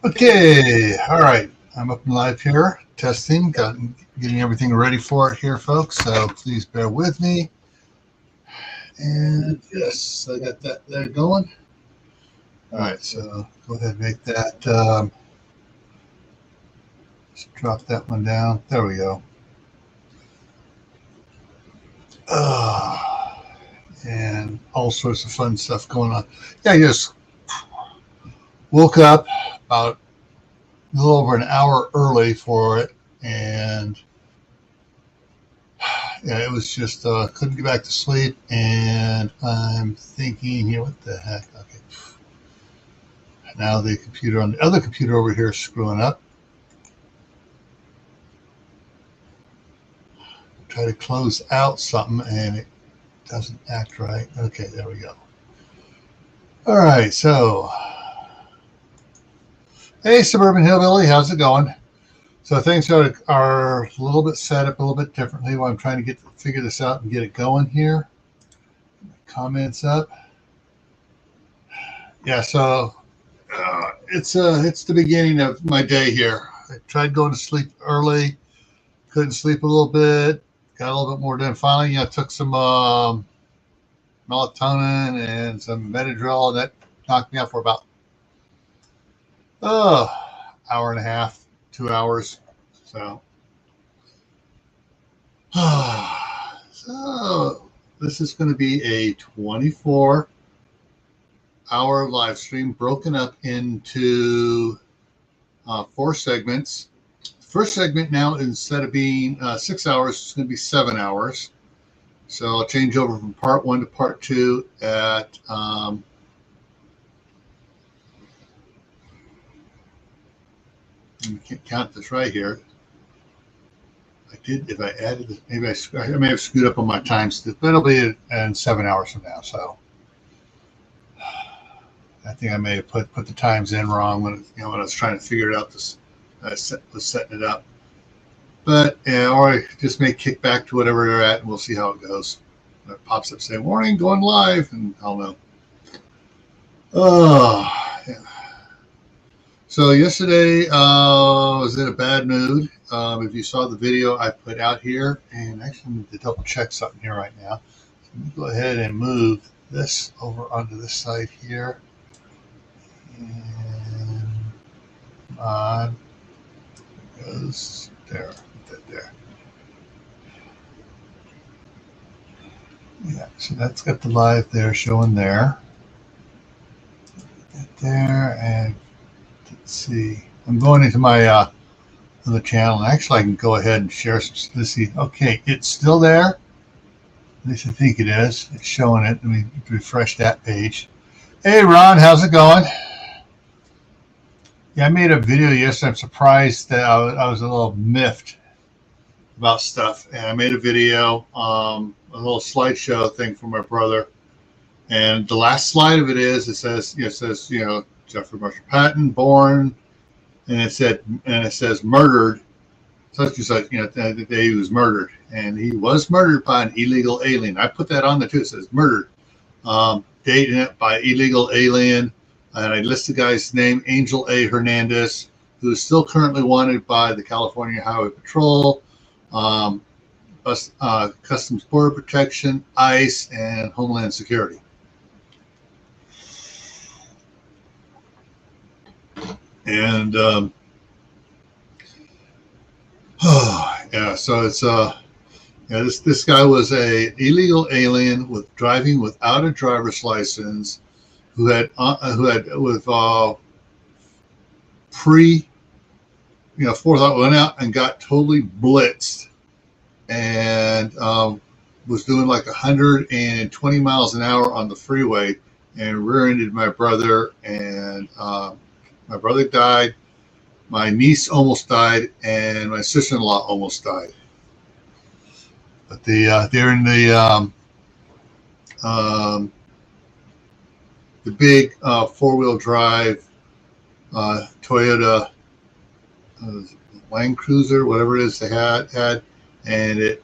Okay, all right. I'm up and live here, testing, getting everything ready for it here, folks. So please bear with me. And yes, I got that there going. All right, so go ahead and make that. Just drop that one down. There we go. And all sorts of fun stuff going on. Yeah, I just woke up about a little over an hour early for it, and yeah, it was just couldn't get back to sleep, and I'm thinking here, what the heck? Okay, now the computer on the other computer over here is screwing up. Try to close out something, and it doesn't act right. Okay, there we go. All right, so hey, Suburban Hillbilly, how's it going? So things are a little bit set up a little bit differently while I'm trying to figure this out and get it going here. Comments up. Yeah, so it's the beginning of my day here. I tried going to sleep early, couldn't sleep a little bit, got a little bit more done. Finally, took some melatonin and some Benadryl, and that knocked me out for about hour and a half, 2 hours. So this is going to be a 24-hour live stream broken up into 4 segments. The first segment now, instead of being 6 hours, it's going to be 7 hours. So I'll change over from part 1 to part 2 at I can't count this right here. I did, if I added this, maybe I may have screwed up on my times, but it'll be in 7 hours from now. So I think I may have put the times in wrong when I was trying to figure it out. Was setting it up, but or I just may kick back to whatever they're at, and we'll see how it goes. It pops up saying "Warning, going live," and I'll know. Oh, yeah. So yesterday I was in a bad mood. If you saw the video I put out here, and actually I need to double check something here right now. So let me go ahead and move this over onto this side here. And on goes there. Put that there. Yeah, so that's got the live there showing there. Put that there, and let's see. I'm going into my other channel. Actually, I can go ahead and share some. Let's see. Okay, it's still there. At least I think it is. It's showing it. Let me refresh that page. Hey, Ron, how's it going? Yeah, I made a video yesterday. I'm surprised that I was a little miffed about stuff. And I made a video, a little slideshow thing for my brother. And the last slide of it says Jeffrey Marshall Patton, born, and it says murdered, such and such, the day he was murdered. And he was murdered by an illegal alien. I put that on there too. It says murdered, dated by illegal alien. And I list the guy's name, Angel A. Hernandez, who is still currently wanted by the California Highway Patrol, Customs Border Protection, ICE, and Homeland Security. And yeah, so it's this guy was a illegal alien driving without a driver's license, who had forethought, went out and got totally blitzed, and was doing like 120 miles an hour on the freeway, and rear-ended my brother, and my brother died, my niece almost died, and my sister-in-law almost died. But they're in the big 4-wheel drive Toyota Land Cruiser, whatever it is they had, and it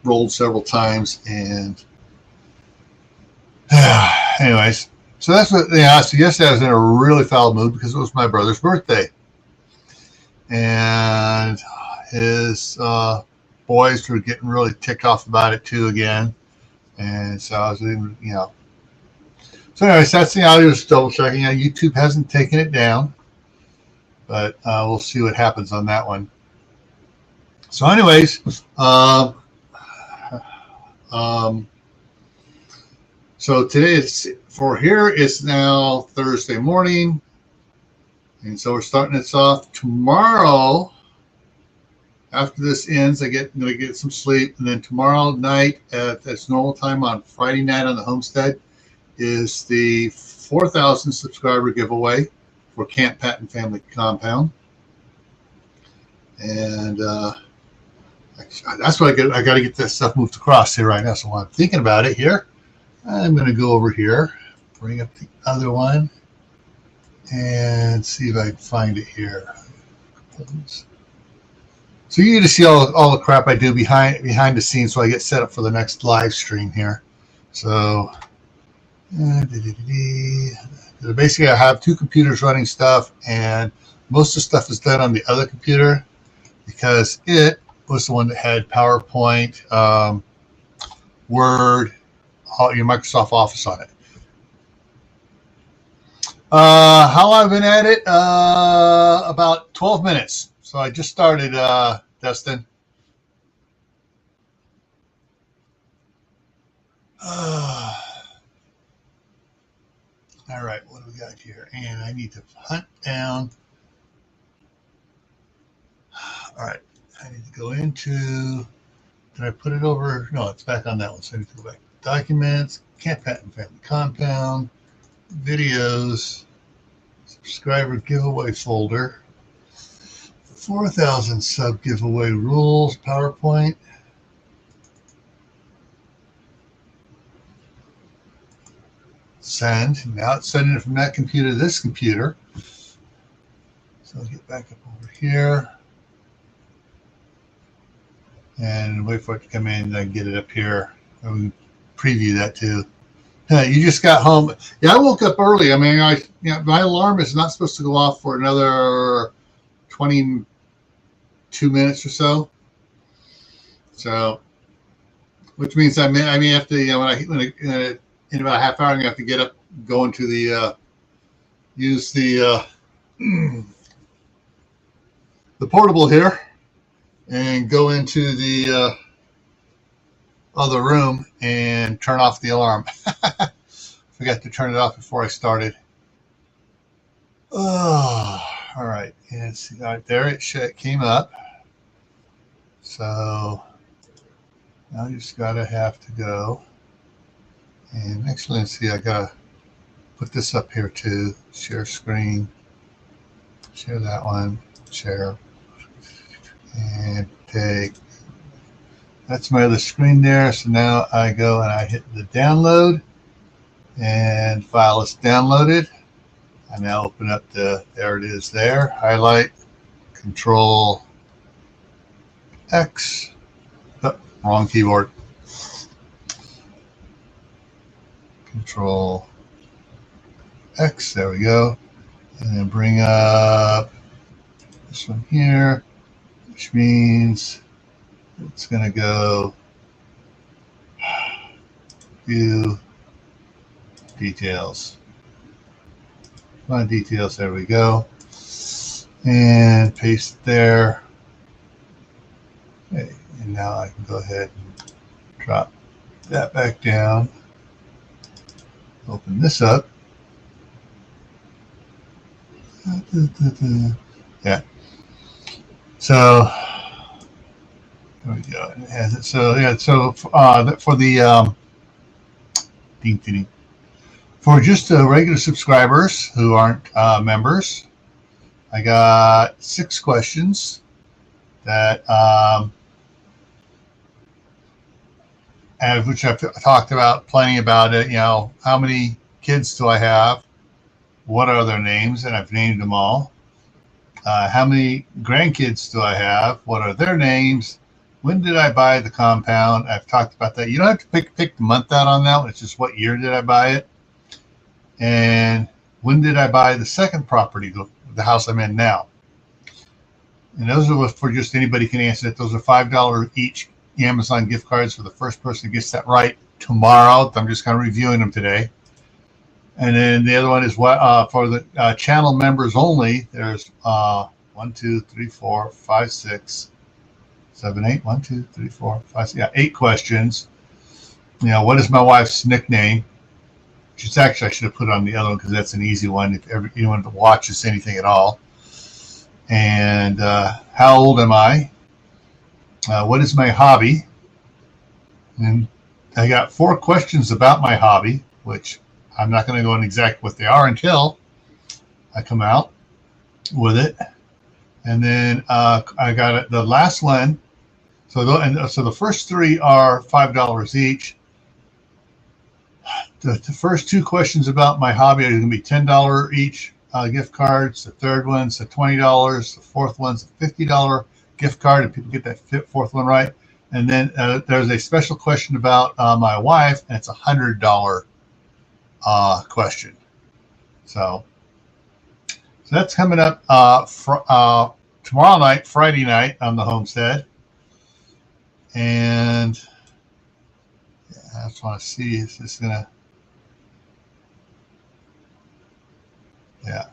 rolled several times. And anyways, so that's what they asked. So yesterday I was in a really foul mood because it was my brother's birthday. and his boys were getting really ticked off about it too again. And so I was, So anyways, that's the audio. Just double checking. YouTube hasn't taken it down, but we'll see what happens on that one. So anyways, so today it's now Thursday morning, and so we're starting this off. Tomorrow, after this ends, I'm going to get some sleep, and then tomorrow night at its normal time on Friday night on the Homestead is the 4,000 subscriber giveaway for Camp Patton Family Compound, and that's what I got to get that stuff moved across here right now. So while I'm thinking about it here, I'm going to go over here, bring up the other one, and see if I can find it here. So you get to see all the crap I do behind the scenes, so I get set up for the next live stream here. So basically I have two computers running stuff, and most of the stuff is done on the other computer because it was the one that had PowerPoint, Word, all your Microsoft Office on it. How long have I been at it? About 12 minutes. So I just started, Dustin. All right, what do we got here? And I need to hunt down. All right, I need to go into, did I put it over? No, it's back on that one. So I need to go back. Documents, Camp Patton Family Compound, videos, subscriber giveaway folder, 4,000 sub giveaway rules, PowerPoint. Send. Now it's sending it from that computer to this computer. So I'll get back up over here and wait for it to come in, and I can get it up here. And preview that too. You just got home. Yeah, I woke up early. I mean, my alarm is not supposed to go off for another 22 minutes or so. So, which means I may have to, in about a half hour, I'm gonna have to get up, go into the use the portable here, and go into the other room and turn off the alarm. Forgot to turn it off before I started. Oh, all right. And see, right there it came up. So now you just have to go. And actually, let's see, I gotta put this up here too. Share screen. Share that one. Share. And take. That's my other screen there. So now I go and I hit the download, and file is downloaded. I now open up there it is there. Highlight, Control X. Oh, wrong keyboard. Control X, there we go. And then bring up this one here, which means it's going to go view details. My details, there we go. And paste there. Okay, and now I can go ahead and drop that back down. Open this up. Yeah. So there we go. It has it. So yeah. So for the for just regular subscribers who aren't members, I got 6 questions that which I've talked about plenty about it. How many kids do I have? What are their names? And I've named them all. How many grandkids do I have? What are their names? When did I buy the compound? I've talked about that. You don't have to pick the month out on that one. It's just what year did I buy it? And when did I buy the second property, the house I'm in now? And those are for just anybody can answer it. Those are $5 each Amazon gift cards for the first person who gets that right tomorrow. I'm just kind of reviewing them today. And then the other one is what for the channel members only. There's 1, 2, 3, 4, 5, 6, 7, 8. 1, 2, 3, 4, 5, 6. Yeah, 8 questions. You know, what is my wife's nickname? Which actually, I should have put it on the other one because that's an easy one if anyone watches anything at all. And how old am I? What is my hobby? And I got 4 questions about my hobby, which I'm not going to go into exactly what they are until I come out with it. And then I got the last one. So the first 3 are $5 each. The first 2 questions about my hobby are going to be $10 each gift cards. The third one's a $20. The fourth one's a $50 gift card if people get that fourth one right. And then there's a special question about my wife, and it's a $100 question. So that's coming up tomorrow night, Friday night on the Homestead. And I just want to see if this is going to, yeah.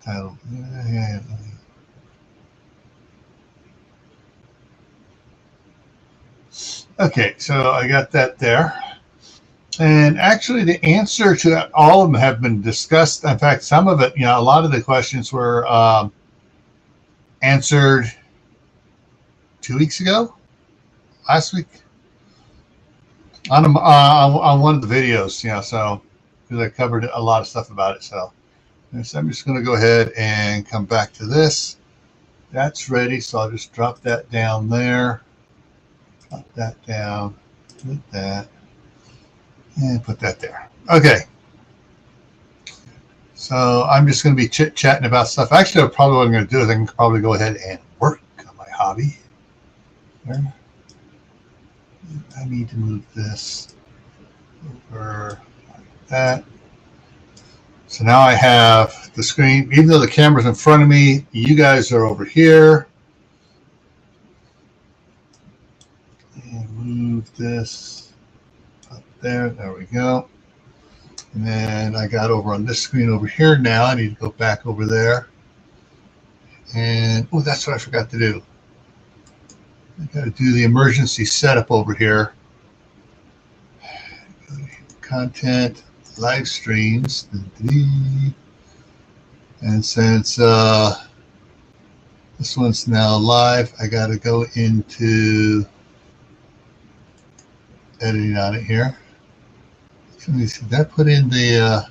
Title. Yeah. Okay, so I got that there. And actually the answer to all of them have been discussed. In fact, some of it, a lot of the questions were answered 2 weeks ago, last week, on one of the videos, so because I covered a lot of stuff about it. So I'm just going to go ahead and come back to this. That's ready, so I'll just drop that down there. Drop that down, put that, and put that there. Okay. So I'm just going to be chit-chatting about stuff. Actually, probably what I'm going to do is I can probably go ahead and work on my hobby. There. I need to move this over like that. So now I have the screen, even though the camera's in front of me, you guys are over here. And move this up there. There we go. And then I got over on this screen over here now. I need to go back over there. And, oh, that's what I forgot to do. I got to do the emergency setup over here. Content, live streams. And since this one's now live, I got to go into editing on it here. Let me see, did I put in the,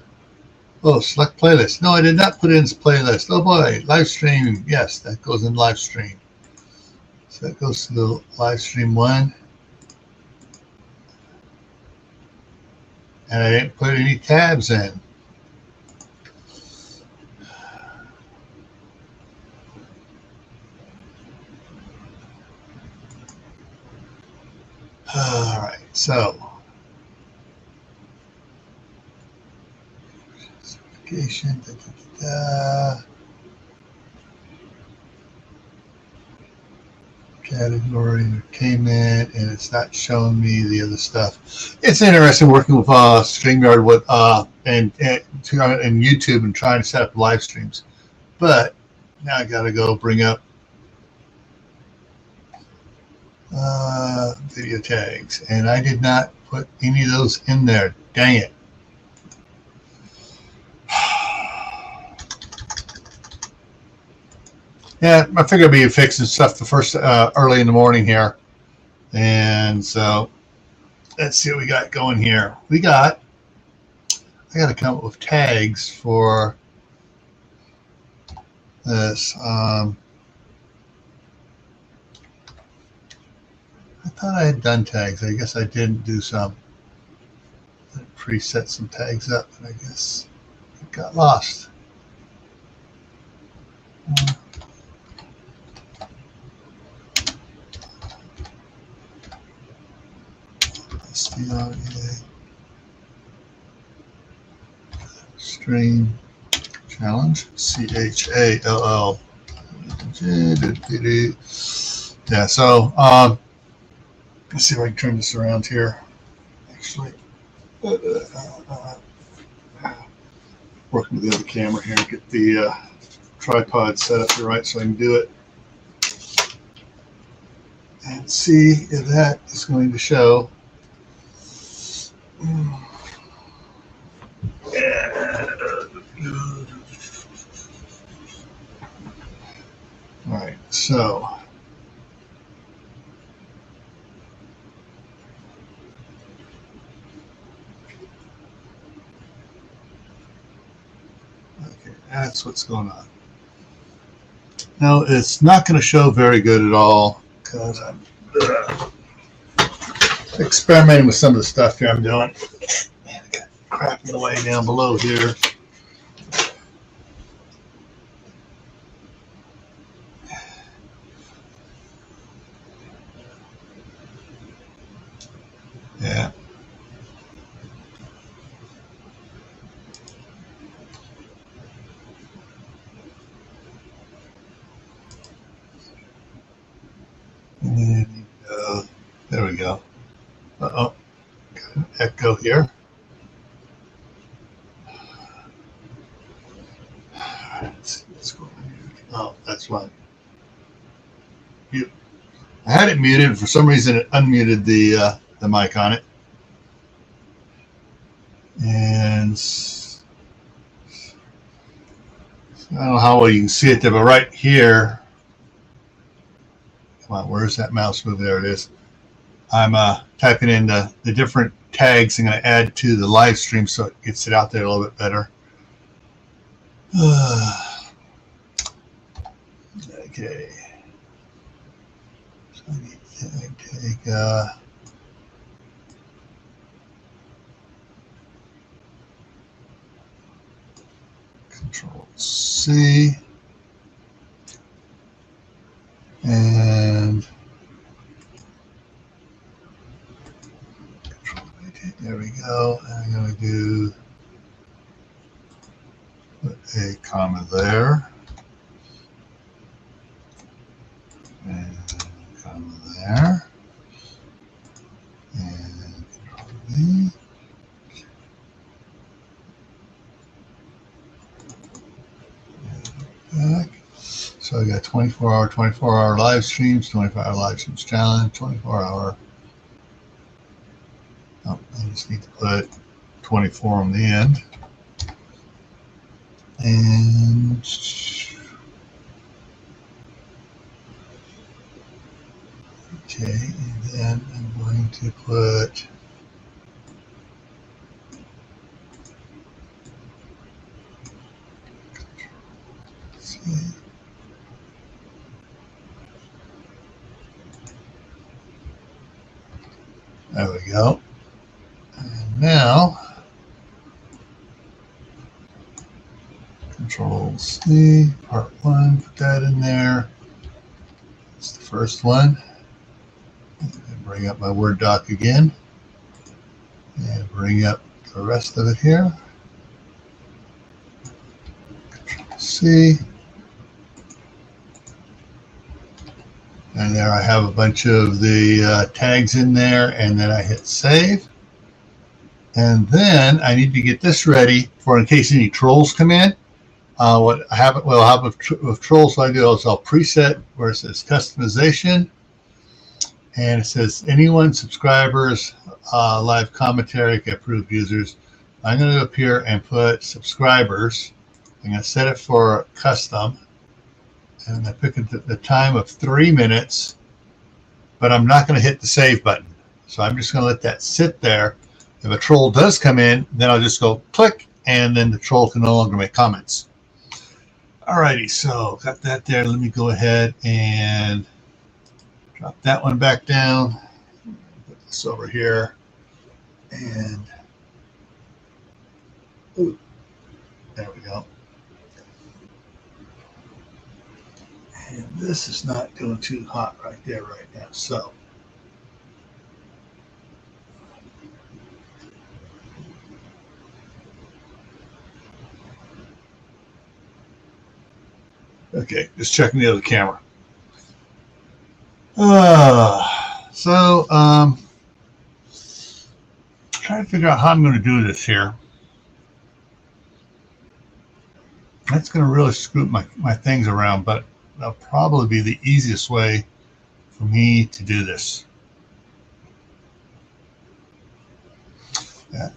select playlist. No, I did not put in this playlist. Oh boy, live stream. Yes, that goes in live stream. So that goes to the live stream one. And I didn't put any tabs in. All right, so. Category entertainment, and it's not showing me the other stuff. It's interesting working with StreamYard and YouTube and trying to set up live streams. But now I got to go bring up video tags, and I did not put any of those in there. Dang it. Yeah, I figured I'd be fixing stuff the first early in the morning here. And so let's see what we got going here. I got to come up with tags for this. I thought I had done tags. I guess I didn't do some. I preset some tags up, and I guess it got lost. Stream Challenge, CHALL. Yeah, so let's see if I can turn this around here. Actually, working with the other camera here, get the tripod set up here right so I can do it. And see if that is going to show. All right, so okay, that's what's going on. Now it's not going to show very good at all because I'm experimenting with some of the stuff here I'm doing. Man, I got crap in the way down below here. Yeah. And, there we go. Uh-oh. Got an echo here. Let's see what's going on here. Oh, that's right. I had it muted. For some reason, it unmuted the mic on it. And I don't know how well you can see it there, but right here, come on, where's that mouse move? There it is. I'm typing in the different tags I'm going to add to the live stream so it gets it out there a little bit better. Okay. So I need to take Control C and Control V. There we go. And I'm going to do put a comma there and a comma there and Control V. Back. So I got 24-hour live streams, 24-hour live streams challenge, 24-hour. Oh, I just need to put 24 on the end. And okay, and then I'm going to put there we go. And now, Control C, part 1, put that in there. That's the first one. And bring up my Word doc again. And bring up the rest of it here. Control C. And there I have a bunch of the tags in there, and then I hit save. And then I need to get this ready for in case any trolls come in. What I have, well, I'll have with trolls, what I do is I'll preset where it says customization, and it says anyone, subscribers, live commentary, approved users. I'm going to go up here and put subscribers. I'm going to set it for custom. And I pick the time of 3 minutes, but I'm not going to hit the save button. So I'm just going to let that sit there. If a troll does come in, then I'll just go click, and then the troll can no longer make comments. Alrighty, so got that there. Let me go ahead and drop that one back down. Put this over here. And ooh, there we go. And this is not doing too hot right there right now. So Okay, just checking the other camera. Trying to figure out how I'm going to do this here. That's going to really screw my things around, but that'll probably be the easiest way for me to do this. Let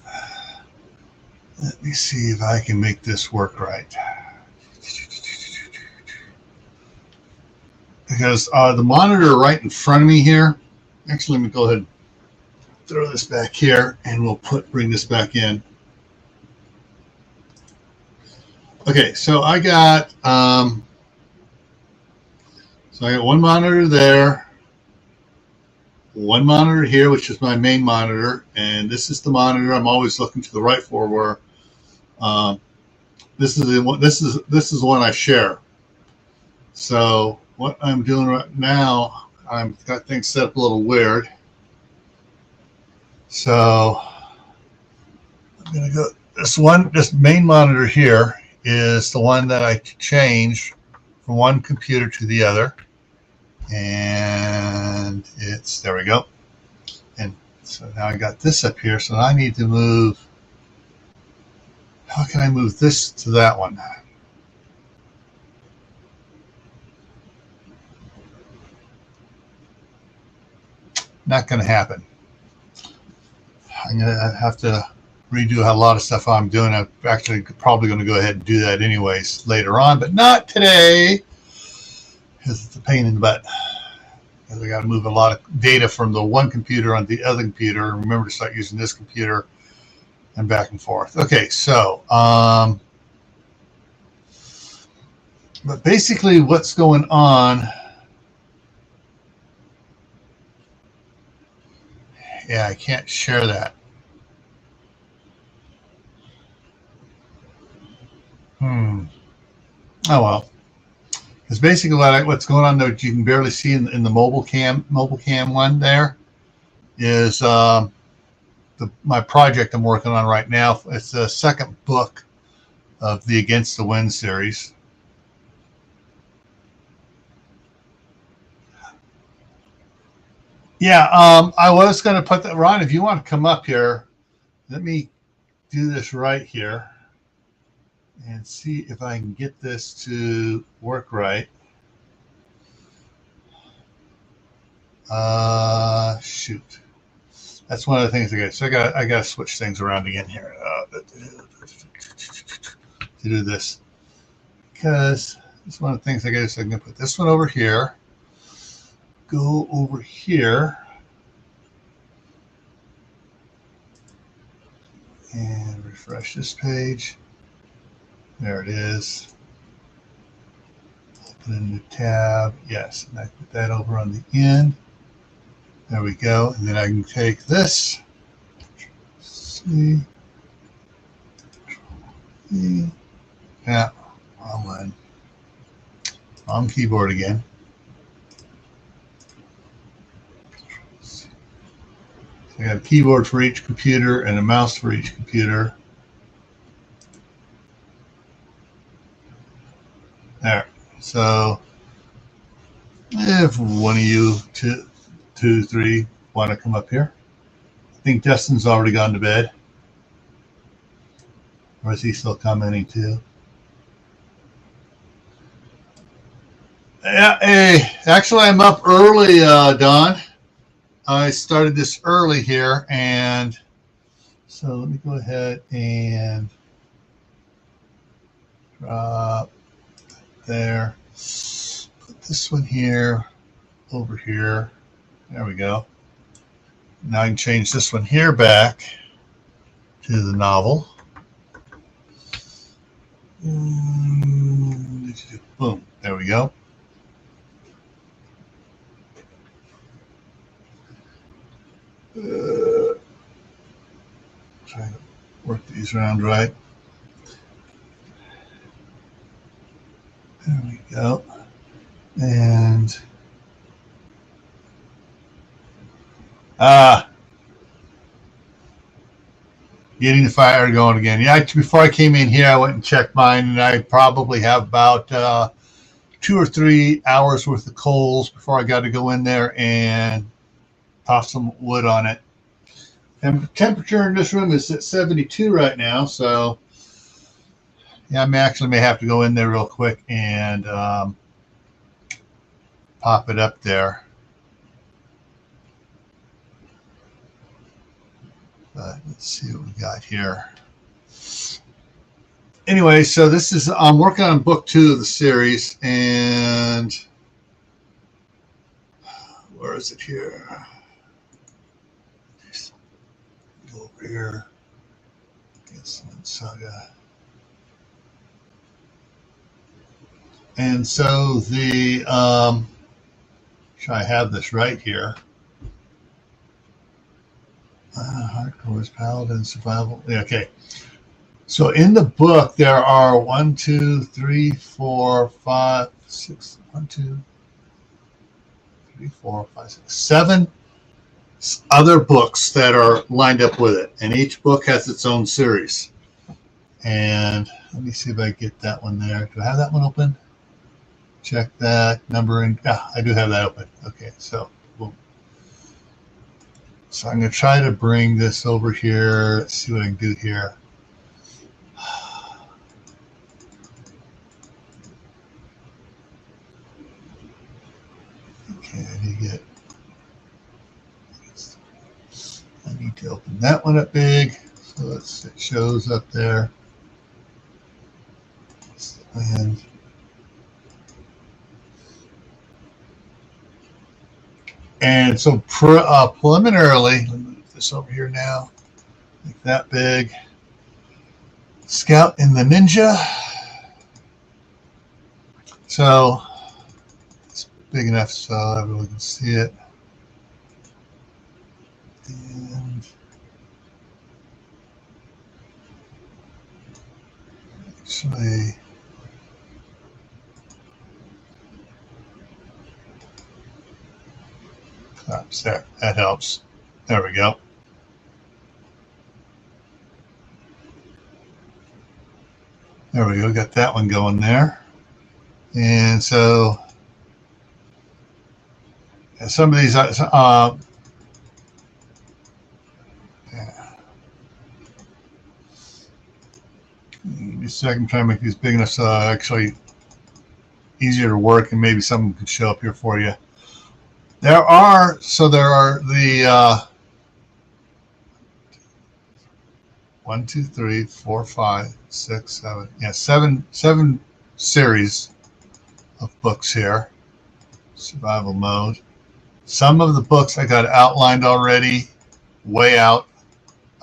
me see if I can make this work right. Because the monitor right in front of me here, actually, let me go ahead and throw this back here, and we'll bring this back in. Okay, so I got one monitor there, one monitor here, which is my main monitor, and this is the monitor I'm always looking to the right for, where this is the one I share. So what I'm doing right now, I've got things set up a little weird. So I'm gonna go. This main monitor here is the one that I changed from one computer to the other, and there we go. And so now I got this up here. So I need to move. How can I move this to that one? Not going to happen. I'm going to have to redo a lot of stuff I'm doing. I'm actually probably going to go ahead and do that anyways later on, but not today because it's a pain in the butt. Because I got to move a lot of data from the one computer onto the other computer, and remember to start using this computer and back and forth. Okay, so but basically what's going on. Yeah, I can't share that. Oh well. Because basically what's going on there, you can barely see in the mobile cam one there, is my project I'm working on right now. It's the second book of the Against the Wind series. Yeah, I was going to put that. Ron, if you want to come up here, let me do this right here and see if I can get this to work right. Shoot, that's one of the things I got. So I got to switch things around again here to do this, because it's one of the things I got. So I'm going to put this one over here. Go over here and refresh this page. There it is. Open a new tab. Yes, and I put that over on the end. There we go. And then I can take this. C. Yeah, wrong one. Wrong keyboard again. I got a keyboard for each computer and a mouse for each computer. There. So if one of you, two, three, want to come up here. I think Dustin's already gone to bed. Or is he still commenting too? Yeah, hey, actually I'm up early, Don. I started this early here, and so let me go ahead and drop there. Put this one here, over here. There we go. Now I can change this one here back to the novel. Boom. There we go. Trying to work these around right. There we go. And getting the fire going again. Yeah, before I came in here, I went and checked mine, and I probably have about 2 or 3 hours worth of coals before I got to go in there and toss some wood on it. And the temperature in this room is at 72 right now, so yeah, I may have to go in there real quick and pop it up there. But let's see what we got here. Anyway, so this is, I'm working on book 2 of the series, and where is it here? Go over here. Saga. And so the, I have this right here. Hardcore is Paladin Survival. Yeah, okay. So in the book, there are 1, 2, 3, 4, 5, 6, 1, 2, 3, 4, 5, 6, 7 other books that are lined up with it. And each book has its own series. And let me see if I get that one there. Do I have that one open? Check that. Numbering. Yeah, I do have that open. Okay, so boom. So I'm going to try to bring this over here. Let's see what I can do here. Okay, I need to open that one up big. So it shows up there. And so preliminarily, let me move this over here now, make that big. Scout and the Ninja. So it's big enough so everyone can see it. And actually, collapse there. That helps. There we go. There we go. Got that one going there. And so some of these, yeah. Just a second, try to make these big enough so actually easier to work, and maybe some can show up here for you. There are the 1, 2, 3, 4, 5, 6, 7. Yeah, seven series of books here. Survival mode. Some of the books I got outlined already, way out.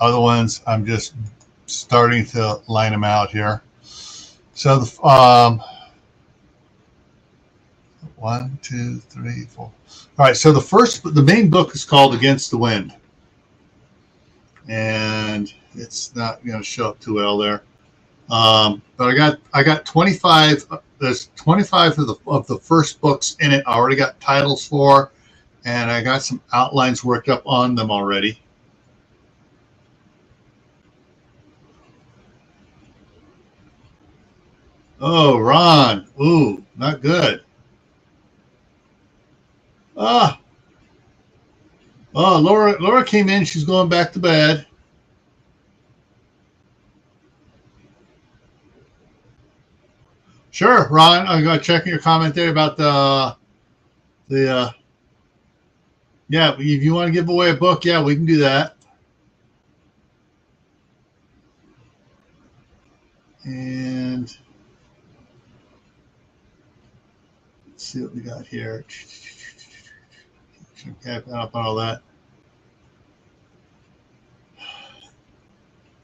Other ones I'm just starting to line them out here. So the 1, 2, 3, 4. All right, so the main book is called Against the Wind, and it's not going to show up too well there. But I got 25. There's 25 of the first books in it. I already got titles for, and I got some outlines worked up on them already. Oh, Ron. Ooh, not good. Oh, Laura came in. She's going back to bed. Sure, Ron. I'm going to check your comment there about yeah, if you want to give away a book, yeah, we can do that. And let's see what we got here. Cap up all that.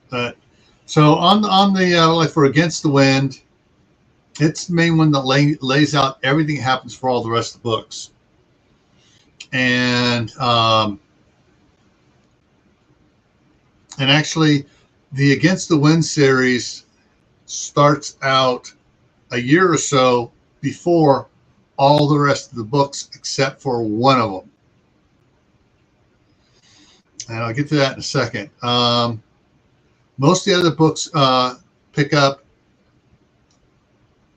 But so on the like for Against the Wind, it's the main one that lays out everything that happens for all the rest of the books. And actually, the Against the Wind series starts out a year or so before all the rest of the books, except for one of them. And I'll get to that in a second. Most of the other books pick up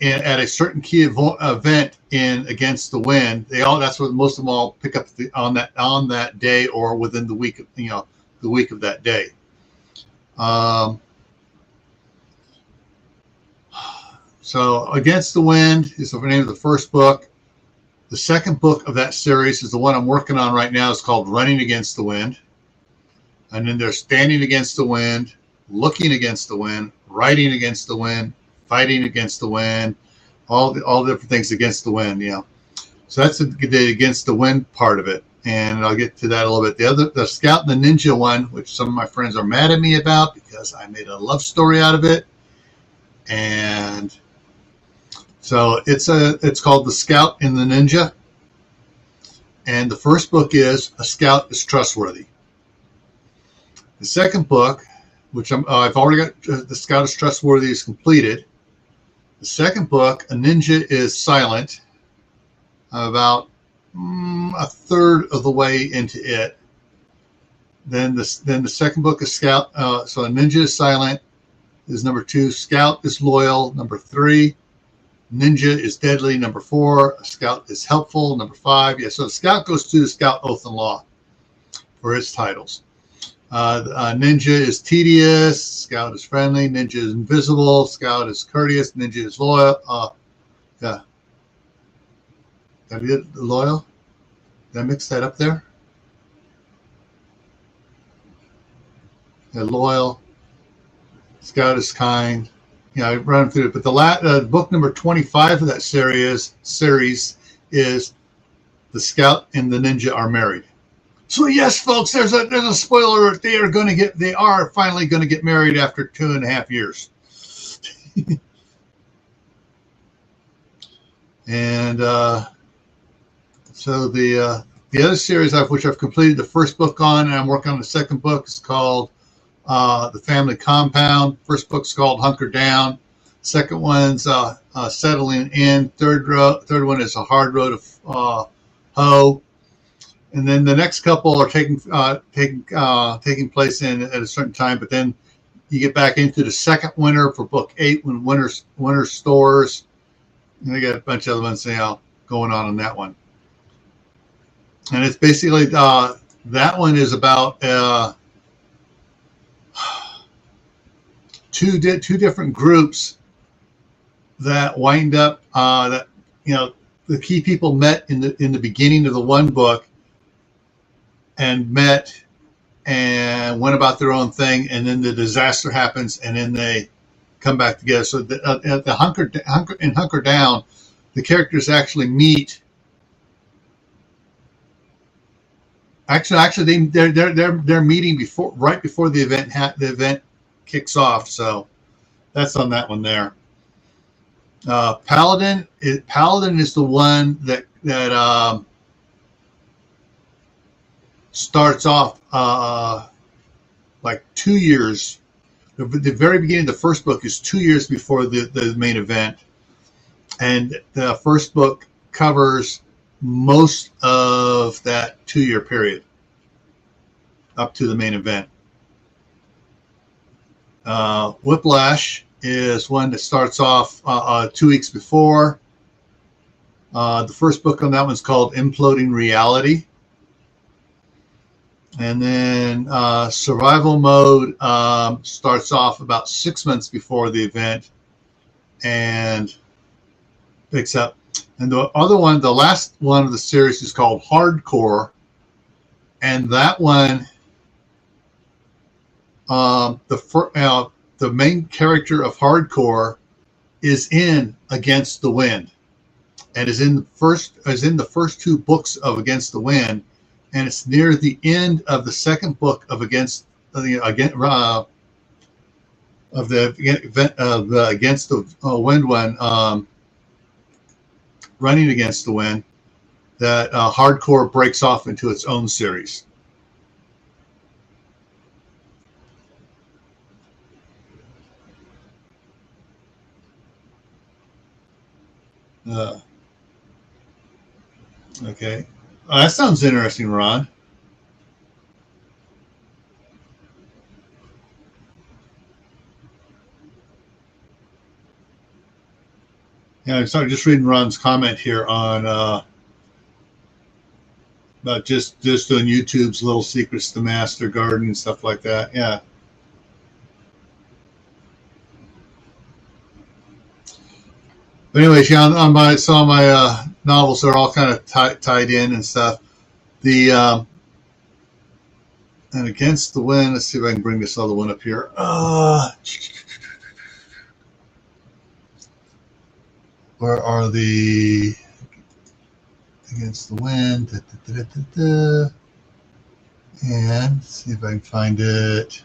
at a certain key event in Against the Wind, that's what most of them all pick up on that day or within the week, the week of that day. So Against the Wind is the name of the first book. The second book of that series is the one I'm working on right now. It's called Running Against the Wind. And then there's Standing Against the Wind, Looking Against the Wind, Writing Against the Wind, Fighting Against the Wind, all the different things against the wind, So that's the Against the Wind part of it. And I'll get to that a little bit. The Scout and the Ninja one, which some of my friends are mad at me about because I made a love story out of it. And so it's called The Scout and the Ninja. And the first book is A Scout is Trustworthy. The second book, which I've already got, The Scout is Trustworthy is completed. The second book, A Ninja is Silent, about a third of the way into it. Then the second book is Scout. So A Ninja is Silent is number 2. Scout is Loyal, number 3. Ninja is Deadly, number 4. A Scout is Helpful, number 5. Yeah, so the Scout goes to the Scout Oath and Law for its titles. Ninja is Tedious. Scout is Friendly. Ninja is Invisible. Scout is Courteous. Ninja is Loyal. Yeah. Did I get Loyal? Did I mix that up there? Yeah, Loyal. Scout is Kind. Yeah, I run through it. But the book number 25 of that series is The Scout and the Ninja Are Married. So yes, folks, there's a spoiler alert. They are finally going to get married after 2.5 years. And so the other series which I've completed the first book on, and I'm working on the second book, is called The Family Compound. First book's called Hunker Down. Second one's Settling In. Third one is A Hard Road to Hoe. And then the next couple are taking place at a certain time, but then you get back into the second winter for book 8 when winter stores. And they got a bunch of other ones going on in that one. And it's basically that one is about two different groups that wind up the key people met in the beginning of the one book and met and went about their own thing, and then the disaster happens, and then they come back together. So the Hunker Down, the characters actually meet. Actually, they're meeting right before the event kicks off. So that's on that one there. Paladin is the one that starts off like 2 years. The very beginning of the first book is 2 years before the main event, and the first book covers most of that 2-year period up to the main event. Whiplash is one that starts off 2 weeks before. The first book on that one's called Imploding Reality. And then Survival Mode starts off about 6 months before the event and picks up. And the other one, the last one of the series, is called Hardcore. And that one, the main character of Hardcore is in Against the Wind, and is in the first 2 books of Against the Wind. And it's near the end of the second book of Against the Wind one, Running Against the Wind, that Hardcore breaks off into its own series. Okay. That sounds interesting, Ron. Yeah, I started just reading Ron's comment here on about just doing YouTube's little secrets to master garden and stuff like that. Yeah. But anyways, yeah, on my some of my novels are all kind of tied in and stuff. The and Against the Wind. Let's see if I can bring this other one up here. Where are the Against the Wind? Da, da, da, da, da. And let's see if I can find it.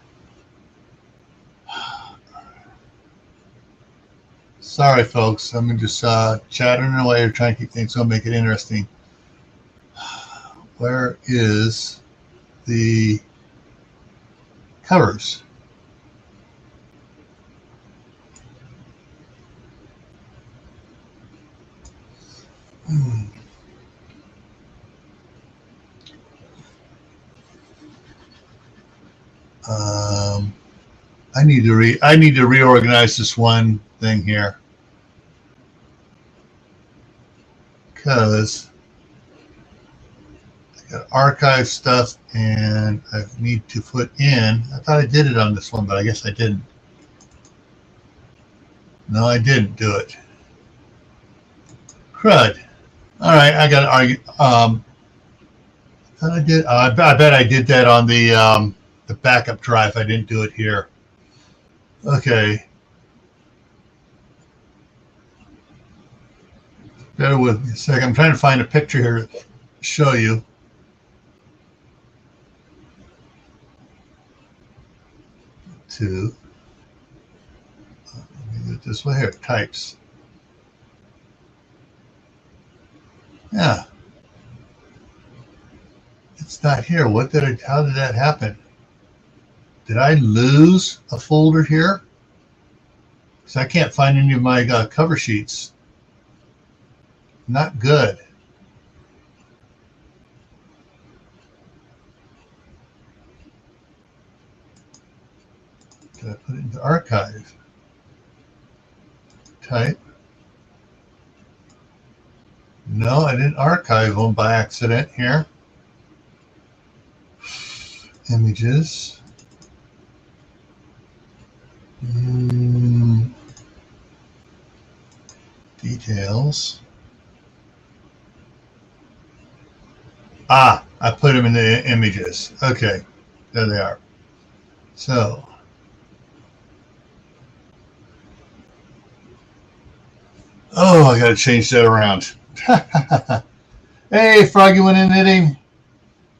Sorry, folks. I'm just chattering away or trying to keep things going, make it interesting. Where is the covers? I need to reorganize this one thing here, because I got archive stuff and I need to put in. I thought I did it on this one, but I guess I didn't. No, I didn't do it. Crud. All right, I got to argue. I thought I did. I bet I did that on the backup drive. I didn't do it here. Okay. Bear with me a second. I'm trying to find a picture here to show you. Let me do it this way here. Types. Yeah. It's not here. How did that happen? Did I lose a folder here? Because I can't find any of my cover sheets. Not good. Did I put it into archive? Type. No, I didn't archive them by accident here. Images. Details. I put them in the images. Okay, there they are. So, I got to change that around. Hey, Froggy went in knitting.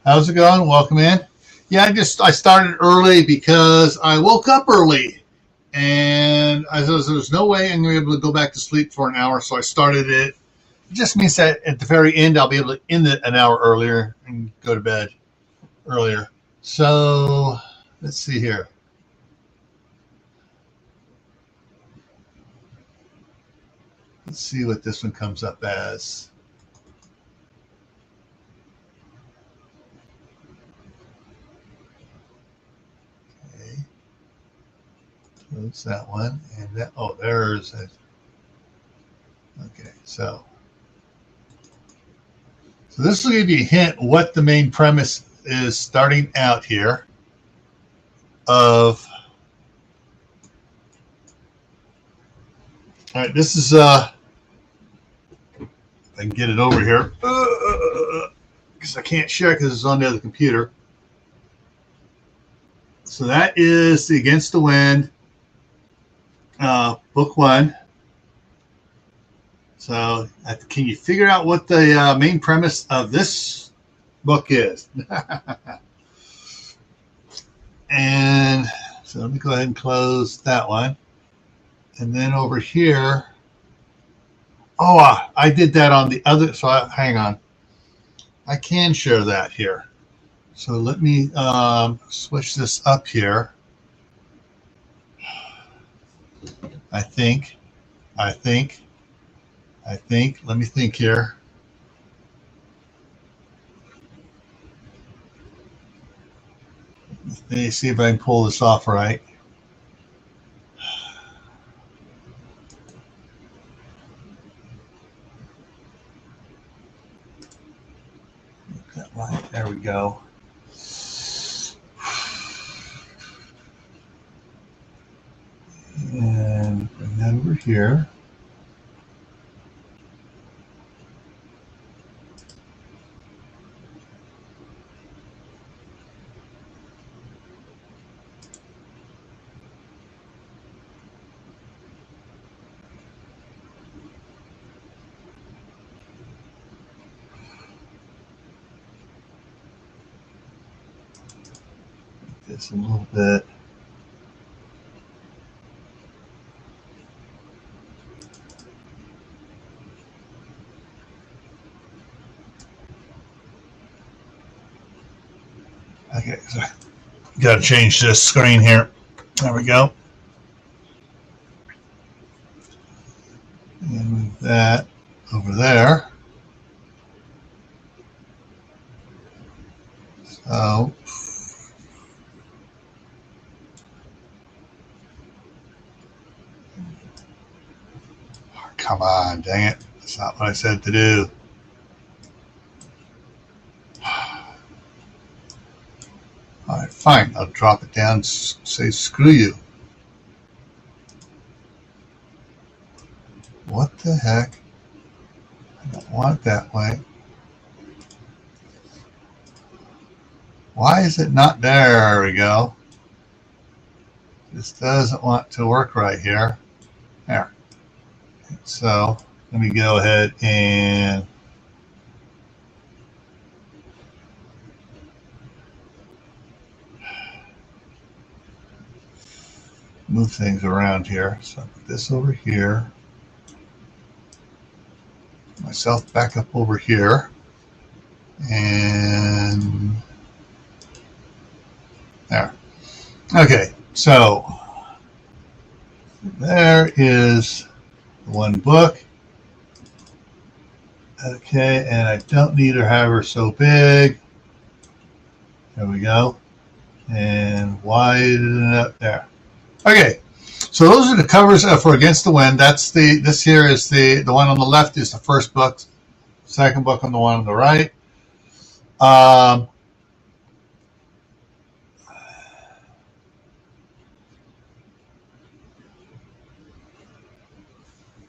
How's it going? Welcome in. Yeah, I started early because I woke up early, and there's no way I'm going to be able to go back to sleep for an hour, so I started it. It just means that at the very end, I'll be able to end it an hour earlier and go to bed earlier. So let's see here. Let's see what this one comes up as. Okay. Close that one. And that, there's it. Okay, so this will give you a hint what the main premise is starting out here of. All right, this is if I can get it over here because I can't share because it's on the other computer. So that is the Against the Wind, book 1. So can you figure out what the main premise of this book is? And so let me go ahead and close that one. And then over here, I did that on the other, so hang on. I can share that here. So let me switch this up here. I think. Let me think here. Let me see if I can pull this off right. Right, there we go. And bring that over here. This a little bit. Okay, so got to change this screen here. There we go. And move that over there. So, come on, dang it. That's not what I said to do. All right, fine. I'll drop it down, say screw you. What the heck? I don't want it that way. Why is it not there? There we go. This doesn't want to work right here. There. So let me go ahead and move things around here. So I'll put this over here. Myself back up over here. And there. Okay, so there is one book. Okay, and I don't need to have her so big. There we go. And widen it up there. Okay, so those are the covers for Against the Wind. That's this here is the one on the left is the first book. Second book on the one on the right.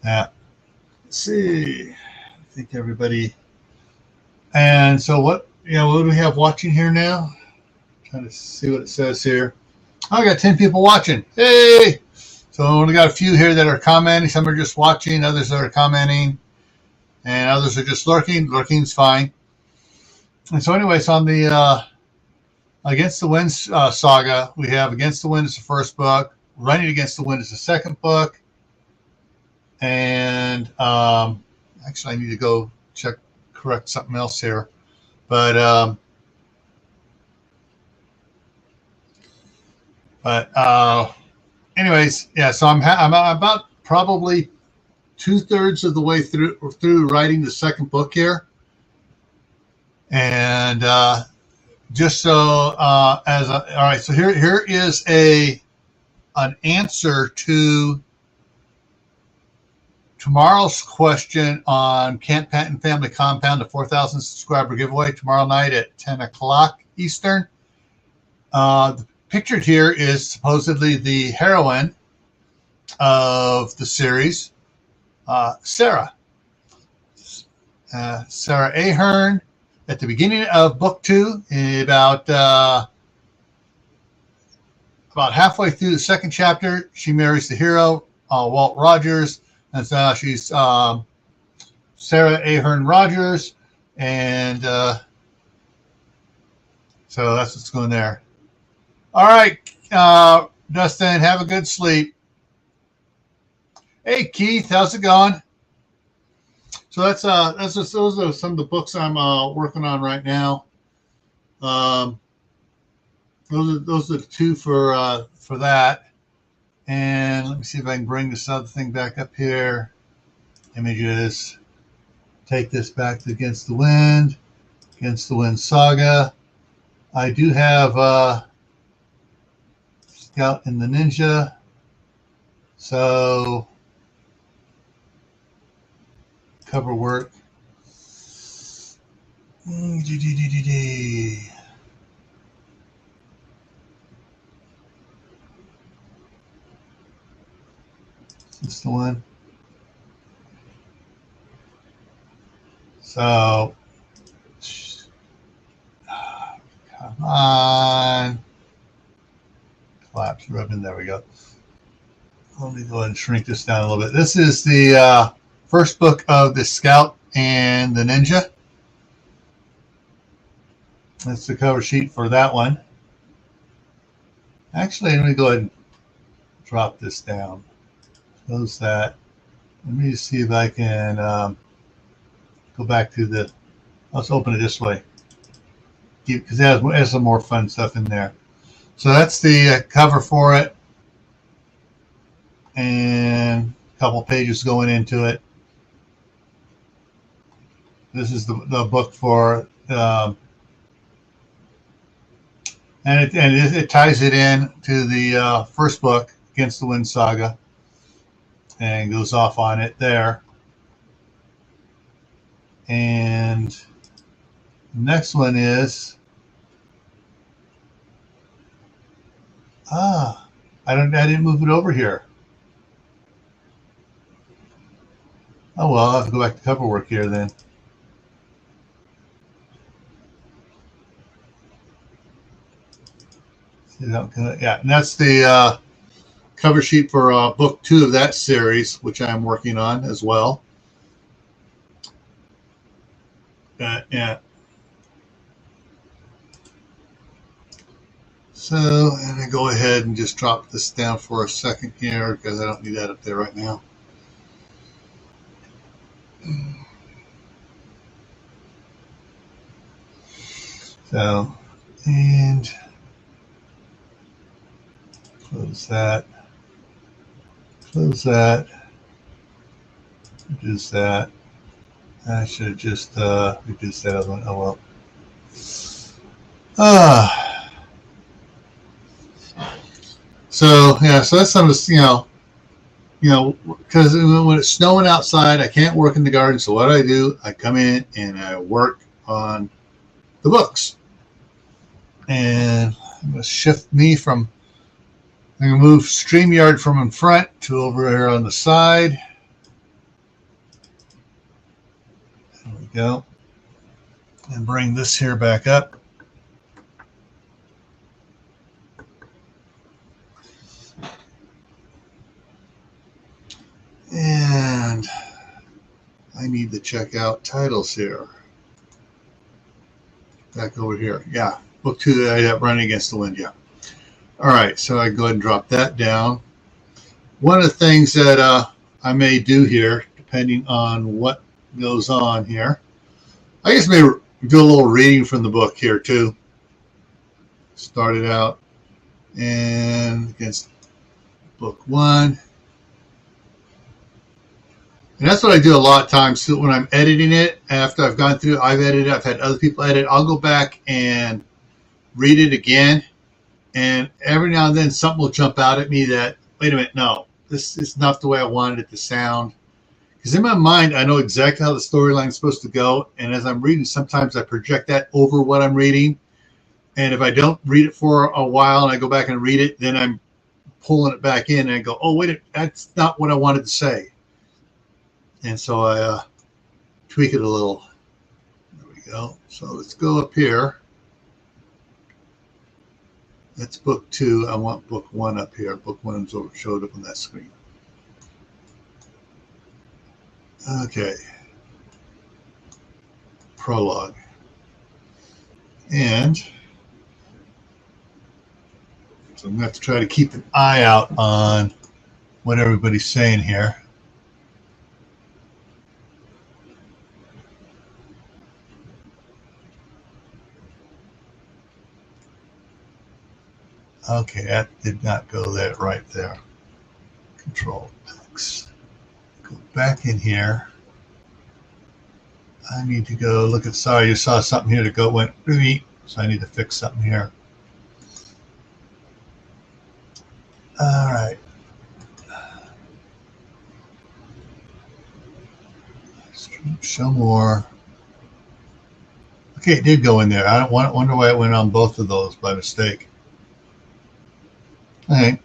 Yeah. Let's see. I think everybody. And so what do we have watching here now? Trying to see what it says here. I got 10 people watching. Hey! So I only got a few here that are commenting. Some are just watching. Others are commenting. And others are just lurking. Lurking's fine. And so anyways, on the Against the Wind saga, we have Against the Wind is the first book. Running Against the Wind is the second book. And actually, I need to go correct something else here. But anyways, yeah. So I'm about probably 2/3 of the way through writing the second book here, and just so all right. So here is an answer to tomorrow's question on Camp Patton Family Compound, the 4,000 subscriber giveaway tomorrow night at 10 o'clock Eastern. The pictured here is supposedly the heroine of the series, Sarah. Sarah Ahern. At the beginning of book 2, about halfway through the second chapter, she marries the hero, Walt Rogers. And so she's Sarah Ahern Rogers. And so that's what's going there. All right, Dustin, have a good sleep. Hey, Keith, how's it going? So that's just those are some of the books I'm working on right now. Those are the two for that. And let me see if I can bring this other thing back up here. Images. Take this back to Against the Wind Saga. I do have Scout and the Ninja. So cover work. Is this the one? So, come on. Collapse ribbon. There we go. Let me go ahead and shrink this down a little bit. This is the first book of the Scout and the Ninja. That's the cover sheet for that one. Actually, let me go ahead and drop this down. Close that. Let me see if I can go back to the. Let's open it this way because it has some more fun stuff in there. So that's the cover for it, and a couple pages going into it. This is the book for, and it ties it in to the first book, Against the Wind Saga, and goes off on it there. And the next one is I didn't move it over here. Oh well, I'll have to go back to cover work here then. Yeah, and that's the cover sheet for book 2 of that series, which I'm working on as well. Yeah. So, and I go ahead and just drop this down for a second here because I don't need that up there right now. So, and close that, reduce that. I should have just reduced that other one. Oh well. So yeah, so that's some of the, because when it's snowing outside, I can't work in the garden. So what I do, I come in and I work on the books. And I'm going to shift me from, I'm going to move StreamYard from in front to over here on the side. There we go. And bring this here back up. And I need to check out titles here. Back over here. Yeah. Book 2 that I have Running Against the Wind. Yeah. All right. So I go ahead and drop that down. One of the things that I may do here, depending on what goes on here, I guess maybe do a little reading from the book here too. Start it out and against book 1. And that's what I do a lot of times too, when I'm editing it. After I've gone through, I've edited, I've had other people edit, I'll go back and read it again. And every now and then something will jump out at me that, wait a minute, no, this is not the way I wanted it to sound. Because in my mind, I know exactly how the storyline is supposed to go. And as I'm reading, sometimes I project that over what I'm reading. And if I don't read it for a while and I go back and read it, then I'm pulling it back in and I go, oh, wait, that's not what I wanted to say. And so I tweak it a little. There we go. So let's go up here. That's book 2. I want book 1 up here. Book 1 showed up on that screen. Okay. Prologue. And so I'm going to have to try to keep an eye out on what everybody's saying here. Okay, that did not go that right there. Control X. Go back in here. I need to go look at, sorry, you saw something here that went, so I need to fix something here. All right. Show more. Okay, it did go in there. I don't wonder why it went on both of those by mistake. All right.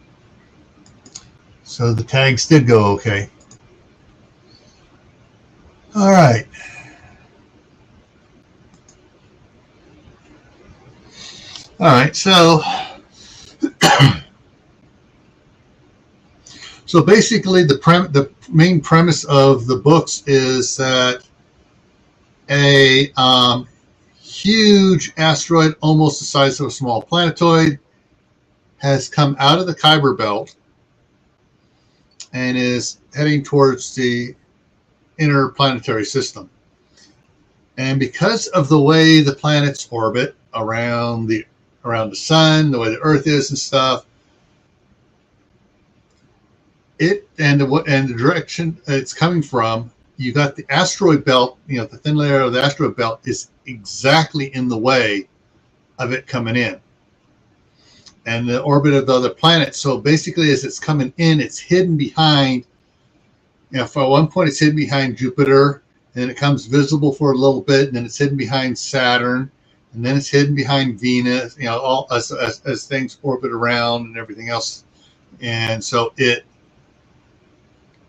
So the tags did go okay. All right. All right. So basically, the main premise of the books is that a huge asteroid, almost the size of a small planetoid, has come out of the Kuiper Belt and is heading towards the interplanetary system. And because of the way the planets orbit around the sun, the way the Earth is and stuff, it and the direction it's coming from, you got the asteroid belt, the thin layer of the asteroid belt is exactly in the way of it coming in, and the orbit of the other planets. So basically, as it's coming in, it's hidden behind, for one point it's hidden behind Jupiter, and then it comes visible for a little bit, and then it's hidden behind Saturn, and then it's hidden behind Venus, all as things orbit around and everything else. And so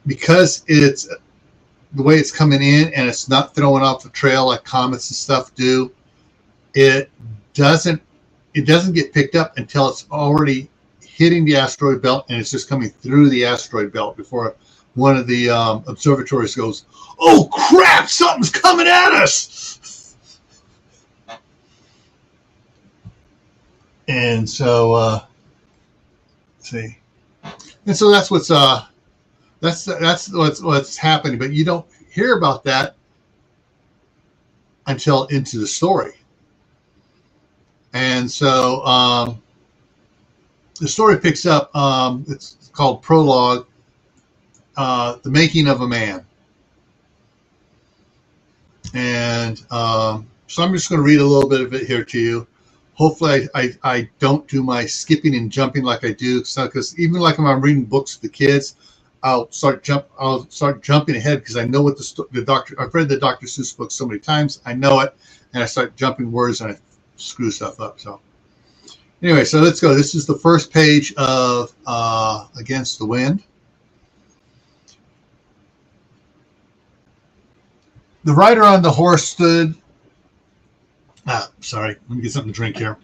because it's the way it's coming in and it's not throwing off the trail like comets and stuff do, it doesn't get picked up until it's already hitting the asteroid belt, and it's just coming through the asteroid belt before one of the observatories goes, "Oh crap, something's coming at us." And so let's see. And so that's what's happening, but you don't hear about that until into the story. And so the story picks up, it's called Prologue, The Making of a Man. And so I'm just going to read a little bit of it here to you. Hopefully I don't do my skipping and jumping like I do, because even like when I'm reading books to the kids, I'll start jumping ahead because I know what the doctor. I've read the Dr. Seuss book so many times, I know it, and I start jumping words and I screw stuff up. So anyway, so let's go. This is the first page of Against the Wind. The rider on the horse stood. Sorry, let me get something to drink here.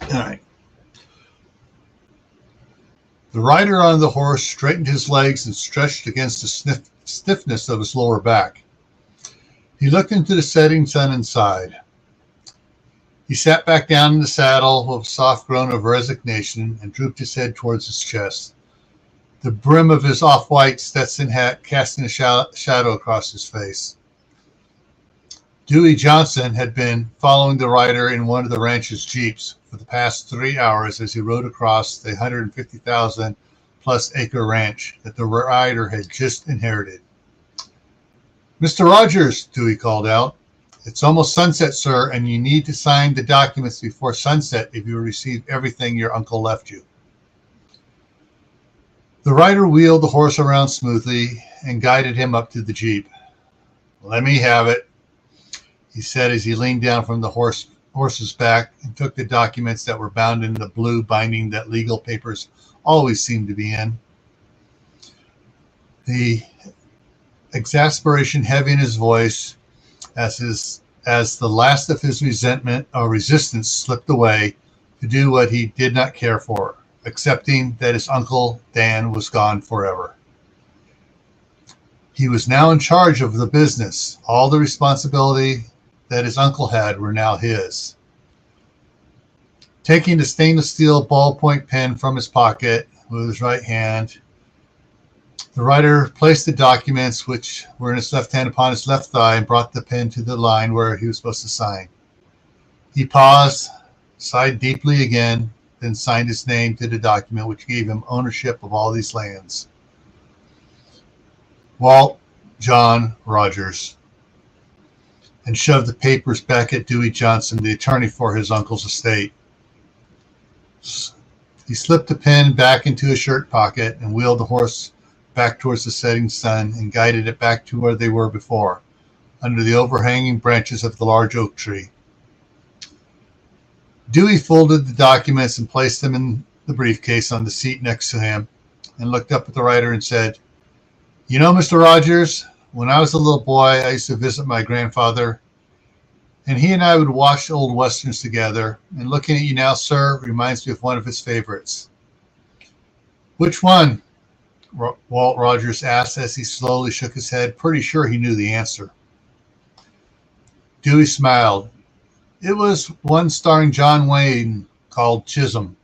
All right. The rider on the horse straightened his legs and stretched against the stiffness of his lower back. He looked into the setting sun and sighed. He sat back down in the saddle with a soft groan of resignation and drooped his head towards his chest, the brim of his off-white Stetson hat casting a shadow across his face. Dewey Johnson had been following the rider in one of the ranch's jeeps for the past 3 hours as he rode across the 150,000-plus acre ranch that the rider had just inherited. "Mr. Rogers," Dewey called out, "it's almost sunset, sir, and you need to sign the documents before sunset if you receive everything your uncle left you." The rider wheeled the horse around smoothly and guided him up to the jeep. "Let me have it," he said as he leaned down from the horse's back and took the documents that were bound in the blue binding that legal papers always seemed to be in. The exasperation heavy in his voice as the last of his resentment or resistance slipped away to do what he did not care for, accepting that his uncle Dan was gone forever. He was now in charge of the business. All the responsibility that his uncle had were now his. Taking the stainless steel ballpoint pen from his pocket with his right hand, the rider placed the documents, which were in his left hand, upon his left thigh and brought the pen to the line where he was supposed to sign. He paused, sighed deeply again, then signed his name to the document, which gave him ownership of all these lands. Walt John Rogers, and shoved the papers back at Dewey Johnson, the attorney for his uncle's estate. He slipped the pen back into his shirt pocket and wheeled the horse back towards the setting sun and guided it back to where they were before, under the overhanging branches of the large oak tree. Dewey folded the documents and placed them in the briefcase on the seat next to him and looked up at the writer and said, "You know, Mr. Rogers, when I was a little boy, I used to visit my grandfather, and he and I would watch old westerns together, and looking at you now, sir, reminds me of one of his favorites." "Which one?" Walt Rogers asked as he slowly shook his head, pretty sure he knew the answer. Dewey smiled. "It was one starring John Wayne called Chisholm."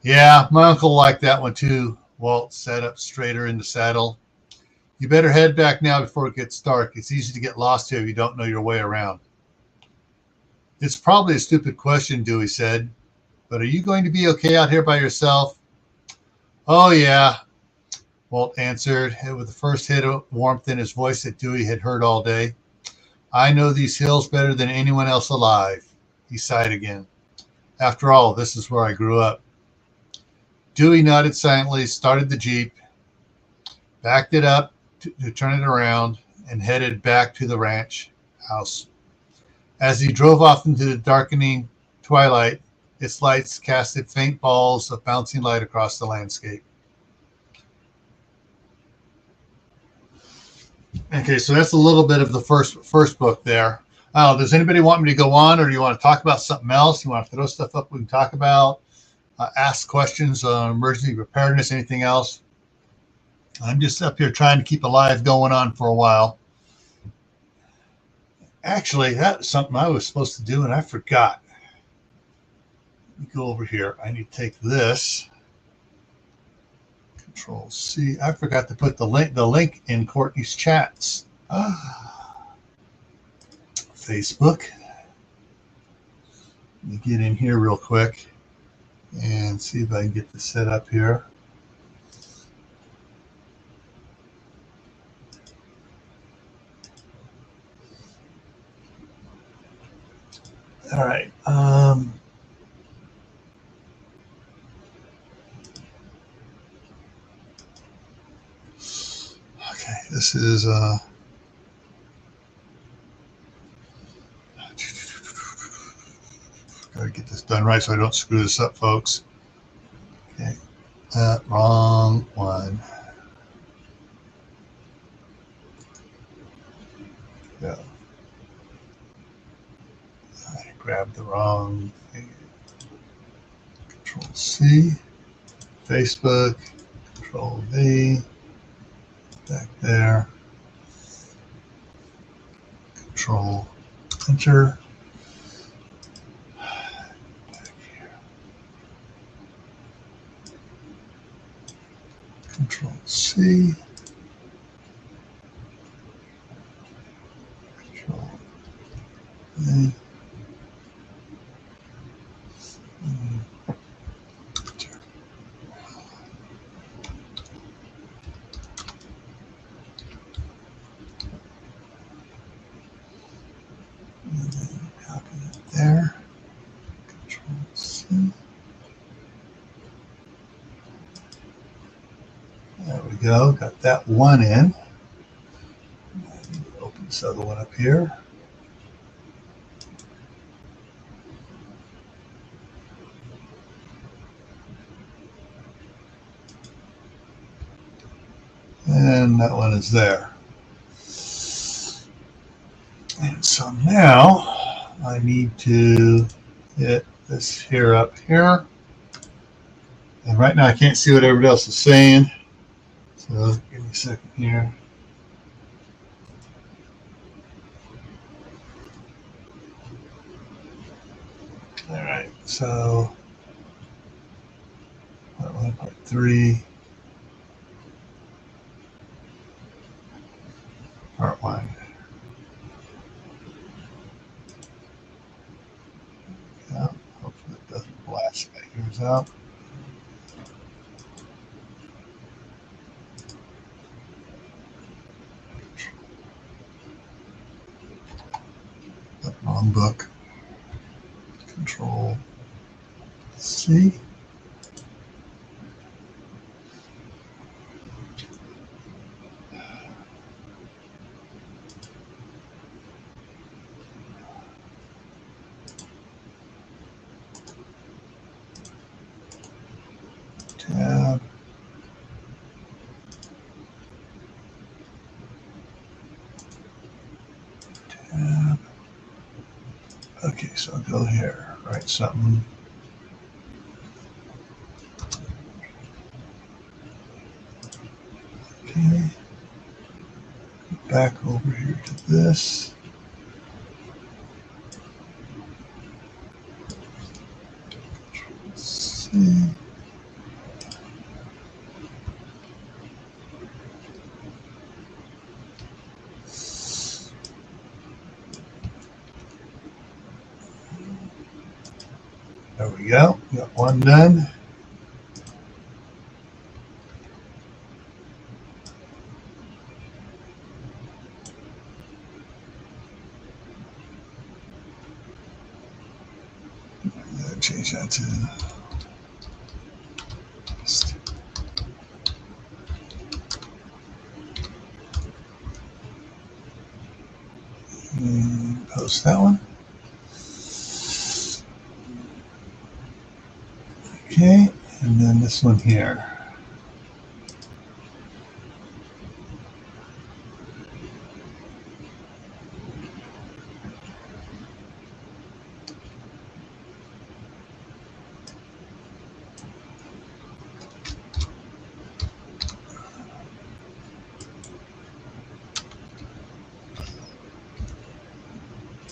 "Yeah, my uncle liked that one too." Walt sat up straighter in the saddle. "You better head back now before it gets dark. It's easy to get lost here if you don't know your way around." "It's probably a stupid question," Dewey said, "but are you going to be okay out here by yourself?" "Oh, yeah," Walt answered, with the first hit of warmth in his voice that Dewey had heard all day. "I know these hills better than anyone else alive." He sighed again. "After all, this is where I grew up." Dewey nodded silently, started the Jeep, backed it up to turn it around, and headed back to the ranch house. As he drove off into the darkening twilight, its lights casted faint balls of bouncing light across the landscape. Okay, so that's a little bit of the first book there. Does anybody want me to go on, or do you want to talk about something else? You want to throw stuff up we can talk about? Ask questions on emergency preparedness, anything else? I'm just up here trying to keep a live going on for a while. Actually, that's something I was supposed to do, and I forgot. Let me go over here. I need to take this. Control C. I forgot to put the link in Courtney's chats. Facebook. Let me get in here real quick and see if I can get this set up here. All right. Okay, this is gotta get this done right so I don't screw this up, folks. Okay, wrong one. Yeah, I grabbed the wrong thing. Control C, Facebook, Control V, back there, Control Enter. Back here. Control C. Control V. And then copy it there. Control C. There we go. Got that one in. Open this other one up here. And that one is there. And so now I need to get this here up here. And right now I can't see what everybody else is saying. So give me a second here. All right, so part 1, part 3. Part 1. Yeah, hopefully it doesn't blast my ears out. Wrong book. Control C. go here, write something. Okay. Back over here to this. Let's see. There we go. Got one done. Change that to and post that one. Okay, and then this one here.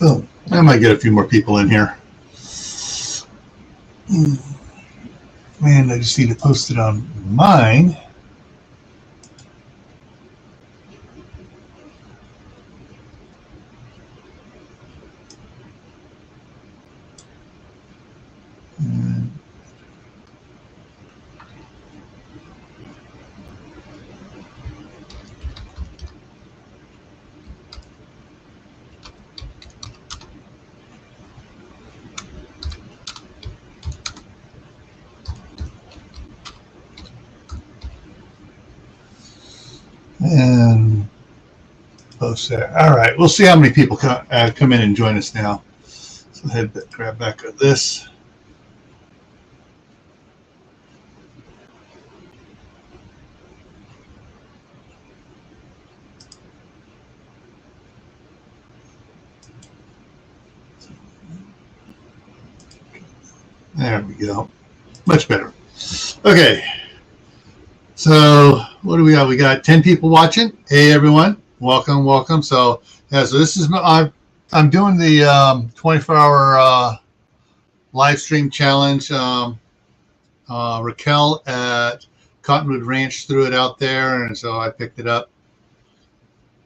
Boom. I might get a few more people in here. Man, I just need to post it on mine. And post there. All right, we'll see how many people come in and join us now. So head grab back of this. There we go. Much better. Okay. So what do we got? We got 10 people watching. Hey everyone, welcome, welcome. So yeah, so this is I'm doing the 24-hour live stream challenge. Raquel at Cottonwood Ranch threw it out there, and so I picked it up.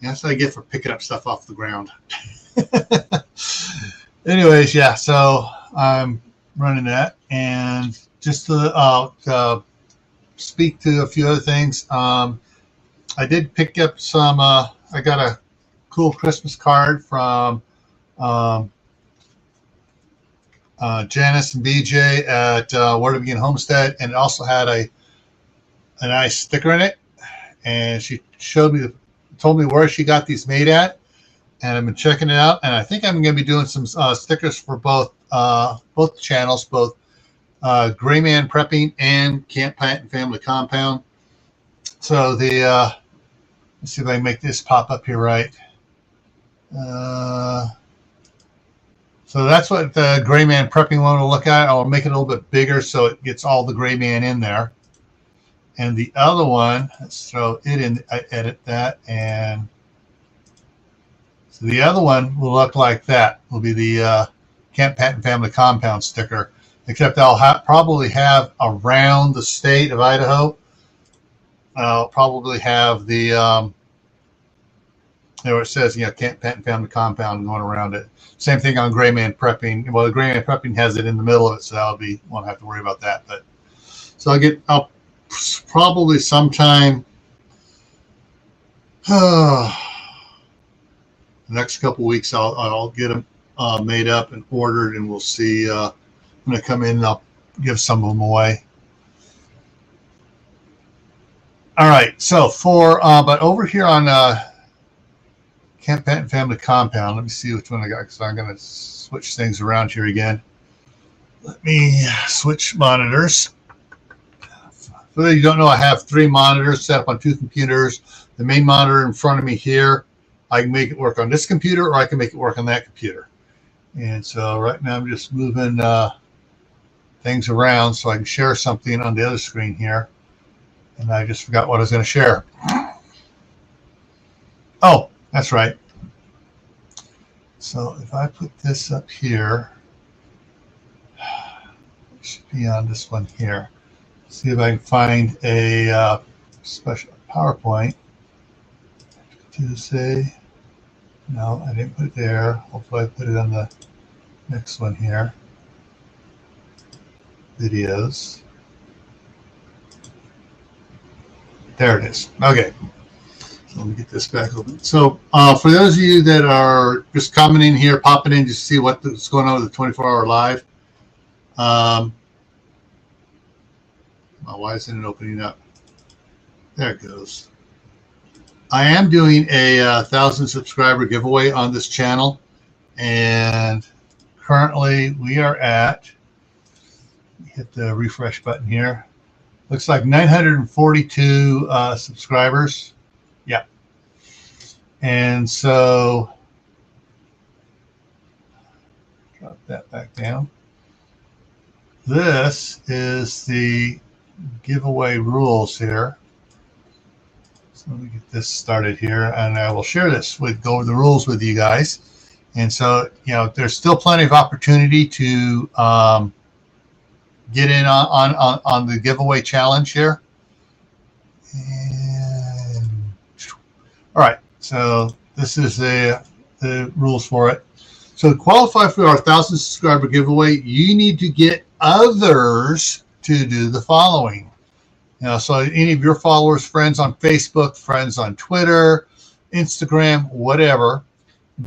That's what I get for picking up stuff off the ground. Anyways, yeah. So I'm running that, and just to speak to a few other things. I did pick up some, I got a cool Christmas card from Janice and BJ at Where to Begin Homestead, and it also had a nice sticker in it. And she told me where she got these made at, and I've been checking it out. And I think I'm going to be doing some stickers for both channels, both GrayManPrepping and Camp Plant and Family Compound. So the let's see if I can make this pop up here right. So that's what the GrayManPrepping one will look at. I'll make it a little bit bigger so it gets all the GrayMan in there. And the other one, let's throw it in. I edit that, and so the other one will look like that. Will be the Camp Plant and Family Compound sticker. Except I'll probably have around the state of Idaho. I'll probably have the, where it says, Camp Plant and Family Compound going around it. Same thing on GrayManPrepping. Well, the GrayManPrepping has it in the middle of it, so won't have to worry about that. But so I'll probably sometime the next couple of weeks I'll get them made up and ordered, and we'll see. I'm going to come in and I'll give some of them away. All right. So but over here on Camp Plant and Family Compound, let me see which one I got, because I'm going to switch things around here again. Let me switch monitors. For those you don't know, I have 3 monitors set up on 2 computers. The main monitor in front of me here, I can make it work on this computer, or I can make it work on that computer. And so right now I'm just moving things around so I can share something on the other screen here. And I just forgot what I was going to share. Oh, that's right. So if I put this up here, it should be on this one here. See if I can find a special PowerPoint to say, no, I didn't put it there. Hopefully I put it on the next one here. Videos. There it is. Okay. So let me get this back open. So for those of you that are just coming in here, popping in to see what's going on with the 24-hour live, why isn't it opening up? There it goes. I am doing a 1,000 subscriber giveaway on this channel, and currently we are at, hit the refresh button here, looks like 942 subscribers. Yeah. And so drop that back down. This is the giveaway rules here. So let me get this started here, and I will share this go over the rules with you guys. And so, you know, there's still plenty of opportunity to get in on the giveaway challenge here. And all right, so this is the rules for it. So to qualify for our 1,000 subscriber giveaway, you need to get others to do the following. You know, so any of your followers, friends on Facebook, friends on Twitter, Instagram, whatever,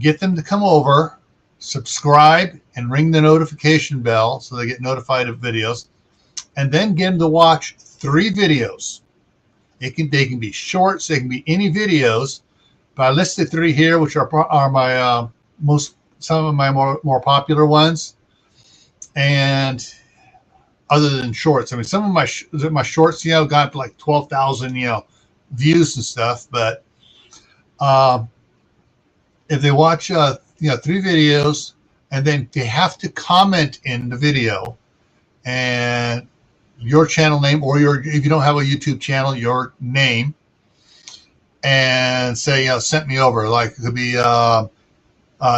get them to come over, subscribe, and ring the notification bell so they get notified of videos, and then get them to watch 3 videos. They can be shorts, they can be any videos, but I listed 3 here, which are my some of my more popular ones. And other than shorts, I mean, some of my shorts, you know, got like 12,000, you know, views and stuff. But if they watch, you know, 3 videos, and then they have to comment in the video, and your channel name, or if you don't have a YouTube channel, your name, and say, you know, sent me over. Like it could be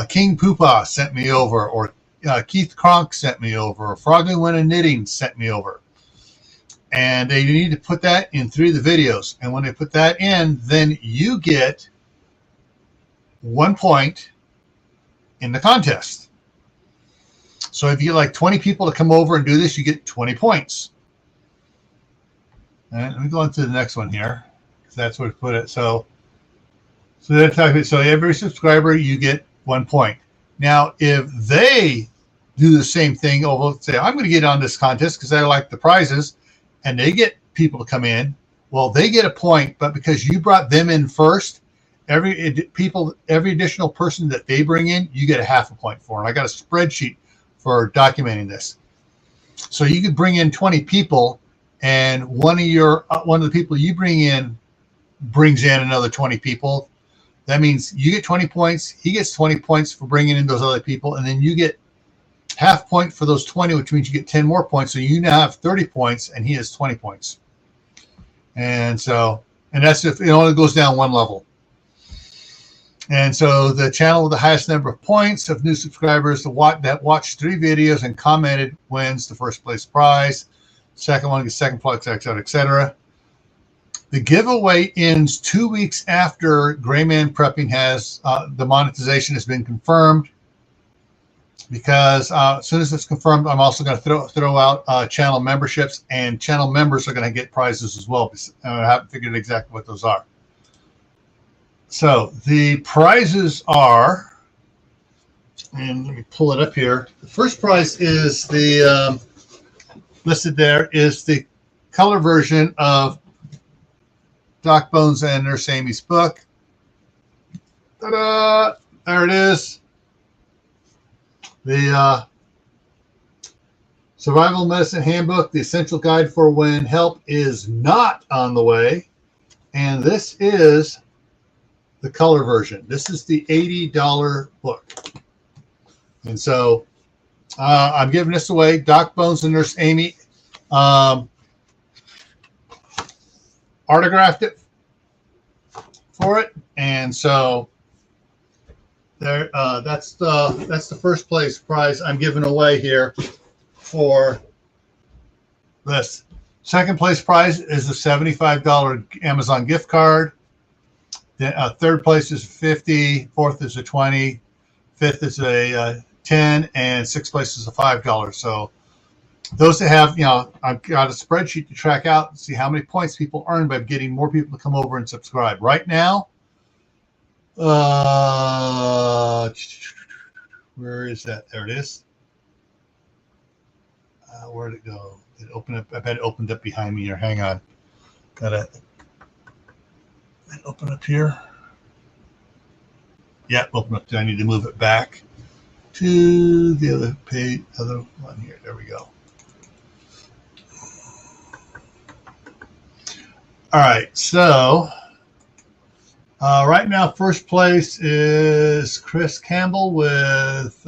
King Poopa sent me over, or Keith Kronk sent me over, or Frogly Winter Knitting sent me over. And they need to put that in 3 of the videos. And when they put that in, then you get 1 point in the contest. So if you get like 20 people to come over and do this, you get 20 points. All right, let me go on to the next one here, because that's where to put it. So every subscriber, you get 1 point. Now, if they do the same thing, say, I'm going to get on this contest because I like the prizes, and they get people to come in, well, they get a point, but because you brought them in first, every additional person that they bring in, you get a half a point for. And I got a spreadsheet for documenting this. So you could bring in 20 people, and one of the people you bring in brings in another 20 people. That means you get 20 points. He gets 20 points for bringing in those other people. And then you get half point for those 20, which means you get 10 more points. So you now have 30 points, and he has 20 points. And that's if it only goes down 1 level. And so the channel with the highest number of points of new subscribers that watched 3 videos and commented wins the first place prize. Second one gets second place, et cetera, et cetera. The giveaway ends 2 weeks after GrayManPrepping has the monetization has been confirmed, because as soon as it's confirmed, I'm also going to throw out channel memberships, and channel members are going to get prizes as well. I haven't figured exactly what those are. So the prizes are, and let me pull it up here. The first prize is the listed there is the color version of Doc Bones and Nurse Amy's book. Ta-da! There it is. The Survival Medicine Handbook, the essential guide for when help is not on the way. And this is the color version. This is the $80 book. And so I'm giving this away. Doc Bones and Nurse Amy autographed it for it, and so there. That's the first place prize I'm giving away here for this. Second place prize is a $75 Amazon gift card. Then third place is 50. Fourth is a 20. Fifth is a 10, and sixth place is a $5. So those that have, I've got a spreadsheet to track out and see how many points people earn by getting more people to come over and subscribe. Right now, where is that? There it is. Where'd it go? Did it open up? I bet it opened up behind me here. Hang on. Got it. Open up here. Yeah, open up. I need to move it back to the other page, other one here. There we go. All right, so right now, first place is Chris Campbell with,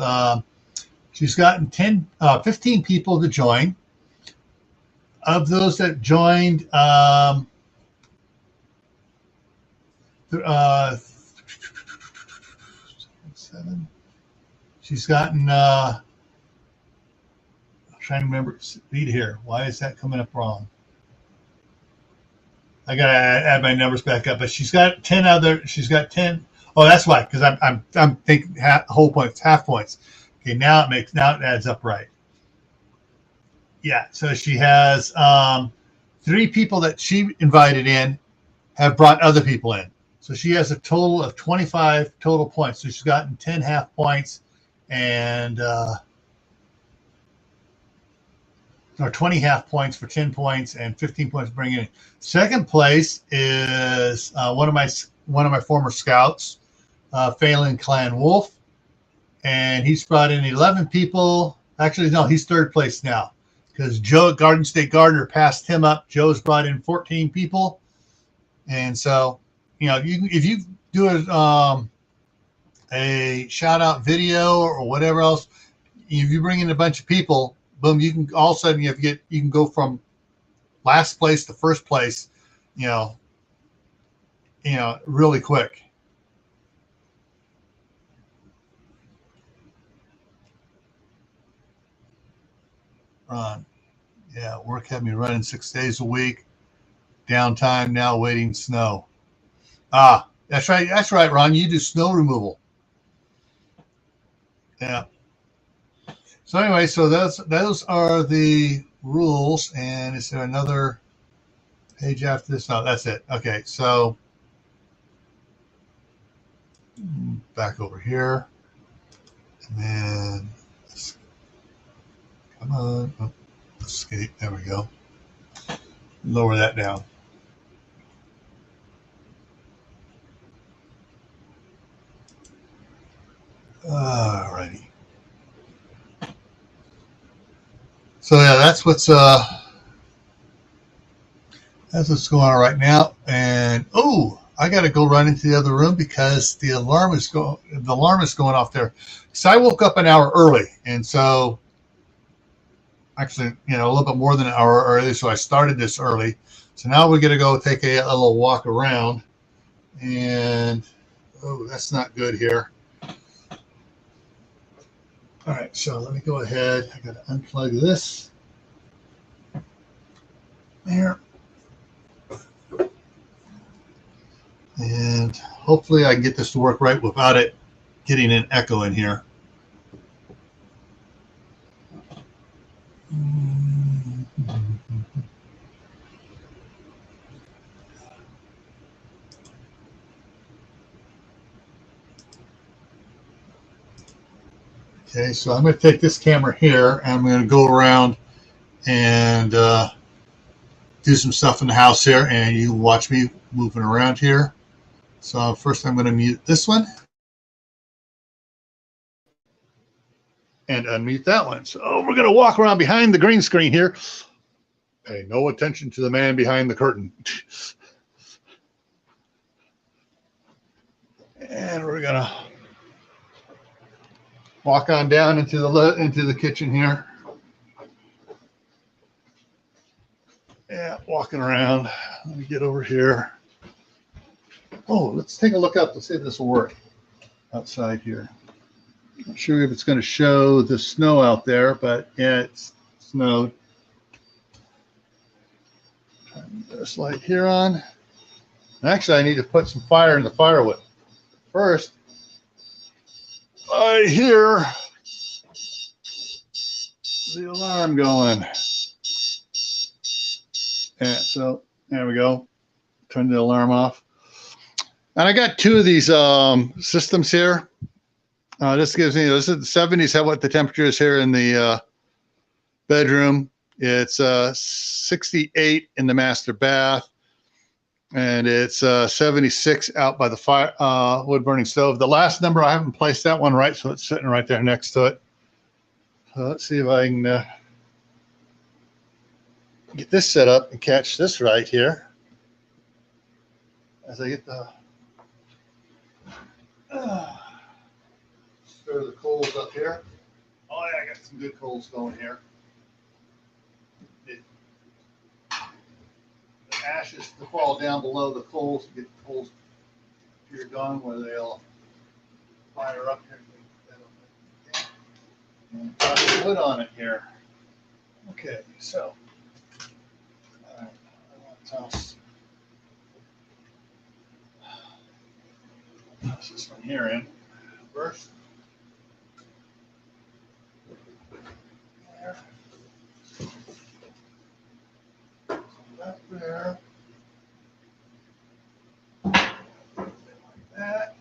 she's gotten 15 people to join. Of those that joined, 7. She's gotten, I'm trying to remember, read here. Why is that coming up wrong? I gotta add my numbers back up, but she's got 10 other. She's got 10. Oh, that's why, because I'm thinking whole points, half points. Okay, now it adds up right. Yeah, so she has 3 people that she invited in have brought other people in. So she has a total of 25 total points. So she's gotten 10 half points and or 20 half points for 10 points and 15 points bringing in. Second place is one of my former scouts, Phelan Clan Wolf, and he's brought in 11 people. Actually, no, he's third place now because Joe at Garden State Gardener passed him up. Joe's brought in 14 people, and so if you do a shout out video or whatever else, if you bring in a bunch of people, boom, you can all of a sudden you can go from last place to first place, really quick. Run. Yeah, work had me running 6 days a week. Downtime now waiting snow. Ah, that's right. That's right, Ron. You do snow removal. Yeah. So anyway, so those are the rules. And is there another page after this? No, that's it. Okay, so back over here, and then come on, escape. There we go. Lower that down. Alrighty. So yeah, that's what's going on right now. And I got to go run into the other room because the alarm is going off there. So I woke up an hour early, and so actually, a little bit more than an hour early. So I started this early. So now we're going to go take a little walk around, and that's not good here. All right, so let me go ahead. I got to unplug this. There. And hopefully I can get this to work right without it getting an echo in here. Okay, so I'm going to take this camera here and I'm going to go around and do some stuff in the house here, and you watch me moving around here. So first I'm going to mute this one and unmute that one. So we're going to walk around behind the green screen here. Pay no attention to the man behind the curtain. And we're going to walk on down into the kitchen here. Yeah, walking around. Let me get over here. Oh, let's take a look up to see if this will work outside here. Not sure if it's going to show the snow out there, but yeah, it's snowed. Turn this light here on. Actually, I need to put some fire in the firewood. First, I hear the alarm going. Yeah, so there we go. Turn the alarm off. And I got two of these systems here. This is the 70s, what the temperature is here in the bedroom. It's 68 in the master bath, and it's 76 out by the fire wood burning stove. The last number, I haven't placed that one right, so it's sitting right there next to it. So let's see if I can get this set up and catch this right here as I get the stir the coals up here. Oh yeah, I got some good coals going here. The ashes to fall down below the coals to get the coals here going where they'll fire up here. And put the wood on it here. Okay, so I want to toss this one here in first. There. That there. Like that.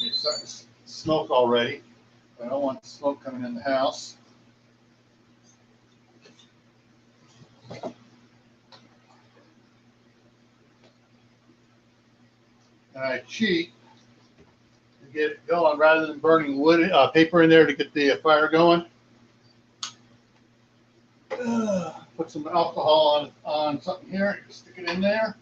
It's starting to smoke already. I don't want the smoke coming in the house. And I cheat to get it going rather than burning wood, paper in there to get the fire going. Put some alcohol on something here, stick it in there.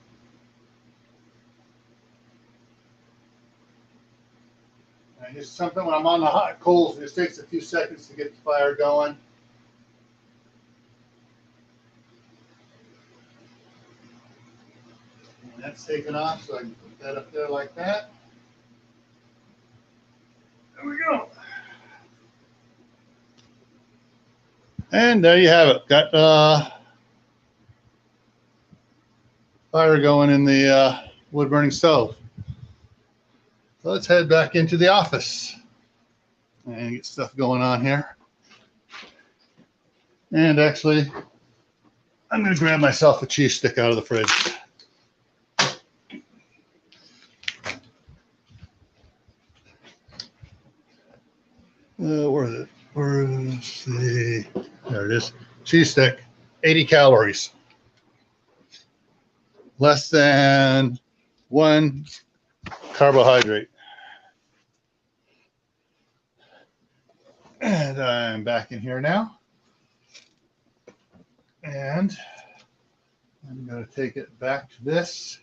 And just something when I'm on the hot coals, it just takes a few seconds to get the fire going. And that's taken off, so I can put that up there like that. There we go. And there you have it. Got fire going in the wood burning stove. So let's head back into the office and get stuff going on here. And actually, I'm going to grab myself a cheese stick out of the fridge. Where is it? Where is the? There it is. Cheese stick, 80 calories. Less than 1 carbohydrate. And I'm back in here now. And I'm going to take it back to this.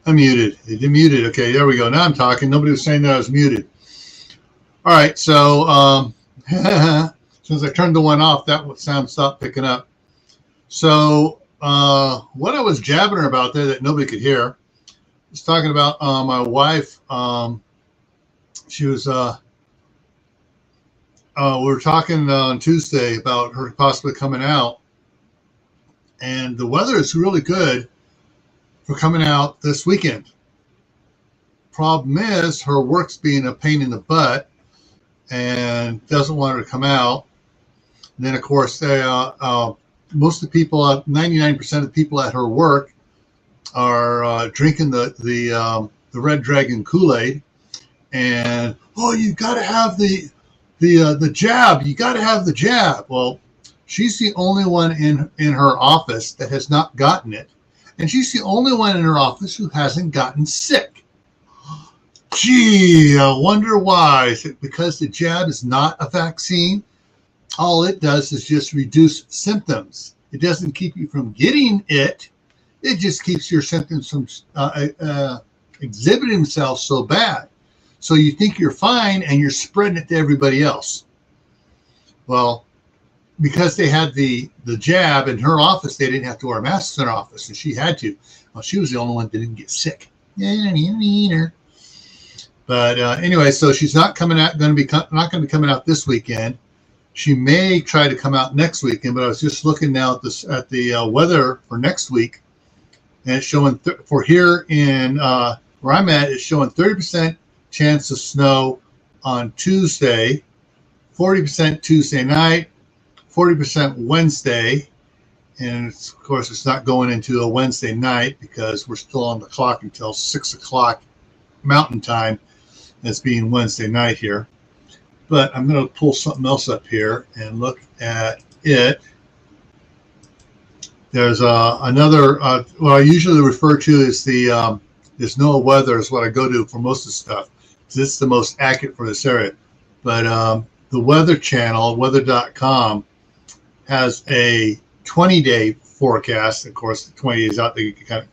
I'm muted. It muted. Okay, there we go. Now I'm talking. Nobody was saying that I was muted. All right, so since I turned the one off, that sound stopped picking up. So what I was jabbing her about there that nobody could hear, I was talking about my wife. She was, we were talking on Tuesday about her possibly coming out. And the weather is really good for coming out this weekend. Problem is, her work's being a pain in the butt and doesn't want her to come out. And then, of course, they, most of the people, 99% of the people at her work are drinking the Red Dragon Kool-Aid. And, oh, you got to have the jab. You got to have the jab. Well, she's the only one in her office that has not gotten it. And she's the only one in her office who hasn't gotten sick. Gee, I wonder why. Is it because the jab is not a vaccine? All it does is just reduce symptoms. It doesn't keep you from getting it. It just keeps your symptoms from exhibiting themselves so bad. So you think you're fine and you're spreading it to everybody else. Well, because they had the jab in her office, they didn't have to wear masks in her office, and she had to. Well, she was the only one that didn't get sick. Yeah, but anyway, so she's not coming out. Not going to be coming out this weekend. She may try to come out next weekend. But I was just looking now at the weather for next week, and it's showing for here in where I'm at, it's showing 30% chance of snow on Tuesday, 40% Tuesday night, 40% Wednesday, and of course it's not going into a Wednesday night because we're still on the clock until 6 o'clock Mountain Time. As being Wednesday night here. But I'm going to pull something else up here and look at it. There's another, what I usually refer to as the NOAA weather is what I go to for most of the stuff. So this is the most accurate for this area. But the Weather Channel, weather.com, has a 20-day forecast. Of course, the 20 days out there, you can kind of,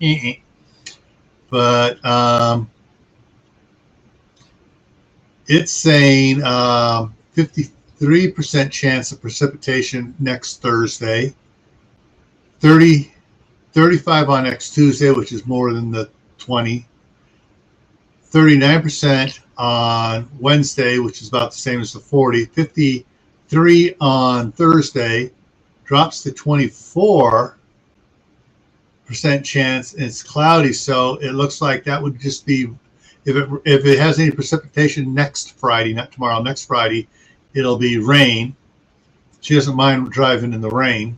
but it's saying 53% chance of precipitation next Thursday, 35 on next Tuesday, which is more than the 20, 39% on Wednesday, which is about the same as the 40, 53 on Thursday, drops to 24% chance. It's cloudy, so it looks like that would just be, if it has any precipitation next Friday, not tomorrow, next Friday, it'll be rain. She doesn't mind driving in the rain.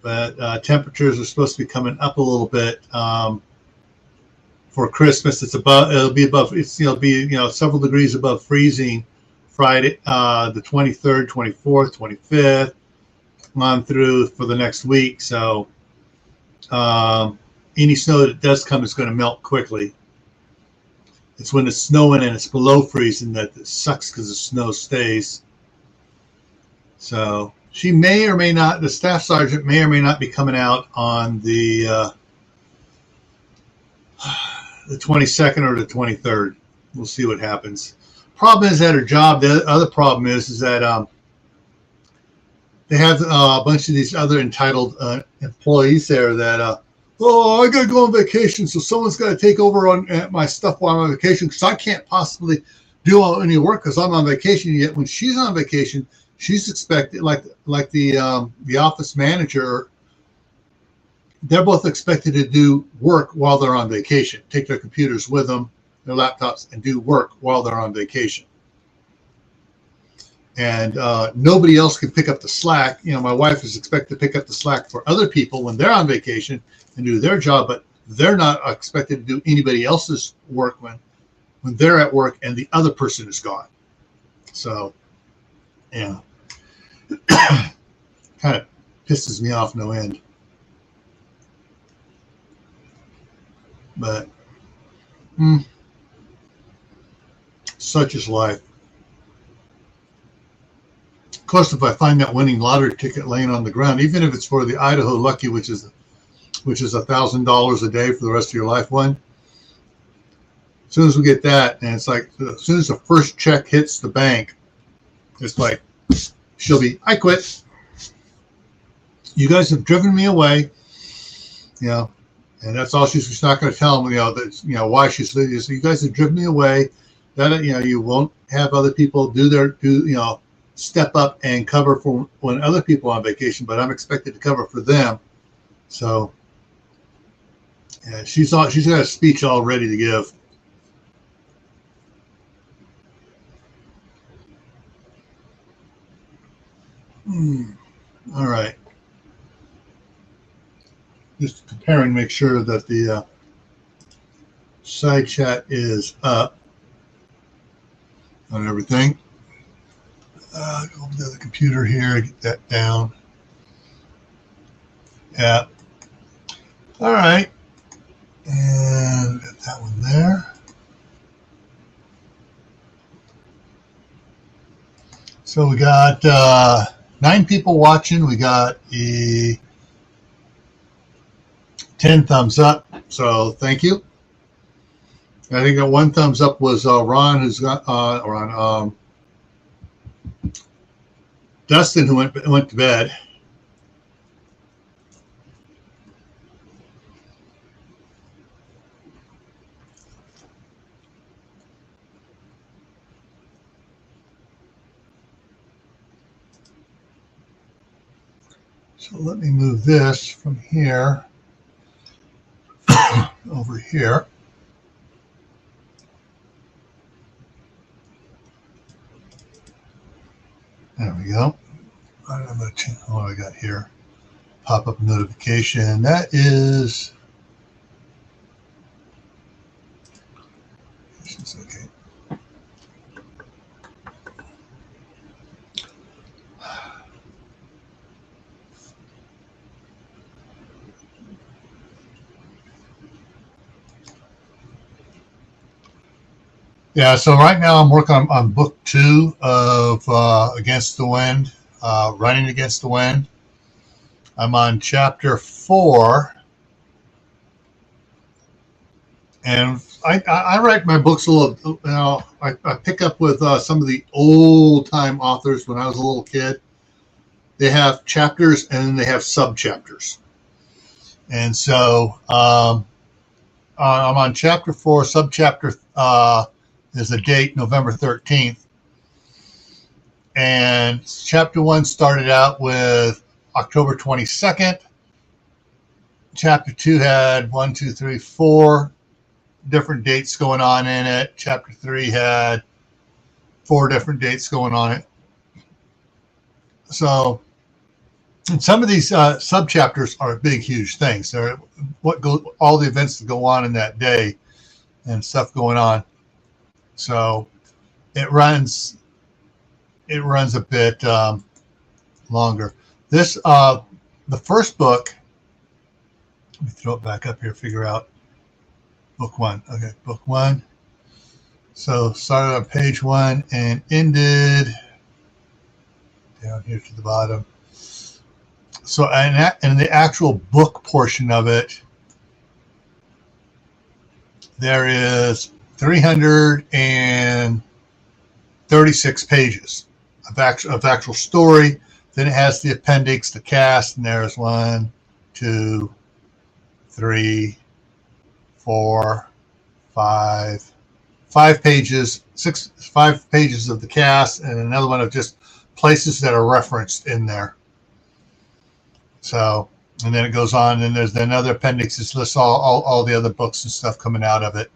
But temperatures are supposed to be coming up a little bit for Christmas. It'll be above, be several degrees above freezing Friday, the 23rd, 24th, 25th, on through for the next week. So any snow that does come is going to melt quickly. It's when it's snowing and it's below freezing that it sucks because the snow stays. So she may or may not, the staff sergeant may or may not be coming out on the 22nd or the 23rd. We'll see what happens. Problem is at her job. The other problem is that they have a bunch of these other entitled employees there that I got to go on vacation, so someone's got to take over on my stuff while I'm on vacation because I can't possibly do any work because I'm on vacation. Yet when she's on vacation, she's expected, like the office manager, they're both expected to do work while they're on vacation, take their computers with them, their laptops, and do work while they're on vacation. And nobody else can pick up the slack. My wife is expected to pick up the slack for other people when they're on vacation and do their job, but they're not expected to do anybody else's work when they're at work and the other person is gone. So, yeah, kind of pisses me off no end. But such is life. Of course, if I find that winning lottery ticket laying on the ground, even if it's for the Idaho Lucky, which is which is $1,000 a day for the rest of your life one. As soon as we get that, and it's like, as soon as the first check hits the bank, it's like, she'll be, I quit. You guys have driven me away, you know, and that's all she's not going to tell them, you know, that, you know, why she's leaving. So you guys have driven me away. That, you know, you won't have other people you know, step up and cover for when other people are on vacation, but I'm expected to cover for them. So yeah, she's got a speech all ready to give. All right. Just comparing, make sure that the side chat is up on everything. Go to the computer here, get that down. Yeah. All right. And get that one there. So we got 9 people watching. We got 10 thumbs up. So thank you. I think that 1 thumbs up was Ron, who's got Dustin, who went to bed. So let me move this from here over here. There we go. I'm going to change what I got here. Pop-up notification. That is. Okay. Yeah, so right now I'm working on book 2 of Against the Wind, Running Against the Wind. I'm on chapter 4, and I write my books a little. You know, I pick up with some of the old time authors when I was a little kid. They have chapters and then they have sub chapters, and so I'm on chapter 4. Subchapter is the date November 13th, and chapter 1 started out with October 22nd. Chapter 2 had 4 different dates going on in it. Chapter 3 had 4 different dates going on it. So, and some of these subchapters are big, huge things. They're all the events that go on in that day and stuff going on. So it runs a bit longer. This the first book. Let me throw it back up here. Figure out book 1. Okay, book 1. So started on page 1 and ended down here to the bottom. So in the actual book portion of it, there is 336 pages of actual story. Then it has the appendix, the cast, and there's 1, 2, 3, 4, 5 pages, 5 pages of the cast, and another one of just places that are referenced in there. So, and then it goes on, and there's another appendix that lists all the other books and stuff coming out of it.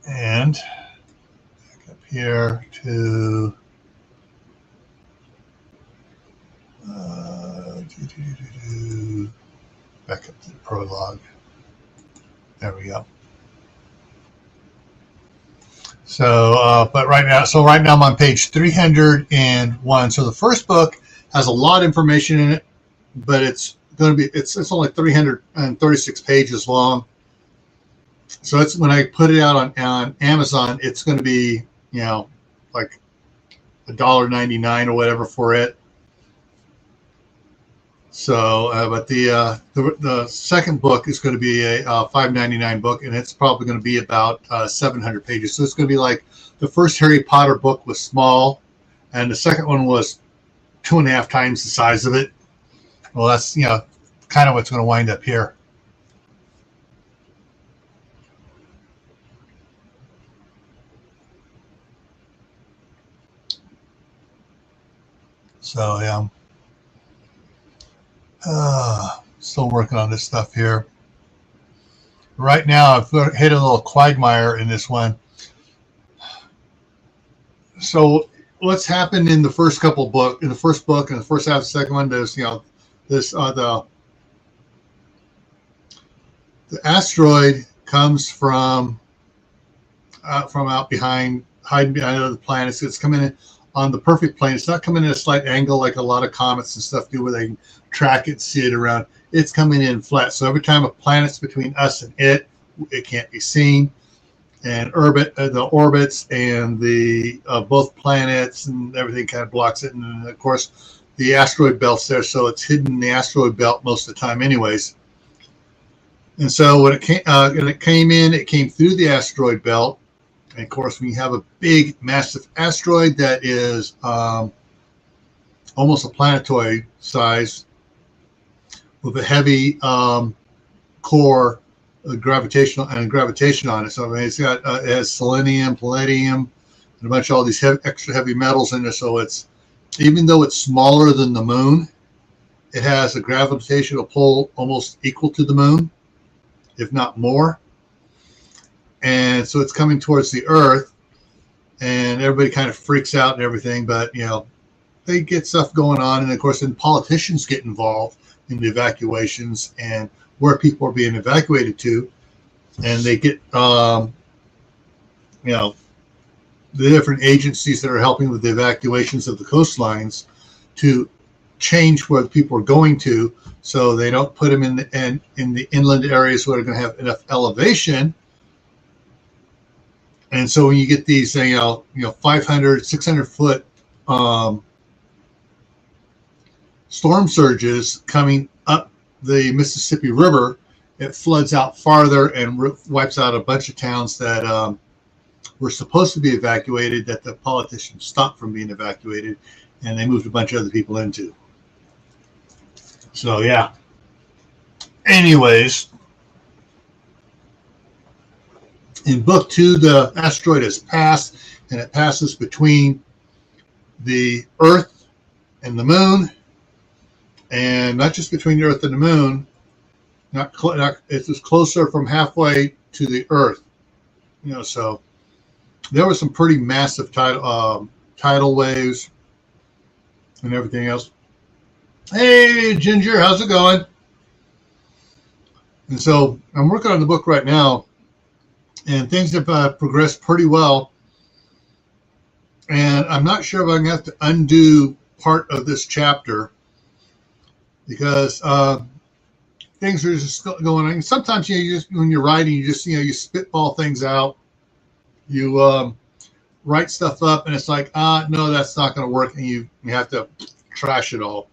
And back up here to back up to the prologue. There we go. So, but right now I'm on page 301. So the first book has a lot of information in it, but it's only 336 pages long. So it's when I put it out on Amazon, it's going to be, you know, like $1.99 or whatever for it. So, but the second book is going to be a $5.99 book, and it's probably going to be about 700 pages. So it's going to be like the first Harry Potter book was small, and the second one was 2.5 times the size of it. Well, that's kind of what's going to wind up here. So yeah. Still working on this stuff here. Right now, I've hit a little quagmire in this one. So, what's happened in the first couple book, in the first book and the first half of the second one? There's this the asteroid comes from out behind, hiding behind other planets. It's coming in on the perfect plane. It's not coming in a slight angle like a lot of comets and stuff do, where they can track it, see it around. It's coming in flat. So every time a planet's between us and it can't be seen. And the orbits and the both planets and everything kind of blocks it. And of course, the asteroid belt's there, so it's hidden in the asteroid belt most of the time, anyways. And so when it came in, it came through the asteroid belt. And of course, when you have a big, massive asteroid that is almost a planetoid size with a heavy core, gravitation on it. So I mean, it has selenium, palladium, and a bunch of all these extra heavy metals in there. So it's, even though it's smaller than the moon, it has a gravitational pull almost equal to the moon, if not more. And so it's coming towards the Earth, and everybody kind of freaks out and everything, but they get stuff going on, and of course then politicians get involved in the evacuations and where people are being evacuated to, and they get the different agencies that are helping with the evacuations of the coastlines to change where the people are going to, so they don't put them in the inland areas where they're going to have enough elevation. And so when you get these 500, 600 foot storm surges coming up the Mississippi River, it floods out farther and wipes out a bunch of towns that were supposed to be evacuated, that the politicians stopped from being evacuated, and they moved a bunch of other people into. So yeah. Anyways, in book 2, the asteroid has passed, and it passes between the Earth and the Moon, and not just between the Earth and the Moon. It's closer from halfway to the Earth. So there was some pretty massive tidal waves and everything else. Hey, Ginger, how's it going? And so I'm working on the book right now, and things have progressed pretty well. And I'm not sure if I'm going to have to undo part of this chapter, because things are just going on. Sometimes when you're writing, you spitball things out. You write stuff up, and it's like, no, that's not going to work, and you have to trash it all.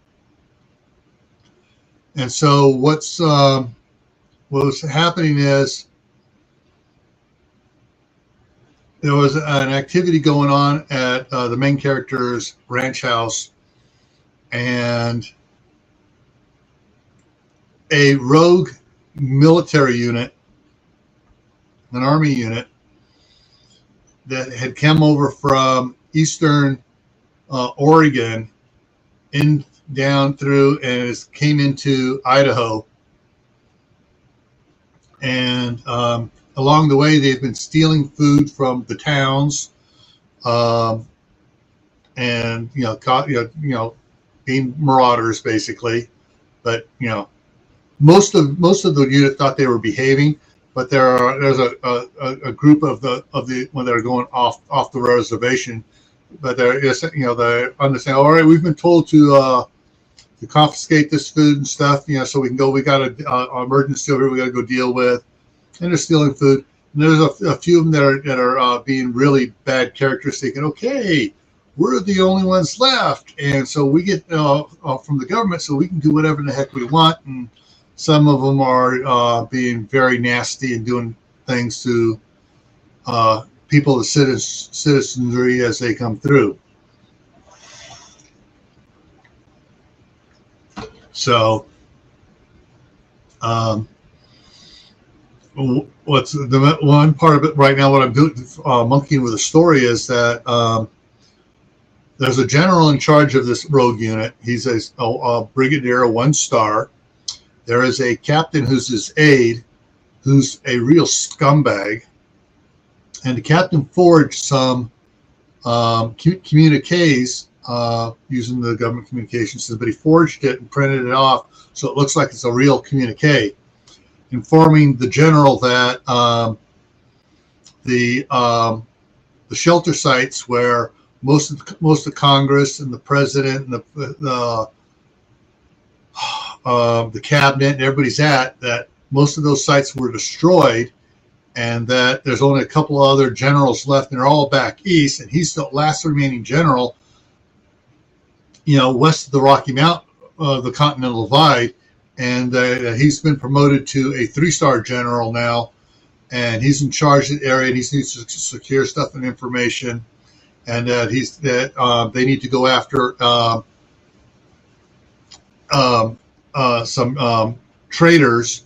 And so what's happening is, there was an activity going on at the main character's ranch house, and a rogue military unit, an army unit that had come over from eastern Oregon down through and came into Idaho. And along the way, they've been stealing food from the towns, and being marauders basically. But most of the unit thought they were behaving, but there's a group of the when they're going off the reservation, but they're understand. All right, we've been told to confiscate this food and stuff, so we can go. We got an emergency over here. We got to go deal with. And they're stealing food. And there's a few of them that are being really bad characters, thinking, okay, we're the only ones left, and so we get from the government, so we can do whatever the heck we want. And some of them are being very nasty and doing things to people, the citizenry, as they come through. So, what's the one part of it right now? What I'm doing, monkeying with the story, is that there's a general in charge of this rogue unit. He's a brigadier, a 1-star. There is a captain who's his aide, who's a real scumbag. And the captain forged some communiques using the government communication system, but he forged it and printed it off so it looks like it's a real communique, informing the general that the shelter sites where most of Congress and the president and the cabinet and everybody's at, that most of those sites were destroyed, and that there's only a couple of other generals left, and they're all back east, and he's the last remaining general, west of the Rocky Mountain, the Continental Divide, and he's been promoted to a 3-star general now, and he's in charge of the area, and he needs to secure stuff and information, and that they need to go after some traders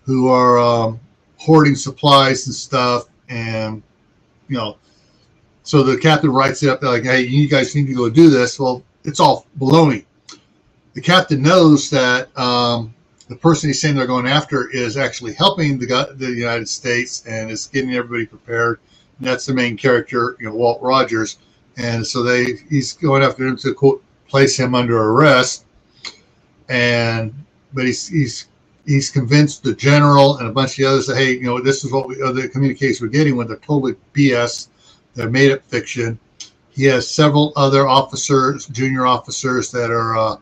who are hoarding supplies and stuff, and so the captain writes it up like, hey, you guys need to go do this. Well, it's all baloney. The captain knows that the person he's saying they're going after is actually helping the United States and is getting everybody prepared, and that's the main character, Walt Rogers, and so he's going after him to, quote, place him under arrest, but he's convinced the general and a bunch of the others that, hey, this is what the communiques we're getting, when they're totally BS. They're made up fiction. He has several other officers, junior officers, that are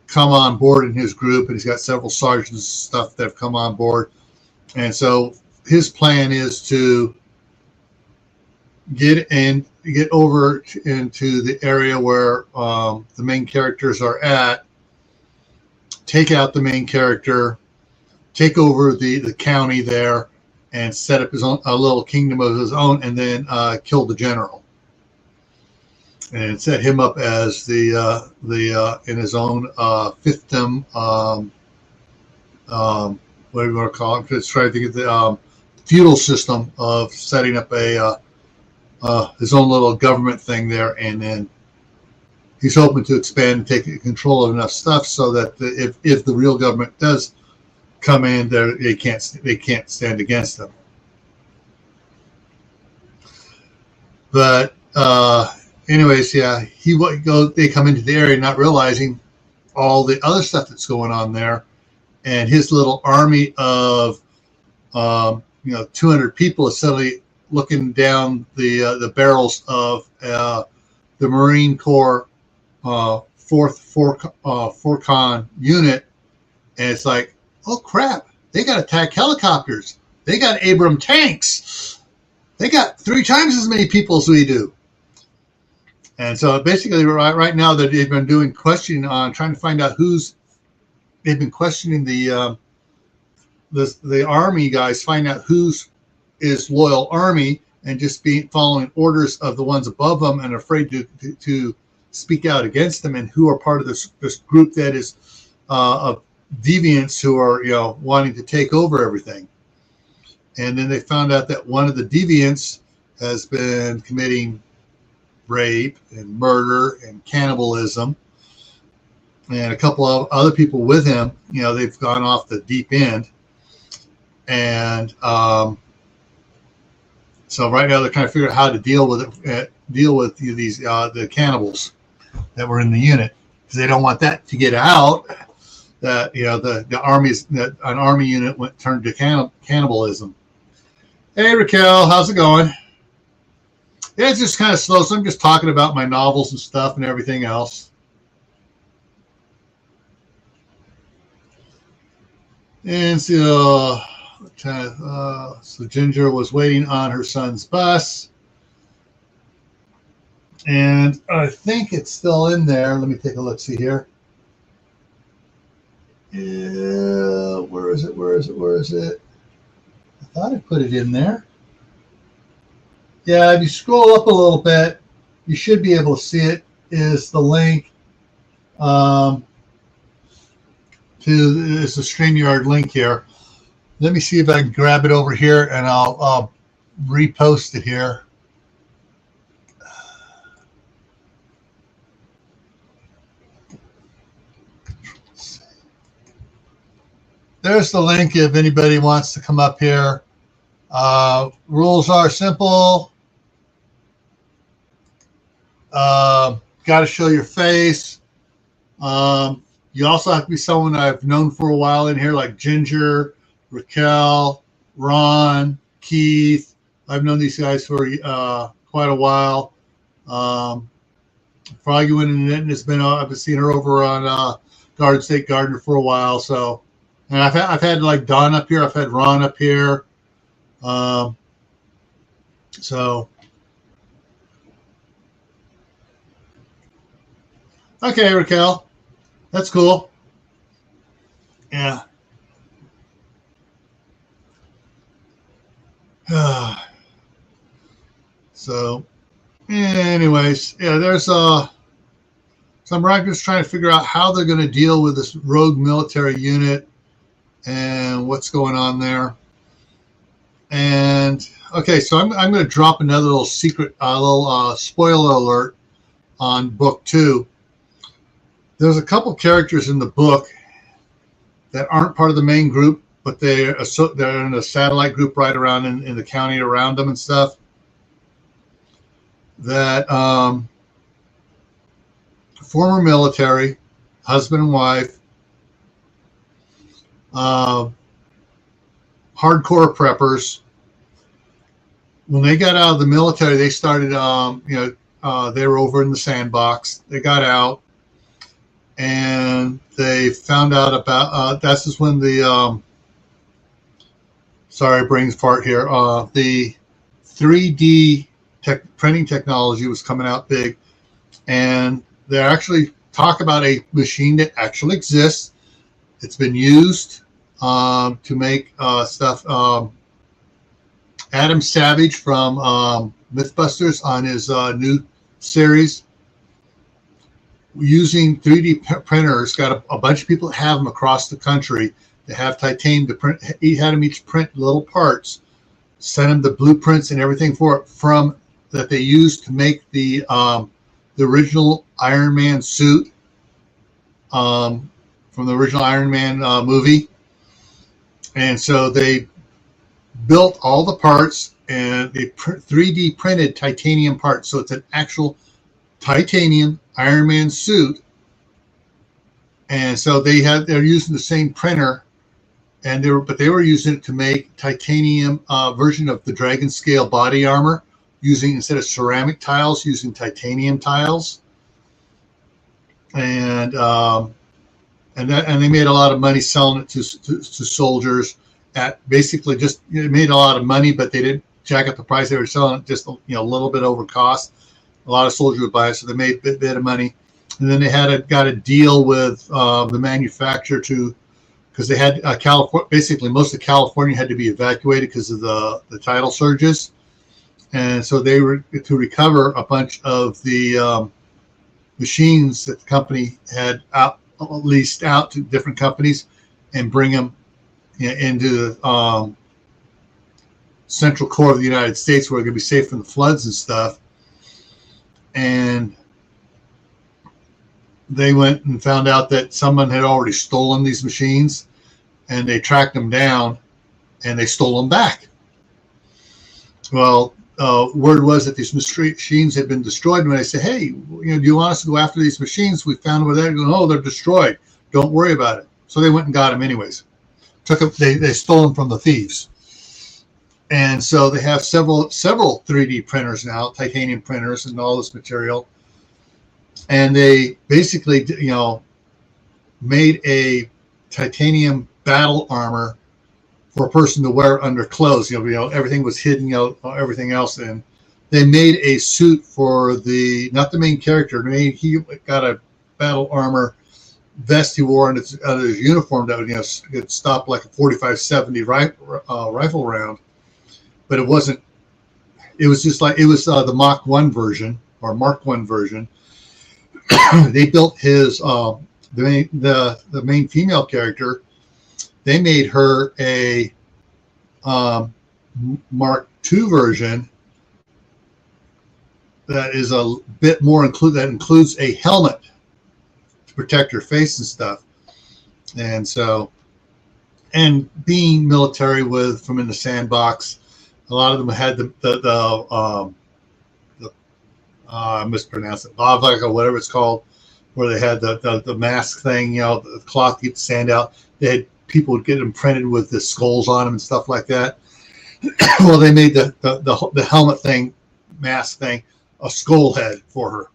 come on board in his group, and he's got several sergeants and stuff that have come on board. And so his plan is to get over into the area where the main characters are at, take out the main character, take over the county there, and set up a little kingdom of his own, and then kill the general, and set him up as the in his own fiefdom. What do you want to call it? Just trying to get the feudal system of setting up his own little government thing there, and then he's hoping to expand and take control of enough stuff so that if the real government does come in, they can't stand against them. But anyways, yeah, they come into the area not realizing all the other stuff that's going on there, and his little army of 200 people is suddenly looking down the barrels of the Marine Corps 4th Forcon unit, and it's like, oh crap, they got attack helicopters, they got Abrams tanks, they got 3 times as many people as we do. And so basically right now that they've been doing questioning on trying to find out they've been questioning the army guys, find out who's is loyal army, and just following orders of the ones above them, and afraid to speak out against them, and who are part of this group that is of deviants who are wanting to take over everything. And then they found out that one of the deviants has been committing rape and murder and cannibalism, and a couple of other people with him, they've gone off the deep end. And so right now they're kind of figuring out how to deal with these the cannibals that were in the unit, because they don't want that to get out, that an army unit turned to cannibalism. Hey Raquel, how's it going? Yeah, it's just kind of slow, so I'm just talking about my novels and stuff and everything else. And so Ginger was waiting on her son's bus. And I think it's still in there. Let me take a look. See here. Where is it? Where is it? Where is it? I thought I put it in there. Yeah, if you scroll up a little bit, you should be able to see it. Is the link to it's a StreamYard link here. Let me see if I can grab it over here, and I'll repost it here. There's the link if anybody wants to come up here. Rules are simple. Got to show your face. You also have to be someone I've known for a while in here, like Ginger, Raquel, Ron, Keith. I've known these guys for quite a while. Froggy Win has been. I've been seeing her over on Garden State Gardener for a while. So, and I've had like Don up here. I've had Ron up here. So, okay, Raquel, that's cool. Yeah. So, anyways, yeah, there's some writers trying to figure out how they're going to deal with this rogue military unit and what's going on there. And okay, so I'm going to drop another little secret, little spoiler alert on book 2. There's a couple characters in the book that aren't part of the main group, but they're in a satellite group right around in the county around them and stuff. That former military, husband and wife, hardcore preppers. When they got out of the military, they started, they were over in the sandbox. They got out, and they found out about. This is when the brain's part here. The 3D printing technology was coming out big, and they actually talk about a machine that actually exists. It's been used to make stuff. Adam Savage from Mythbusters on his new series, using 3D printers, got a bunch of people that have them across the country. They have titanium to print. He had them each print little parts, send them the blueprints and everything for it from that they used to make the original Iron Man suit from the original Iron Man movie. And so they built all the parts, and they 3D printed titanium parts. So it's an actual titanium Iron Man suit. And so they're using the same printer, and they were using it to make titanium version of the Dragon Scale body armor, using, instead of ceramic tiles, using titanium tiles. And they made a lot of money selling it to soldiers at basically just, they made a lot of money, but they didn't jack up the price. They were selling it just a little bit over cost. A lot of soldiers would buy it, so they made a bit of money. And then they got a deal with the manufacturer because they had California. Basically, most of California had to be evacuated because of the tidal surges, and so they were to recover a bunch of the machines that the company had leased out to different companies and bring them into the central core of the United States, where they're going to be safe from the floods and stuff. And they went and found out that someone had already stolen these machines, and they tracked them down and they stole them back. Well, word was that these machines had been destroyed. And when they said, hey, do you want us to go after these machines? We found where they're going. Oh, they're destroyed. Don't worry about it. So they went and got them anyways. Took them. They stole them from the thieves. And so they have several 3D printers now, titanium printers, and all this material. And they basically, made a titanium battle armor for a person to wear under clothes. Everything was hidden, everything else in. they made a suit for not the main character. He got a battle armor vest he wore on his uniform that would stop like a 45-70 rifle round, but it wasn't. It was just like it was the Mach 1 version or Mark 1 version. They built his the main female character. They made her a Mark 2 version that is a bit more that includes a helmet to protect her face and stuff. And so, and being military from in the sandbox, a lot of them had I mispronounced it, Bavak or whatever it's called, where they had the mask thing, the cloth to get the sand out. They had people would get them printed with the skulls on them and stuff like that. Well, they made the helmet thing, mask thing, a skull head for her.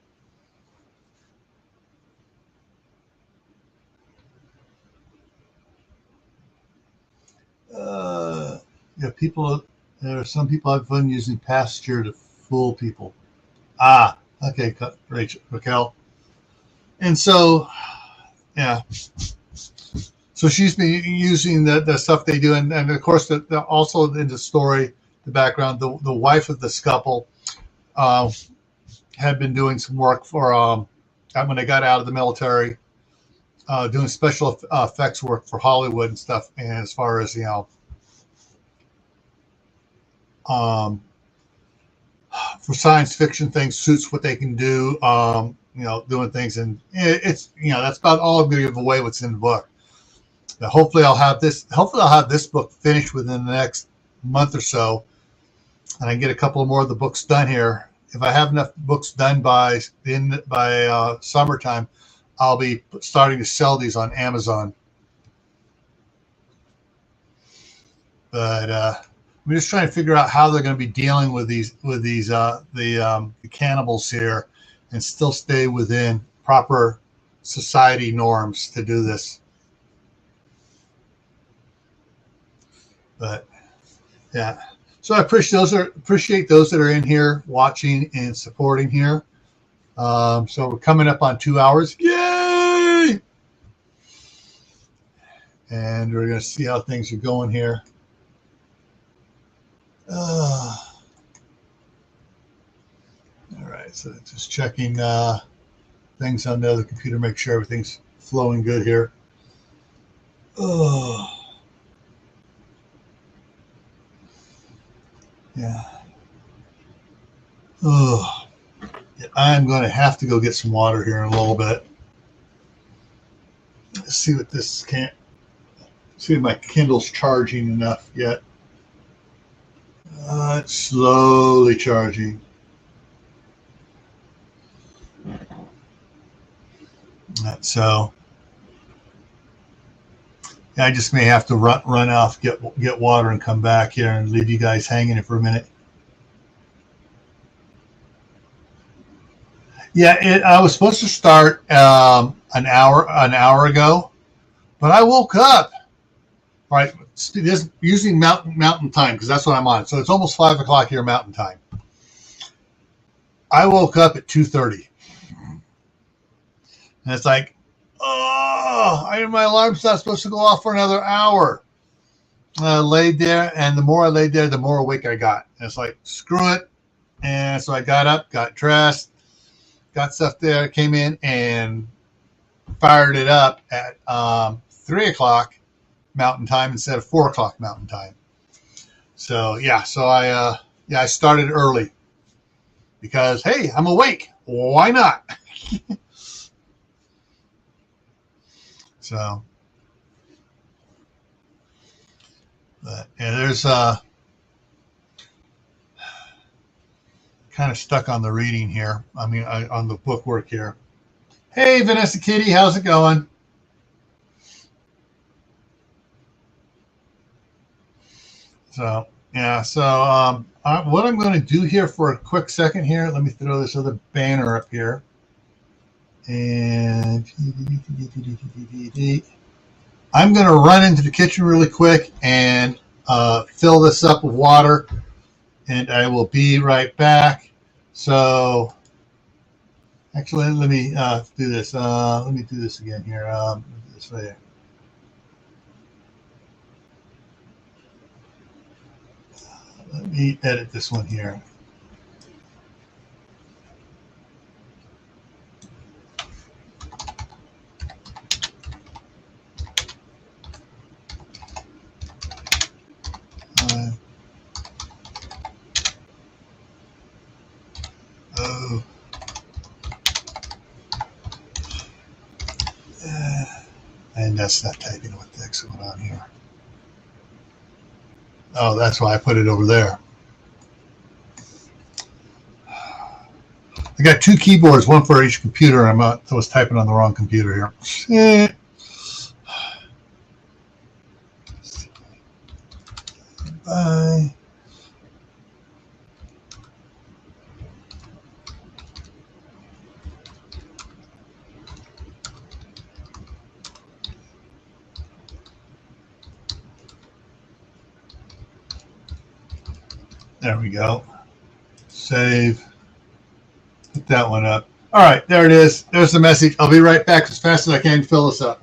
There are some people have fun using pasture to fool people. Okay, Raquel. And so, yeah. So she's been using the stuff they do, and of course, also in the story, the background, the wife of this couple had been doing some work for when they got out of the military, doing special effects work for Hollywood and stuff, and as far as for science fiction things, suits what they can do, doing things, and it's that's about all I'm going to give away what's in the book. Now, hopefully I'll have this book finished within the next month or so, and I can get a couple more of the books done here. If I have enough books done by summertime, I'll be starting to sell these on Amazon. But I'm just trying to figure out how they're going to be dealing with the cannibals here, and still stay within proper society norms to do this. But yeah, so I appreciate those that are in here watching and supporting here. So we're coming up on 2 hours. Yay! And we're going to see how things are going here. All right, so just checking things on the other computer, make sure everything's flowing good here. Oh, yeah. Oh, yeah, I'm going to have to go get some water here in a little bit. Let's see what this can't. See if my Kindle's charging enough yet. It's slowly charging. So I just may have to run off, get water, and come back here and leave you guys hanging for a minute. Yeah, I was supposed to start an hour ago, but I woke up. All right, using mountain time, because that's what I'm on. So it's almost 5 o'clock here Mountain Time. I woke up at 2:30. And it's like, my alarm's not supposed to go off for another hour. I laid there, and the more I laid there, the more awake I got. And it's like, screw it. And so I got up, got dressed, got stuff there, came in, and fired it up at 3 o'clock Mountain Time instead of 4 o'clock Mountain Time. So yeah, I started early because, hey, I'm awake. Why not? So, but yeah, there's kind of stuck on the reading here. I mean, on the book work here. Hey, Vanessa Kitty, how's it going? So yeah, so what I'm going to do here for a quick second here, let me throw this other banner up here. And I'm going to run into the kitchen really quick and fill this up with water and I will be right back. So actually, let me do this. Let me do this again here. This way. Let me edit this one here. Oh. And that's not typing. What the heck's going on here? Oh, that's why I put it over there. I got two keyboards, one for each computer. I was typing on the wrong computer here. Bye. There we go. Save. Put that one up. All right, there it is. There's the message. I'll be right back as fast as I can to fill this up.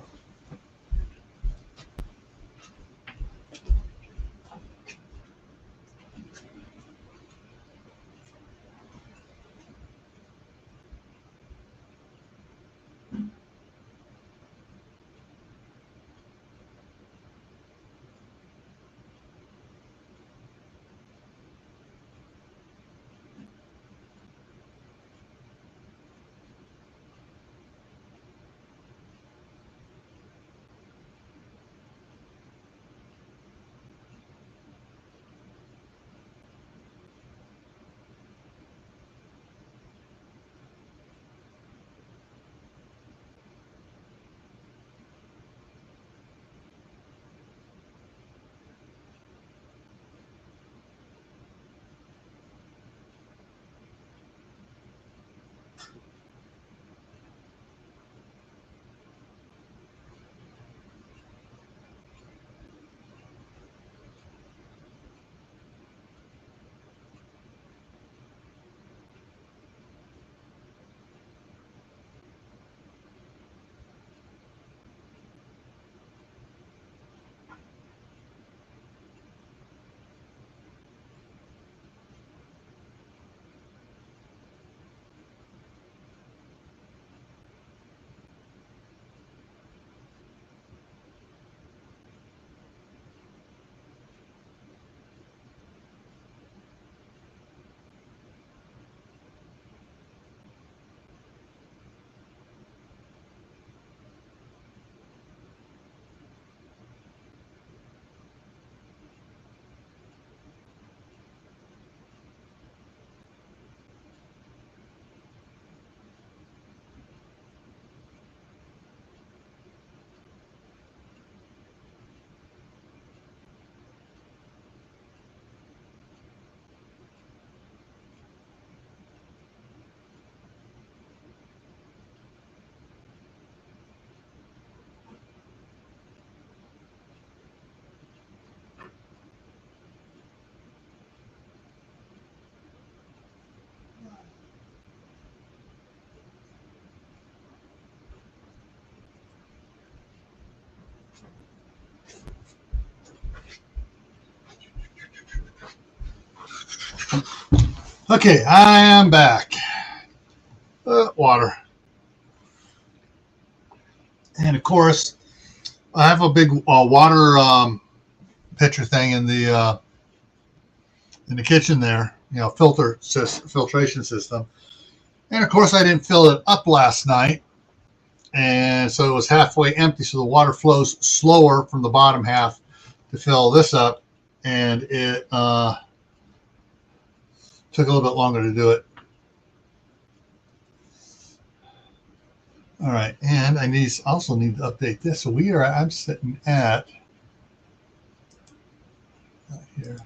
Okay, I am back. Water. And of course, I have a big water pitcher thing in the kitchen there, filtration system. And of course, I didn't fill it up last night, and so it was halfway empty. So the water flows slower from the bottom half to fill this up, and it took a little bit longer to do it. All right, and I also need to update this. So I'm sitting at here.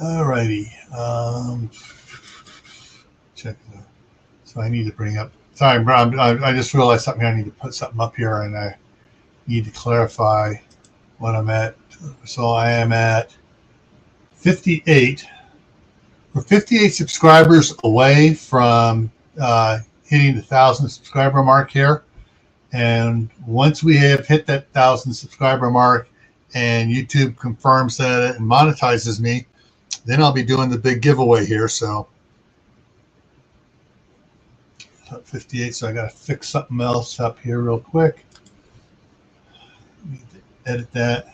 Alrighty. Check. So I need to bring up. Sorry, Brown. I just realized something. I need to put something up here, and I need to clarify what I'm at. So I am at 58. We're 58 subscribers away from hitting the 1,000 subscriber mark here. And once we have hit that 1,000 subscriber mark and YouTube confirms that and monetizes me, then I'll be doing the big giveaway here. So 58. So I got to fix something else up here real quick. Need to edit that.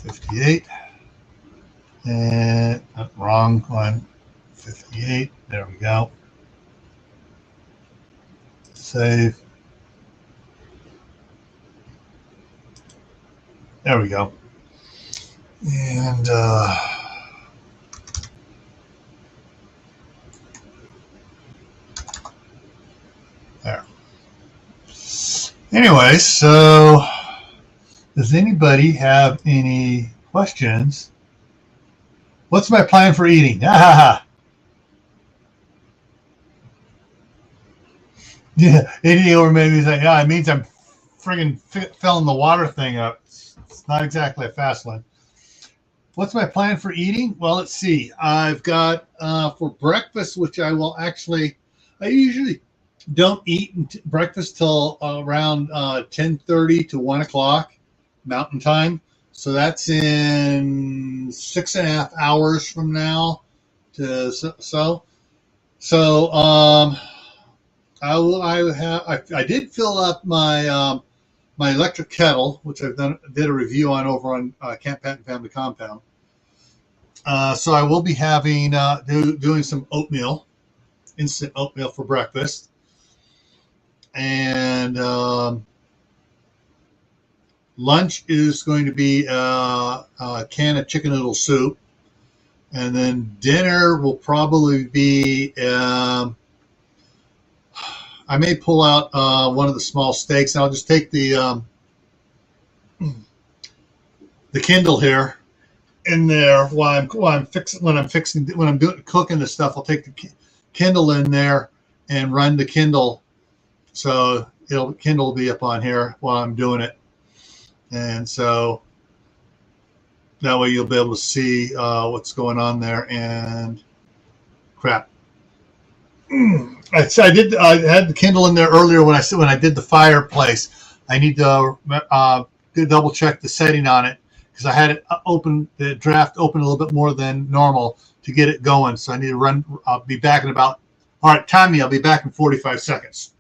$58 and wrong one. 58. There we go. Save. There we go. And there. Anyway, so does anybody have any questions? What's my plan for eating? Yeah, eating over maybe like, yeah, it means I'm friggin' filling the water thing up. It's not exactly a fast one. What's my plan for eating? Well, let's see. I've got for breakfast, which I usually don't eat breakfast till around 10:30 to 1 o'clock Mountain Time. So that's in 6.5 hours from now. I did fill up my my electric kettle, which did a review on over on Camp Patton Family Compound. So I will be having doing some oatmeal, instant oatmeal for breakfast, and lunch is going to be a can of chicken noodle soup, and then dinner will probably be. I may pull out one of the small steaks, and I'll just take the Kindle here in there while I'm cooking the stuff. I'll take the Kindle in there and run the Kindle, so Kindle will be up on here while I'm doing it, and so that way you'll be able to see what's going on there. And crap. I had the Kindle in there earlier when I did the fireplace. I need to double check the setting on it because I had it open, the draft open a little bit more than normal to get it going. So I need to run. I'll be back in about. All right, time me. I'll be back in 45 seconds.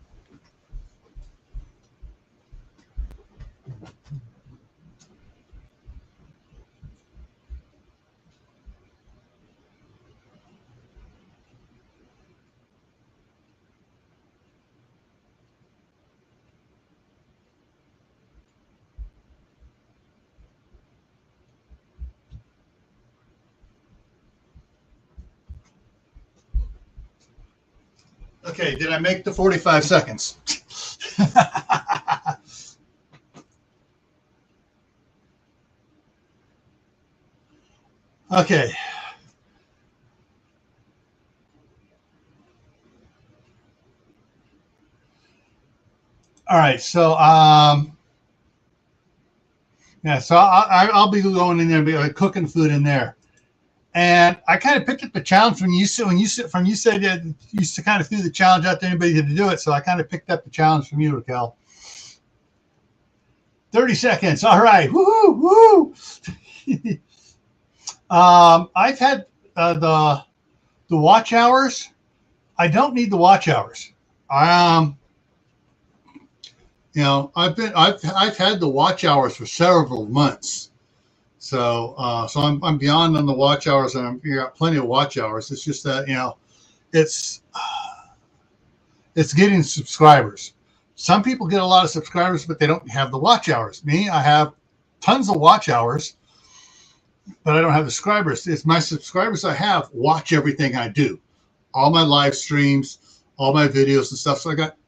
Okay, did I make the 45 seconds? Okay. All right, so yeah, so I'll be going in there and be cooking food in there. And I kind of picked up the challenge when you said that you used to kind of threw the challenge out to anybody to do it. So I kind of picked up the challenge from you, Raquel. 30 seconds. All right. Woo! I've had the watch hours. I don't need the watch hours. I've had the watch hours for several months. So I'm beyond on the watch hours, and I've got plenty of watch hours. It's just that, it's getting subscribers. Some people get a lot of subscribers, but they don't have the watch hours. Me, I have tons of watch hours, but I don't have the subscribers. It's my subscribers I have watch everything I do, all my live streams, all my videos and stuff. So I got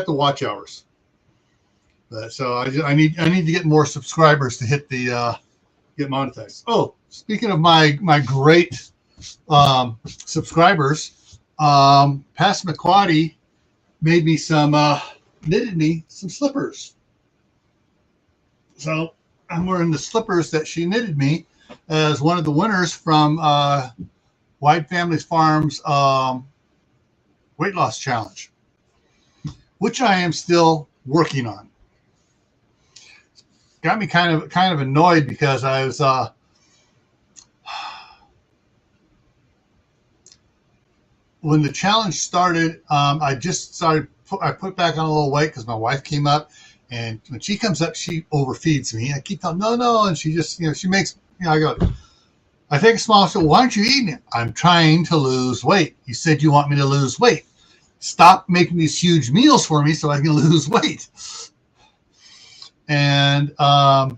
the watch hours. But so I need to get more subscribers to hit the get monetized. Oh, speaking of my great subscribers, Pass McQuaddy made me some knitted me some slippers. So I'm wearing the slippers that she knitted me as one of the winners from Wide Families Farms weight loss challenge, which I am still working on. Got me kind of annoyed because I was when the challenge started, I put back on a little weight because my wife came up, and when she comes up, she overfeeds me. I keep telling no, and she just she makes I go. I take a small. So why aren't you eating it? I'm trying to lose weight. You said you want me to lose weight. Stop making these huge meals for me so I can lose weight. And I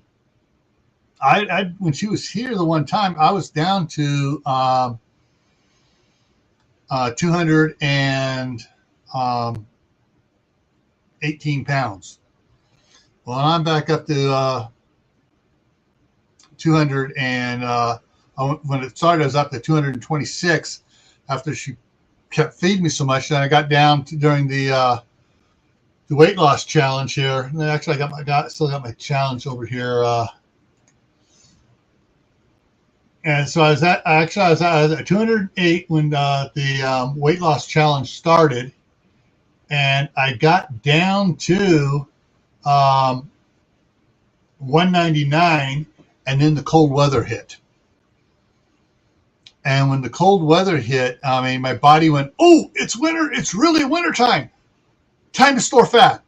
when she was here the one time, I was down to 218 pounds. Well, I'm back up to 200 and when it started, I was up to 226 after she kept feeding me so much. Then I got down to during the weight loss challenge here. And actually, still got my challenge over here. And so I was at 208 when the weight loss challenge started, and I got down to 199, and then the cold weather hit. And when the cold weather hit, I mean, my body went, "Oh, it's winter! It's really winter time! Time to store fat."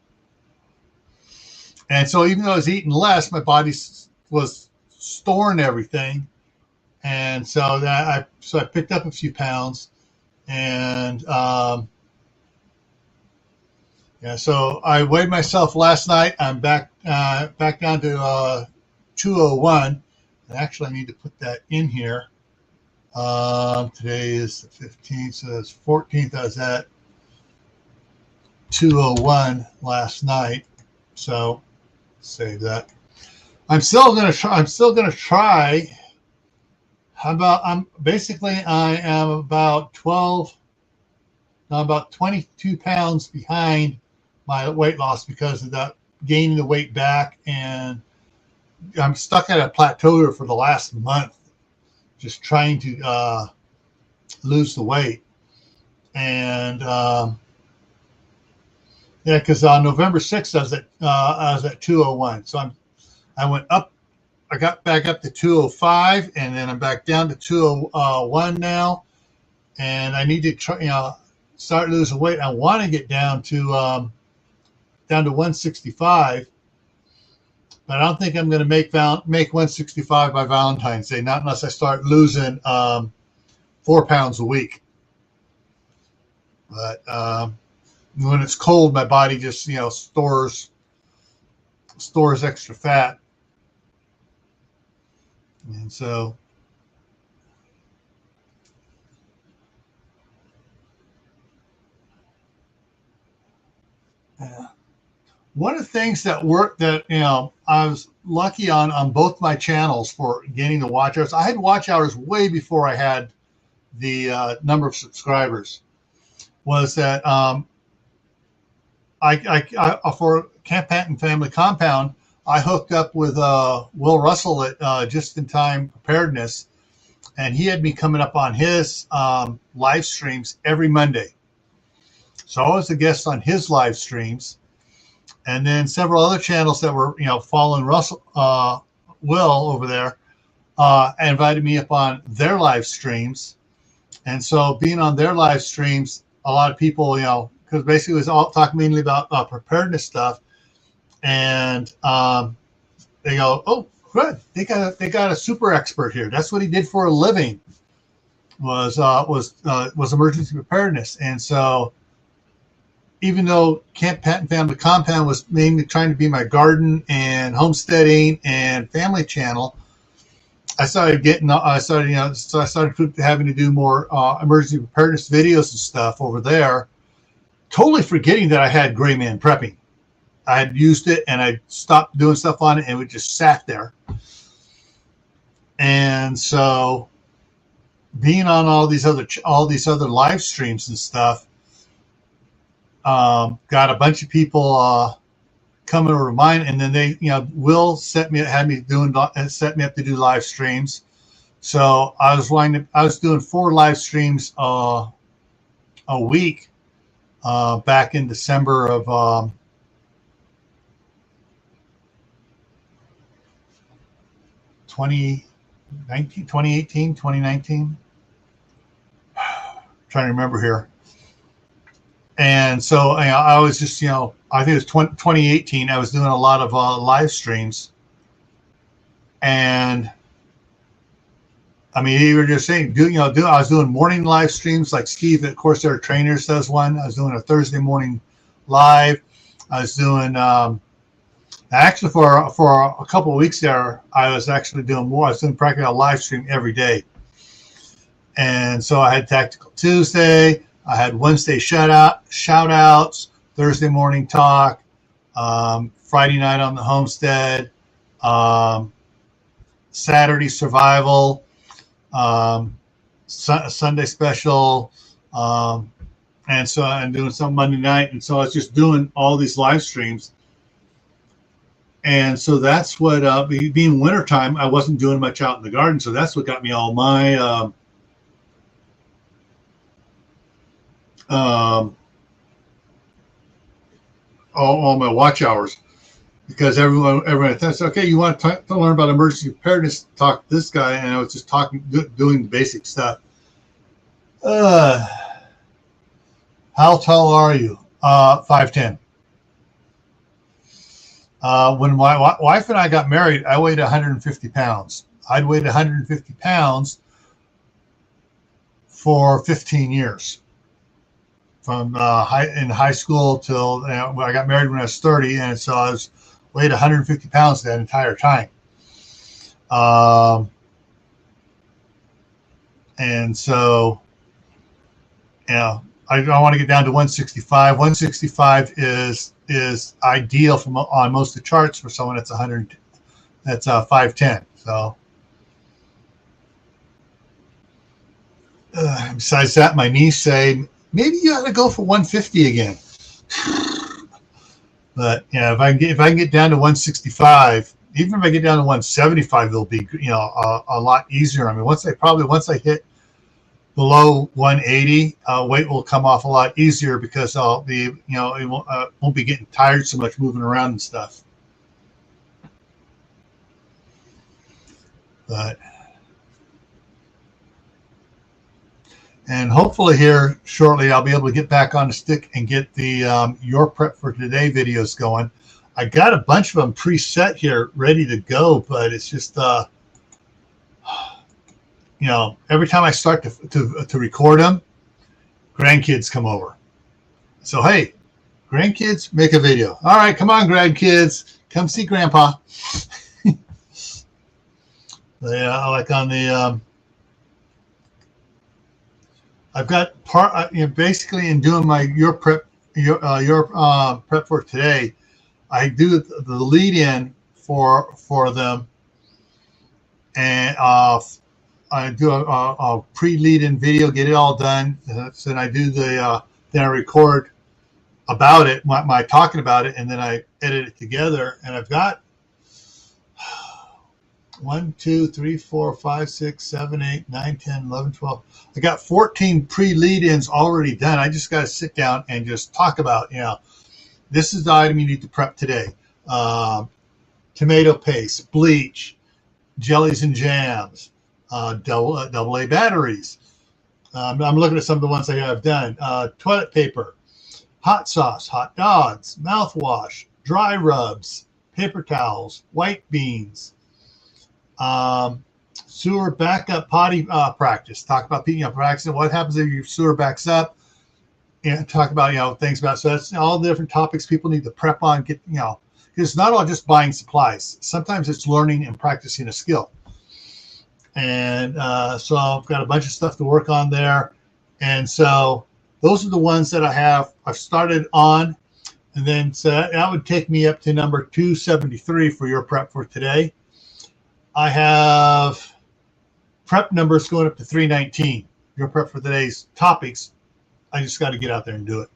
And so, even though I was eating less, my body was storing everything. And so I picked up a few pounds, and so I weighed myself last night. I'm back down to 201. And actually, I need to put that in here. Today is the 15th, so that's 14th. I was at 201 last night, so save that. I'm still gonna try. I am about 22 pounds behind my weight loss because of that gaining the weight back, and I'm stuck at a plateau for the last month, just trying to lose the weight. And because on November 6th I was at 201, so I went up. I got back up to 205, and then I'm back down to 201 now. And I need to try, start losing weight. I want to get down to 165, but I don't think I'm going to make 165 by Valentine's Day. Not unless I start losing 4 pounds a week. But when it's cold, my body just stores extra fat. And so one of the things that worked that I was lucky on both my channels for getting the watch hours. I had watch hours way before I had the number of subscribers. Was that I for Camp Panton Family Compound, I hooked up with Will Russell at Just in Time Preparedness, and he had me coming up on his live streams every Monday. So I was a guest on his live streams, and then several other channels that were following Russell Will over there invited me up on their live streams. And so being on their live streams, a lot of people because basically it was all talking mainly about preparedness stuff. And they go, "Oh, good! They got a super expert here. That's what he did for a living. Was emergency preparedness." And so, even though Camp Panton Family Compound was mainly trying to be my garden and homesteading and family channel, I started having to do more emergency preparedness videos and stuff over there. Totally forgetting that I had GrayManPrepping. I had used it and I stopped doing stuff on it and it just sat there. And so being on all these other live streams and stuff, got a bunch of people coming over to mine, and then they, Will set me up to do live streams. So I was doing 4 live streams a week back in December of 2019. Trying to remember here. And so I was just, I think it was 2018. I was doing a lot of live streams. And I mean, you were just saying, I was doing morning live streams like Steve at Corsair Trainers does one. I was doing a Thursday morning live. I was doing, actually for a couple of weeks there, I was actually doing more. I was doing practically a live stream every day. And so I had Tactical Tuesday. I had Wednesday shout outs, Thursday morning talk, Friday night on the Homestead, Saturday survival, Sunday special, and so I'm doing some Monday night. And so I was just doing all these live streams. And so that's what, being wintertime, I wasn't doing much out in the garden. So that's what got me all my all my watch hours, because everyone thinks, okay, you want to learn about emergency preparedness, talk to this guy, and I was just doing the basic stuff. How tall are you? 5'10". When my wife and I got married, I weighed 150 pounds. I'd weighed 150 pounds for 15 years. From in high school till I got married when I was 30, and so I was weighed 150 pounds that entire time. And so, I want to get down to 165. 165 is ideal on most of the charts for someone that's 5'10". So. Besides that, my niece say, maybe you ought to go for 150 again. But if I can get down to 165, even if I get down to 175, it'll be a lot easier. I mean, once I hit below 180, weight will come off a lot easier because I'll be it won't be getting tired so much moving around and stuff. And hopefully here shortly, I'll be able to get back on the stick and get the Your Prep for Today videos going. I got a bunch of them preset here, ready to go, but it's just, every time I start to record them, grandkids come over. So, hey, grandkids, make a video. All right, come on, grandkids, come see Grandpa. Like on the... I've got basically in doing my your prep for today, I do the lead in for them, and I do a pre lead in video, get it all done. So then I do then I record about it, my talking about it, and then I edit it together. And I've got 1, 2, 3, 4, 5, 6, 7, 8, 9, 10, 11, 12. I got 14 pre-lead-ins already done. I just got to sit down and just talk about, this is the item you need to prep today. Tomato paste, bleach, jellies and jams, double A batteries. I'm looking at some of the ones I have done. Toilet paper, hot sauce, hot dogs, mouthwash, dry rubs, paper towels, white beans, sewer backup potty practice. Talk about practice. What happens if your sewer backs up? And talk about things about. So that's all the different topics people need to prep on. Get it's not all just buying supplies. Sometimes it's learning and practicing a skill. And so I've got a bunch of stuff to work on there. And so those are the ones that I've started on. And then so that would take me up to number 273 for your prep for today. I have prep numbers going up to 319. Your prep for today's topics. I just got to get out there and do it.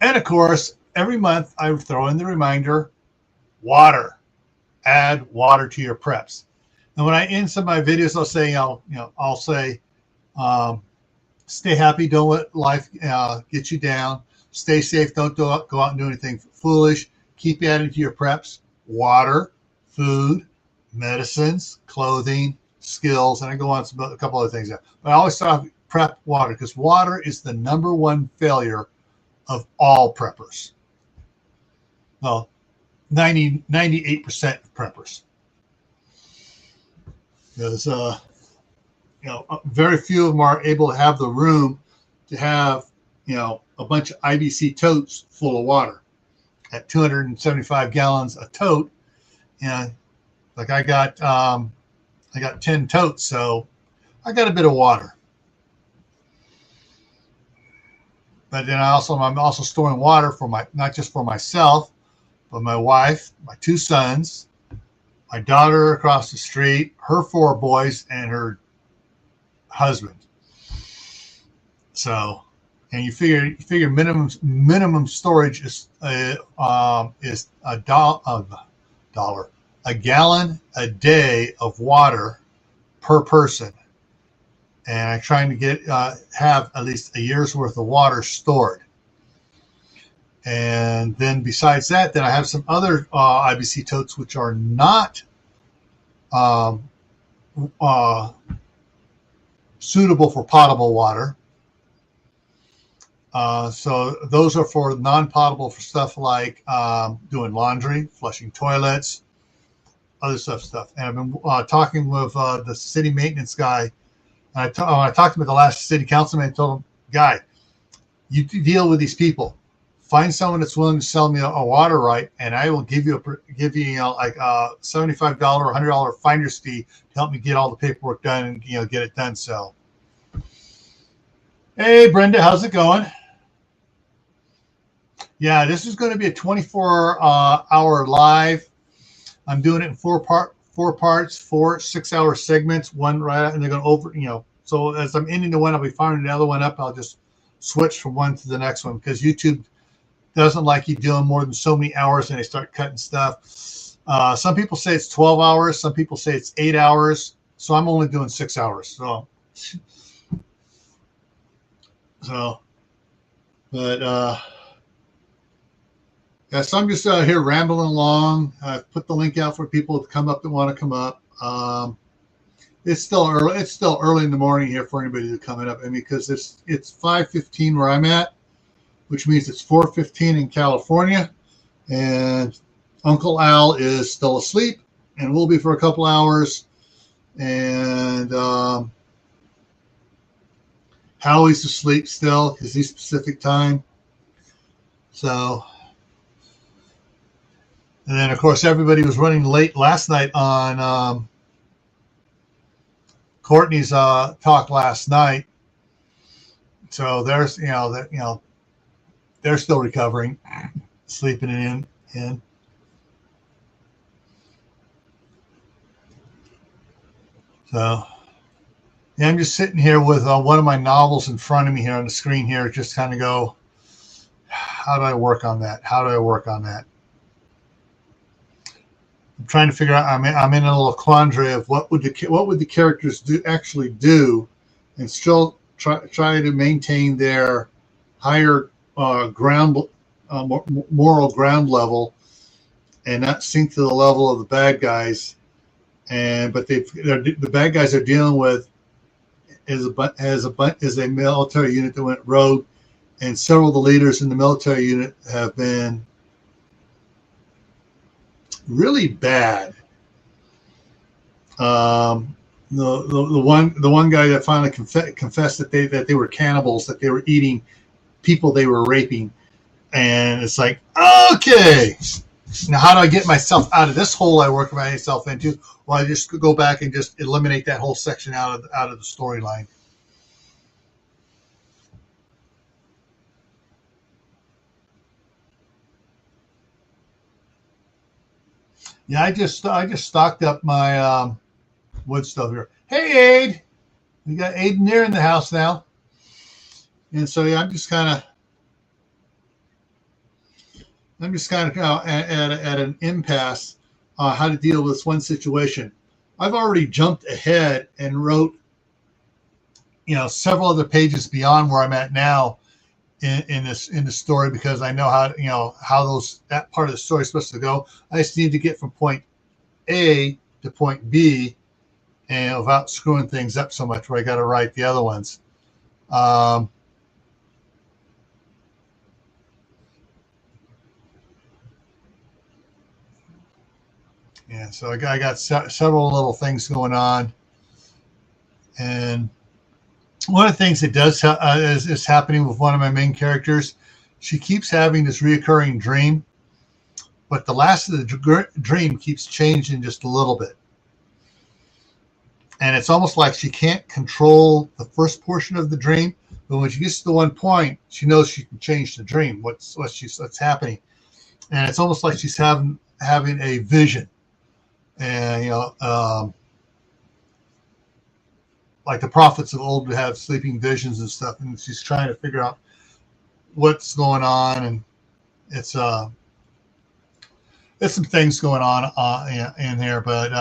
And of course, every month I throw in the reminder, water. Add water to your preps. And when I end some of my videos, I'll say, I'll say, stay happy. Don't let life get you down. Stay safe. Don't go out and do anything foolish. Keep adding to your preps. Water, food, medicines, clothing, skills, and I go on a couple other things there. But I always start with prep water because water is the #1 failure of all preppers. Well, 98% of preppers. Because very few of them are able to have the room to have a bunch of IBC totes full of water at 275 gallons a tote. And like I got 10 totes, so I got a bit of water. But then I'm also storing water for not just for myself, but my wife, my 2 sons, my daughter across the street, her 4 boys, and her husband. So, and you figure minimum storage is a gallon a day of water per person, and I'm trying to have at least a year's worth of water stored. And then besides that, then I have some other IBC totes which are not suitable for potable water. So those are for non-potable for stuff like doing laundry, flushing toilets, other stuff. And I've been talking with the city maintenance guy. And I talked to him at the last city councilman. I told him, guy, you deal with these people. Find someone that's willing to sell me a water right, and I will give you like a $75 or $100 finder's fee to help me get all the paperwork done and get it done. So, hey Brenda, how's it going? Yeah, this is going to be a 24-hour live. I'm doing it in four parts, 4 6-hour segments. One right, and they're going over. So as I'm ending the one, I'll be firing the other one up. I'll just switch from one to the next one because YouTube doesn't like you doing more than so many hours, and they start cutting stuff. Some people say it's 12 hours. Some people say it's 8 hours. So I'm only doing 6 hours. So, but yeah, so I'm just out here rambling along. I've put the link out for people to come up that want to come up. It's still early. It's still early in the morning here for anybody to come up. Because it's 5:15 where I'm at, which means it's 4:15 in California, and Uncle Al is still asleep and will be for a couple hours. And Howie's asleep still because he's Pacific time. So, and then of course everybody was running late last night on Courtney's talk last night. So there's they're still recovering, sleeping in. So, yeah, I'm just sitting here with one of my novels in front of me here on the screen here, just kind of go, how do I work on that? How do I work on that? I'm trying to figure out. I'm in a little quandary of what would the characters actually do, and still try to maintain their higher moral ground level, and not sink to the level of the bad guys. But the bad guys are dealing with is a military unit that went rogue, and several of the leaders in the military unit have been really bad. The one guy that finally confessed that they were cannibals, that they were eating people they were raping, and it's like, okay, now how do I get myself out of this hole I work myself into? Well, I just go back and just eliminate that whole section out of the storyline. Yeah, I just stocked up my wood stove here. Hey, Aid, we got Aiden there in the house now, and so yeah, I'm just kind of at an impasse how to deal with this one situation. I've already jumped ahead and wrote, several other pages beyond where I'm at now in the story, because I know how that part of the story is supposed to go. I just need to get from point A to point B, and without screwing things up so much where I got to write the other ones. Yeah, so I got several little things going on, and one of the things that does is happening with one of my main characters. She keeps having this reoccurring dream, but the last of the dream keeps changing just a little bit, and it's almost like she can't control the first portion of the dream. But when she gets to the one point, she knows she can change the dream. What's happening, and it's almost like she's having a vision. And like the prophets of old would have sleeping visions and stuff, and she's trying to figure out what's going on, and it's some things going on in there. But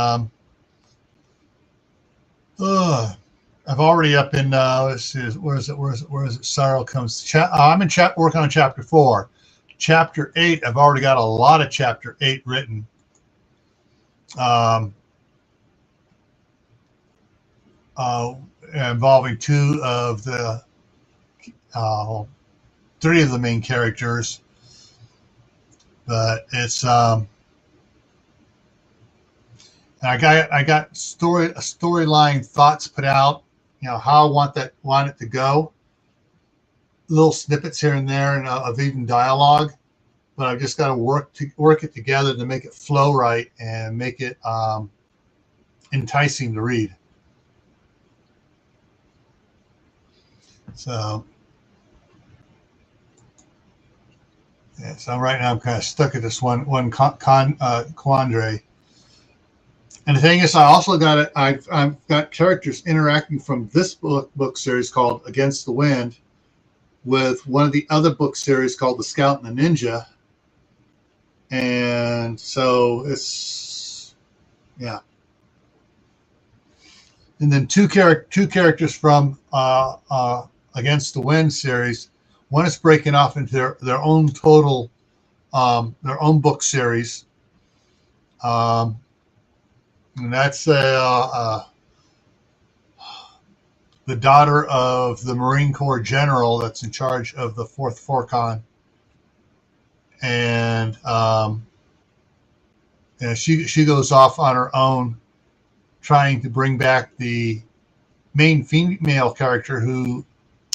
I've already up in let's see, where is it? Sorrow comes. I'm in working on chapter 4. Chapter 8, I've already got a lot of chapter 8 written. Involving 2 of the 3 of the main characters, but it's I got storyline thoughts put out, how I want it to go, little snippets here and there, and of even dialogue, but I've just got to work it together to make it flow right and make it enticing to read. So, yeah, so right now I'm kind of stuck at this one quandary. And the thing is, I also I've got characters interacting from this book series called Against the Wind with one of the other book series called The Scout and the Ninja. And so it's, yeah. And then two characters from Against the Wind series. One is breaking off into their own total, their own book series. And that's the daughter of the Marine Corps general that's in charge of the 4th Forcon. And she goes off on her own, trying to bring back the main female character who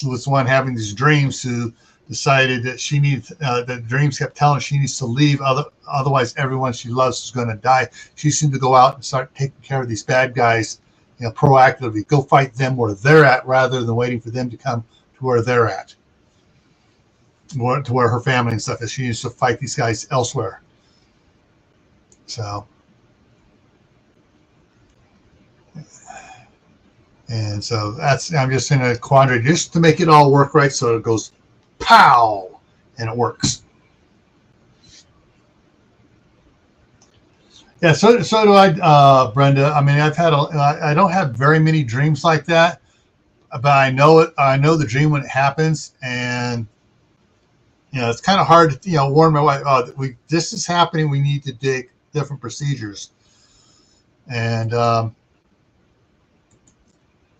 was the one having these dreams, who decided that she needs the dreams kept telling her she needs to leave, otherwise everyone she loves is going to die. She seemed to go out and start taking care of these bad guys, proactively go fight them where they're at rather than waiting for them to come to where they're at, to where her family and stuff is. She needs to fight these guys elsewhere. So, and so I'm just in a quandary just to make it all work right, so it goes pow and it works. Yeah, so do I, Brenda. I mean, I don't have very many dreams like that, but I know it. I know the dream when it happens, and it's kind of hard to warn my wife. Oh, this is happening. We need to take different procedures. And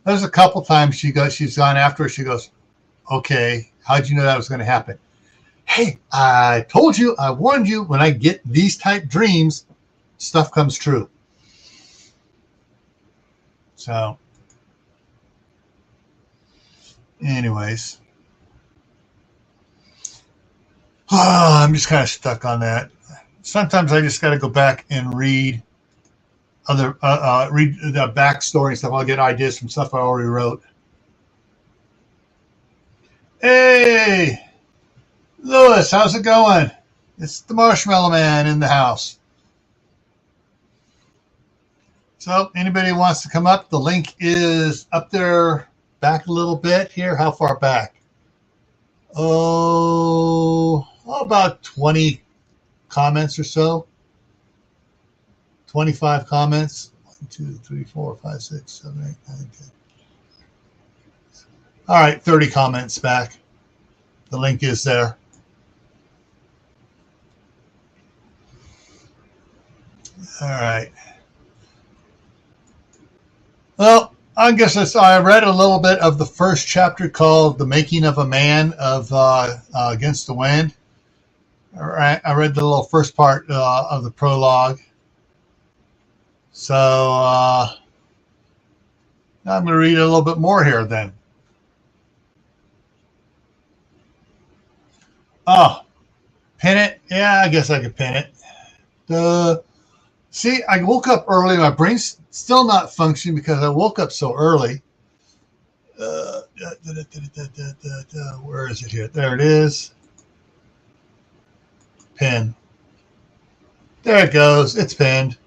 there's a couple times she's gone after her. She goes, "Okay, how'd you know that was going to happen?" Hey, I told you. I warned you. When I get these type dreams, stuff comes true. So, anyways, I'm just kind of stuck on that. Sometimes I just got to go back and read read the backstory and stuff. I'll get ideas from stuff I already wrote. Hey, Lewis, how's it going? It's the Marshmallow Man in the house. So anybody who wants to come up, the link is up there, back a little bit here. How far back? About 20 comments or so. 25 comments. 1, 2, 3, 4, 5, 6, 7, 8, 9, 10. All right, 30 comments back. The link is there. All right. Well, I guess I read a little bit of the first chapter called "The Making of a Man" of Against the Wind. All right, I read the little first part of the prologue. So I'm going to read a little bit more here then. Oh, pin it? Yeah, I guess I could pin it. See, I woke up early. My brain's still not functioning because I woke up so early. Where is it here? There it is. Pin. There it goes. It's pinned.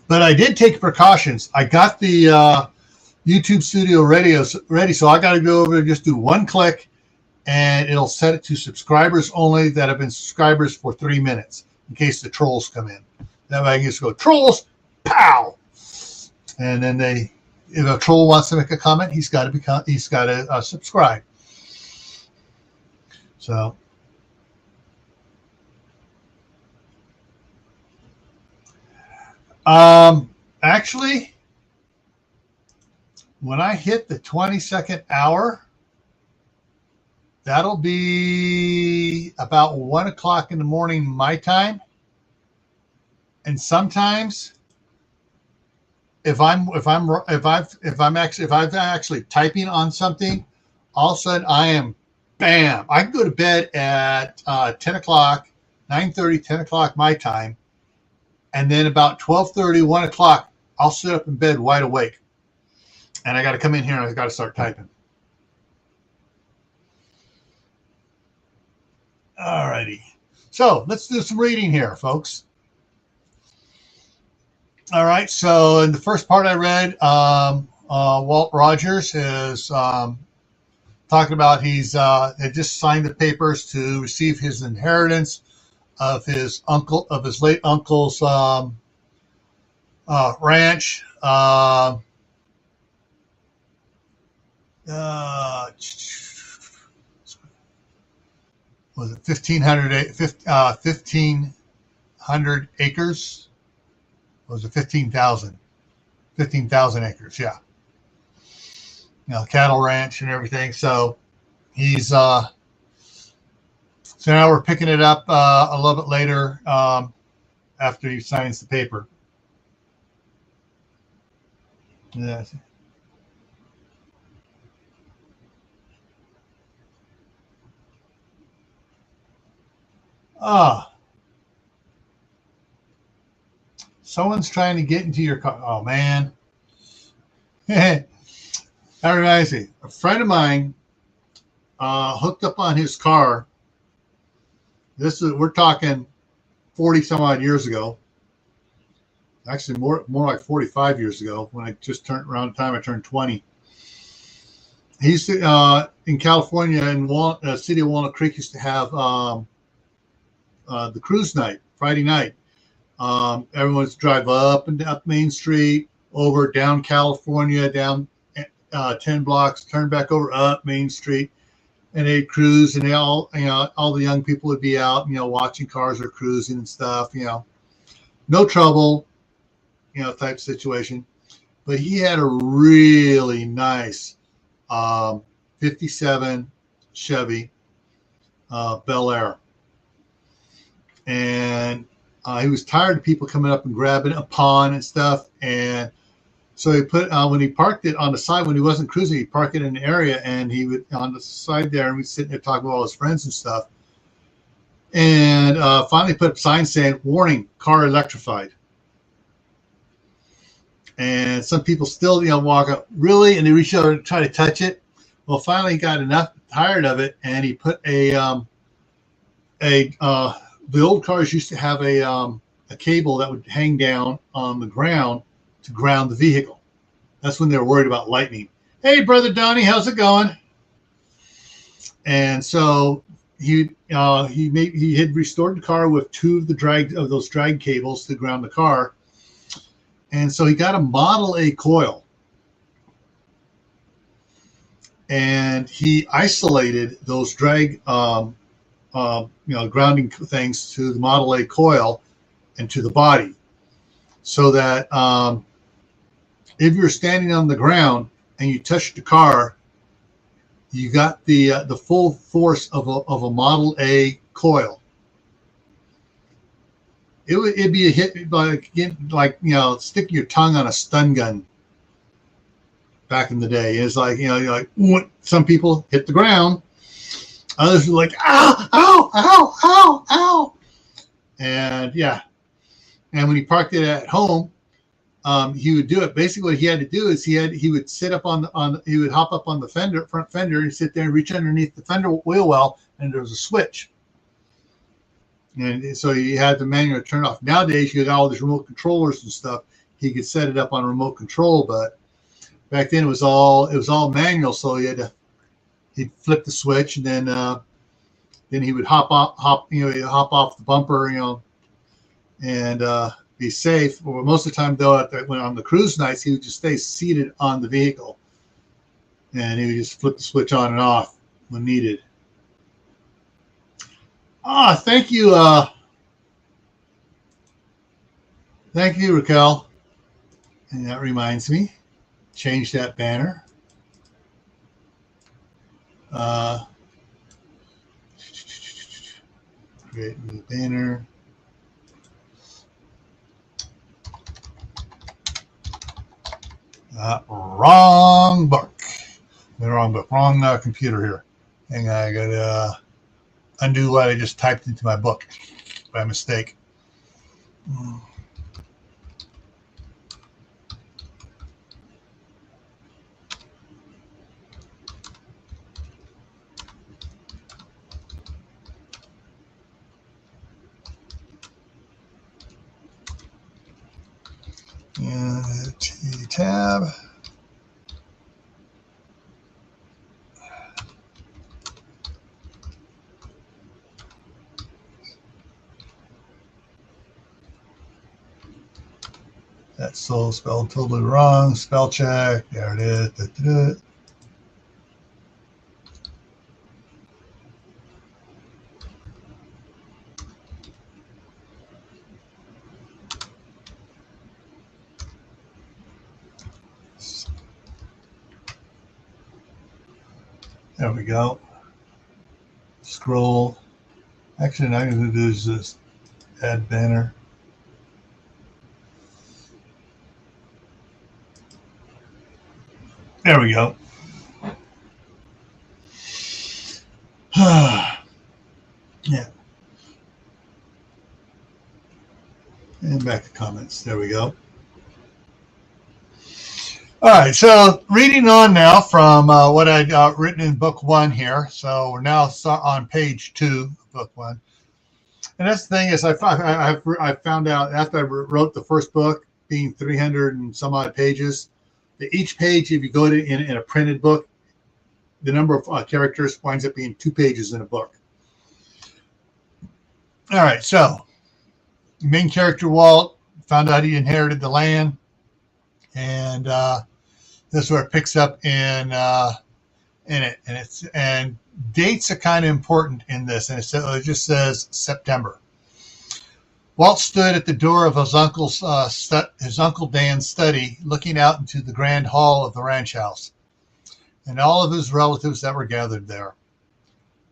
But I did take precautions. I got the YouTube Studio ready, so I got to go over and just do one click, and it'll set it to subscribers only that have been subscribers for 3 minutes in case the trolls come in. That way I can just go, trolls, pow! And then if a troll wants to make a comment, he's got to subscribe. So. Actually, when I hit the 22nd hour, that'll be about 1 o'clock in the morning my time. And sometimes, if I'm actually typing on something, all of a sudden I am, bam! I can go to bed at 10 o'clock, 9:30, 10 o'clock my time. And then about 12:30, 1 o'clock, I'll sit up in bed wide awake. And I got to come in here and I got to start typing. All righty. So let's do some reading here, folks. All right. So in the first part I read, Walt Rogers is talking about he's had just signed the papers to receive his inheritance of his late uncle's ranch. Was it 1,500 acres? Or was it 15,000? 15,000 acres, yeah. Cattle ranch and everything. So he's so now we're picking it up a little bit later after he signs the paper. Yeah. Someone's trying to get into your car. Oh, man. That reminds me. A friend of mine hooked up on his car. We're talking 40 some odd years ago. Actually, more like 45 years ago when I just turned around the time I turned 20. He used to, in California, in the city of Walnut Creek, used to have the cruise night, Friday night. Everyone's drive up and up Main Street, over down California, down 10 blocks, turn back over up Main Street, and they'd cruise, and all the young people would be out, watching cars or cruising and stuff, no trouble, type situation. But he had a really nice 57 Chevy Bel Air. And he was tired of people coming up and grabbing a pawn and stuff. And so he put, when he parked it on the side, when he wasn't cruising, he'd park it in an area, and he would, on the side there, and we'd sit there talking with all his friends and stuff. And finally put up signs saying, "Warning, car electrified." And some people still, walk up, really, and they reach over and try to touch it. Well, finally he got tired of it, and he put the old cars used to have a a cable that would hang down on the ground to ground the vehicle. That's when they were worried about lightning. Hey, Brother Donnie, how's it going? And so he had restored the car with two of those drag cables to ground the car. And so he got a Model A coil. And he isolated those drag grounding things to the Model A coil and to the body, so that if you're standing on the ground and you touch the car, you got the full force of a Model A coil. It'd be a hit like sticking your tongue on a stun gun. Back in the day, it's like, some people hit the ground, others are like, ow, ow, ow, ow, ow. And yeah. And when he parked it at home, he would do it. Basically, what he had to do is he would sit up he would hop up on the front fender, and sit there and reach underneath the fender wheel well, and there was a switch. And so you had the manual turn off. Nowadays, you got all these remote controllers and stuff. He could set it up on remote control, but back then it was all manual. So he'd flip the switch, and then he would hop off the bumper, and be safe. Or most of the time, though, when on the cruise nights, he would just stay seated on the vehicle, and he would just flip the switch on and off when needed. Thank you, Raquel. And that reminds me, change that banner. Create new banner. Wrong book. Wrong book. Wrong computer here. Hang on, I gotta undo what I just typed into my book by mistake. Tab. That's so spelled totally wrong. Spell check. There it is. There we go. Scroll. Actually, what I'm going to do is just add banner. There we go. Yeah. And back to comments. There we go. All right, so reading on now from what I'd written in book 1 here. So we're now on page 2 of book 1. And that's the thing is I found out after I wrote the first book, being 300 and some odd pages, that each page, if you go to in a printed book, the number of characters winds up being 2 pages in a book. All right, so main character Walt found out he inherited the land. And this is where it picks up in it, and dates are kind of important in this, and it just says September. Walt stood at the door of his Uncle Dan's study, looking out into the grand hall of the ranch house, and all of his relatives that were gathered there.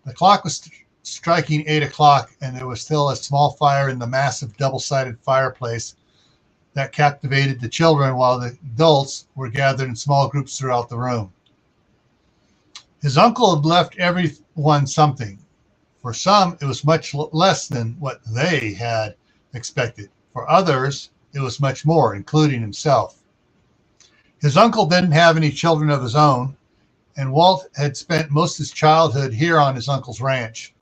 The clock was striking 8 o'clock, and there was still a small fire in the massive double-sided fireplace that captivated the children, while the adults were gathered in small groups throughout the room. His uncle had left everyone something. For some, it was much less than what they had expected. For others, it was much more, including himself. His uncle didn't have any children of his own, and Walt had spent most of his childhood here on his uncle's ranch.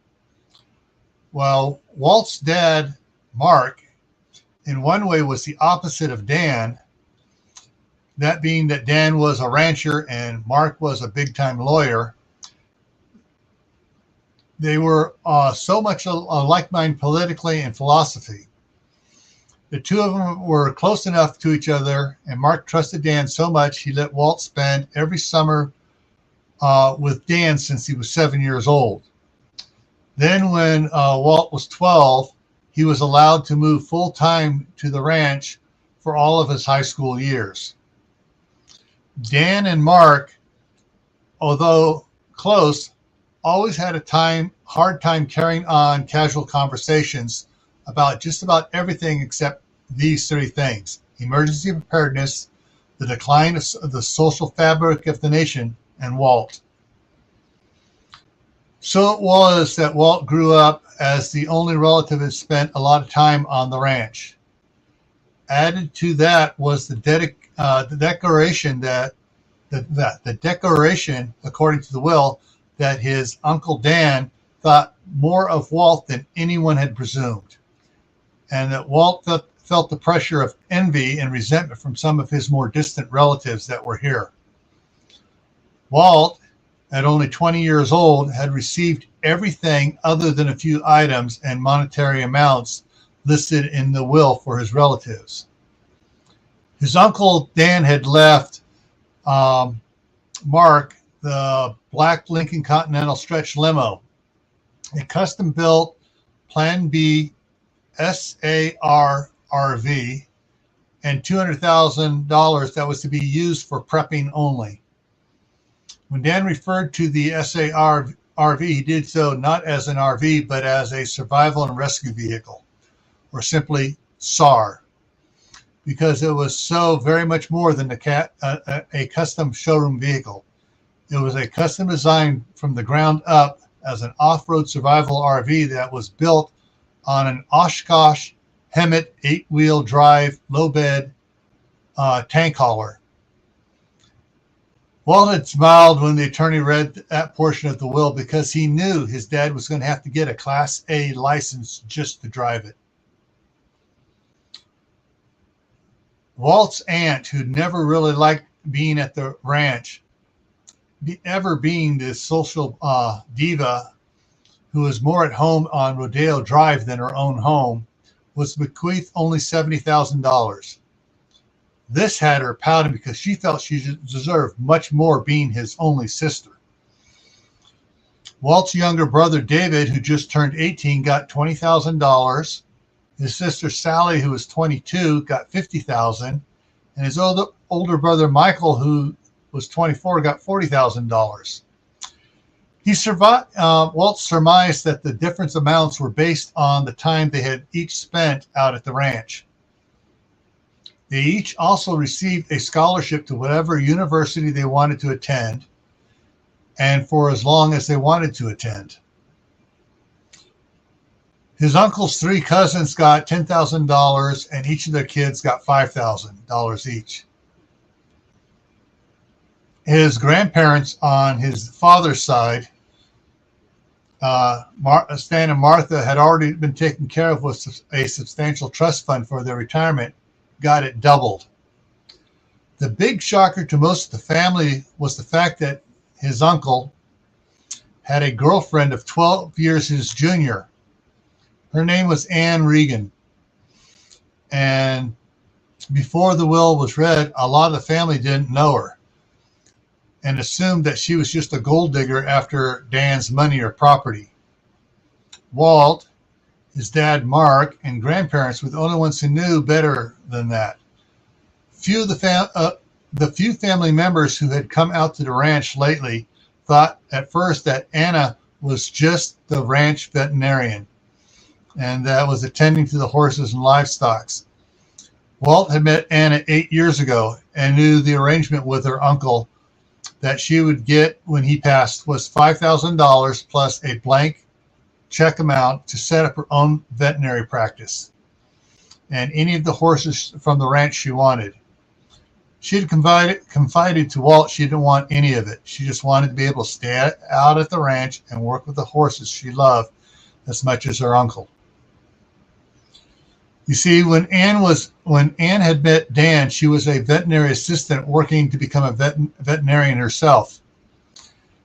While Walt's dad, Mark, in one way was the opposite of Dan, that being that Dan was a rancher and Mark was a big-time lawyer. They were so much a like-minded politically and philosophy. The two of them were close enough to each other, and Mark trusted Dan so much he let Walt spend every summer with Dan since he was 7 years old. Then when Walt was 12, he was allowed to move full-time to the ranch for all of his high school years. Dan and Mark, although close, always had a hard time carrying on casual conversations about just about everything except these three things: emergency preparedness, the decline of the social fabric of the nation, and Walt. So it was that Walt grew up as the only relative that spent a lot of time on the ranch. Added to that was the declaration, according to the will, that his Uncle Dan thought more of Walt than anyone had presumed, and that Walt felt the pressure of envy and resentment from some of his more distant relatives that were here. Walt, at only 20 years old, had received everything other than a few items and monetary amounts listed in the will for his relatives. His Uncle Dan had left Mark the black Lincoln Continental stretch limo, a custom-built Plan B SAR RV, and $200,000 that was to be used for prepping only. When Dan referred to the SAR RV, he did so not as an RV, but as a survival and rescue vehicle, or simply SAR, because it was so very much more than a custom showroom vehicle. It was a custom design from the ground up as an off-road survival RV that was built on an Oshkosh Hemet 8-wheel drive low bed tank hauler. Walt had smiled when the attorney read that portion of the will because he knew his dad was going to have to get a Class A license just to drive it. Walt's aunt, who'd never really liked being at the ranch, ever being this social diva who was more at home on Rodeo Drive than her own home, was bequeathed only $70,000. This had her pouting because she felt she deserved much more being his only sister. Walt's younger brother, David, who just turned 18, got $20,000. His sister, Sally, who was 22, got $50,000. And his older brother, Michael, who was 24, got $40,000. Walt surmised that the difference amounts were based on the time they had each spent out at the ranch. They each also received a scholarship to whatever university they wanted to attend, and for as long as they wanted to attend. His uncle's three cousins got $10,000, and each of their kids got $5,000 each. His grandparents on his father's side, Stan and Martha, had already been taken care of with a substantial trust fund for their retirement, got it doubled. The big shocker to most of the family was the fact that his uncle had a girlfriend of 12 years his junior. Her name was Anne Regan. And before the will was read, a lot of the family didn't know her and assumed that she was just a gold digger after Dan's money or property. Walt, his dad Mark, and grandparents were the only ones who knew better than that. The few family members who had come out to the ranch lately thought at first that Anna was just the ranch veterinarian, and that was attending to the horses and livestock. Walt had met Anna 8 years ago and knew the arrangement with her uncle that she would get when he passed was $5,000 plus a blank check amount to set up her own veterinary practice and any of the horses from the ranch she wanted. She had confided to Walt she didn't want any of it. She just wanted to be able to stay out at the ranch and work with the horses she loved as much as her uncle. You see, when Anne had met Dan, she was a veterinary assistant working to become a veterinarian herself.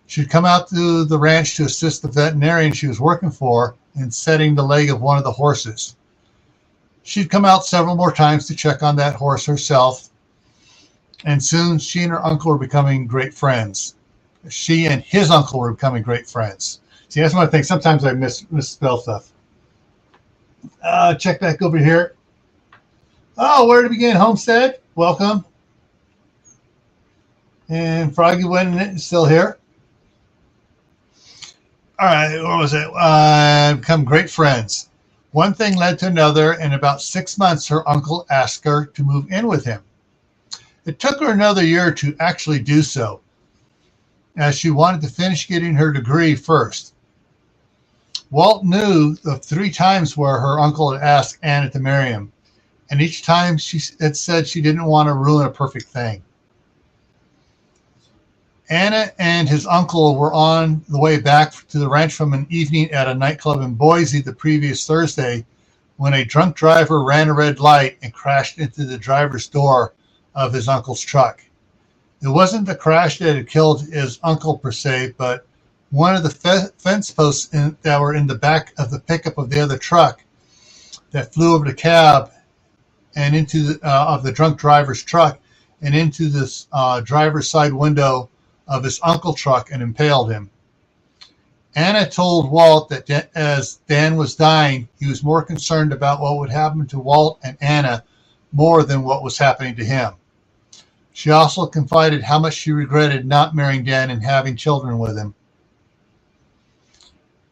She'd come out to the ranch to assist the veterinarian she was working for in setting the leg of one of the horses. She'd come out several more times to check on that horse herself, and soon she and her uncle were becoming great friends. She and his uncle were becoming great friends. See, that's one thing. Sometimes I misspell stuff. Check back over here. Oh, where to begin? Homestead, welcome. And Froggy Went still here. All right, what was it? Become great friends. One thing led to another. In about 6 months, her uncle asked her to move in with him. It took her another year to actually do so, as she wanted to finish getting her degree first. Walt knew of 3 times where her uncle had asked Anna to marry him, and each time she had said she didn't want to ruin a perfect thing. Anna and his uncle were on the way back to the ranch from an evening at a nightclub in Boise the previous Thursday when a drunk driver ran a red light and crashed into the driver's door of his uncle's truck. It wasn't the crash that had killed his uncle per se, but one of the fence posts that were in the back of the pickup of the other truck that flew over the cab and into of the drunk driver's truck and into this driver's side window of his uncle's truck and impaled him. Anna told Walt that as Dan was dying, he was more concerned about what would happen to Walt and Anna more than what was happening to him. She also confided how much she regretted not marrying Dan and having children with him.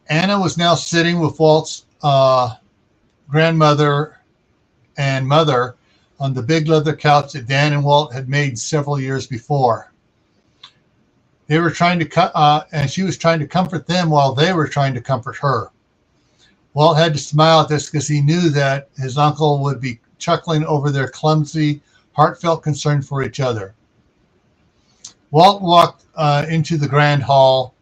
Anna was now sitting with Walt's grandmother and mother on the big leather couch that Dan and Walt had made several years before. They were trying to and she was trying to comfort them while they were trying to comfort her. Walt had to smile at this because he knew that his uncle would be chuckling over their clumsy, heartfelt concern for each other. Walt walked into the grand hall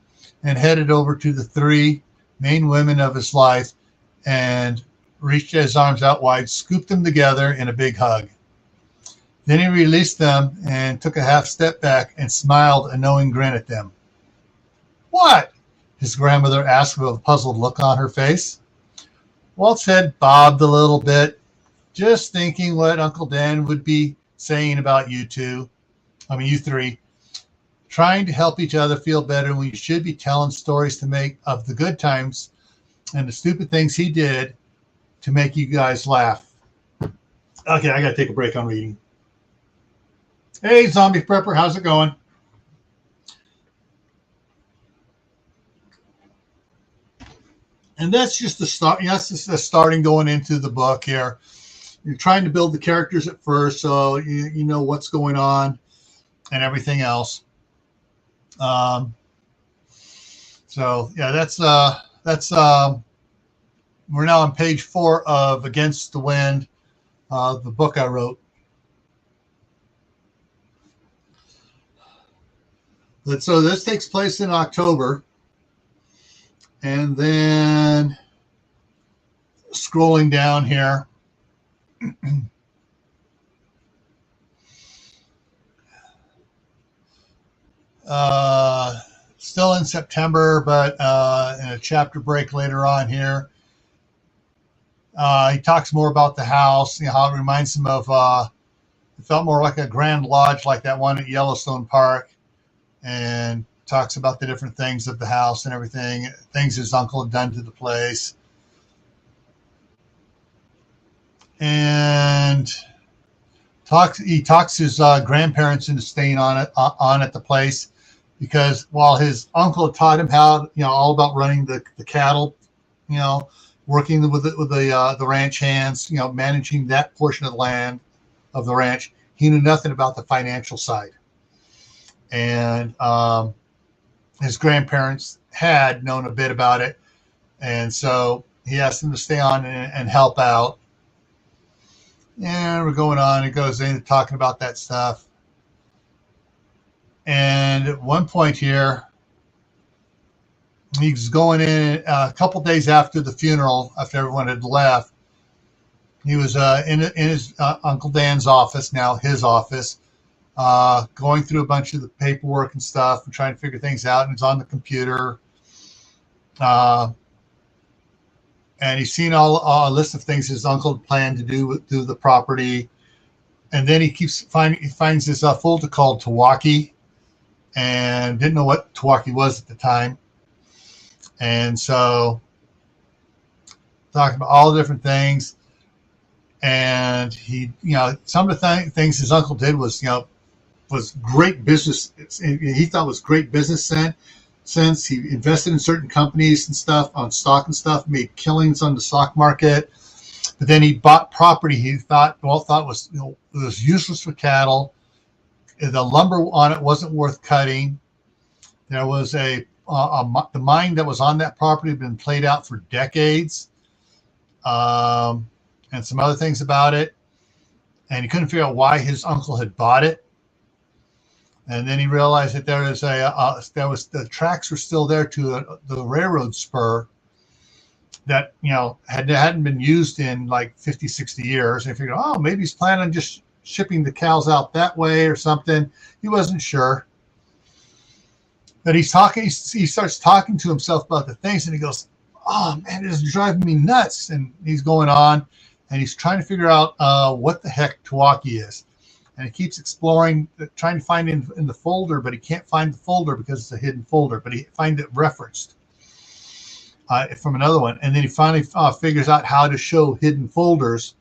and headed over to the 3 main women of his life and reached his arms out wide, scooped them together in a big hug. Then he released them and took a half step back and smiled a knowing grin at them. "What?" his grandmother asked with a puzzled look on her face. Walt's head bobbed a little bit, just thinking what Uncle Dan would be saying about you 3, trying to help each other feel better when you should be telling stories to make of the good times and the stupid things he did to make you guys laugh. Okay, I got to take a break on reading. Hey, Zombie Prepper, how's it going? And that's just the start. That's just the starting going into the book here. You're trying to build the characters at first, so you know what's going on and everything else. So yeah, that's we're now on page 4 of Against the Wind, the book I wrote. But so this takes place in October, and then scrolling down here. Still in September, but in a chapter break later on here. He talks more about the house, how it reminds him of, it felt more like a Grand Lodge like that one at Yellowstone Park, and talks about the different things of the house and everything, things his uncle had done to the place. And he talks his grandparents into staying on at the place, because while his uncle taught him how, all about running the cattle, working with the ranch hands, managing that portion of the land of the ranch, he knew nothing about the financial side. And his grandparents had known a bit about it, and so he asked them to stay on and help out. And we're going on. It goes into talking about that stuff. And at one point here, he's going in a couple days after the funeral, after everyone had left. He was in his Uncle Dan's office, now his office, going through a bunch of the paperwork and stuff and trying to figure things out. And he's on the computer. And he's seen a list of things his uncle planned to do with the property. And then he finds this folder called Tawaki, and didn't know what Tawaki was at the time. And so talking about all the different things. And he, some of the things his uncle did was, was great business. He thought was great business sense. He invested in certain companies and stuff on stock and stuff, made killings on the stock market. But then he bought property he thought was it was useless for cattle. The lumber on it wasn't worth cutting. There was the mine that was on that property had been played out for decades, and some other things about it. And he couldn't figure out why his uncle had bought it. And then he realized that there was the tracks were still there to the railroad spur that hadn't been used in like 50, 60 years. And he figured, oh, maybe he's planning on just shipping the cows out that way or something. He wasn't sure. But he starts talking to himself about the things, and he goes, oh man, this is driving me nuts. And he's going on, and he's trying to figure out what the heck Tawaki is. And he keeps exploring, trying to find it in the folder, but he can't find the folder because it's a hidden folder, but he finds it referenced from another one. And then he finally figures out how to show hidden folders.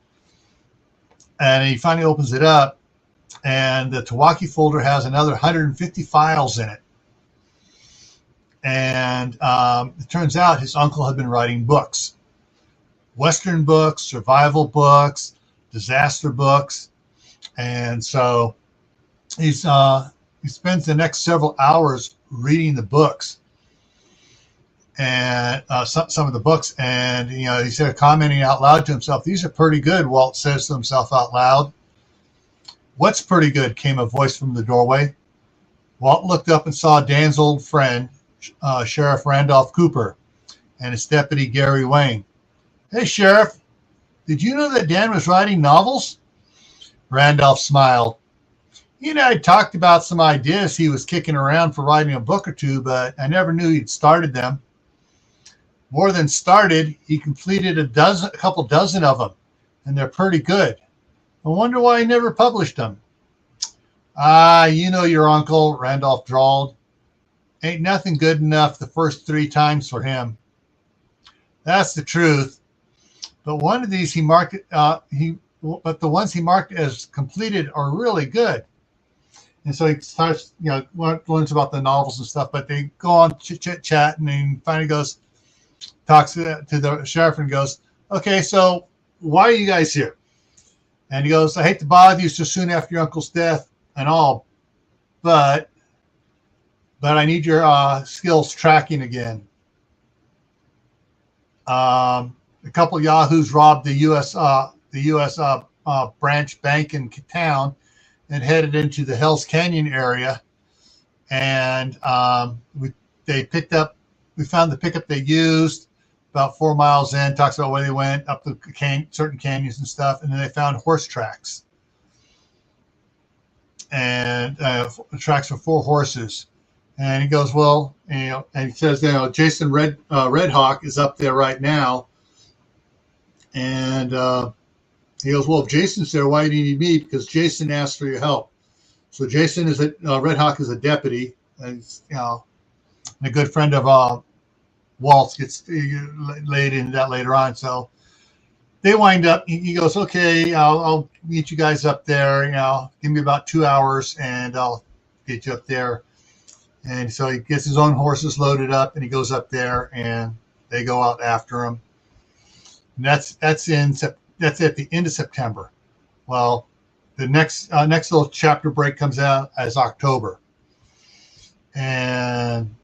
And he finally opens it up, and the Tawaki folder has another 150 files in it. And it turns out his uncle had been writing books, Western books, survival books, disaster books. And so he spends the next several hours reading the books, and some of the books. And, he started commenting out loud to himself, these are pretty good, Walt says to himself out loud. What's pretty good? Came a voice from the doorway. Walt looked up and saw Dan's old friend, Sheriff Randolph Cooper, and his deputy, Gary Wayne. Hey, Sheriff, did you know that Dan was writing novels? Randolph smiled. I talked about some ideas he was kicking around for writing a book or two, but I never knew he'd started them. More than started, he completed a couple dozen of them, and they're pretty good. I wonder why he never published them. Your uncle, Randolph drawled. Ain't nothing good enough the first 3 times for him. That's the truth. But one of these he marked but the ones he marked as completed are really good. And so he starts, learns about the novels and stuff, but they go on chit-chat, and he finally talks to the sheriff and goes, okay, so why are you guys here? And he goes, I hate to bother you so soon after your uncle's death and all, but I need your skills tracking again. A couple of yahoos robbed the U.S. Branch Bank in town and headed into the Hell's Canyon area. And we found the pickup they used about 4 miles in, talks about where they went up the certain canyons and stuff. And then they found horse tracks, and tracks for 4 horses. And he goes, well, and he says, Jason Red Hawk is up there right now. And he goes, well, if Jason's there, why do you need me? Because Jason asked for your help. So Jason is Red Hawk is a deputy, and and a good friend of Walt's, gets laid into that later on. So they wind up. He goes, okay, I'll meet you guys up there. Give me about 2 hours, and I'll get you up there. And so he gets his own horses loaded up, and he goes up there, and they go out after him. And that's at the end of September. Well, the next little chapter break comes out as October, and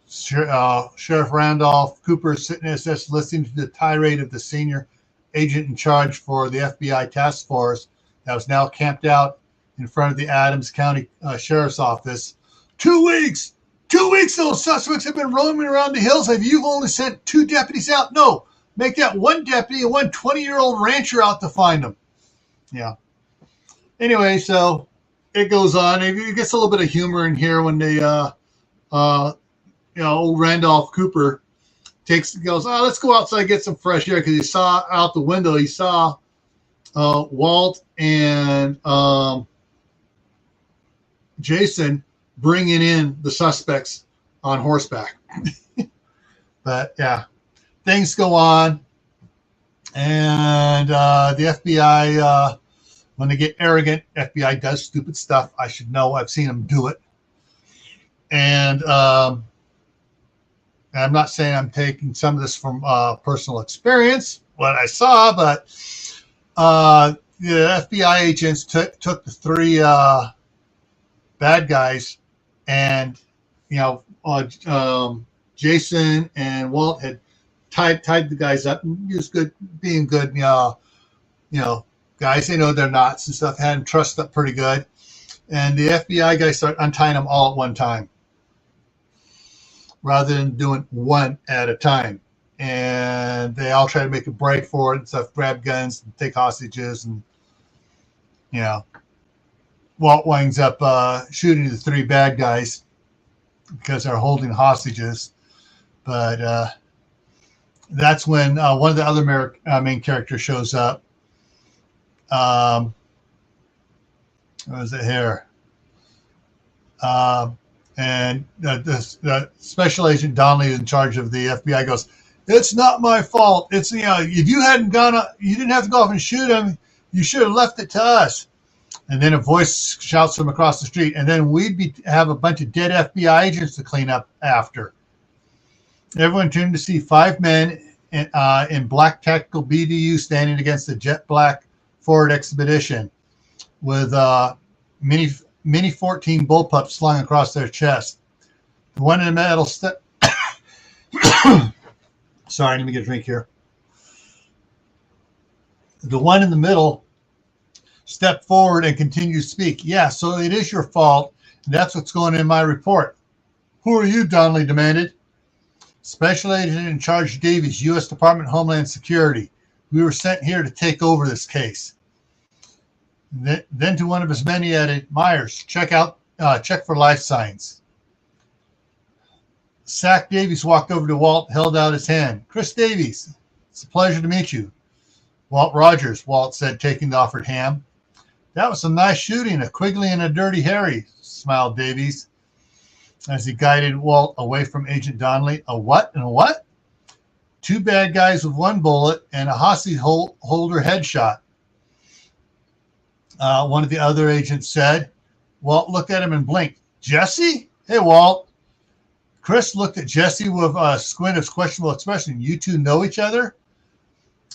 Sheriff Randolph Cooper is sitting at his desk listening to the tirade of the senior agent in charge for the FBI task force that was now camped out in front of the Adams County Sheriff's Office. 2 weeks! 2 weeks those suspects have been roaming around the hills. Have you only sent 2 deputies out? No, Make that one deputy and one 20-year-old rancher out to find them. Yeah. Anyway, so it goes on. It gets a little bit of humor in here when they, old Randolph Cooper goes, oh, let's go outside and get some fresh air, because he saw out the window, he saw Walt and Jason bringing in the suspects on horseback. But yeah, things go on, and the FBI, when they get arrogant, FBI does stupid stuff. I should know. I've seen them do it. And I'm not saying I'm taking some of this from personal experience, what I saw, but the FBI agents took the three bad guys, and Jason and Walt had tied the guys up, and he was being good, guys. They know they're knots and stuff. Had them trussed up pretty good, and the FBI guys start untying them all at one time, rather than doing one at a time. And they all try to make a break for it and stuff, grab guns and take hostages. And, Walt winds up shooting the three bad guys because they're holding hostages. But that's when one of the other main characters shows up. What was it here? And the special agent Donnelly in charge of the FBI goes, it's not my fault. It's, if you hadn't you didn't have to go off and shoot him. You should have left it to us. And then a voice shouts from across the street, and then we'd have a bunch of dead FBI agents to clean up after. Everyone turned to see five men in black tactical BDU standing against the jet black Ford Expedition with mini 14 bullpups slung across their chest. The one in the middle sorry, let me get a drink here. The one in the middle stepped forward and continued to speak. Yeah, so it is your fault, and that's what's going in my report. Who are you? Donnelly demanded. Special Agent in Charge Davies, U.S. Department of Homeland Security. We were sent here to take over this case. Then to one of his men, he added, Myers, check for life signs. Sack Davies walked over to Walt, held out his hand. Chris Davies, it's a pleasure to meet you. Walt Rogers, Walt said, taking the offered hand. That was some nice shooting, a Quigley and a Dirty Harry, smiled Davies, as he guided Walt away from Agent Donnelly. A what and a what? Two bad guys with one bullet and a hostage holder headshot. One of the other agents said. Walt looked at him and blinked. Jesse? Hey, Walt. Chris looked at Jesse with a squint of questionable expression. You two know each other?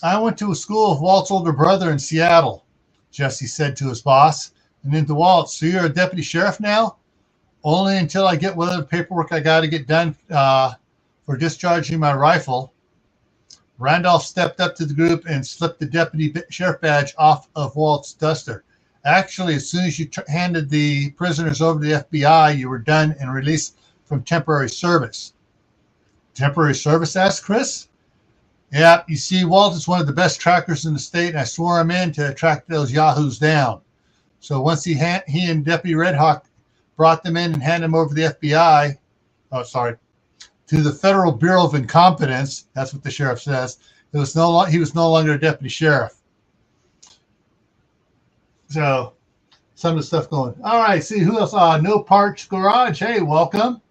I went to a school with Walt's older brother in Seattle, Jesse said to his boss. And then to Walt, so you're a deputy sheriff now? Only until I get whatever paperwork I got to get done for discharging my rifle. Randolph stepped up to the group and slipped the deputy sheriff badge off of Walt's duster. Actually, as soon as you handed the prisoners over to the FBI, you were done and released from temporary service. Temporary service? Asked Chris. Yeah, you see, Walt is one of the best trackers in the state, and I swore him in to track those yahoos down. So once he and Deputy Red Hawk brought them in and handed them over to the FBI, to the Federal Bureau of Incompetence, that's what the sheriff says, he was no longer a deputy sheriff. So some of the stuff going. All right, see who else? No Parts Garage. Hey, welcome.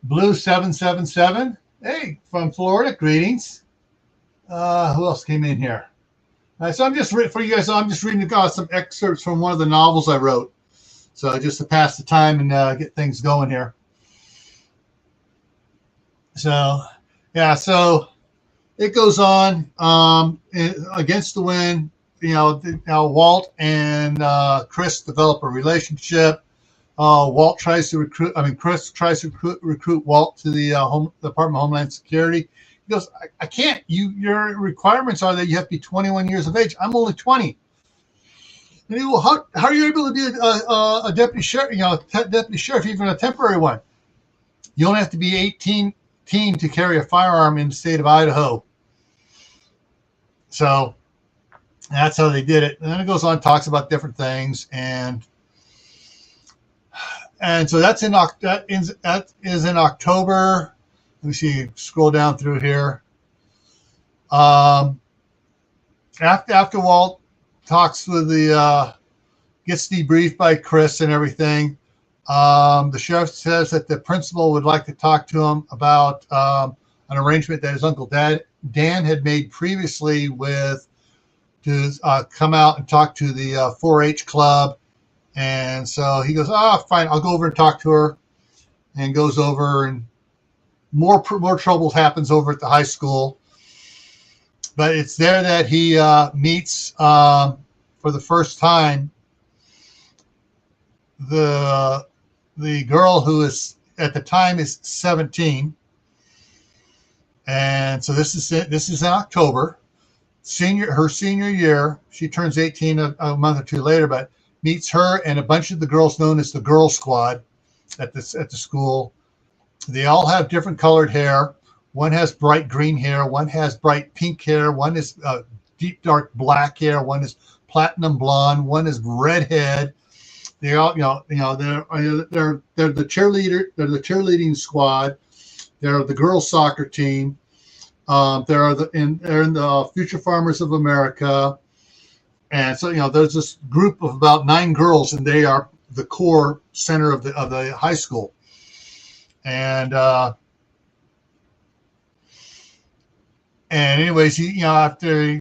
Blue 777. Hey, from Florida. Greetings. Who else came in here? All right, so I'm just for you guys. So I'm just reading some excerpts from one of the novels I wrote. So just to pass the time and get things going here. So yeah, so it goes on against the wind. Walt and Chris develop a relationship. Chris tries to recruit Walt to the Department of Homeland Security. He goes, I can't. Your requirements are that you have to be 21 years of age. I'm only 20. And he goes, how are you able to be a deputy sheriff? Deputy sheriff, even a temporary one. You only have to be 18 to carry a firearm in the state of Idaho. So that's how they did it. And then it goes on, talks about different things, and so that is in October. Let me see. Scroll down through here. After Walt talks with gets debriefed by Chris and everything, the sheriff says that the principal would like to talk to him about an arrangement that his uncle Dan had made previously to come out and talk to the 4-H club. And so he goes, fine, I'll go over and talk to her, and goes over, and more trouble happens over at the high school. But it's there that he meets for the first time the girl who is at the time is 17, and so this is in October, her senior year. She turns 18 a month or two later, but meets her and a bunch of the girls known as the Girl Squad at the school. They all have different colored hair. One has bright green hair. One has bright pink hair. One is deep dark black hair. One is platinum blonde. One is redhead. They all, they're the cheerleader. They're the cheerleading squad. They're the girls' soccer team. They're in the Future Farmers of America. And so, there's this group of about 9 girls, and they are the core center of the high school. And anyways, after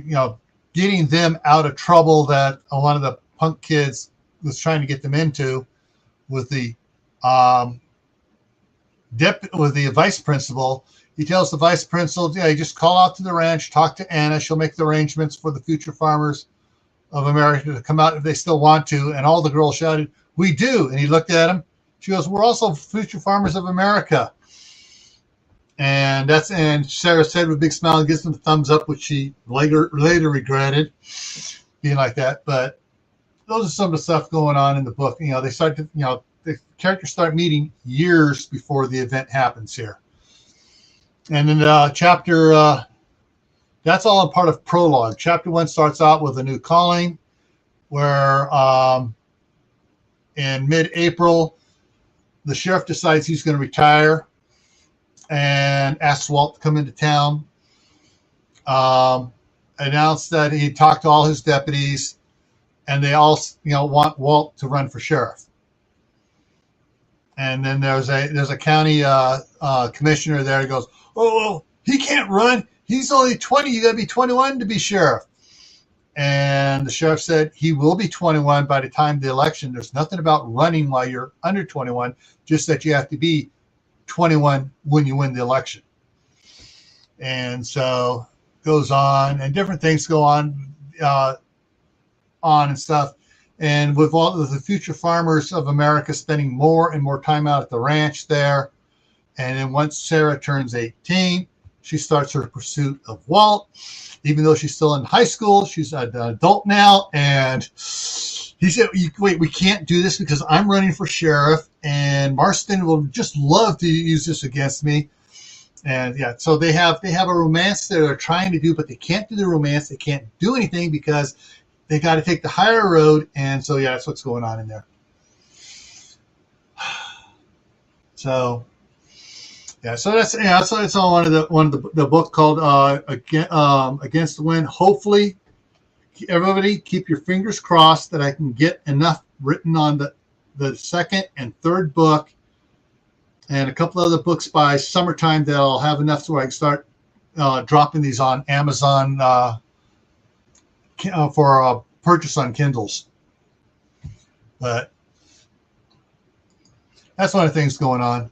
getting them out of trouble that one of the punk kids was trying to get them into with the vice principal, he tells the vice principal, you just call out to the ranch, talk to Anna. She'll make the arrangements for the Future Farmers of America to come out if they still want to. And all the girls shouted, "We do!" And he looked at him. She goes, "We're also Future Farmers of America." And Sarah said with a big smile and gives them a thumbs up, which she later regretted being like that. But those are some of the stuff going on in the book. They start to, the characters start meeting years before the event happens here. And then chapter, that's all a part of prologue. Chapter 1 starts out with a new calling, where in mid-April, the sheriff decides he's going to retire and asks Walt to come into town. Announced that he talked to all his deputies, and they all, want Walt to run for sheriff. And then there's a county commissioner there who goes, "Oh, he can't run. He's only 20. You got to be 21 to be sheriff." And the sheriff said he will be 21 by the time of the election. There's nothing about running while you're under 21, just that you have to be 21 when you win the election. And so goes on, and different things go on and stuff. And with all of the Future Farmers of America spending more and more time out at the ranch there. And then once Sarah turns 18, she starts her pursuit of Walt. Even though she's still in high school, she's an adult now. And he said, "Wait, we can't do this because I'm running for sheriff, and Marston will just love to use this against me." And so they have a romance that they're trying to do, but they can't do the romance. They can't do anything because they got to take the higher road. And so, that's what's going on in there. So, so it's all one of the book called Against the Wind. Hopefully, everybody keep your fingers crossed that I can get enough written on the second and third book, and a couple other books by summertime that I'll have enough so I can start dropping these on Amazon for purchase on Kindles. But that's one of the things going on.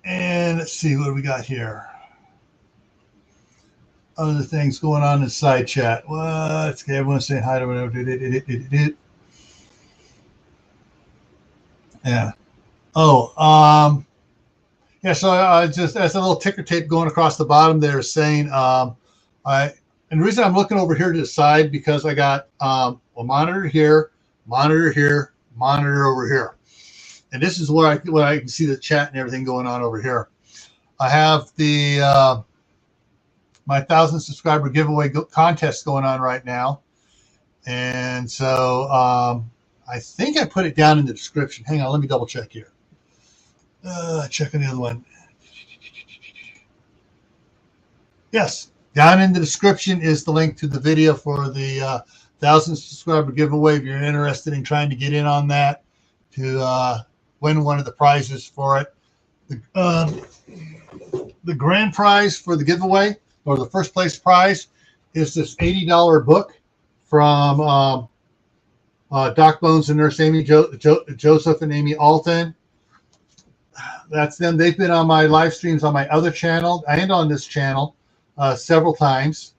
And let's see what we got here. Other things going on in side chat. What's okay? Everyone's saying hi to whatever. Yeah. Oh, so just as a little ticker tape going across the bottom there saying, and the reason I'm looking over here to the side, because I got a monitor here, monitor here, monitor over here. And this is where I can see the chat and everything going on over here. I have the my 1,000 subscriber giveaway contest going on right now. And so I think I put it down in the description. Hang on, let me double check here. Checking the other one. Yes, down in the description is the link to the video for the 1,000 subscriber giveaway. If you're interested in trying to get in on that to win one of the prizes for it. The grand prize for the giveaway, or the first place prize, is this $80 book from Doc Bones and Nurse Amy Joseph and Amy Alton. That's them. They've been on my live streams on my other channel and on this channel several times.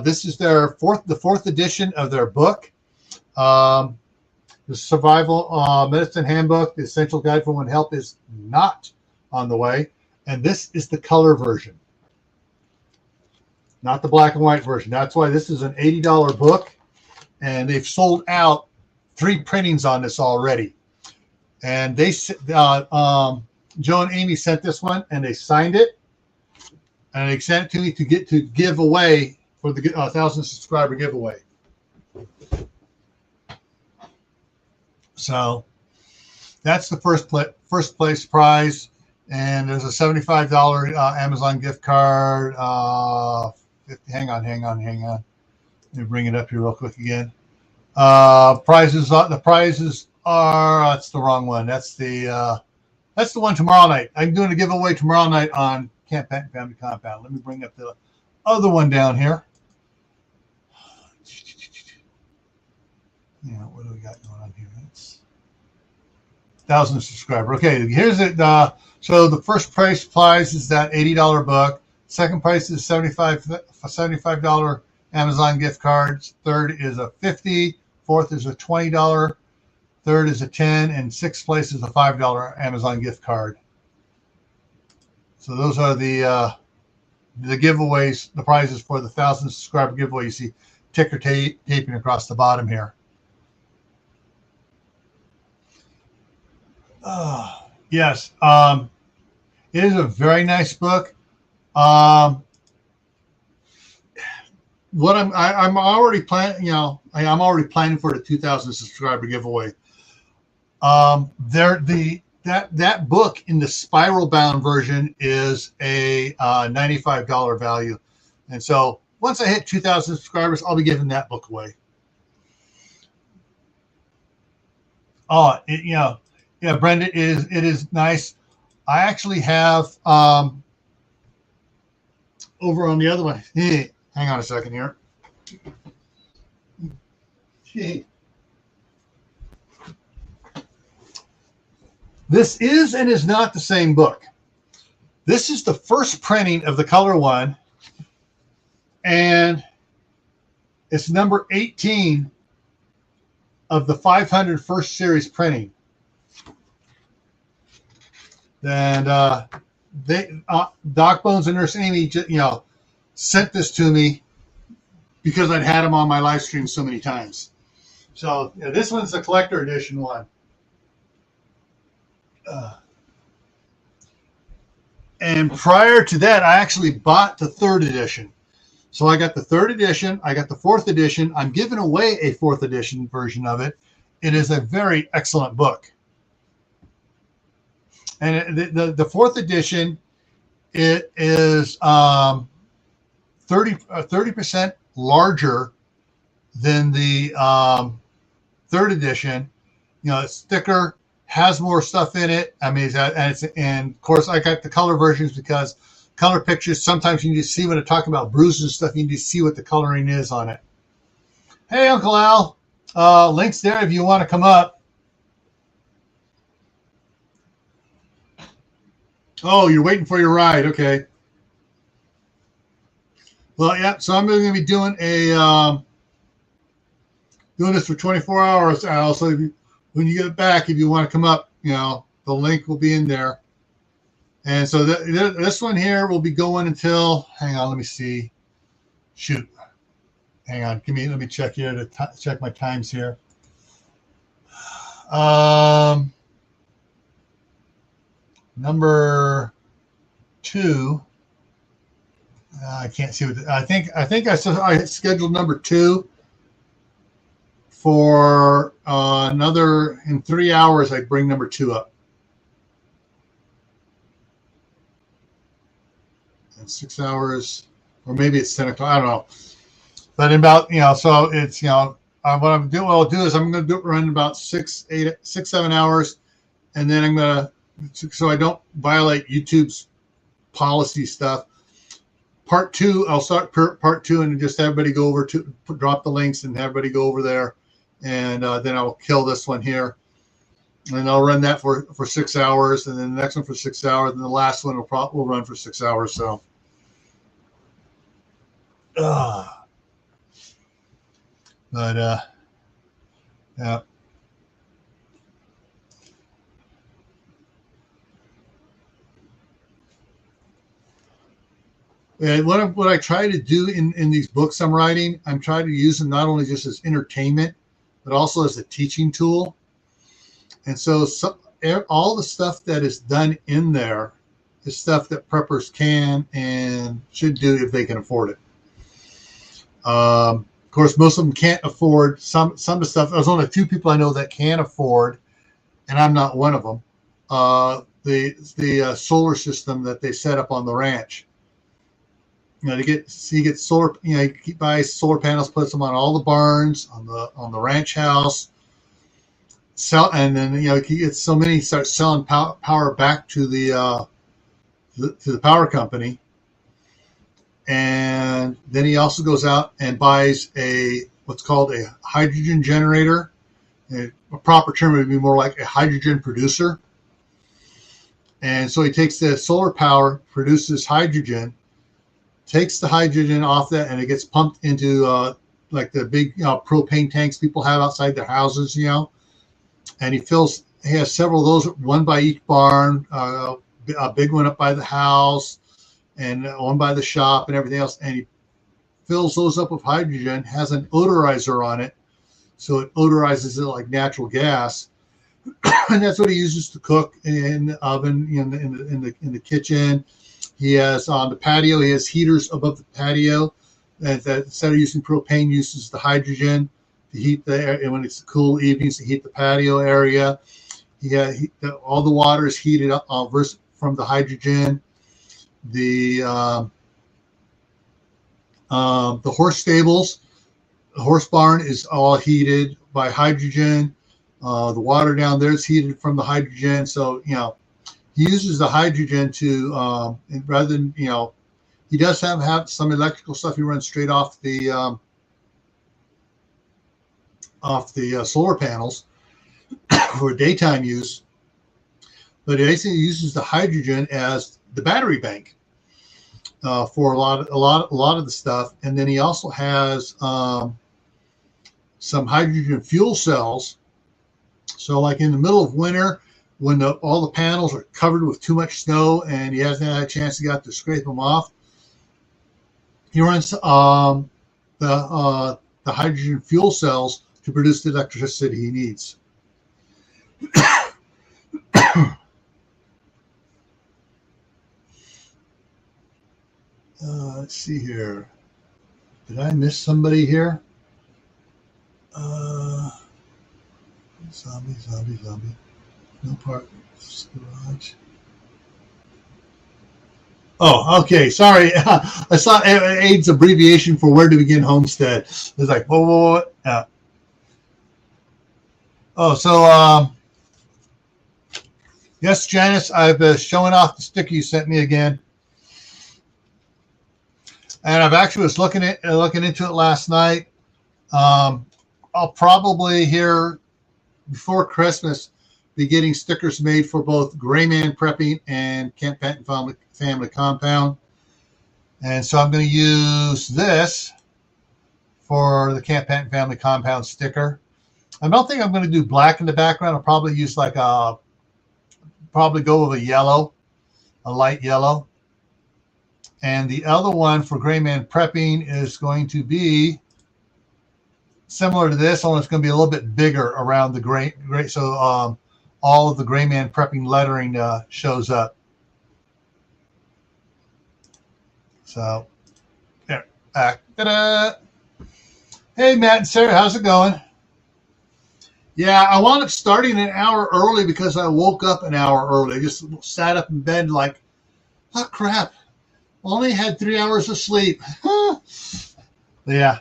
This is the fourth edition of their book, the Survival Medicine Handbook, the Essential Guide for When Help Is Not on the Way. And this is the color version, not the black and white version. That's why this is an $80 book, and they've sold out 3 printings on this already. And they, Joe and Amy sent this one, and they signed it, and they sent it to me to give away for the 1,000 subscriber giveaway. So that's the first place prize. And there's a $75 Amazon gift card. Hang on. Let me bring it up here real quick again. Prizes. The prizes are. That's the wrong one. That's the one tomorrow night. I'm doing a giveaway tomorrow night on Camp Pet and Family Compound. Let me bring up the other one down here. Yeah, what do we got going on here? It's 1,000 subscriber. Okay, here's it. So the first prize is that $80 book. Second prize is $75 Amazon gift cards. Third is a $50. Fourth is a $20. Third is a $10, and sixth place is a $5 Amazon gift card. So those are the giveaways, the prizes for the 1,000 subscriber giveaway. You see ticker taping across the bottom here. Yes, it is a very nice book. What I'm already planning, I'm already planning for the 2,000 subscriber giveaway. That book in the spiral bound version is a $95 value, and so once I hit 2,000 subscribers, I'll be giving that book away. Yeah, Brenda, it is nice. I actually have over on the other one. Hang on a second here. This is and is not the same book. This is the first printing of the color one, and it's number 18 of the 500 first series printing. And Doc Bones and Nurse Amy, sent this to me because I'd had them on my live stream so many times. So this one's the collector edition one. And prior to that, I actually bought the 3rd edition. So I got the 3rd edition. I got the 4th edition. I'm giving away a 4th edition version of it. It is a very excellent book. And the 4th edition, it is 30% larger than the 3rd edition. It's thicker, has more stuff in it. I mean, and of course I got the color versions because color pictures, sometimes you need to see when they're talking about bruises and stuff, you need to see what the coloring is on it. Hey, Uncle Al, link's there if you want to come up. Oh, you're waiting for your ride. Okay. Well, yeah. So I'm going to be doing doing this for 24 hours, Al. So when you get back, if you want to come up, the link will be in there. And so this one here will be going until. Hang on, let me see. Shoot. Hang on. Let me check here to check my times here. Number 2. I can't see what I think. I scheduled number 2 for another in 3 hours. I bring number 2 up. In 6 hours, or maybe it's 10 o'clock. I don't know. But in about, so it's, what I'll do is I'm going to run about 6, 7 hours. And then I'm going to, so I don't violate YouTube's policy stuff. Part 2, I'll start part 2 and just everybody go over to drop the links and everybody go over there. And then I'll kill this one here. And I'll run that for 6 hours. And then the next one for 6 hours. And the last one will run for 6 hours. So. But yeah. And what I try to do in these books I'm writing, I'm trying to use them not only just as entertainment, but also as a teaching tool. And so all the stuff that is done in there is stuff that preppers can and should do if they can afford it. Of course, most of them can't afford some of the stuff. There's only 2 people I know that can afford, and I'm not one of them. The solar system that they set up on the ranch. You get solar. He buys solar panels, puts them on all the barns, on the ranch house. And then he gets so many, he starts selling power back to the power company. And then he also goes out and buys what's called a hydrogen generator. A proper term would be more like a hydrogen producer. And so he takes the solar power, produces hydrogen, takes the hydrogen off that, and it gets pumped into like the big propane tanks people have outside their houses, And he has several of those, one by each barn, a big one up by the house, and one by the shop and everything else. And he fills those up with hydrogen, has an odorizer on it, so it odorizes it like natural gas. And that's what he uses to cook in the oven, in the kitchen. He has on the patio, he has heaters above the patio. And that instead of using propane, uses the hydrogen to heat and when it's cool evenings, to heat the patio area. All the water is heated up from the hydrogen. The horse stables, the horse barn is all heated by hydrogen. The water down there is heated from the hydrogen. So, he uses the hydrogen to, rather than, he does have some electrical stuff he runs straight off the solar panels for daytime use. But he basically uses the hydrogen as the battery bank for a lot of the stuff. And then he also has some hydrogen fuel cells. So like in the middle of winter, when all the panels are covered with too much snow and he hasn't had a chance to get out to scrape them off, he runs the hydrogen fuel cells to produce the electricity he needs. Let's see here. Did I miss somebody here? Zombie. No part. Garage. Oh, okay. Sorry. I saw AID's abbreviation for Where to Begin Homestead. It's like, whoa. Yes, Janice, I've showing off the sticker you sent me again. And I've actually was looking into it last night. I'll probably here before Christmas be getting stickers made for both GrayManPrepping and Camp Benton Family Compound. And so I'm going to use this for the Camp Benton Family Compound sticker. I don't think I'm going to do black in the background. I'll probably use probably go with a light yellow. And the other one for GrayManPrepping is going to be similar to this, only it's going to be a little bit bigger around the gray. So all of the GrayManPrepping lettering shows up. So Ta-da. Hey, Matt and Sarah, how's it going? Yeah, I wound up starting an hour early because I woke up an hour early. I just sat up in bed like, oh, crap. Only had 3 hours of sleep. Yeah.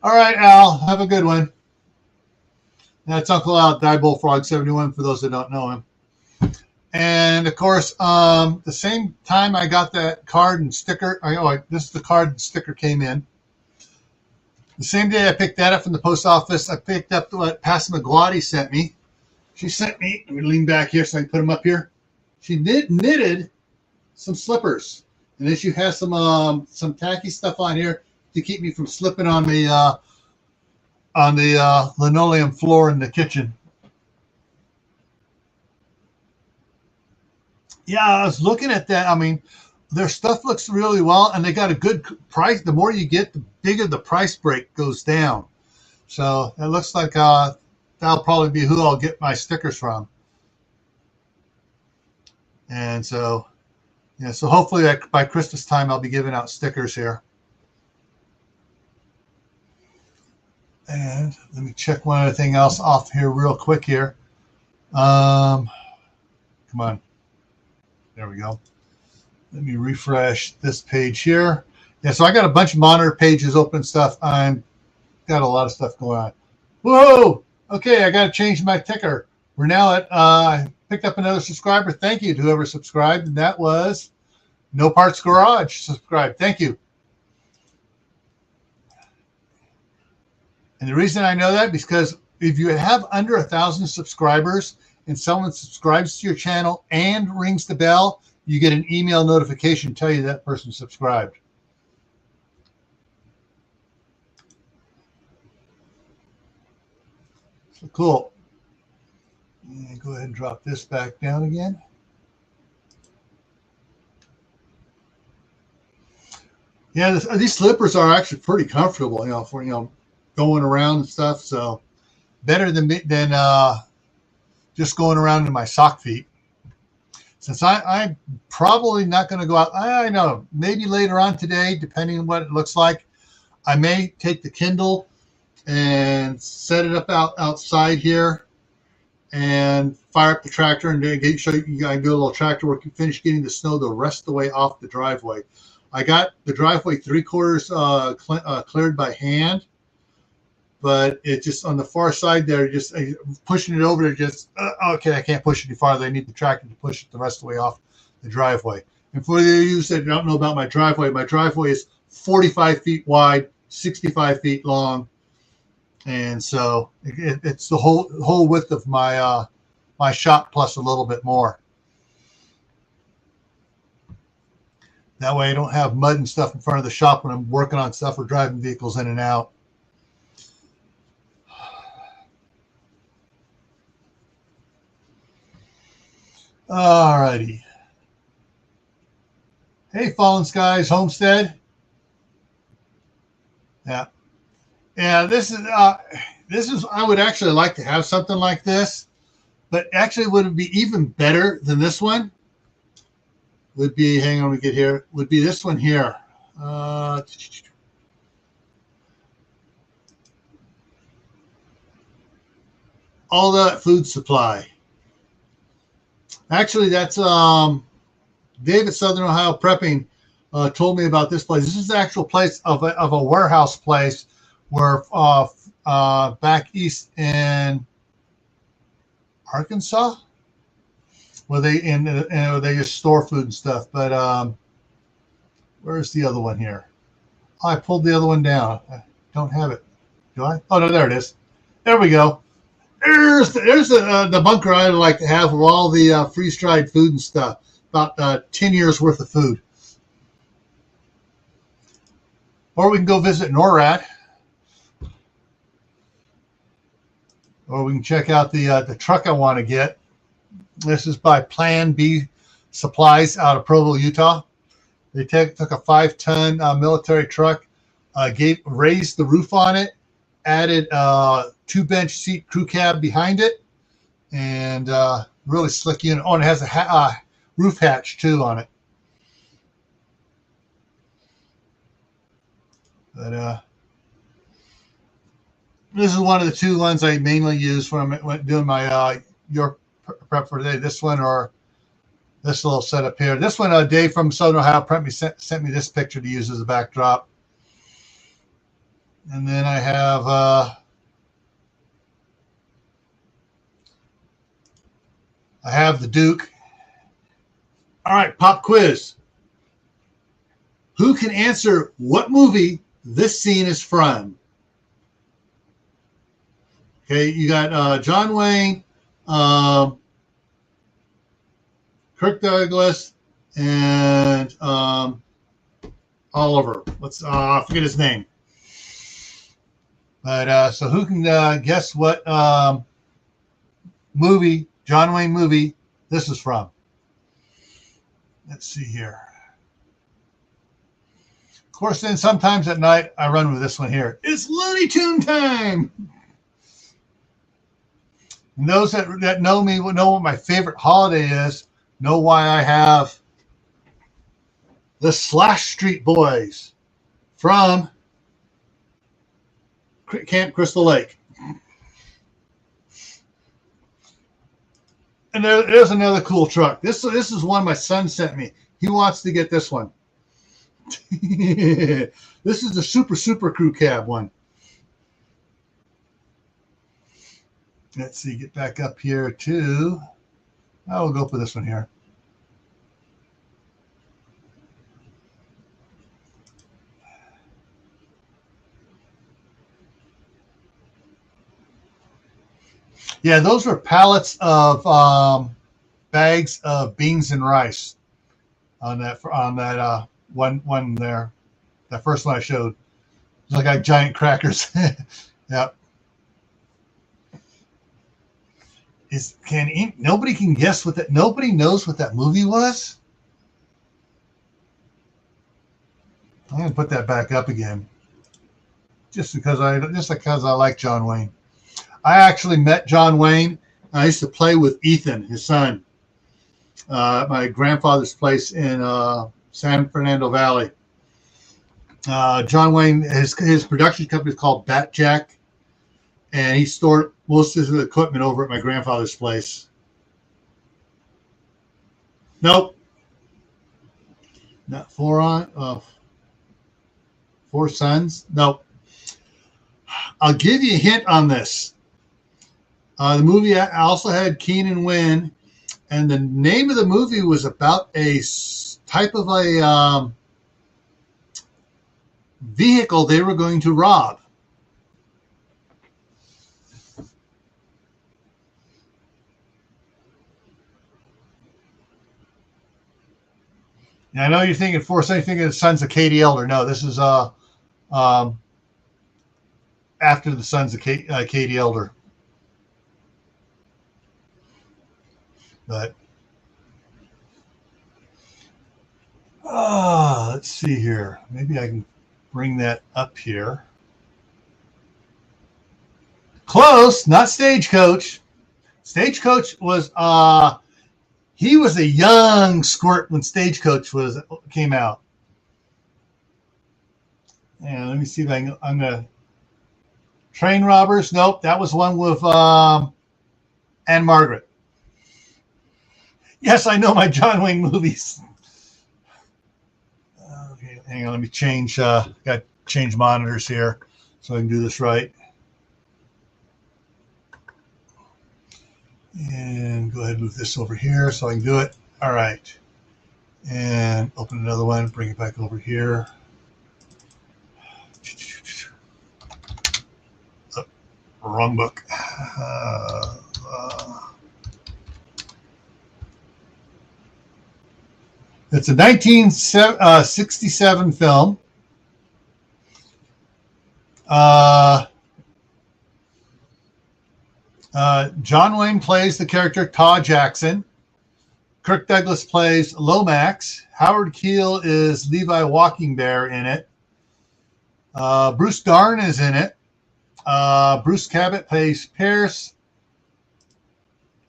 All right, Al, have a good one. That's Uncle Al, Die Bullfrog 71 for those that don't know him. And of course, the same time I got that card and sticker, this is the card and sticker came in. The same day I picked that up from the post office, I picked up what Passamaquoddy sent me. She sent me, let me lean back here so I can put them up here. She knitted some slippers. And then she has some tacky stuff on here to keep me from slipping on the linoleum floor in the kitchen. Yeah, I was looking at that. I mean, their stuff looks really well, and they got a good price. The more you get, the bigger the price break goes down. So it looks like that'll probably be who I'll get my stickers from. And so, yeah, so hopefully by Christmas time, I'll be giving out stickers here. And let me check one other thing else off here real quick here. Come on. There we go. Let me refresh this page here. Yeah, so I got a bunch of monitor pages open stuff. I've got a lot of stuff going on. Whoa! Okay, I got to change my ticker. We're now at, I picked up another subscriber. Thank you to whoever subscribed. And that was No Parts Garage subscribed. Thank you. And the reason I know that is because if you have under 1,000 subscribers and someone subscribes to your channel and rings the bell, you get an email notification tell you that person subscribed. So cool. And go ahead and drop this back down again. Yeah, these slippers are actually pretty comfortable, for going around and stuff. So better than just going around in my sock feet. Since I'm probably not going to go out, I know, maybe later on today, depending on what it looks like, I may take the Kindle and set it up outside here and fire up the tractor and show you I can do a little tractor work and finish getting the snow the rest of the way off the driveway. I got the driveway 3/4 cleared by hand, but it just on the far side there, just pushing it over there, okay, I can't push it any farther. I need the tractor to push it the rest of the way off the driveway. And for you that don't know about my driveway is 45 feet wide, 65 feet long. And so it's the whole width of my my shop plus a little bit more. That way I don't have mud and stuff in front of the shop when I'm working on stuff or driving vehicles in and out. All righty. Hey, Fallen Skies, Homestead. Yeah. Yeah, this is I would actually like to have something like this, but actually would it be even better than this one? Would be, hang on, we get here, would be this one here. All That Food Supply. Actually, that's David Southern Ohio Prepping told me about this place. This is the actual place of a warehouse place where back east in Arkansas, where they they just store food and stuff. But where's the other one here? Oh, I pulled the other one down. I don't have it. Do I? Oh no, there it is. There we go. There's the bunker I'd like to have with all the freeze-dried food and stuff. About 10 years worth of food. Or we can go visit NORAD. Or we can check out the truck I want to get. This is by Plan B Supplies out of Provo, Utah. They took a 5-ton military truck, raised the roof on it, added 2-bench seat crew cab behind it, and really slick unit. Oh, and it has a roof hatch too on it. But this is one of the two ones I mainly use when I'm doing my your prep for today. This one or this little setup here. This one, Dave from Southern Ohio Prep me sent me this picture to use as a backdrop. And then I have the Duke. All right, pop quiz. Who can answer what movie this scene is from? Okay, you got John Wayne, Kirk Douglas, and Oliver. Let's forget his name. But so who can guess what movie, John Wayne movie, this is from? Let's see here. Of course, then sometimes at night I run with this one here. It's Looney Tune time. And those that know me will know what my favorite holiday is, know why I have the Slash Street Boys from Camp Crystal Lake. And there's another cool truck. This is one my son sent me. He wants to get this one. This is the Super Crew Cab one. Let's see, get back up here too. I will go for this one here. Yeah, those were pallets of bags of beans and rice on that one there. That first one I showed. It's like giant crackers. Yep. Nobody can guess what that? Nobody knows what that movie was. I'm gonna put that back up again, just because I like John Wayne. I actually met John Wayne. I used to play with Ethan, his son, at my grandfather's place in San Fernando Valley. John Wayne, his production company is called Bat Jack, and he stored most of his equipment over at my grandfather's place. Nope. Not Four Sons? Nope. I'll give you a hint on this. The movie also had Keenan Wynn, and the name of the movie was about a type of a vehicle they were going to rob. Now, I know you're thinking Four Sons, you're thinking the Sons of Katie Elder. No, this is after the Sons of Katie Elder. But let's see here. Maybe I can bring that up here. Close, not Stagecoach. Stagecoach was he was a young squirt when Stagecoach came out. And let me see if I'm gonna Train Robbers. Nope, that was one with Anne Margaret. Yes, I know my John Wayne movies. Okay, hang on. Let me change. Got to change monitors here so I can do this right. And go ahead and move this over here so I can do it. All right. And open another one. Bring it back over here. Oh, wrong book. It's a 1967 film. John Wayne plays the character Todd Jackson. Kirk Douglas plays Lomax. Howard Keel is Levi Walking Bear in it. Bruce Darn is in it. Bruce Cabot plays Pierce.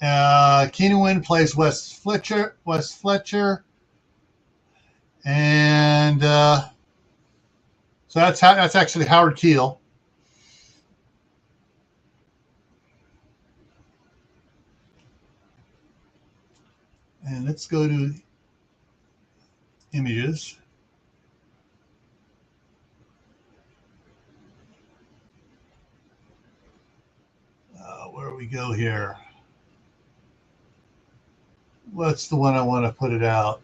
Keenan Wynn plays Wes Fletcher. And so that's actually Howard Keel. And let's go to images. Where do we go here? What's the one I want to put it out?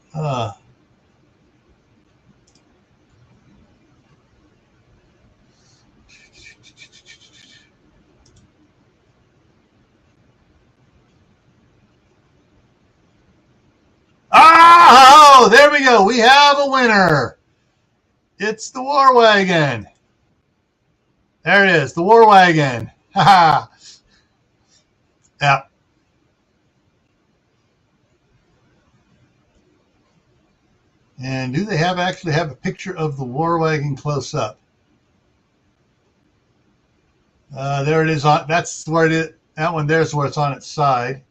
Oh, there we go. We have a winner. It's the War Wagon. There it is, the War Wagon. Ha! Yeah. And do they actually have a picture of the War Wagon close up? There it is. That's where it is. That one there's where it's on its side.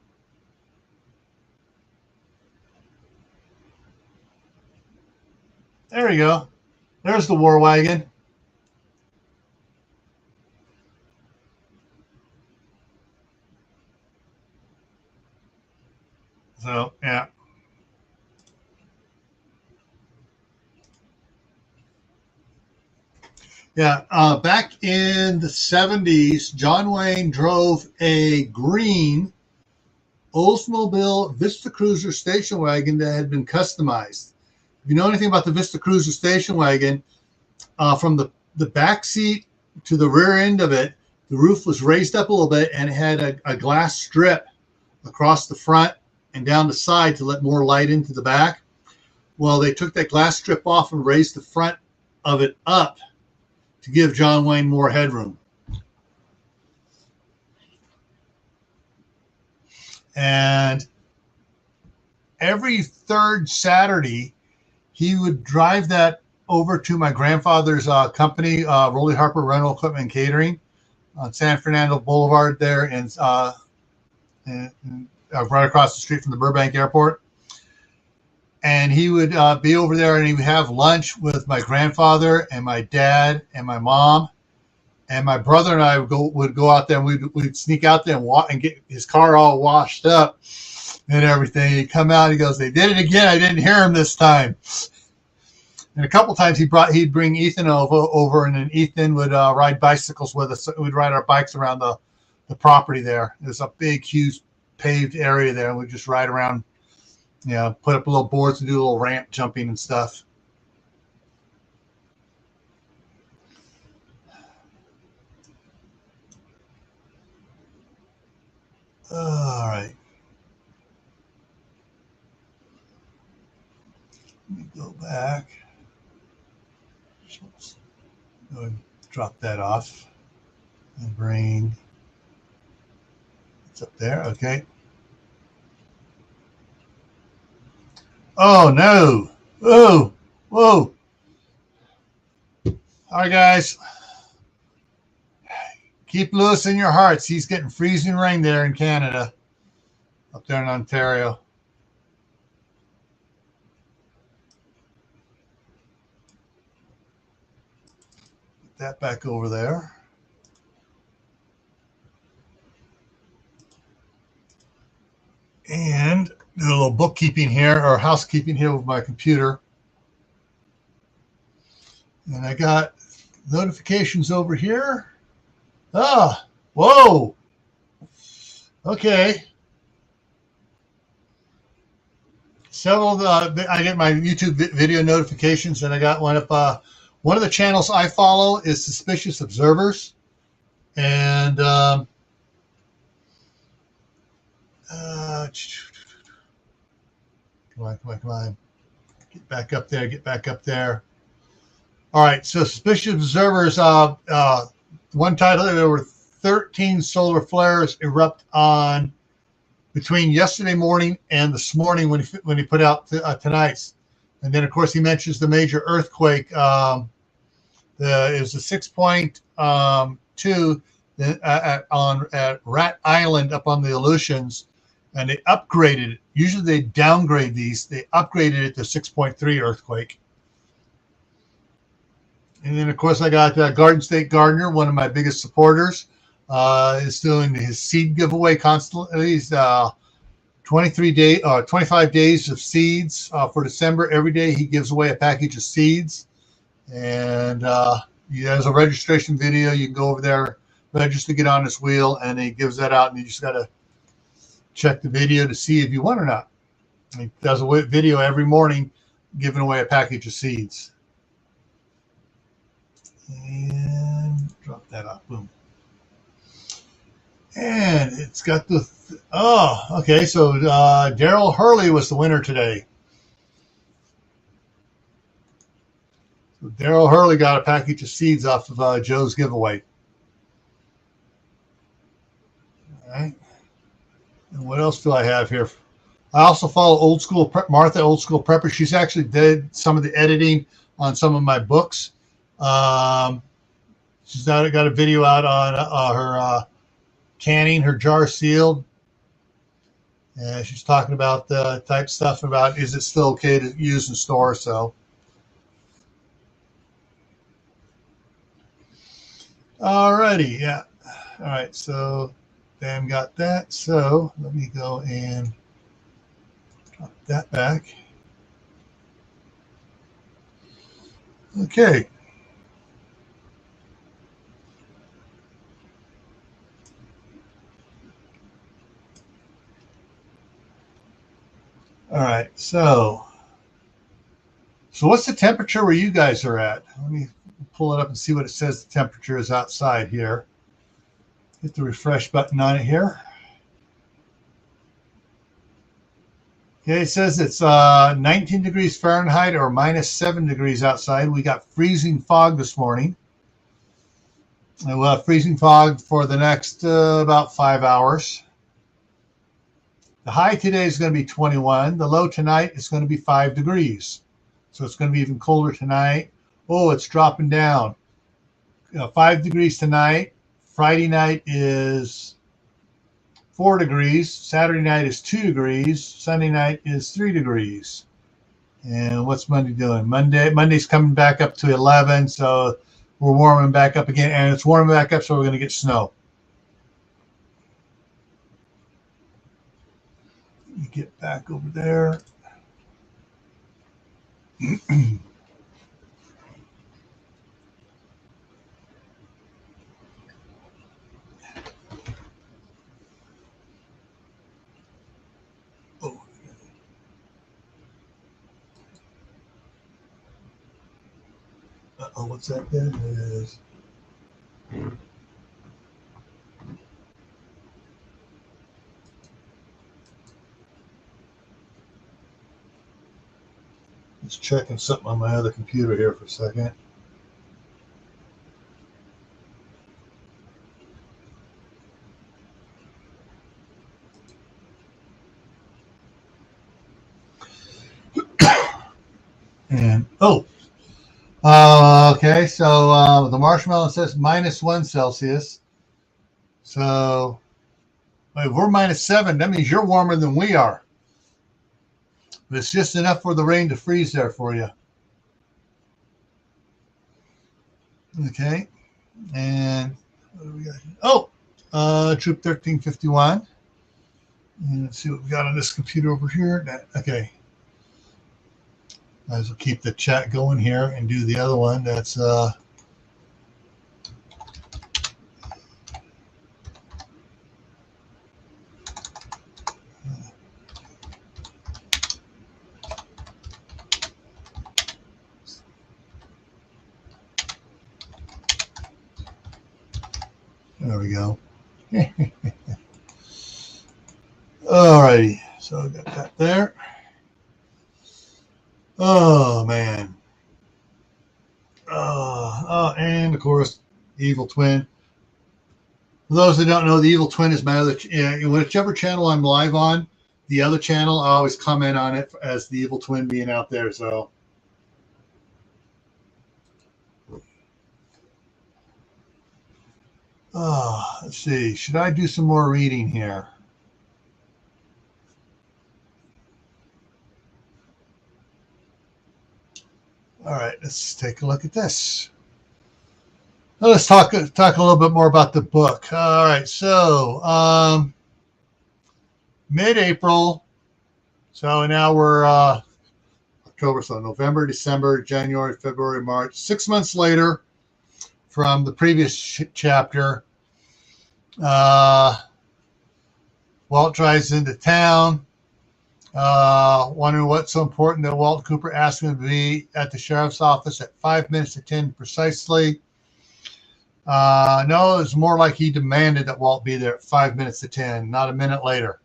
There we go. There's the War Wagon. So, yeah. Yeah, back in the 70s, John Wayne drove a green Oldsmobile Vista Cruiser station wagon that had been customized. If you know anything about the Vista Cruiser station wagon, from the back seat to the rear end of it, the roof was raised up a little bit and it had a glass strip across the front and down the side to let more light into the back. Well, they took that glass strip off and raised the front of it up to give John Wayne more headroom. And every third Saturday, he would drive that over to my grandfather's company, Rolly Harper Rental Equipment and Catering, on San Fernando Boulevard there, and right across the street from the Burbank Airport. And he would be over there, and he would have lunch with my grandfather and my dad and my mom, and my brother and I would go out there, and we'd sneak out there and get his car all washed up and everything. He'd come out, he goes, "They did it again. I didn't hear him this time." And a couple times he'd bring Ethan over, and then Ethan would ride bicycles with us. We'd ride our bikes around the property there. There's a big, huge paved area there, and we'd just ride around. Yeah, put up little boards and do a little ramp jumping and stuff. All right. Let me go back. Go ahead and drop that off and bring. It's up there. Okay. Oh, no. Whoa. Whoa. All right, guys. Keep Lewis in your hearts. He's getting freezing rain there in Canada, up there in Ontario. Get that back over there. And do a little bookkeeping here, or housekeeping here with my computer. And I got notifications over here. Ah, whoa. Okay. Several I get my YouTube video notifications, and I got one up. One of the channels I follow is Suspicious Observers. And come on. Get back up there. All right, so Suspicious Observers, one title, there were 13 solar flares erupt on between yesterday morning and this morning when he put out tonight's. And then, of course, he mentions the major earthquake. It was a 6.2 at Rat Island up on the Aleutians. and they upgraded it. Usually they downgrade these. They upgraded it to 6.3 earthquake. And then, of course, I got Garden State Gardener, one of my biggest supporters, is doing his seed giveaway constantly. He's 25 days of seeds for December. Every day he gives away a package of seeds. And he has a registration video. You can go over there, register to get on his wheel, and he gives that out. And you just got to check the video to see if you won or not. He does a video every morning giving away a package of seeds. And drop that off. Boom. And it's got the okay. So Daryl Hurley was the winner today. So Daryl Hurley got a package of seeds off of Joe's giveaway. All right. And what else do I have here? I also follow Martha, Old School Prepper. She's actually did some of the editing on some of my books. She's got a video out on her canning, her jar sealed. And she's talking about the type stuff about is it still okay to use and store. So, alrighty, yeah. All right, so Dan got that. So let me go and drop that back. Okay. All right, so what's the temperature where you guys are at? Let me pull it up and see what it says the temperature is outside here. Hit the refresh button on it here. Okay, it says it's 19 degrees Fahrenheit or -7 degrees outside. We got freezing fog this morning. And we'll have freezing fog for the next about 5 hours. The high today is going to be 21. The low tonight is going to be 5 degrees. So it's going to be even colder tonight. Oh, it's dropping down. 5 degrees tonight. Friday night is 4 degrees. Saturday night is 2 degrees. Sunday night is 3 degrees. And what's Monday doing? Monday's coming back up to 11. So we're warming back up again. And it's warming back up, so we're going to get snow. Get back over there. What's that then? Is just checking something on my other computer here for a second. And okay, so the marshmallow says -1 Celsius. So if we're -7, that means you're warmer than we are. But it's just enough for the rain to freeze there for you. Okay, and what do we got here? Troop 1351. And let's see what we got on this computer over here. Okay. Might as well keep the chat going here and do the other one. That's there we go. All righty, so I got that there. Oh man. And of course, the Evil Twin. For those that don't know, the Evil Twin is my other. Whichever channel I'm live on, the other channel I always comment on it as the Evil Twin being out there. So. Let's see. Should I do some more reading here? All right, let's take a look at this. Let's talk a little bit more about the book. All right, so mid-April. So now we're October, so November, December, January, February, March. 6 months later from the previous chapter, Walt drives into town, wondering what's so important that Walt Cooper asked him to be at the sheriff's office at 5 minutes to 10 precisely. No, it's more like he demanded that Walt be there at 5 minutes to 10, not a minute later.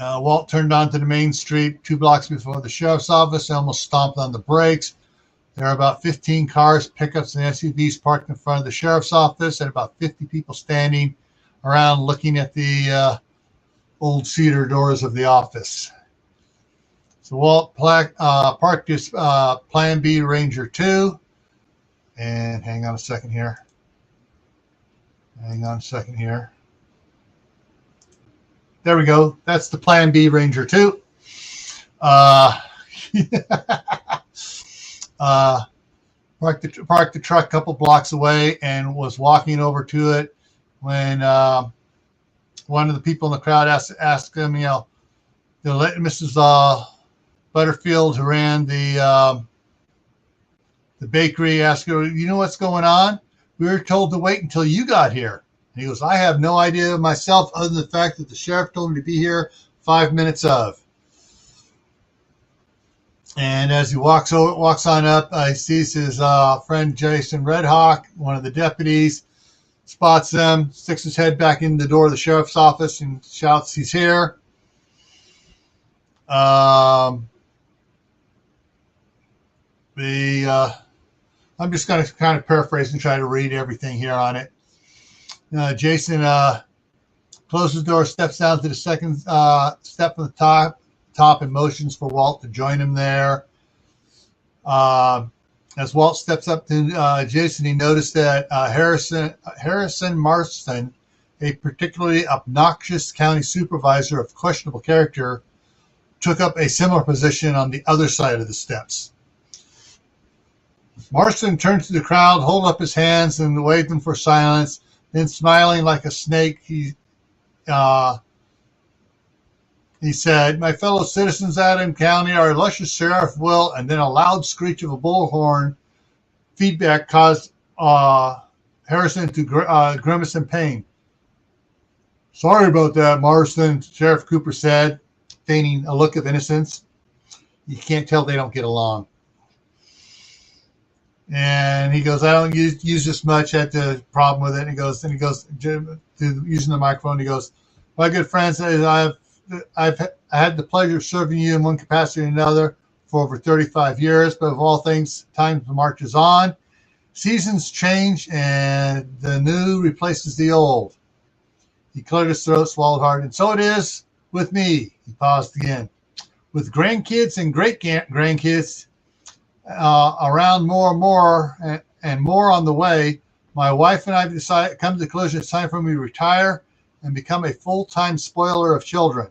Walt turned onto the main street 2 blocks before the sheriff's office and almost stomped on the brakes. There are about 15 cars, pickups, and SUVs parked in front of the sheriff's office, and about 50 people standing around looking at the old cedar doors of the office. So Walt parked his Plan B Ranger 2. And hang on a second here. There we go. That's the Plan B Ranger 2. Parked the truck a couple blocks away and was walking over to it when one of the people in the crowd asked him, Mrs. Butterfield, who ran the bakery, asked her, you know what's going on? We were told to wait until you got here. And he goes, I have no idea myself other than the fact that the sheriff told me to be here 5 minutes of. And as he walks on up, he sees his friend Jason Redhawk, one of the deputies, spots them, sticks his head back in the door of the sheriff's office and shouts, he's here. I'm just going to kind of paraphrase and try to read everything here on it. Jason closes the door, steps down to the second step from the top and motions for Walt to join him there. As Walt steps up to Jason, he noticed that Harrison Marston, a particularly obnoxious county supervisor of questionable character, took up a similar position on the other side of the steps. Marston turned to the crowd, held up his hands, and waved them for silence. Then, smiling like a snake, he said, my fellow citizens of Adams County, our illustrious sheriff will, and then a loud screech of a bullhorn feedback caused Harrison to grimace in pain. Sorry about that, Marston, Sheriff Cooper said, feigning a look of innocence. You can't tell they don't get along. And he goes, I don't use this much. I had the problem with it. And he goes to using the microphone. He goes, my good friends, I've had the pleasure of serving you in one capacity or another for over 35 years. But of all things, time marches on. Seasons change, and the new replaces the old. He cleared his throat, swallowed hard. And so it is with me. He paused again. With grandkids and great-grandkids around more and more on the way, my wife and I have decided, come to the conclusion it's time for me to retire and become a full-time spoiler of children.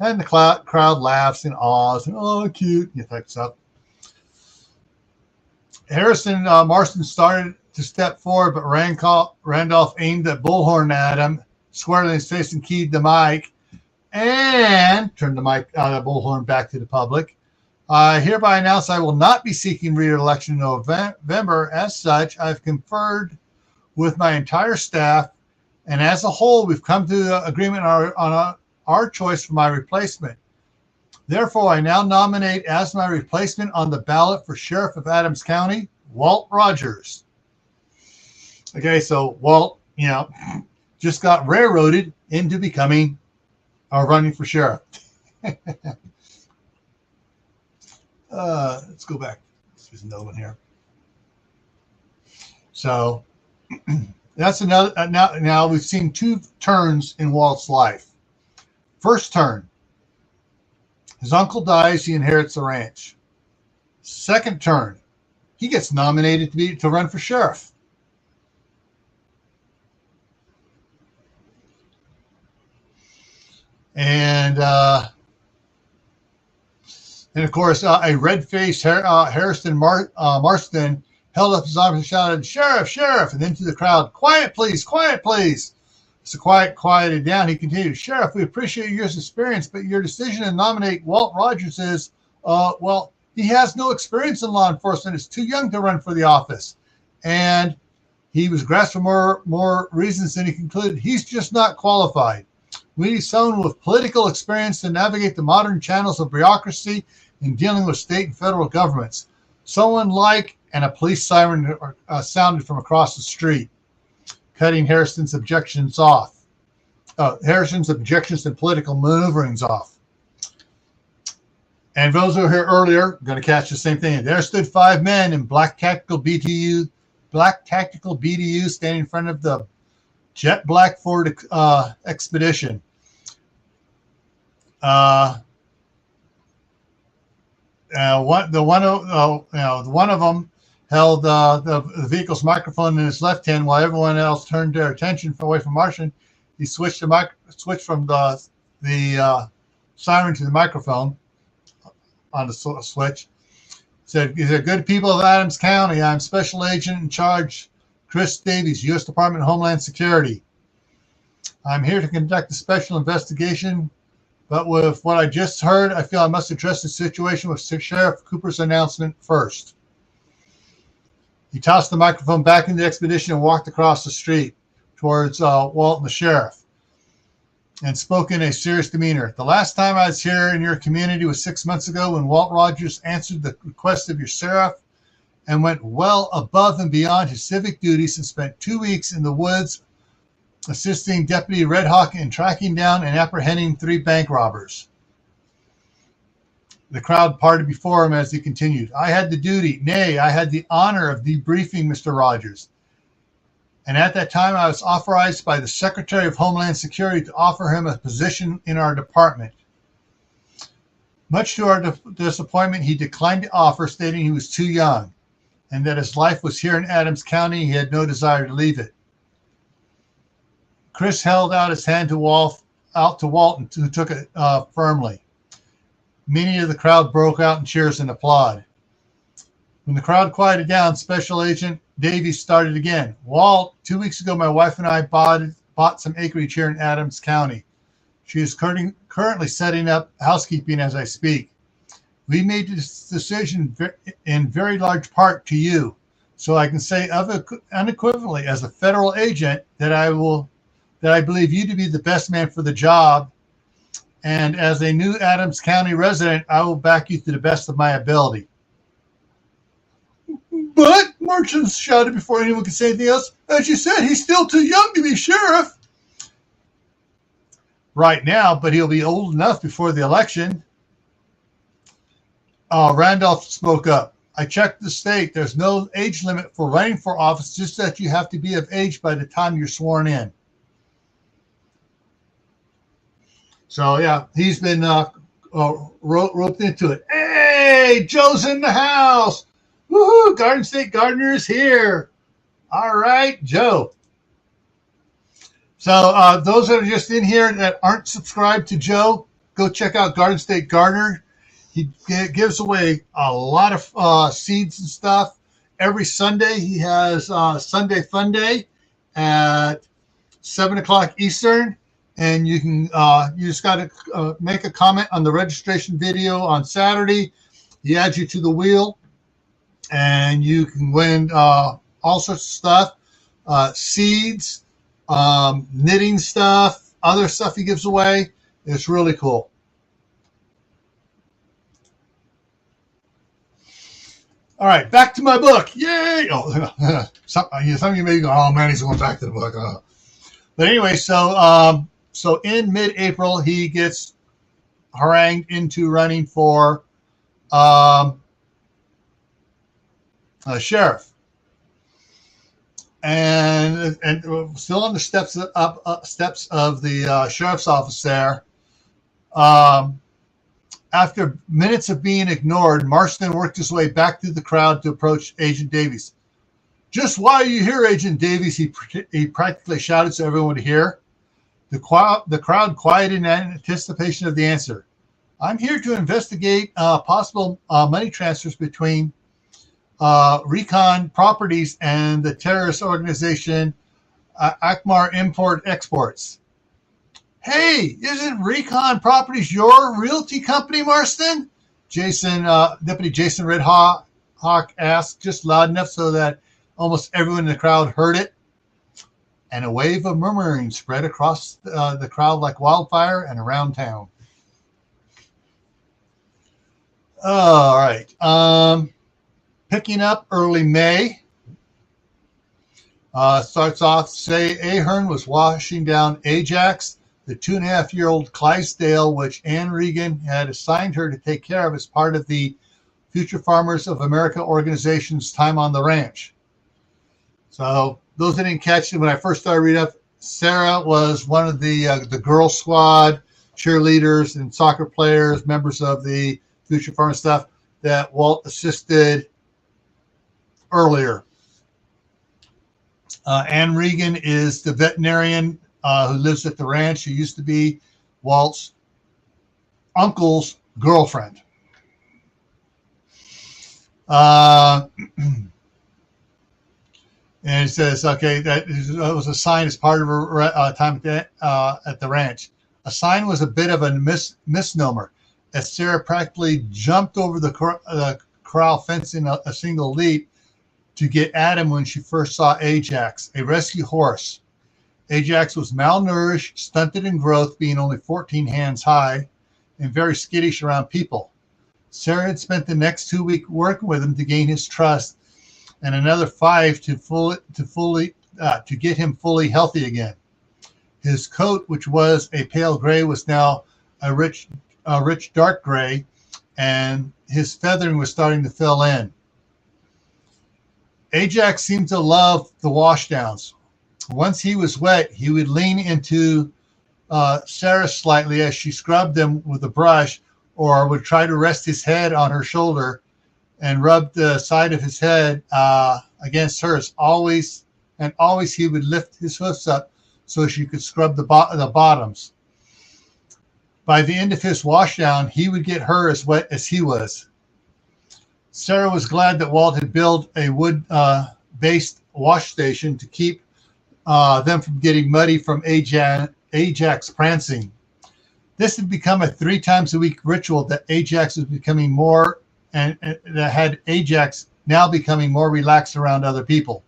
And the crowd laughs and awes and, oh, cute, and type stuff. Harrison Marston started to step forward, but Randolph aimed a bullhorn at him, squared in his face and keyed the mic, and turned the bullhorn back to the public. Hereby announce I will not be seeking re-election in November. As such, I've conferred with my entire staff, and as a whole, we've come to an agreement on our choice for my replacement. Therefore, I now nominate as my replacement on the ballot for Sheriff of Adams County, Walt Rogers. Okay, so Walt, just got railroaded into becoming running for sheriff. Let's go back. There's another one here. So that's another. Now we've seen two turns in Walt's life. First turn, his uncle dies, he inherits the ranch. Second turn, he gets nominated to run for sheriff. And And of course, a red-faced Harrison Marston held up his arms and shouted, "Sheriff, Sheriff!" And then to the crowd, "Quiet, please, quiet, please." As the quiet quieted down, he continued, "Sheriff, we appreciate your experience, but your decision to nominate Walt Rogers is, well, he has no experience in law enforcement. Is too young to run for the office." And he was grasped for more reasons than he concluded. He's just not qualified. We need someone with political experience to navigate the modern channels of bureaucracy in dealing with state and federal governments. Someone like, and a police siren sounded from across the street, cutting Harrison's objections off. Harrison's objections and political maneuverings off. And those who were here earlier are going to catch the same thing. There stood 5 men in black tactical BDU standing in front of the jet black Ford Expedition. One of them held the vehicle's microphone in his left hand, while everyone else turned their attention away from Martian. He switched from the siren to the microphone on the switch. Said, "These are good people of Adams County. I'm Special Agent in Charge Chris Davies, U.S. Department of Homeland Security. I'm here to conduct a special investigation, but with what I just heard, I feel I must address the situation with Sheriff Cooper's announcement first." He tossed the microphone back into the Expedition and walked across the street towards Walt and the sheriff, and spoke in a serious demeanor. "The last time I was here in your community was 6 months ago when Walt Rogers answered the request of your sheriff and went well above and beyond his civic duties and spent 2 weeks in the woods assisting Deputy Red Hawk in tracking down and apprehending 3 bank robbers." The crowd parted before him as he continued. "I had the duty, nay, I had the honor of debriefing Mr. Rogers. And at that time, I was authorized by the Secretary of Homeland Security to offer him a position in our department. Much to our disappointment, he declined the offer, stating he was too young and that his life was here in Adams County. He had no desire to leave it." Chris held out his hand to Walt, who took it firmly. Many of the crowd broke out in cheers and applaud. When the crowd quieted down, Special Agent Davies started again. "Walt, 2 weeks ago, my wife and I bought some acreage here in Adams County. She is currently setting up housekeeping as I speak. We made this decision in very large part to you, so I can say unequivocally as a federal agent that I believe you to be the best man for the job, and as a new Adams County resident, I will back you to the best of my ability." "But," Martians shouted before anyone could say anything else, "as you said, he's still too young to be sheriff." "Right now, but he'll be old enough before the election." Randolph spoke up. "I checked the state. There's no age limit for running for office, just that you have to be of age by the time you're sworn in." So, yeah, he's been roped into it. "Hey, Joe's in the house. Woohoo, Garden State Gardener is here. All right, Joe." So those that are just in here that aren't subscribed to Joe, go check out Garden State Gardener. He gives away a lot of seeds and stuff. Every Sunday he has Sunday Fun Day at 7 o'clock Eastern. And you can you just got to make a comment on the registration video on Saturday. He adds you to the wheel, and you can win all sorts of stuff, seeds, knitting stuff, other stuff he gives away. It's really cool. All right, back to my book. Yay! Oh, some of you may go, "Oh man, he's going back to the book." But anyway, so in mid-April, he gets harangued into running for sheriff, and still on the steps of the sheriff's office there. After minutes of being ignored, Marston worked his way back through the crowd to approach Agent Davies. "Just why are you here, Agent Davies?" he practically shouted so everyone would hear. The crowd quieted in anticipation of the answer. I'm here to investigate possible money transfers between Recon Properties and the terrorist organization Akmar Import Exports. Hey, isn't Recon Properties your realty company, Marston? Deputy Jason Red Hawk asked, just loud enough so that almost everyone in the crowd heard it. And a wave of murmuring spread across the crowd like wildfire and around town. All right. Picking up early May. Starts off, say Ahern was washing down Ajax, the 2.5-year-old Clydesdale, which Ann Regan had assigned her to take care of as part of the Future Farmers of America organization's time on the ranch. So those that didn't catch it, when I first started reading up, Sarah was one of the Girl Squad cheerleaders and soccer players, members of the Future Farm stuff that Walt assisted earlier. Ann Regan is the veterinarian who lives at the ranch. She used to be Walt's uncle's girlfriend. And it says, okay, that was a sign as part of her time at the ranch. A sign was a bit of a misnomer, as Sarah practically jumped over the corral fence in a single leap to get at him when she first saw Ajax, a rescue horse. Ajax was malnourished, stunted in growth, being only 14 hands high, and very skittish around people. Sarah had spent the next 2 weeks working with him to gain his trust, and another 5 to get him fully healthy again. His coat, which was a pale gray, was now a rich dark gray, and his feathering was starting to fill in. Ajax seemed to love the washdowns. Once he was wet, he would lean into Sarah slightly as she scrubbed them with a brush, or would try to rest his head on her shoulder and rub the side of his head against hers. Always he would lift his hoofs up so she could scrub the bottoms. By the end of his washdown, he would get her as wet as he was. Sarah was glad that Walt had built a wood-based wash station to keep them from getting muddy from Ajax prancing. This had become a 3 times a week ritual that Ajax was becoming more, and that had Ajax now becoming more relaxed around other people.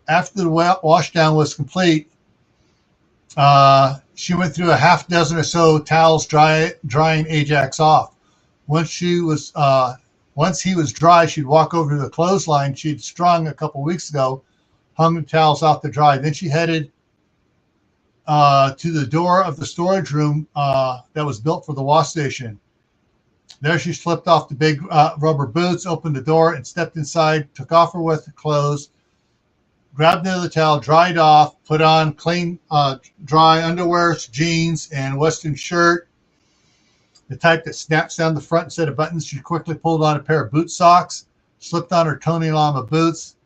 After the washdown was complete, she went through a half dozen or so towels drying Ajax off. Once he was dry, she'd walk over to the clothesline she'd strung a couple weeks ago, hung the towels out to dry. Then she headed to the door of the storage room that was built for the wash station. There she slipped off the big rubber boots, opened the door, and stepped inside, took off her wet clothes, grabbed another towel, dried off, put on clean, dry underwear, jeans, and Western shirt, the type that snaps down the front instead of buttons. She quickly pulled on a pair of boot socks, slipped on her Tony Lama boots,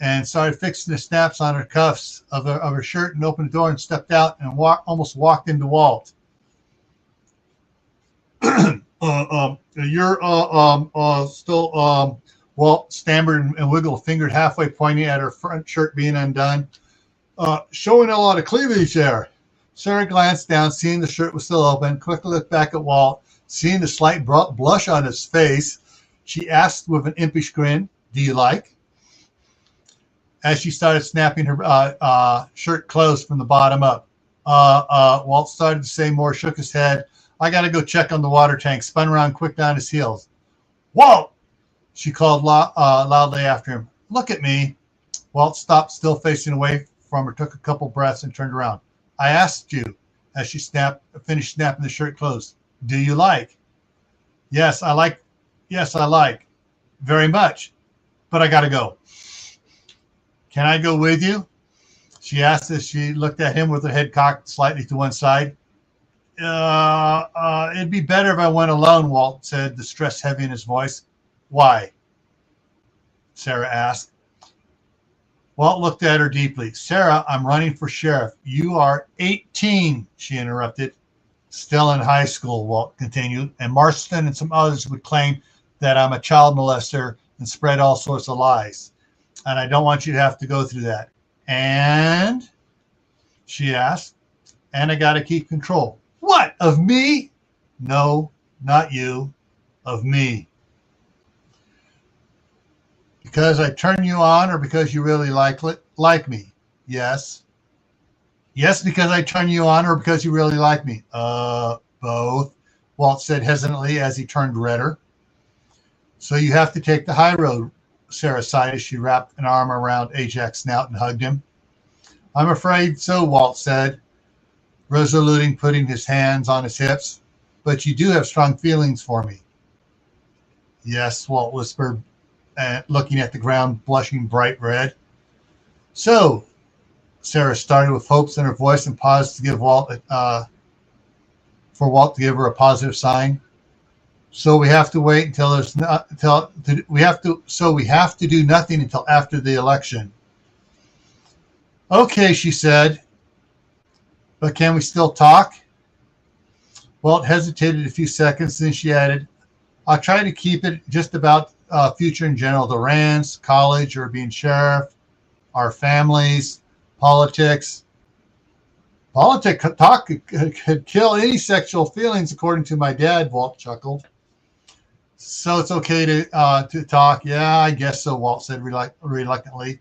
and started fixing the snaps on her cuffs of her shirt, and opened the door and stepped out and almost walked into Walt. You're still Walt stammered and wiggled a finger halfway, pointing at her front shirt being undone. Showing a lot of cleavage there. Sarah glanced down, seeing the shirt was still open, quickly looked back at Walt, seeing the slight blush on his face. She asked with an impish grin, "Do you like?" As she started snapping her shirt closed from the bottom up. Walt started to say more, shook his head. "I got to go check on the water tank," spun around quick down his heels. "Walt!" she called loudly after him. "Look at me." Walt stopped, still facing away from her, took a couple breaths, and turned around. "I asked you," as she finished snapping the shirt closed. "Do you like?" Yes, I like. Very much. But I got to go." "Can I go with you?" she asked as she looked at him with her head cocked slightly to one side. It'd be better if I went alone," Walt said, the stress heavy in his voice. "Why?" Sarah asked. Walt looked at her deeply. "Sarah, I'm running for sheriff." "You are 18, she interrupted. Still in high school, Walt continued, and Marston and some others would claim that I'm a child molester and spread all sorts of lies. And I don't want you to have to go through that. And she asked, and I got to keep control. What, of me? No, not you, of me. Because I turn you on or because you really like me? Yes. Yes, because I turn you on or because you really like me? Both, Walt said hesitantly as he turned redder. So you have to take the high road, Sarah sighed as she wrapped an arm around Ajax's snout and hugged him. I'm afraid so, Walt said, resolutely putting his hands on his hips. But you do have strong feelings for me. Yes, Walt whispered, looking at the ground, blushing bright red. So, Sarah started with hopes in her voice and paused to give Walt for Walt to give her a positive sign. So we have to wait until we have to do nothing until after the election. Okay, she said. But can we still talk? Walt hesitated a few seconds, then she added, I'll try to keep it just about future in general, the ranch, college, or being sheriff, our families, politics. Politics talk could kill any sexual feelings, according to my dad, Walt chuckled. So it's okay to talk? Yeah, I guess so, Walt said reluctantly.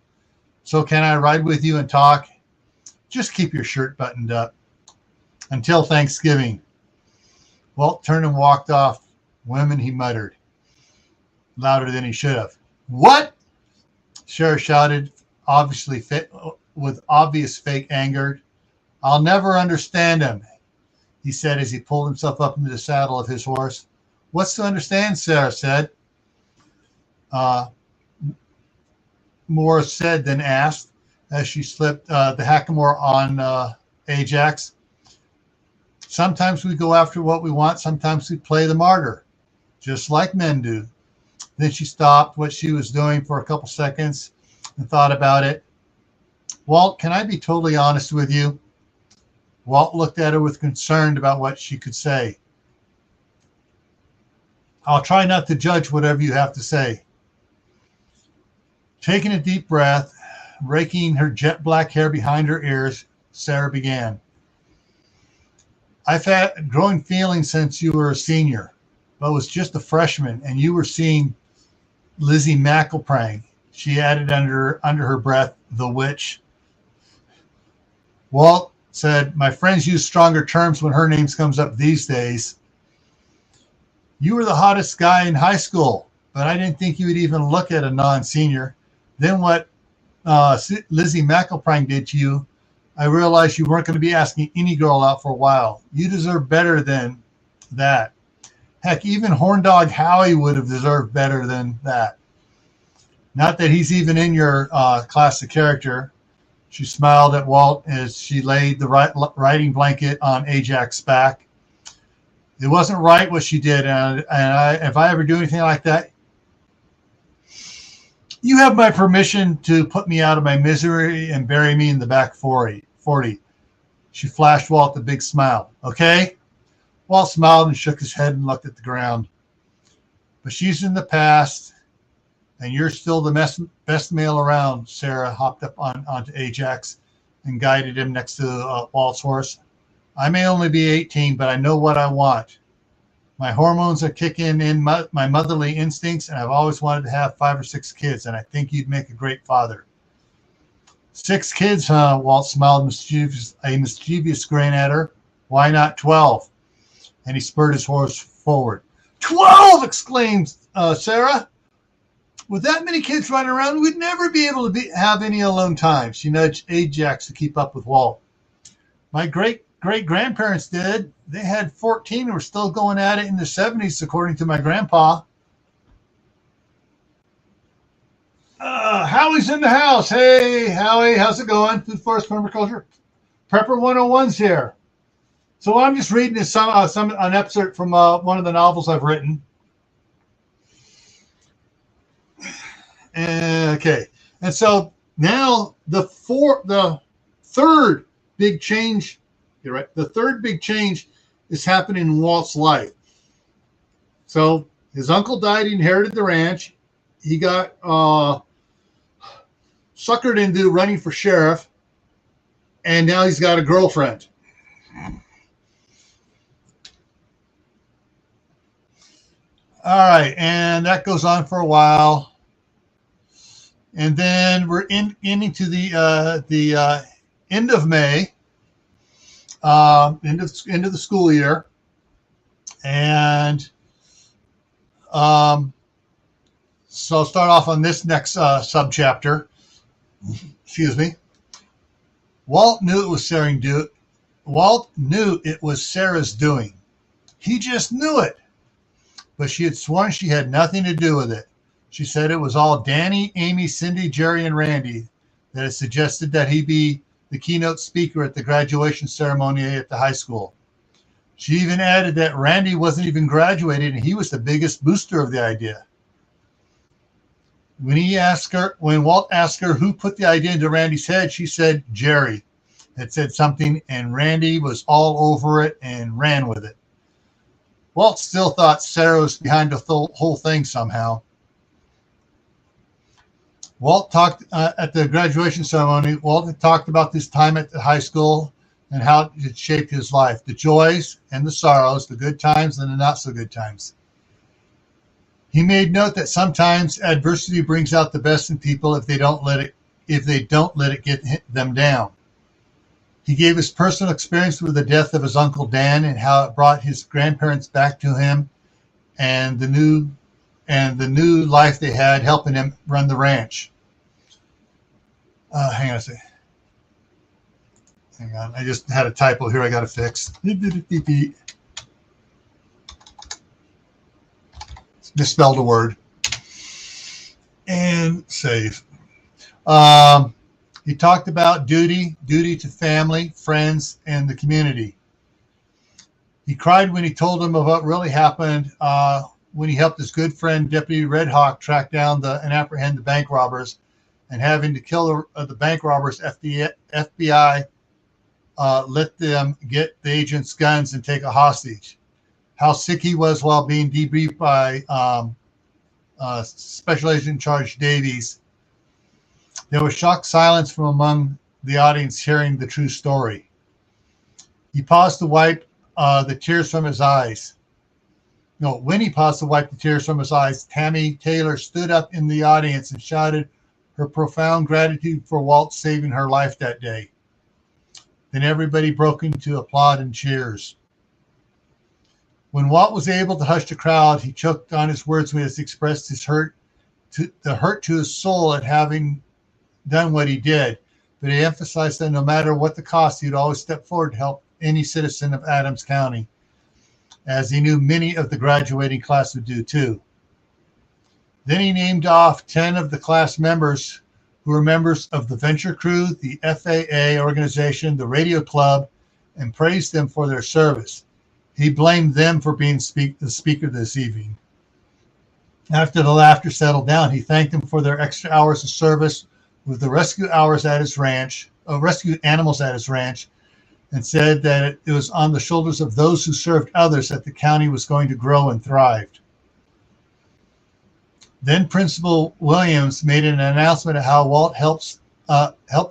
So can I ride with you and talk? Just keep your shirt buttoned up. Until Thanksgiving. Walt turned and walked off. Women, he muttered, louder than he should have. What? Sarah shouted, with obvious fake anger. I'll never understand him, he said as he pulled himself up into the saddle of his horse. What's to understand? Sarah said. More said than asked as she slipped the hackamore on Ajax. Sometimes we go after what we want. Sometimes we play the martyr, just like men do. Then she stopped what she was doing for a couple seconds and thought about it. Walt, can I be totally honest with you? Walt looked at her with concern about what she could say. I'll try not to judge whatever you have to say. Taking a deep breath, raking her jet black hair behind her ears, Sarah began. I've had growing feelings since you were a senior, but was just a freshman, and you were seeing Lizzie McElprang. She added under her breath, the witch. Walt said, my friends use stronger terms when her name comes up these days. You were the hottest guy in high school, but I didn't think you would even look at a non-senior. Then what Lizzie McElprang did to you, I realized you weren't going to be asking any girl out for a while. You deserve better than that. Heck, even Horndog Howie would have deserved better than that. Not that he's even in your class of character. She smiled at Walt as she laid the riding blanket on Ajax's back. It wasn't right what she did, and if I ever do anything like that, you have my permission to put me out of my misery and bury me in the back 40. She flashed Walt a big smile. Okay? Walt smiled and shook his head and looked at the ground. But she's in the past, and you're still the best male around. Sarah hopped up onto Ajax and guided him next to Walt's horse. I may only be 18, but I know what I want. My hormones are kicking in my motherly instincts, and I've always wanted to have 5 or 6 kids, and I think you'd make a great father. 6 kids, huh? Walt smiled a mischievous grin at her. Why not 12? And he spurred his horse forward. 12! Exclaimed Sarah. With that many kids running around, we'd never be able to have any alone time. She nudged Ajax to keep up with Walt. My great-grandparents did. They had 14 and were still going at it in the 70s, according to my grandpa. Howie's in the house. Hey, Howie, how's it going? Food, forest, permaculture. Prepper 101's here. So I'm just reading an excerpt from one of the novels I've written. Okay. And so now the third big change, you're right, the third big change is happening in Walt's life. So his uncle died, he inherited the ranch. He got suckered into running for sheriff, and now he's got a girlfriend. All right, and that goes on for a while. And then we're into the end of May, end of the school year. And so I'll start off on this next subchapter. Excuse me. Walt knew it was Sarah's doing. He just knew it. But she had sworn she had nothing to do with it. She said it was all Danny, Amy, Cindy, Jerry, and Randy that had suggested that he be the keynote speaker at the graduation ceremony at the high school. She even added that Randy wasn't even graduated and he was the biggest booster of the idea. When Walt asked her who put the idea into Randy's head, she said Jerry had said something, and Randy was all over it and ran with it. Walt still thought Sarah was behind the whole thing somehow. Walt talked at the graduation ceremony. Walt had talked about this time at the high school and how it shaped his life, the joys and the sorrows, the good times and the not so good times. He made note that sometimes adversity brings out the best in people if they don't let it get them down. He gave his personal experience with the death of his Uncle Dan and how it brought his grandparents back to him and the new life they had helping him run the ranch. Hang on a second. Hang on. I just had a typo here I got to fix. Misspelled a word. And save. He talked about duty to family, friends, and the community. He cried when he told them of what really happened when he helped his good friend Deputy Red Hawk track down and apprehend the bank robbers, and having to kill the bank robbers, FBI let them get the agent's guns and take a hostage. How sick he was while being debriefed by Special Agent in Charge Davies. There was shocked silence from among the audience hearing the true story. He paused to wipe the tears from his eyes. No, when he paused to wipe the tears from his eyes, Tammy Taylor stood up in the audience and shouted her profound gratitude for Walt saving her life that day. Then everybody broke into applaud and cheers. When Walt was able to hush the crowd, he choked on his words when he expressed his hurt to his soul at having done what he did. But he emphasized that no matter what the cost, he'd always step forward to help any citizen of Adams County, as he knew many of the graduating class would do too. Then he named off 10 of the class members who were members of the Venture Crew, the FAA organization, the Radio Club, and praised them for their service. He blamed them for being the speaker this evening. After the laughter settled down, he thanked them for their extra hours of service with the rescue animals at his ranch, and said that it was on the shoulders of those who served others that the county was going to grow and thrive. Then Principal Williams made an announcement of how Walt helped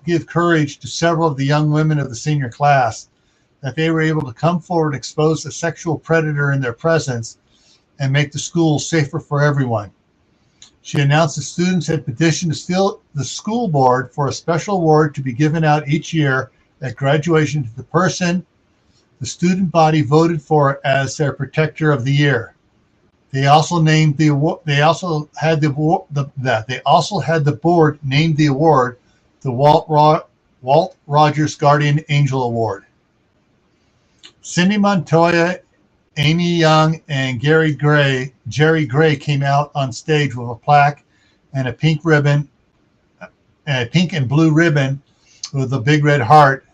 give courage to several of the young women of the senior class, that they were able to come forward and expose a sexual predator in their presence and make the school safer for everyone. She announced the students had petitioned the school board for a special award to be given out each year at graduation to the person the student body voted for as their protector of the year. They also named the award. They also had the board named the award the Walt Rogers Guardian Angel Award. Cindy Montoya, Amy Young, and Jerry Gray came out on stage with a plaque and a pink and blue ribbon with a big red heart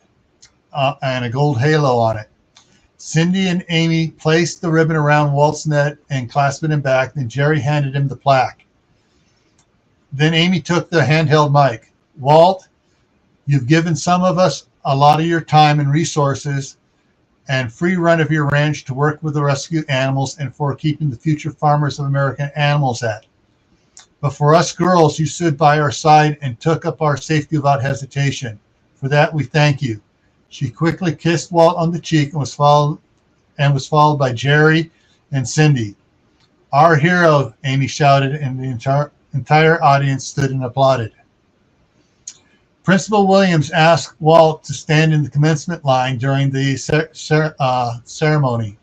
and a gold halo on it. Cindy and Amy placed the ribbon around Walt's neck and clasped it in back. Then Jerry handed him the plaque. Then Amy took the handheld mic. Walt, you've given some of us a lot of your time and resources, and free run of your ranch to work with the rescue animals and for keeping the future farmers of American animals at. But for us girls, you stood by our side and took up our safety without hesitation. For that, we thank you. She quickly kissed Walt on the cheek and was followed by Jerry and Cindy. Our hero, Amy shouted, and the entire audience stood and applauded. Principal Williams asked Walt to stand in the commencement line during the ceremony.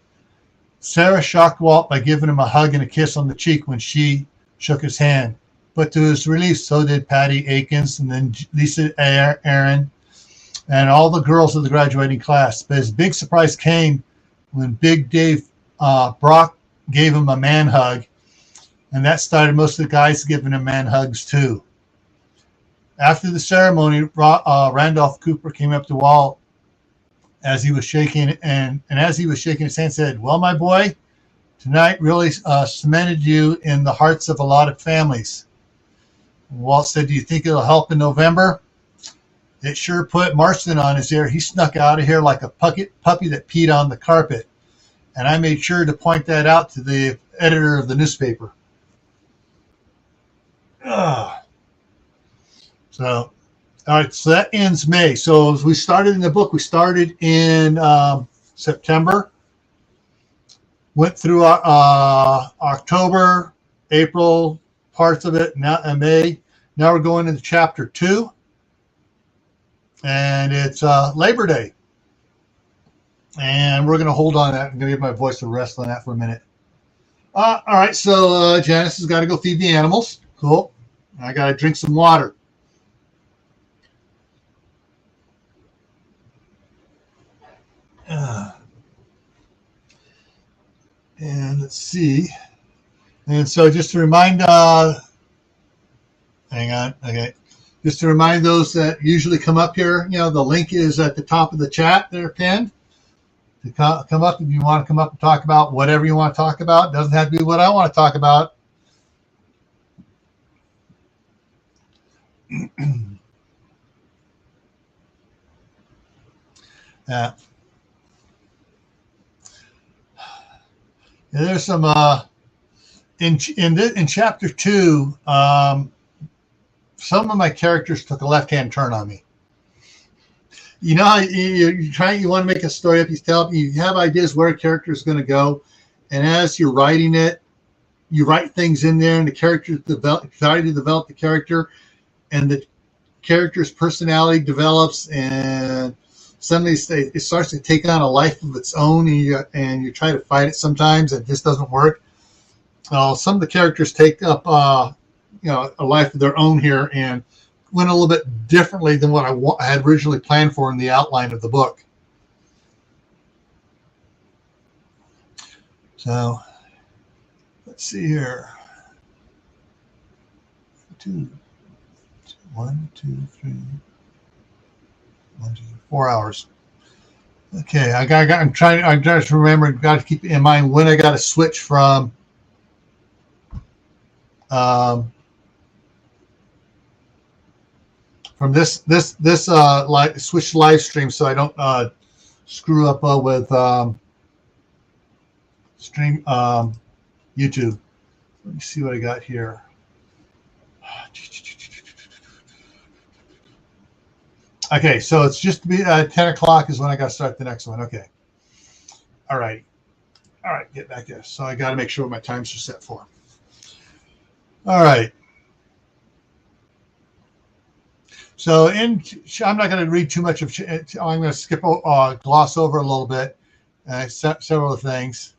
Sarah shocked Walt by giving him a hug and a kiss on the cheek when she shook his hand. But to his relief, so did Patty Akins and then Lisa Aaron and all the girls of the graduating class. But his big surprise came when Big Dave Brock gave him a man hug, and that started most of the guys giving him man hugs too. After the ceremony, Randolph Cooper came up to Walt as he was shaking, and as he was shaking his hand, said, "Well, my boy, tonight really cemented you in the hearts of a lot of families." Walt said, "Do you think it'll help in November?" It sure put Marston on his ear. He snuck out of here like a puppy that peed on the carpet. And I made sure to point that out to the editor of the newspaper. So, all right, so that ends May. So as we started in the book, we started in September, went through October, April, parts of it, now May. Now we're going into chapter 2, and it's Labor Day. And we're going to hold on to that. I'm going to give my voice a rest on that for a minute. All right, so Janice has got to go feed the animals. Cool. I got to drink some water. And let's see. And so just to remind, hang on, okay. Just to remind those that usually come up here, the link is at the top of the chat there pinned. To come up if you want to come up and talk about whatever you want to talk about. It doesn't have to be what I want to talk about. There's some in chapter 2. Some of my characters took a left-hand turn on me. You know how you want to make a story up, you have ideas where a character is going to go, and as you're writing it, you write things in there, and the character try to develop the character, and the character's personality develops, and suddenly it starts to take on a life of its own, and you try to fight it sometimes, and it just doesn't work. Some of the characters take up a life of their own here, and went a little bit differently than what I had originally planned for in the outline of the book. So let's see here. 4 hours. Okay, I'm trying to remember. Got to keep in mind when I got to switch from this switch live stream, so I don't screw up with stream YouTube. Let me see what I got here. Okay, so it's just to be 10 o'clock is when I got to start the next one. Okay. All right, get back there. So I got to make sure my times are set for. All right. So I'm not going to read too much of. I'm going to gloss over a little bit, several things.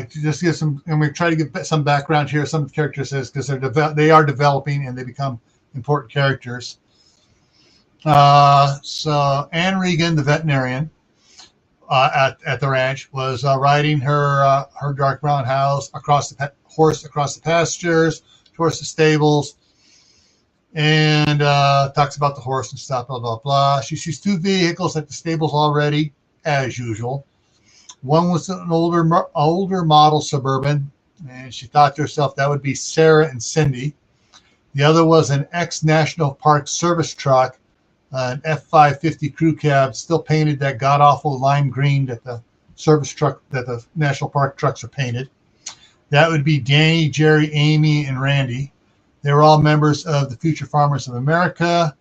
Just give some. I'm going to try to give some background here. Some of the characters because they are developing and they become important characters. So Anne Regan, the veterinarian at the ranch, was riding her dark brown horse across the pastures towards the stables. And talks about the horse and stuff, blah, blah, blah. She sees 2 vehicles at the stables already, as usual. One was an older model Suburban, and she thought to herself that would be Sarah and Cindy. The other was an ex-National Park Service truck an F-550 crew cab, still painted that god-awful lime green that the service truck, that the National Park trucks are painted. That would be Danny, Jerry, Amy, and Randy. They were all members of the Future Farmers of America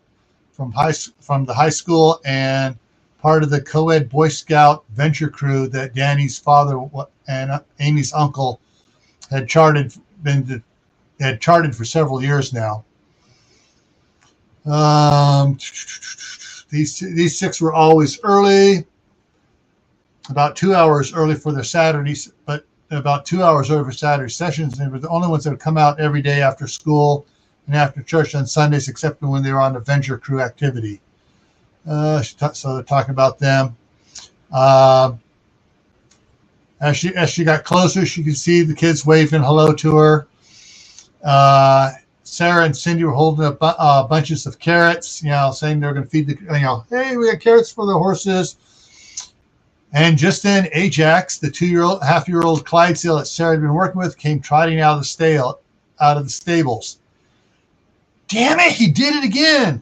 from the high school and part of the co-ed Boy Scout venture crew that Danny's father and Amy's uncle had charted for several years now. These six were always early, about 2 hours early for their Saturdays, but about 2 hours early for Saturday sessions. And they were the only ones that would come out every day after school and after church on Sundays, except when they were on the venture crew activity. So they're talking about them. As she got closer, she could see the kids waving hello to her. Sarah and Cindy were holding up bunches of carrots, saying they're going to feed hey, we got carrots for the horses. And just then, Ajax, the half-year-old Clydesdale that Sarah had been working with, came trotting out of the stables. Damn it, he did it again,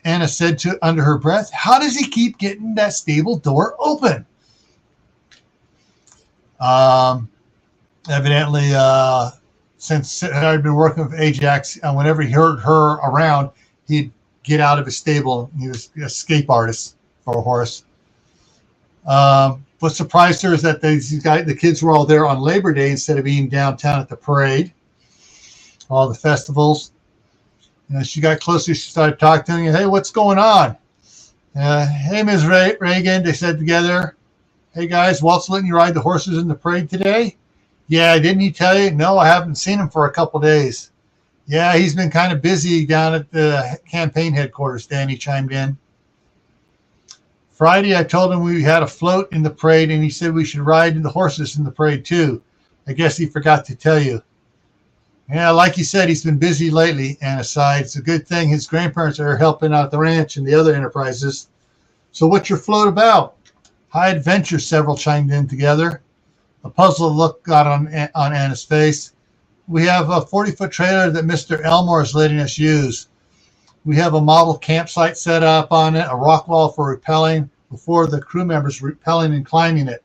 Anna said under her breath. How does he keep getting that stable door open? Evidently, since Sarah had been working with Ajax, whenever he heard her around, he'd get out of his stable. He was an escape artist for a horse. What surprised her is that the kids were all there on Labor Day instead of being downtown at the parade, all the festivals. And as she got closer, she started talking to him. Hey, what's going on? Hey, Ms. Reagan, they said together. Hey, guys, Walt's letting you ride the horses in the parade today? Yeah, didn't he tell you? No, I haven't seen him for a couple days. Yeah, he's been kind of busy down at the campaign headquarters, Danny chimed in. Friday, I told him we had a float in the parade, and he said we should ride the horses in the parade, too. I guess he forgot to tell you. Yeah, like you said, he's been busy lately, Anna sighed. It's a good thing his grandparents are helping out the ranch and the other enterprises. So what's your float about? High adventure, several chimed in together. A puzzled look got on Anna's face. We have a 40-foot trailer that Mr. Elmore is letting us use. We have a model campsite set up on it, a rock wall for rappelling before the crew members rappelling and climbing it.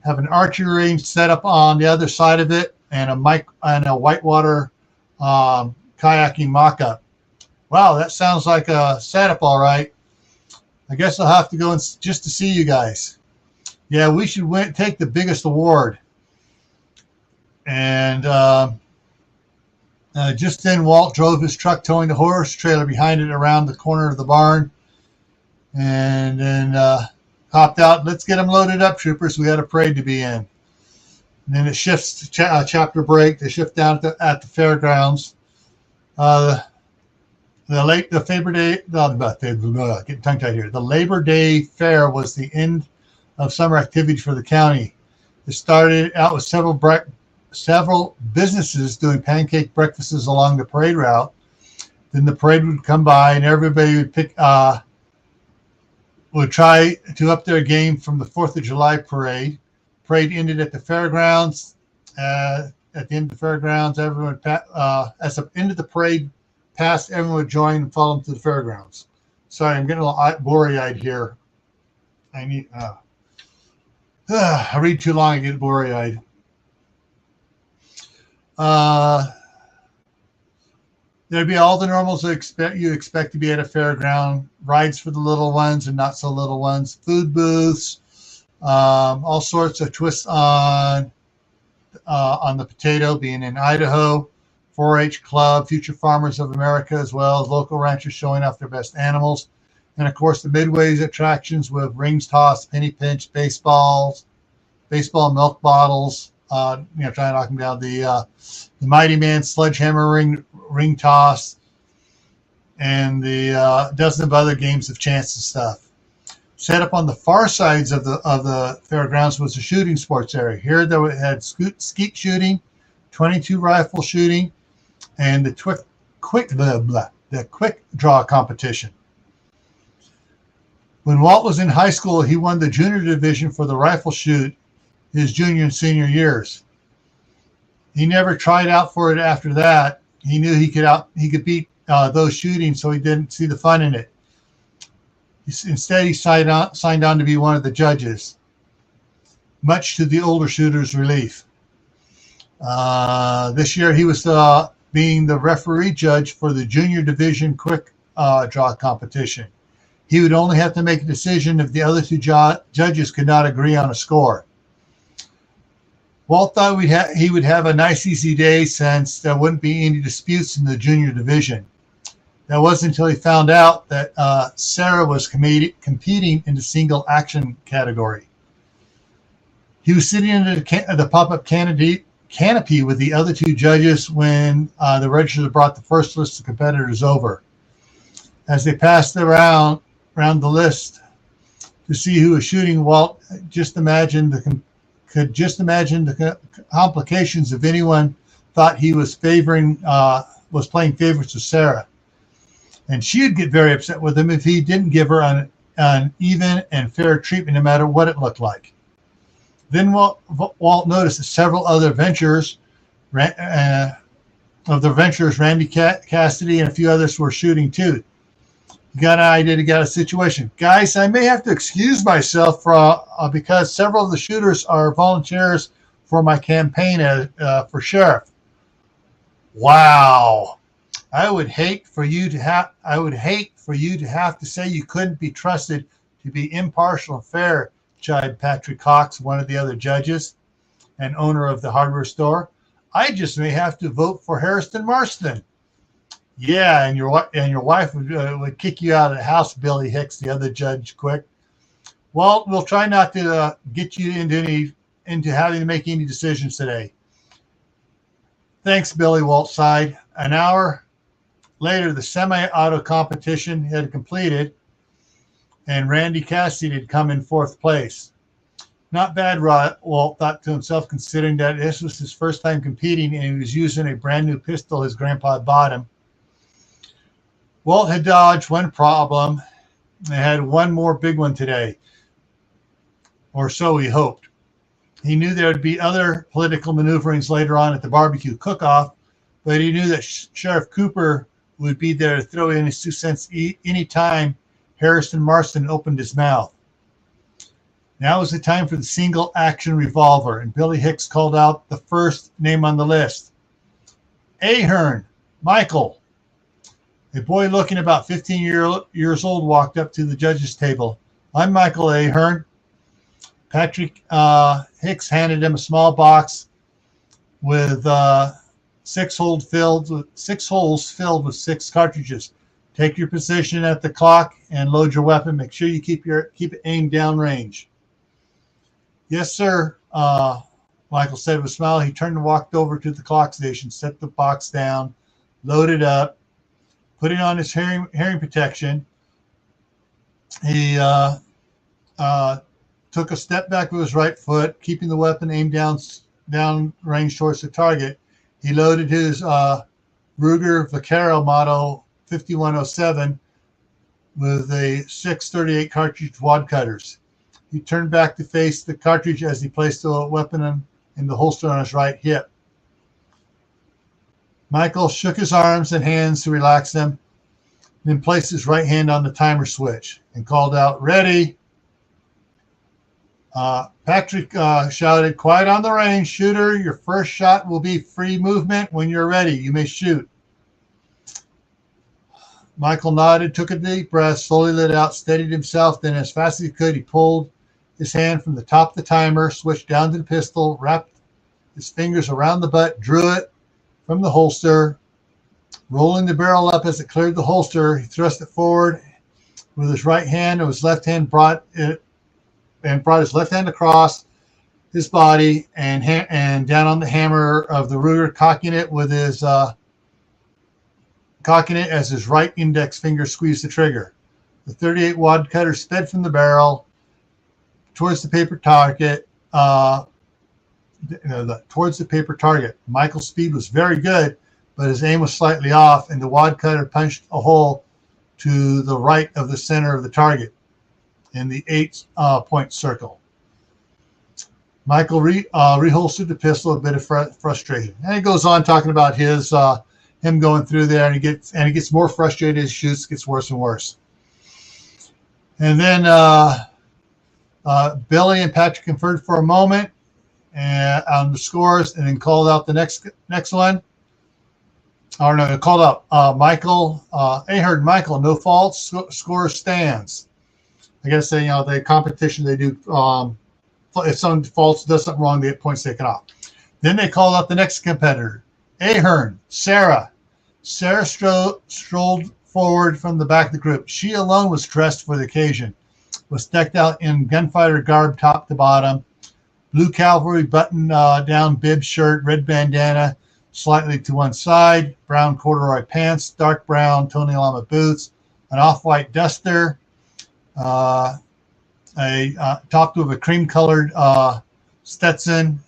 Have an archery range set up on the other side of it, and a whitewater kayaking mock-up. Wow, that sounds like a setup, all right. I guess I'll have to go just to see you guys. Yeah, we should take the biggest award. And just then, Walt drove his truck towing the horse trailer behind it around the corner of the barn, and then hopped out. Let's get them loaded up, troopers. We had a parade to be in. And then it shifts to chapter break. They shift down at the fairgrounds. The Labor Day Fair was the end of summer activity for the county. It started out with several businesses doing pancake breakfasts along the parade route. Then the parade would come by, and everybody would try to up their game from the 4th of July parade. Parade ended at the fairgrounds. At the end of the fairgrounds, everyone as the end of the parade passed, everyone would join and follow them to the fairgrounds. Sorry, I'm getting a little blurry-eyed here. I read too long, I get blurry-eyed. There'd be all the normals you expect to be at a fairground, rides for the little ones and not so little ones, food booths, all sorts of twists on the potato, being in Idaho, 4-H Club, Future Farmers of America, as well as local ranchers showing off their best animals. And, of course, the Midway's attractions with rings tossed, penny pinch, baseball milk bottles, trying to knock them down, the Mighty Man sledgehammer ring toss, and the dozen of other games of chance and stuff. Set up on the far sides of the fairgrounds was the shooting sports area. Here they had skeet shooting, 22 rifle shooting, and the quick draw competition. When Walt was in high school, he won the junior division for the rifle shoot his junior and senior years. He never tried out for it after that. He knew he could beat those shooting, so he didn't see the fun in it. Instead, he signed on to be one of the judges, much to the older shooter's relief. This year, he was being the referee judge for the junior division quick draw competition. He would only have to make a decision if the other two judges could not agree on a score. Walt thought he would have a nice, easy day since there wouldn't be any disputes in the junior division. That wasn't until he found out that Sarah was competing in the single action category. He was sitting under the pop-up canopy with the other two judges when the registrar brought the first list of competitors over. As they passed around the list to see who was shooting, Walt could just imagine the complications if anyone thought he was playing favorites with Sarah. And she would get very upset with him if he didn't give her an even and fair treatment, no matter what it looked like. Then Walt noticed that several other venturers, Randy Cassidy and a few others, were shooting too. He got an idea to get a situation. Guys, I may have to excuse myself because several of the shooters are volunteers for my campaign for sheriff. Wow. I would hate for you to have to say you couldn't be trusted to be impartial and fair, chided Patrick Cox, one of the other judges and owner of the hardware store. I just may have to vote for Harrison Marston. Yeah, and your wife would kick you out of the house, Billy Hicks, the other judge, quick. Well, we'll try not to get you into having to make any decisions today. Thanks, Billy, Walt sighed. An hour later, the semi-auto competition had completed, and Randy Cassidy had come in fourth place. Not bad, Walt thought to himself, considering that this was his first time competing and he was using a brand new pistol his grandpa had bought him. Walt had dodged one problem and had one more big one today, or so he hoped. He knew there would be other political maneuverings later on at the barbecue cook-off, but he knew that Sheriff Cooper would be there to throw in his 2 cents any time Harrison Marston opened his mouth. Now was the time for the single action revolver, and Billy Hicks called out the first name on the list. Ahern, Michael. A boy looking about 15 years old walked up to the judge's table. I'm Michael Ahern. Patrick Hicks handed him a small box with 6 holes filled with 6 cartridges. Take your position at the clock and load your weapon. Make sure you keep it aimed downrange. Yes, sir, Michael said with a smile. He turned and walked over to the clock station, set the box down, loaded up, putting on his hearing protection. He took a step back with his right foot, keeping the weapon aimed down range towards the target. He loaded his Ruger Vaquero Model 5107 with a 6.38 cartridge wad cutters. He turned back to face the cartridge as he placed the weapon in the holster on his right hip. Michael shook his arms and hands to relax them, then placed his right hand on the timer switch and called out, "Ready." Patrick shouted, "Quiet on the range, shooter. Your first shot will be free movement. When you're ready, you may shoot." Michael nodded, took a deep breath, slowly let out, steadied himself. Then, as fast as he could, he pulled his hand from the top of the timer, switched down to the pistol, wrapped his fingers around the butt, drew it from the holster. Rolling the barrel up as it cleared the holster, he thrust it forward with his right hand, and his left hand brought his left hand across his body and down on the hammer of the Ruger, cocking it as his right index finger squeezed the trigger. The 38 wad cutter sped from the barrel towards the paper target. Michael's speed was very good, but his aim was slightly off, and the wad cutter punched a hole to the right of the center of the target in the 8-point circle. Michael reholstered the pistol, a bit of frustration, and he goes on talking about his him going through there, and he gets more frustrated as he shoots, gets worse and worse. And then Billy and Patrick conferred for a moment on the scores, and then called out the next one. Or no, they called out Michael, Ahern, Michael, no faults, score stands. I guess they, the competition they do, if someone faults, does something wrong, they get points taken off. Then they called out the next competitor, Ahern, Sarah. Sarah strolled forward from the back of the group. She alone was dressed for the occasion, was decked out in gunfighter garb top to bottom, blue cavalry button-down bib shirt, red bandana, slightly to one side, brown corduroy pants, dark brown Tony Lama boots, an off-white duster, topped with a cream-colored Stetson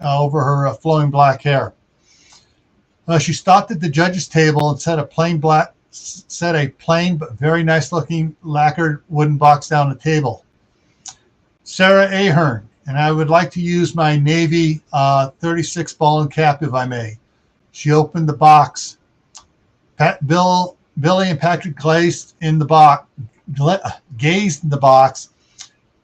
over her flowing black hair. She stopped at the judges' table and set a plain but very nice-looking lacquered wooden box down the table. Sarah Ahern, and I would like to use my Navy 36 ball and cap, if I may. She opened the box. Billy and Patrick gazed in the box,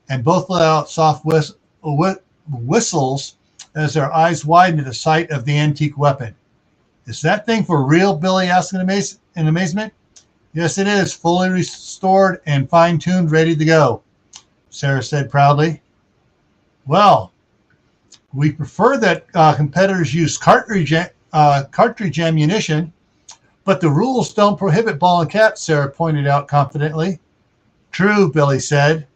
and both let out soft whistles as their eyes widened at the sight of the antique weapon. Is that thing for real? Billy asked in amazement. Yes, it is, fully restored and fine-tuned, ready to go, Sarah said proudly. Well, we prefer that competitors use cartridge ammunition, but the rules don't prohibit ball and cap, Sarah pointed out confidently. True, Billy said.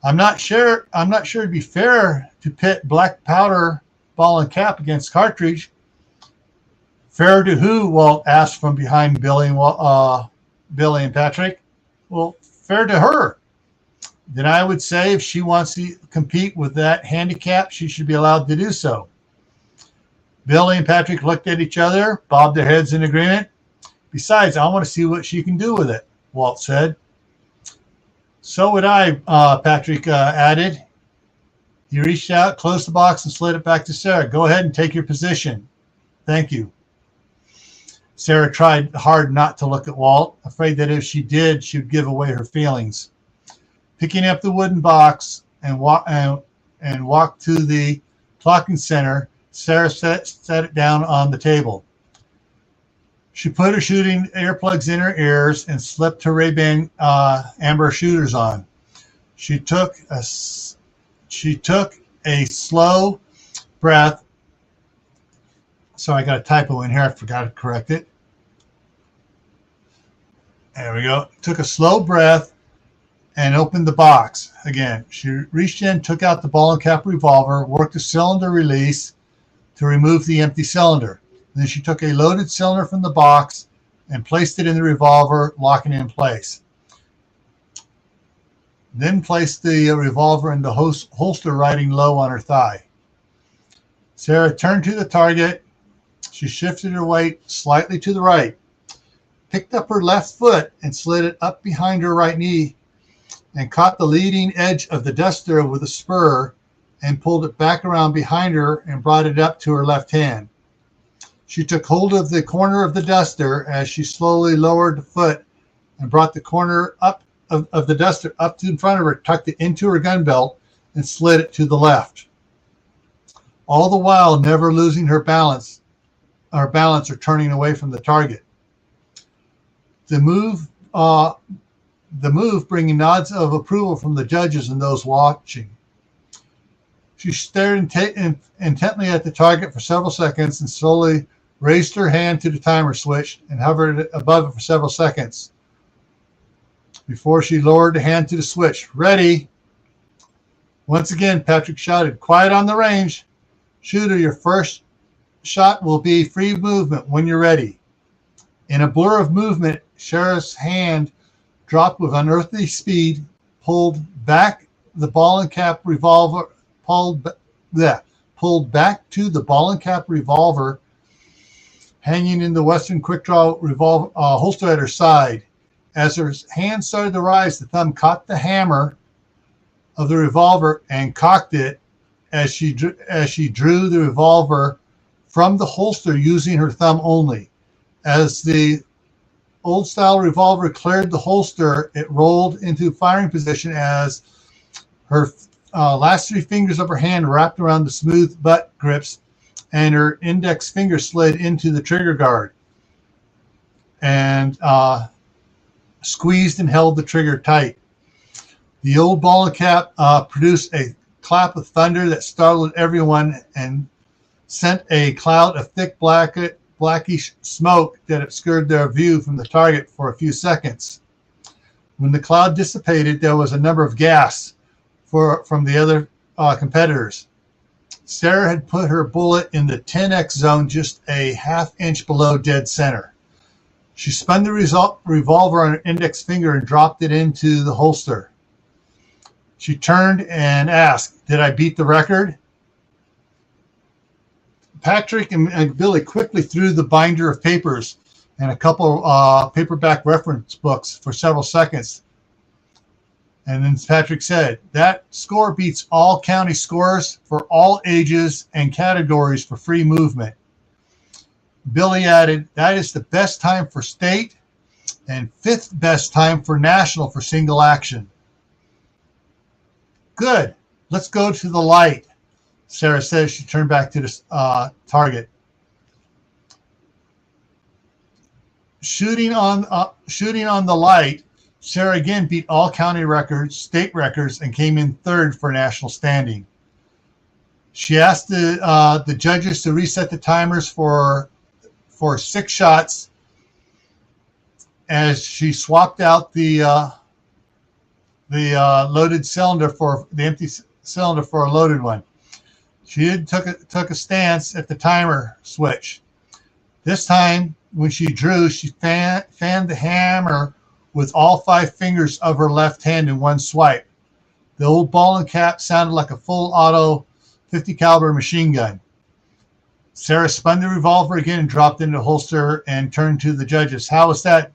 I'm not sure it'd be fair to pit black powder ball and cap against cartridge. Fair to who? Walt asked from behind Billy and Patrick. Well, fair to her. Then I would say if she wants to compete with that handicap, she should be allowed to do so. Billy and Patrick looked at each other, bobbed their heads in agreement. Besides, I want to see what she can do with it, Walt said. So would I, Patrick added. He reached out, closed the box, and slid it back to Sarah. Go ahead and take your position. Thank you. Sarah tried hard not to look at Walt, afraid that if she did, she would give away her feelings. Picking up the wooden box and walked to the clocking center, Sarah set it down on the table. She put her shooting earplugs in her ears and slipped her Ray-Ban amber shooters on. She took a slow breath. Sorry, I got a typo in here. I forgot to correct it. There we go. Took a slow breath and opened the box again. She reached in, took out the ball and cap revolver, worked the cylinder release to remove the empty cylinder. And then she took a loaded cylinder from the box and placed it in the revolver, locking it in place. Then placed the revolver in the holster riding low on her thigh. Sarah turned to the target. She shifted her weight slightly to the right, picked up her left foot and slid it up behind her right knee, and caught the leading edge of the duster with a spur and pulled it back around behind her and brought it up to her left hand. She took hold of the corner of the duster as she slowly lowered the foot and brought the corner up of the duster up to in front of her, tucked it into her gun belt, and slid it to the left. All the while never losing her balance or turning away from the target. The move bringing nods of approval from the judges and those watching. She stared intently at the target for several seconds and slowly raised her hand to the timer switch and hovered above it for several seconds before she lowered the hand to the switch. Ready? Once again, Patrick shouted, quiet on the range. Shooter, your first shot will be free movement when you're ready. In a blur of movement, Sarah's hand dropped with unearthly speed, pulled back the ball and cap revolver, pulled back to the ball and cap revolver hanging in the Western quick draw revolver holster at her side. As her hand started to rise, the thumb caught the hammer of the revolver and cocked it as she drew the revolver from the holster using her thumb only. As the old-style revolver cleared the holster. It rolled into firing position as her last 3 fingers of her hand wrapped around the smooth butt grips, and her index finger slid into the trigger guard and squeezed and held the trigger tight. The old ball and cap produced a clap of thunder that startled everyone and sent a cloud of thick blackish smoke that obscured their view from the target for a few seconds. When the cloud dissipated, there was a number of gasps from the other competitors. Sarah had put her bullet in the 10x zone, just a half-inch below dead center. She spun the revolver on her index finger and dropped it into the holster. She turned and asked, "Did I beat the record?" Patrick and Billy quickly threw the binder of papers and a couple paperback reference books for several seconds. And then Patrick said, "That score beats all county scores for all ages and categories for free movement." Billy added, "That is the best time for state and 5th best time for national for single action." "Good. Let's go to the light," Sarah says. She turned back to the target. Shooting on the light, Sarah again beat all county records, state records, and came in 3rd for national standing. She asked the judges to reset the timers for 6 shots as she swapped out the loaded cylinder for the empty cylinder for a loaded one. She took a stance at the timer switch. This time, when she drew, she fanned the hammer with all 5 fingers of her left hand in one swipe. The old ball and cap sounded like a full auto 50 caliber machine gun. Sarah spun the revolver again and dropped into the holster and turned to the judges. "How was that?"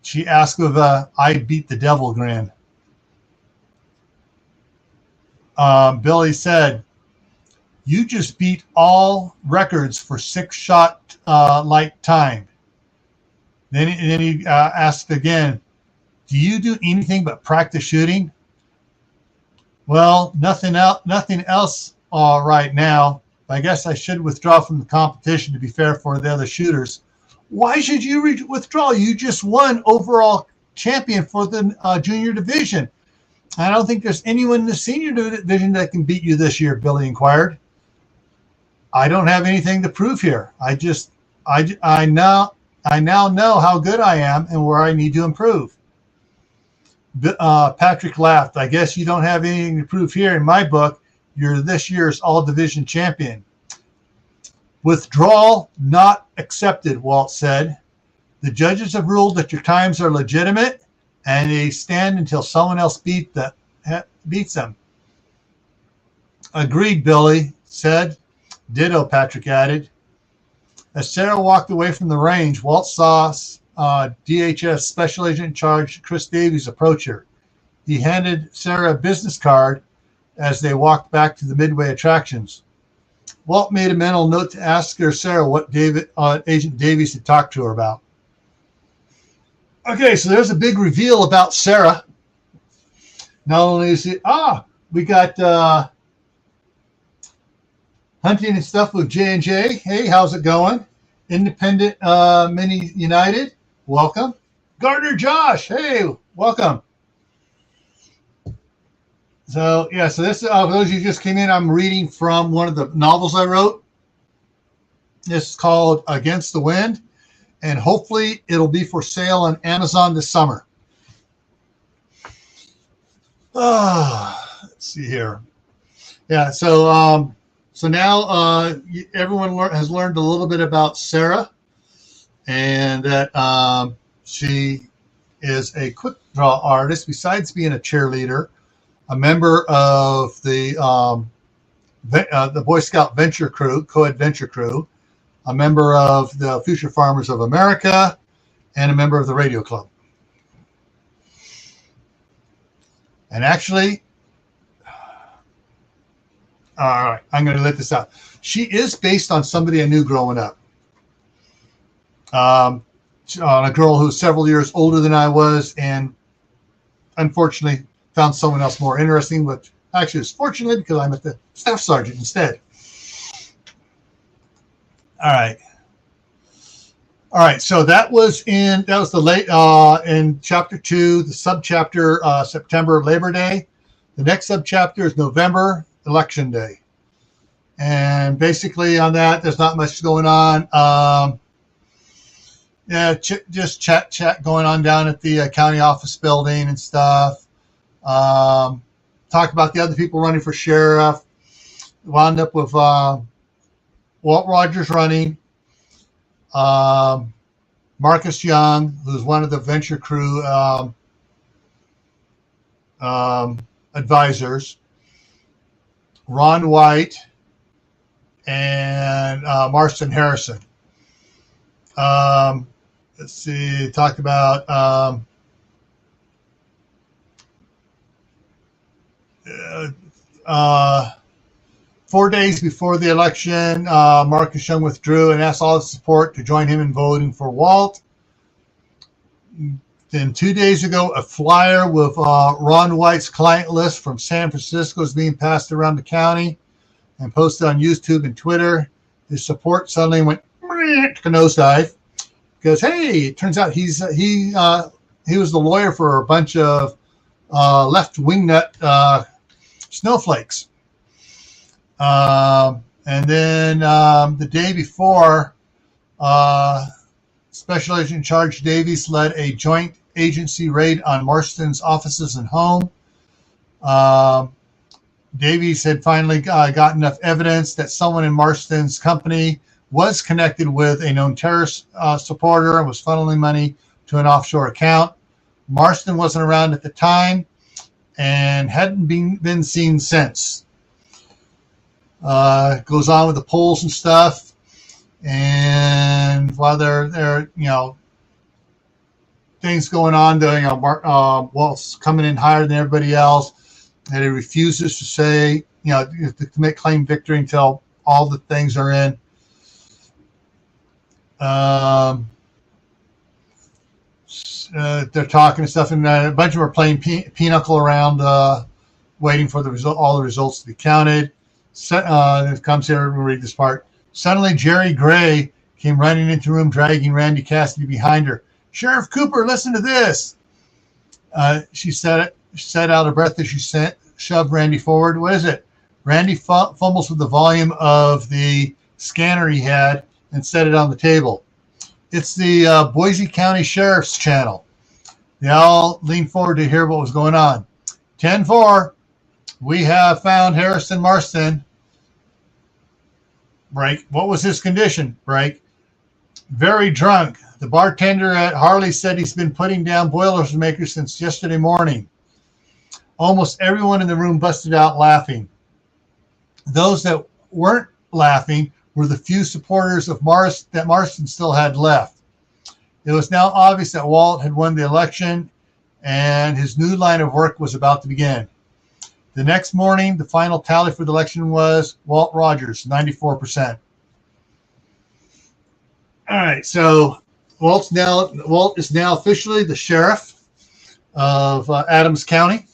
she asked with a "I beat the devil" grin. Billy said, "You just beat all records for 6-shot light time." Then he asked again, "Do you do anything but practice shooting?" "Well, nothing else right now. I guess I should withdraw from the competition to be fair for the other shooters." "Why should you withdraw? You just won overall champion for the junior division." "I don't think there's anyone in the senior division that can beat you this year," Billy inquired. "I don't have anything to prove here. I now know how good I am and where I need to improve." Patrick laughed. "I guess you don't have anything to prove here. In my book, you're this year's all-division champion." "Withdrawal not accepted," Walt said. "The judges have ruled that your times are legitimate, and they stand until someone else beats them." "Agreed," Billy said. "Ditto," Patrick added. As Sarah walked away from the range, Walt saw DHS Special Agent in Charge Chris Davies approach her. He handed Sarah a business card as they walked back to the Midway attractions. Walt made a mental note to ask Sarah what Agent Davies had talked to her about. Okay, so there's a big reveal about Sarah. Not only is it, we got Hunting and Stuff with J&J. Hey, how's it going? Independent Mini United, welcome. Gardner Josh, hey, welcome. So this for those of you who just came in, I'm reading from one of the novels I wrote. This is called Against the Wind, and hopefully it'll be for sale on Amazon this summer. Let's see here. Yeah, so now everyone has learned a little bit about Sarah, and that she is a quick draw artist. Besides being a cheerleader, a member of the Boy Scout Venture Crew, Co-ed Venture Crew, a member of the Future Farmers of America, and a member of the Radio Club. And actually, all right, I'm going to let this out. She is based on somebody I knew growing up. a girl who was several years older than I was, and unfortunately found someone else more interesting, which actually is fortunate because I'm at the staff sergeant instead. All right. So that was the late in chapter 2, the subchapter September Labor Day. The next subchapter is November Election Day, and basically on that, there's not much going on. Just chat going on down at the county office building and stuff. Talk about the other people running for sheriff. Wound up with Walt Rogers running. Marcus Young, who's one of the venture crew advisors. Ron White and Marston Harrison. Let's see, talked about 4 days before the election, Marcus Young withdrew and asked all his support to join him in voting for Walt. Then 2 days ago, a flyer with Ron White's client list from San Francisco is being passed around the county and posted on YouTube and Twitter. His support suddenly went to nosedive because, hey, it turns out he was the lawyer for a bunch of left wingnut snowflakes. And then the day before, Special Agent in Charge Davies led a joint agency raid on Marston's offices and home. Davies had finally got enough evidence that someone in Marston's company was connected with a known terrorist supporter and was funneling money to an offshore account. Marston wasn't around at the time and hadn't been seen since. Goes on with the polls and stuff, and while they're things going on, Walt's coming in higher than everybody else, and he refuses to say to make claim victory until all the things are in. They're talking and stuff, and a bunch of them are playing pinochle around, waiting for all the results to be counted. It comes here, we'll read this part. Suddenly, Jerry Gray came running into the room, dragging Randy Cassidy behind her. Sheriff Cooper, listen to this. She said out of breath as she shoved Randy forward. What is it? Randy fumbles with the volume of the scanner he had and set it on the table. It's the Boise County Sheriff's channel. They all leaned forward to hear what was going on. 10-4. We have found Harrison Marston. Break. What was his condition? Break. Very drunk. The bartender at Harley said he's been putting down Boilermakers since yesterday morning. Almost everyone in the room busted out laughing. Those that weren't laughing were the few supporters of that Marston still had left. It was now obvious that Walt had won the election and his new line of work was about to begin. The next morning, the final tally for the election was Walt Rogers, 94%. All right, so Walt is now officially the sheriff of Adams County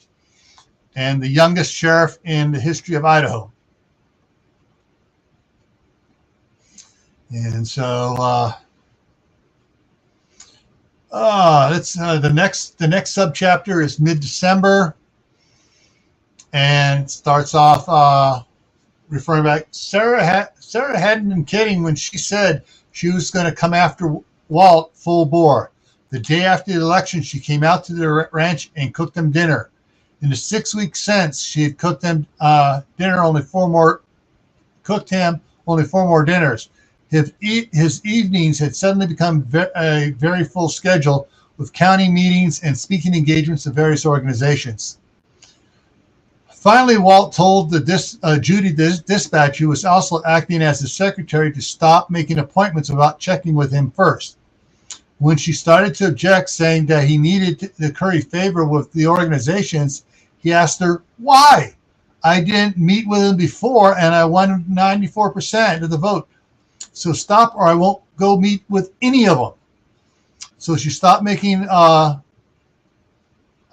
and the youngest sheriff in the history of Idaho. And so the next subchapter is mid-December. And it starts off referring back. Sarah hadn't been kidding when she said she was going to come after Walt full bore. The day after the election, she came out to the ranch and cooked them dinner. In the 6 weeks since, she had cooked them dinner only four more dinners. His evenings had suddenly become a very full schedule with county meetings and speaking engagements of various organizations. Finally, Walt told Judy, the dispatcher, who was also acting as his secretary, to stop making appointments without checking with him first. When she started to object, saying that he needed to curry favor with the organizations, he asked her, why? I didn't meet with him before, and I won 94% of the vote. So stop, or I won't go meet with any of them. So she stopped making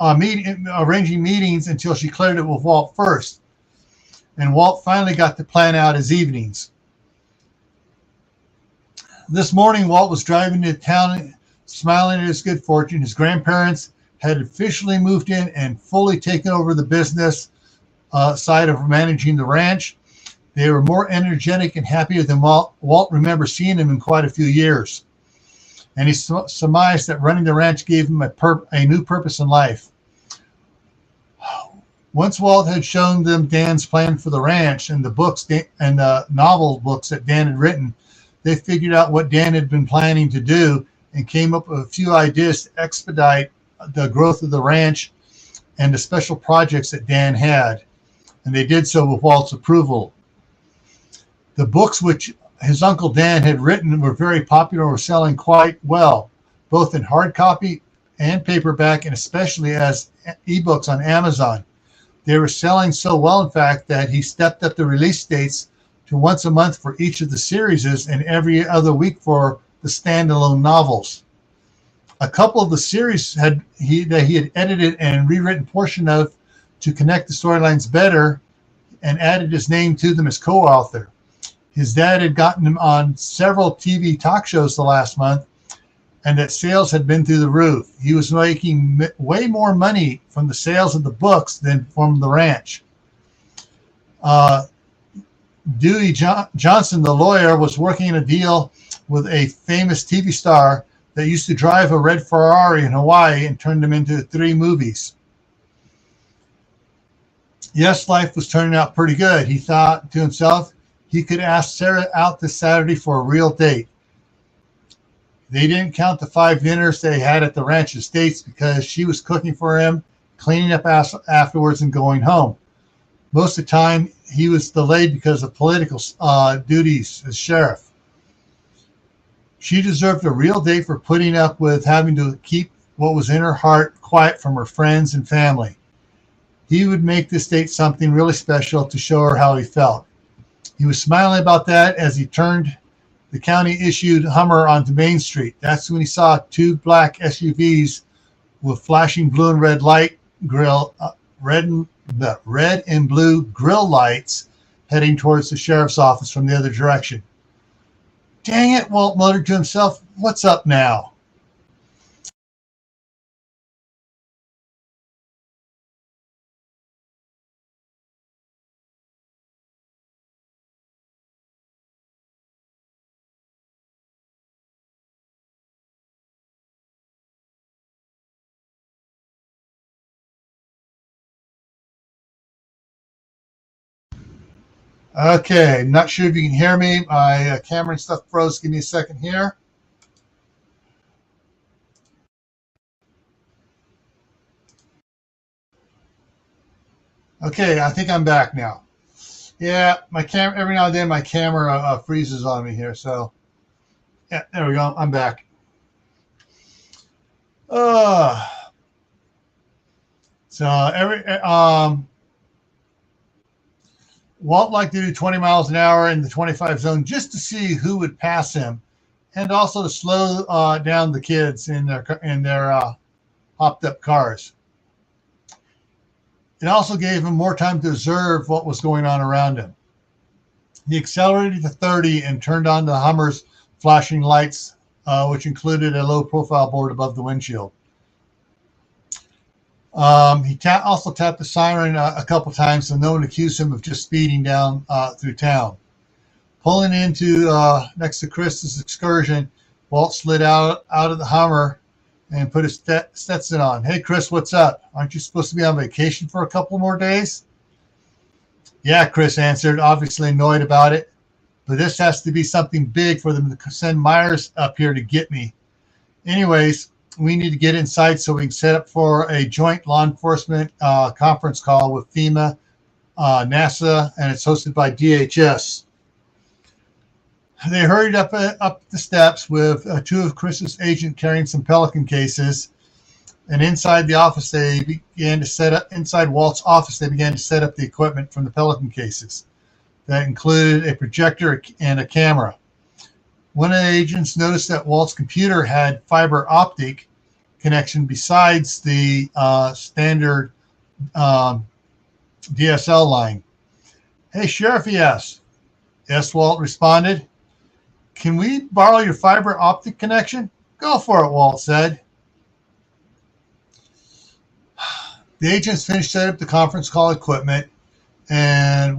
arranging meetings until she cleared it with Walt first. And Walt finally got to plan out his evenings. This morning, Walt was driving to town, smiling at his good fortune. His grandparents had officially moved in and fully taken over the business side of managing the ranch. They were more energetic and happier than Walt remembers seeing him in quite a few years. And he surmised that running the ranch gave him a new purpose in life. Once Walt had shown them Dan's plan for the ranch and the books and the novel books that Dan had written, they figured out what Dan had been planning to do and came up with a few ideas to expedite the growth of the ranch and the special projects that Dan had. And they did so with Walt's approval. The books which his Uncle Dan had written were very popular and were selling quite well, both in hard copy and paperback, and especially as ebooks on Amazon. They were selling so well, in fact, that he stepped up the release dates to once a month for each of the series and every other week for the standalone novels. A couple of the series that he had edited and rewritten portion of to connect the storylines better and added his name to them as co-author. His dad had gotten him on several TV talk shows the last month, and that sales had been through the roof. He was making way more money from the sales of the books than from the ranch. Dewey Johnson, the lawyer, was working a deal with a famous TV star that used to drive a red Ferrari in Hawaii and turned them into 3 movies. Yes, life was turning out pretty good. He thought to himself he could ask Sarah out this Saturday for a real date. They didn't count the 5 dinners they had at the ranch estates because she was cooking for him, cleaning up afterwards, and going home. Most of the time, he was delayed because of political duties as sheriff. She deserved a real date for putting up with having to keep what was in her heart quiet from her friends and family. He would make this date something really special to show her how he felt. He was smiling about that as he turned the county-issued Hummer onto Main Street. That's when he saw 2 black SUVs with flashing blue and red light grill, red and blue grill lights heading towards the sheriff's office from the other direction. Dang it, Walt muttered to himself. What's up now? Okay, not sure if you can hear me. My camera and stuff froze. Give me a second here. Okay, I think I'm back now. Yeah, my camera, every now and then my camera freezes on me here. So, yeah, there we go. I'm back. Walt liked to do 20 miles an hour in the 25 zone just to see who would pass him, and also to slow down the kids in their hopped up cars. It also gave him more time to observe what was going on around him. He accelerated to 30 and turned on the Hummer's flashing lights, which included a low-profile board above the windshield. He also tapped the siren a couple times so no one accused him of just speeding down through town. Pulling into next to Chris's excursion, Walt slid out of the Hummer and put his Stetson on. Hey, Chris, what's up? Aren't you supposed to be on vacation for a couple more days? Yeah, Chris answered, obviously annoyed about it. But this has to be something big for them to send Myers up here to get me. Anyways, we need to get inside so we can set up for a joint law enforcement conference call with FEMA, NASA, and it's hosted by DHS. They hurried up the steps with 2 of Chris's agents carrying some Pelican cases, and inside the office they began to set up. Inside Walt's office, they began to set up the equipment from the Pelican cases. That included a projector and a camera. One of the agents noticed that Walt's computer had fiber optic connection besides the standard DSL line. "Hey, Sheriff," he asked. "Yes," Walt responded. "Can we borrow your fiber optic connection?" "Go for it," Walt said. The agents finished setting up the conference call equipment, and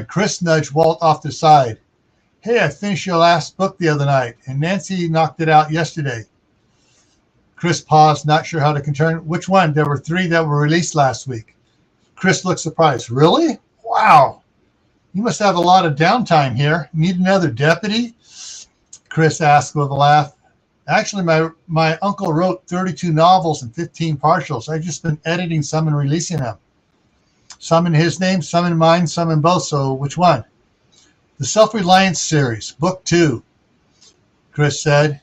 Chris nudged Walt off the side. "Hey, I finished your last book the other night, and Nancy knocked it out yesterday." Chris paused, not sure how to continue. "Which one?" "There were 3 that were released last week." Chris looked surprised. "Really? Wow. You must have a lot of downtime here. Need another deputy?" Chris asked with a laugh. "Actually, my uncle wrote 32 novels and 15 partials. I've just been editing some and releasing them. Some in his name, some in mine, some in both. So which one?" "The Self-Reliance series, book 2, Chris said,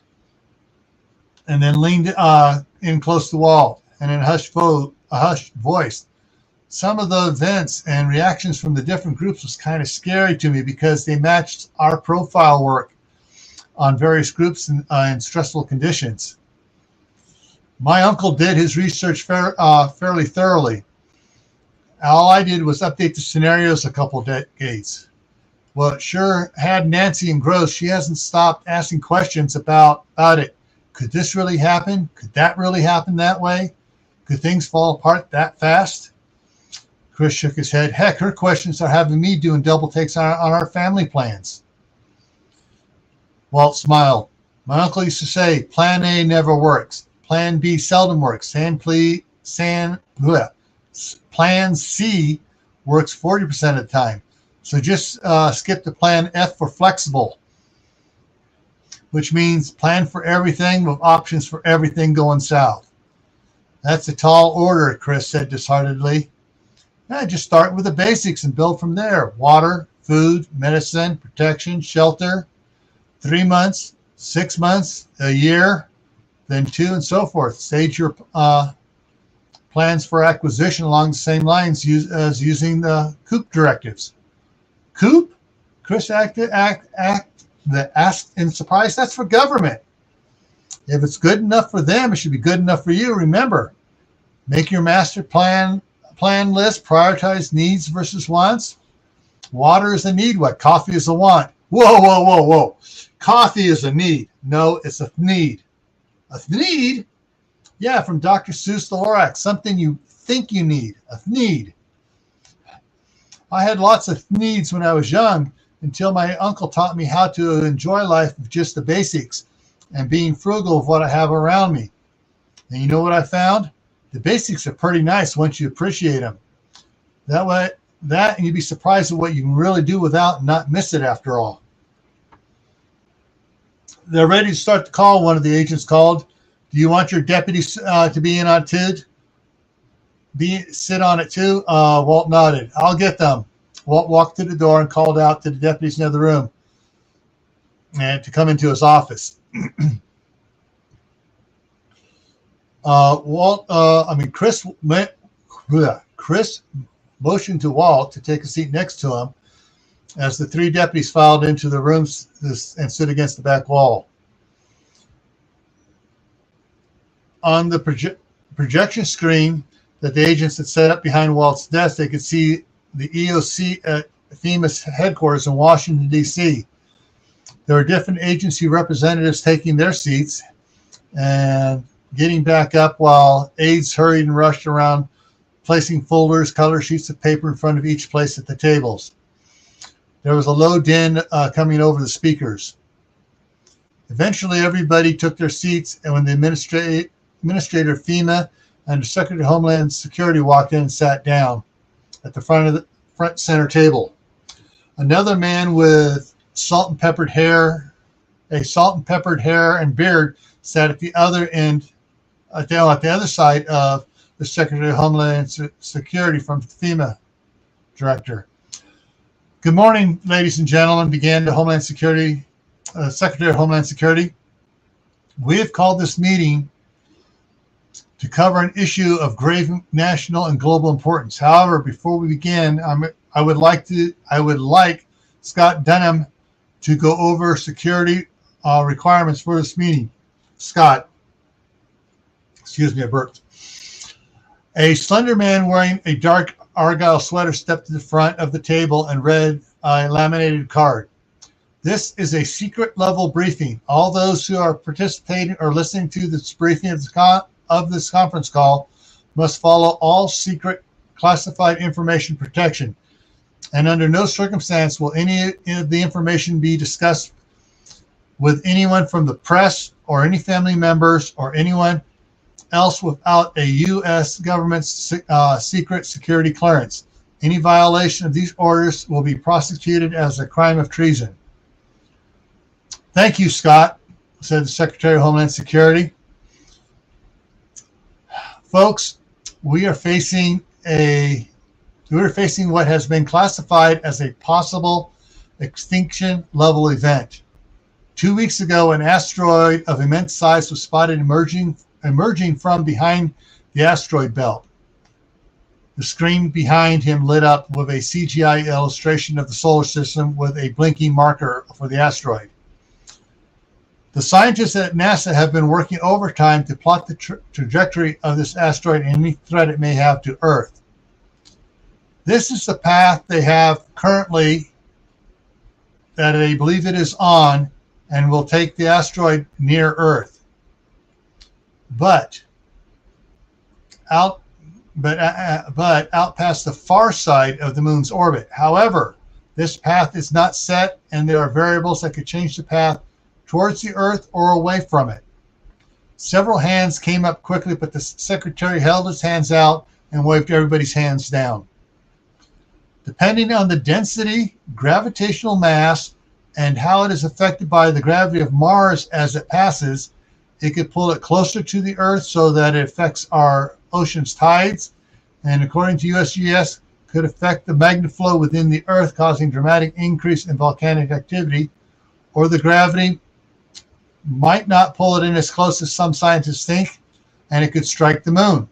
and then leaned in close to Walt, and in a hushed voice. "Some of the events and reactions from the different groups was kind of scary to me because they matched our profile work on various groups in stressful conditions. My uncle did his research fairly thoroughly. All I did was update the scenarios a couple of decades. Well, it sure had Nancy engrossed. She hasn't stopped asking questions about it. Could this really happen? Could that really happen that way? Could things fall apart that fast?" Chris shook his head. "Heck, her questions are having me doing double takes on our family plans." Walt smiled. "My uncle used to say, Plan A never works. Plan B seldom works. Plan C works 40% of the time. So just skip to Plan F for flexible, which means plan for everything with options for everything going south." "That's a tall order," Chris said disheartedly. "Just start with the basics and build from there. Water, food, medicine, protection, shelter. 3 months, 6 months, a year, then 2, and so forth. Stage your plans for acquisition along the same lines as using the COOP directives." "COOP?" Chris asked in surprise. "That's for government. If it's good enough for them, it should be good enough for you. Remember, make your master plan list, prioritize needs versus wants. Water is a need. What? Coffee is a want." Whoa, whoa, whoa, whoa. "Coffee is a need." "No, it's a need." "A need?" "Yeah, from Dr. Seuss the Lorax. Something you think you need. A need." "I had lots of needs when I was young until my uncle taught me how to enjoy life with just the basics and being frugal with what I have around me. And you know what I found? The basics are pretty nice once you appreciate them. And you'd be surprised at what you can really do without and not miss it after all." "They're ready to start the call," one of the agents called. "Do you want your deputies to be in on it too?" Sit on it too? Walt nodded. "I'll get them." Walt walked to the door and called out to the deputies in the other room and to come into his office. Chris motioned to Walt to take a seat next to him as the 3 deputies filed into the rooms and stood against the back wall. On the projection screen that the agents had set up behind Walt's desk, they could see the EOC at FEMA's headquarters in Washington, D.C. There were different agency representatives taking their seats and getting back up while aides hurried and rushed around, placing folders, color sheets of paper in front of each place at the tables. There was a low din coming over the speakers. Eventually, everybody took their seats, and when the administrator of FEMA and the Secretary of Homeland Security walked in and sat down at the front center table. Another man with salt and peppered hair and beard sat at the other end, at the other side of the Secretary of Homeland Security from FEMA director. "Good morning, ladies and gentlemen," began the Secretary of Homeland Security. "We have called this meeting to cover an issue of grave national and global importance. However, before we begin, I would like Scott Dunham to go over security requirements for this meeting. Scott, excuse me, I burped. A slender man wearing a dark argyle sweater stepped to the front of the table and read a laminated card. This is a secret level briefing. All those who are participating or listening to this briefing of this conference call must follow all secret classified information protection. And under no circumstance will any of the information be discussed with anyone from the press or any family members or anyone else without a U.S. government secret security clearance. Any violation of these orders will be prosecuted as a crime of treason. Thank you, Scott, said the Secretary of Homeland Security. Folks, we are facing what has been classified as a possible extinction level event. 2 weeks ago, an asteroid of immense size was spotted emerging from behind the asteroid belt. The screen behind him lit up with a CGI illustration of the solar system with a blinking marker for the asteroid. The scientists at NASA have been working overtime to plot the trajectory of this asteroid and any threat it may have to Earth. This is the path they have currently that they believe it is on and will take the asteroid near Earth. But out past the far side of the moon's orbit. However, this path is not set and there are variables that could change the path towards the Earth or away from it. Several hands came up quickly, but the secretary held his hands out and waved everybody's hands down. Depending on the density, gravitational mass, and how it is affected by the gravity of Mars as it passes, it could pull it closer to the Earth so that it affects our ocean's tides, and according to USGS, could affect the magnet flow within the Earth, causing dramatic increase in volcanic activity, or the gravity might not pull it in as close as some scientists think, and it could strike the moon.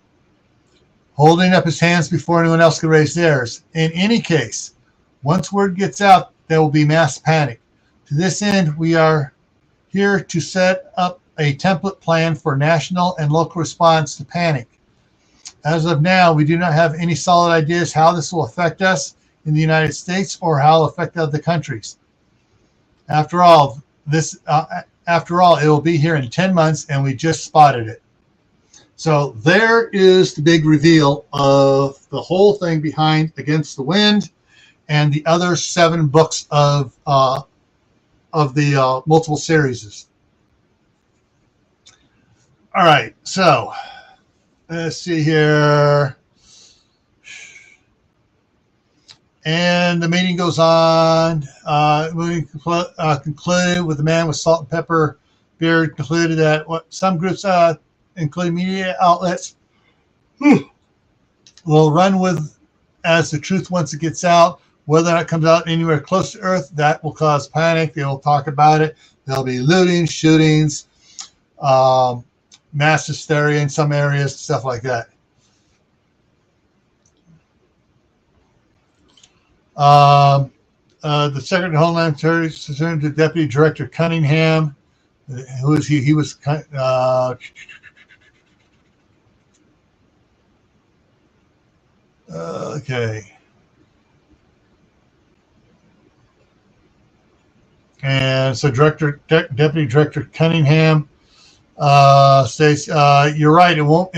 Holding up his hands before anyone else could raise theirs. In any case, once word gets out, there will be mass panic. To this end, we are here to set up a template plan for national and local response to panic. As of now, we do not have any solid ideas how this will affect us in the United States or how it will affect other countries. After all, it will be here in 10 months, and we just spotted it. So there is the big reveal of the whole thing behind Against the Wind and the other 7 books of the multiple series. All right, so let's see here. And the meeting goes on. We concluded with the man with salt and pepper beard concluded that what some groups, including media outlets, will run with as the truth once it gets out. Whether or not it comes out anywhere close to Earth, that will cause panic. They will talk about it. There'll be looting, shootings, mass hysteria in some areas, stuff like that. The Secretary of Homeland Security turned to Deputy Director Cunningham. Who is he? He was okay. And so Deputy Director Cunningham states, "You're right. It won't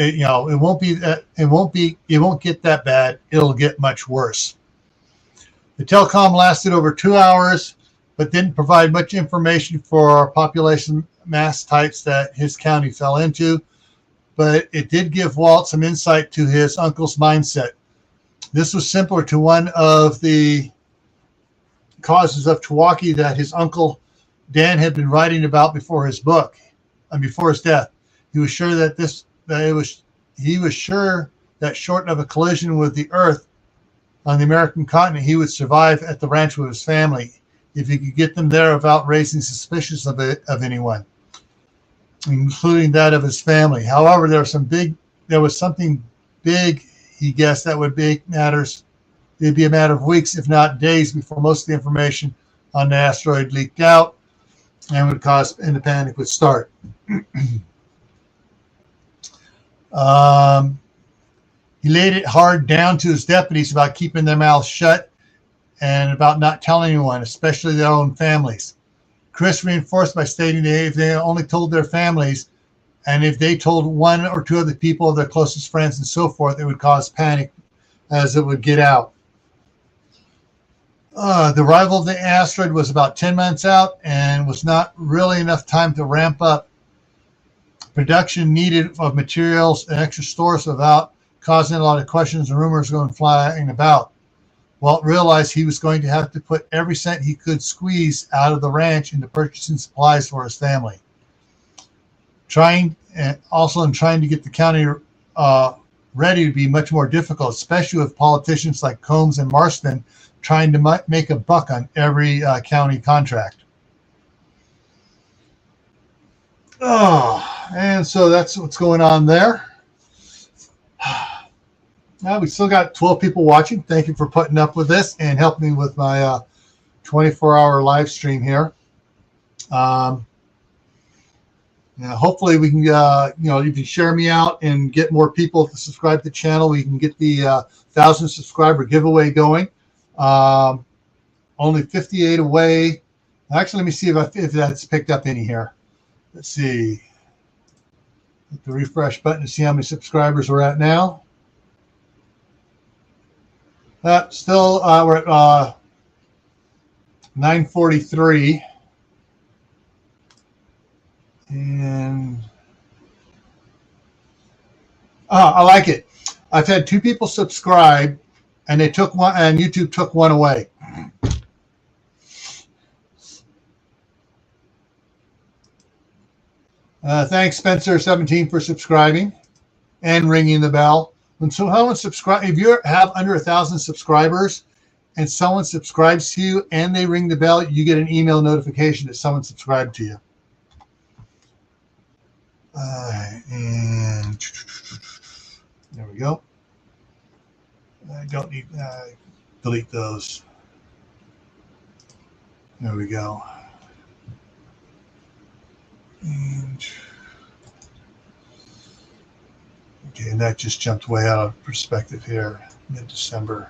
get that bad. It'll get much worse." The telecom lasted over 2 hours, but didn't provide much information for population mass types that his county fell into. But it did give Walt some insight to his uncle's mindset. This was similar to one of the causes of Milwaukee that his uncle Dan had been writing about before his book and before his death. He was sure that short of a collision with the Earth on the American continent, he would survive at the ranch with his family if he could get them there without raising suspicions of anyone, including that of his family. However, there was something big he guessed that would be matters. It'd be a matter of weeks, if not days, before most of the information on the asteroid leaked out and would cause, and the panic would start. He laid it hard down to his deputies about keeping their mouths shut and about not telling anyone, especially their own families. Chris reinforced by stating that if they only told their families, and if they told one or two other people, their closest friends and so forth, it would cause panic as it would get out. The arrival of the asteroid was about 10 months out and was not really enough time to ramp up production needed of materials and extra stores without causing a lot of questions and rumors going flying about. Walt realized he was going to have to put every cent he could squeeze out of the ranch into purchasing supplies for his family. Trying to get the county ready would be much more difficult, especially with politicians like Combs and Marston trying to make a buck on every county contract. And so that's what's going on there. Now we still got 12 people watching. Thank you for putting up with this and helping me with my 24-hour live stream here. Hopefully we can, you can share me out and get more people to subscribe to the channel. We can get the 1,000 subscriber giveaway going. Only 58 away. Actually, let me see if that's picked up any here. Let's see. Hit the refresh button to see how many subscribers we're at now. Still, we're at 943. And I like it. I've had 2 people subscribe, and they took one, and YouTube took one away. Thanks, Spencer17, for subscribing and ringing the bell. When someone subscribes, if you have under 1,000 subscribers and someone subscribes to you and they ring the bell, you get an email notification that someone subscribed to you. And there we go. I don't need delete those. There we go. And okay, and that just jumped way out of perspective here, mid-December.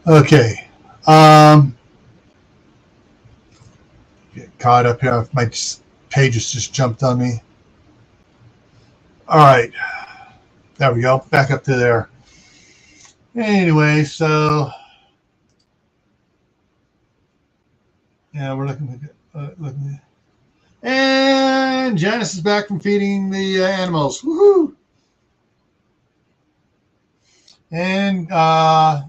Okay. Get caught up here. My pages just jumped on me. All right. There we go. Back up to there. Anyway, so yeah, we're looking. And Janice is back from feeding the animals. Woohoo! And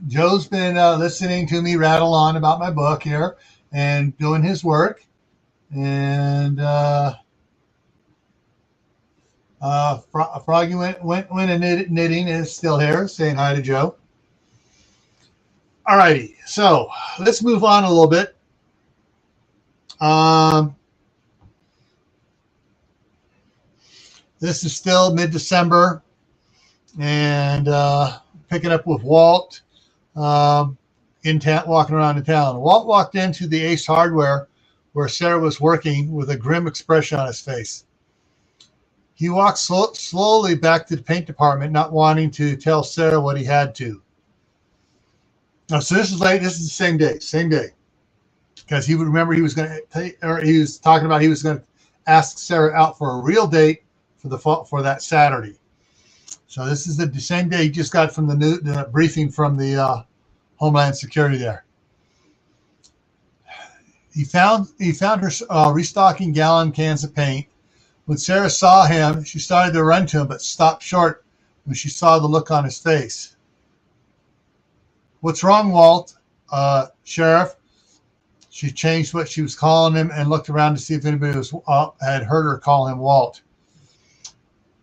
Joe's been listening to me rattle on about my book here and doing his work. And Froggy went a knitting and is still here, saying hi to Joe. All righty, so let's move on a little bit. This is still mid-December, and picking up with Walt in town, walking around in town. Walt walked into the Ace Hardware where Sarah was working with a grim expression on his face. He walked slowly back to the paint department, not wanting to tell Sarah what he had to. Now, so this is the same day, because he would remember he was going to, or he was talking about he was going to ask Sarah out for a real date for that Saturday. So this is the same day he just got from the briefing from the Homeland Security there. He found her restocking gallon cans of paint. When Sarah saw him, she started to run to him, but stopped short when she saw the look on his face. "What's wrong, Walt? Sheriff?" She changed what she was calling him and looked around to see if anybody had heard her call him Walt.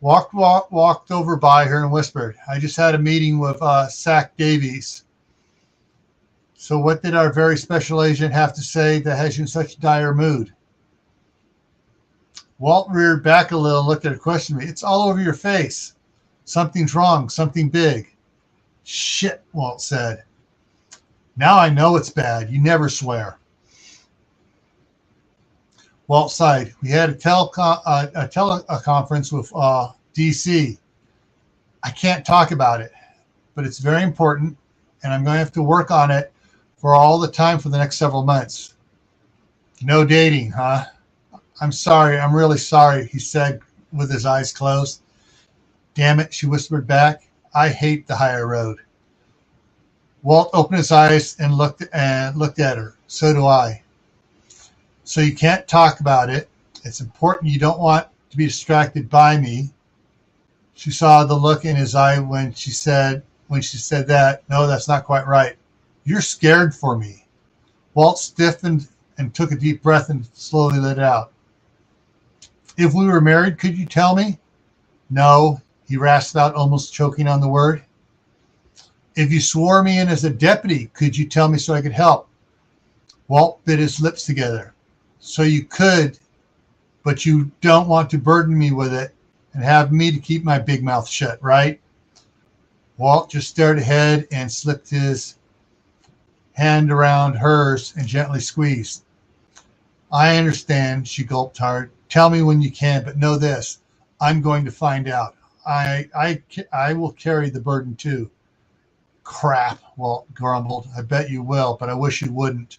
Walked over by her and whispered, "I just had a meeting with Sack Davies." "So what did our very special agent have to say that has you in such dire mood?" Walt reared back a little and looked at her questioningly. "It's all over your face. Something's wrong, something big." "Shit," Walt said. Now I know it's bad. You never swear. Walt sighed. We had a teleconference with DC. I can't talk about it, but it's very important, and I'm going to have to work on it for all the time for the next several months. No dating, huh? I'm sorry. I'm really sorry, he said with his eyes closed. Damn it, she whispered back. I hate the higher road. Walt opened his eyes and looked at her. So do I. So you can't talk about it. It's important. You don't want to be distracted by me. She saw the look in his eye when she said that. No, that's not quite right. You're scared for me. Walt stiffened and took a deep breath and slowly let it out. If we were married, could you tell me? No, he rasped out, almost choking on the word. If you swore me in as a deputy, could you tell me so I could help? Walt bit his lips together. So you could, but you don't want to burden me with it and have me to keep my big mouth shut, right? Walt just stared ahead and slipped his hand around hers and gently squeezed. I understand, she gulped hard. Tell me when you can, but know this. I'm going to find out. I will carry the burden too. Crap, Walt grumbled. I bet you will, but I wish you wouldn't.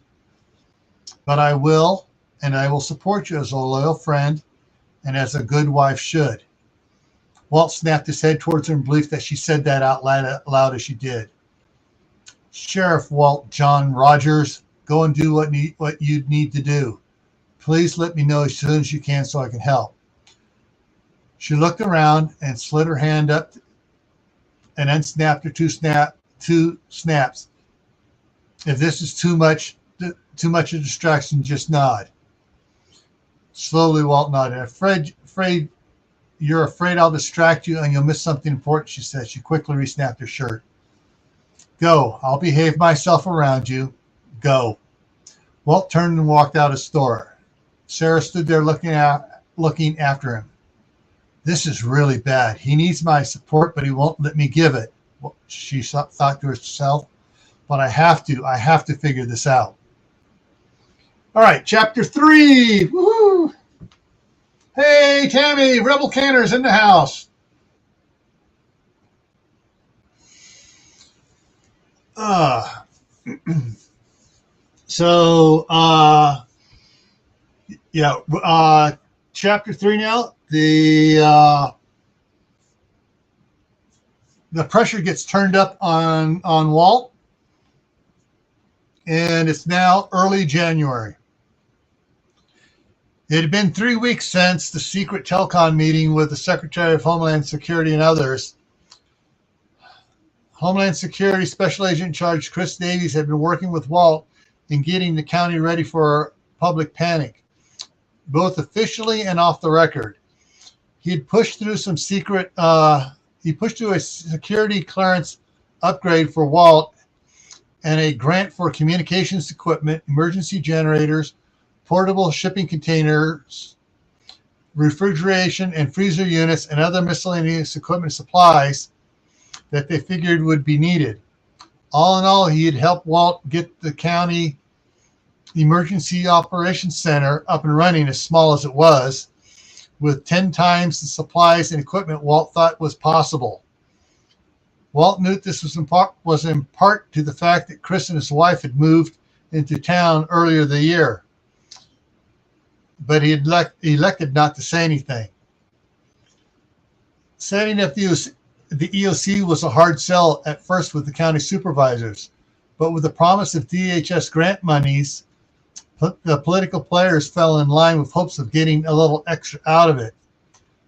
But I will, and I will support you as a loyal friend and as a good wife should. Walt snapped his head towards her in belief that she said that out loud as she did. Sheriff Walt John Rogers, go and do what you need to do. Please let me know as soon as you can so I can help. She looked around and slid her hand up and then snapped her two snaps. If this is too much a distraction, just nod. Slowly, Walt nodded. You're afraid I'll distract you and you'll miss something important, she said. She quickly resnapped her shirt. Go. I'll behave myself around you. Go. Walt turned and walked out of the store. Sarah stood there looking after him. This is really bad. He needs my support, but he won't let me give it, she thought to herself. But I have to figure this out. All right, chapter 3. Woohoo! Hey, Tammy, Rebel Canner's in the house. Chapter 3 now. The pressure gets turned up on Walt, and it's now early January. It had been 3 weeks since the secret telecon meeting with the Secretary of Homeland Security and others. Homeland Security Special Agent in Charge Chris Davies had been working with Walt in getting the county ready for public panic, both officially and off the record. He had pushed through a security clearance upgrade for Walt and a grant for communications equipment, emergency generators, portable shipping containers, refrigeration and freezer units, and other miscellaneous equipment supplies that they figured would be needed. All in all, he had helped Walt get the county emergency operations center up and running, as small as it was, with 10 times the supplies and equipment Walt thought was possible. Walt knew this was in part to the fact that Chris and his wife had moved into town earlier the year, but he had elected not to say anything. Setting up the EOC was a hard sell at first with the county supervisors, but with the promise of DHS grant monies, the political players fell in line with hopes of getting a little extra out of it.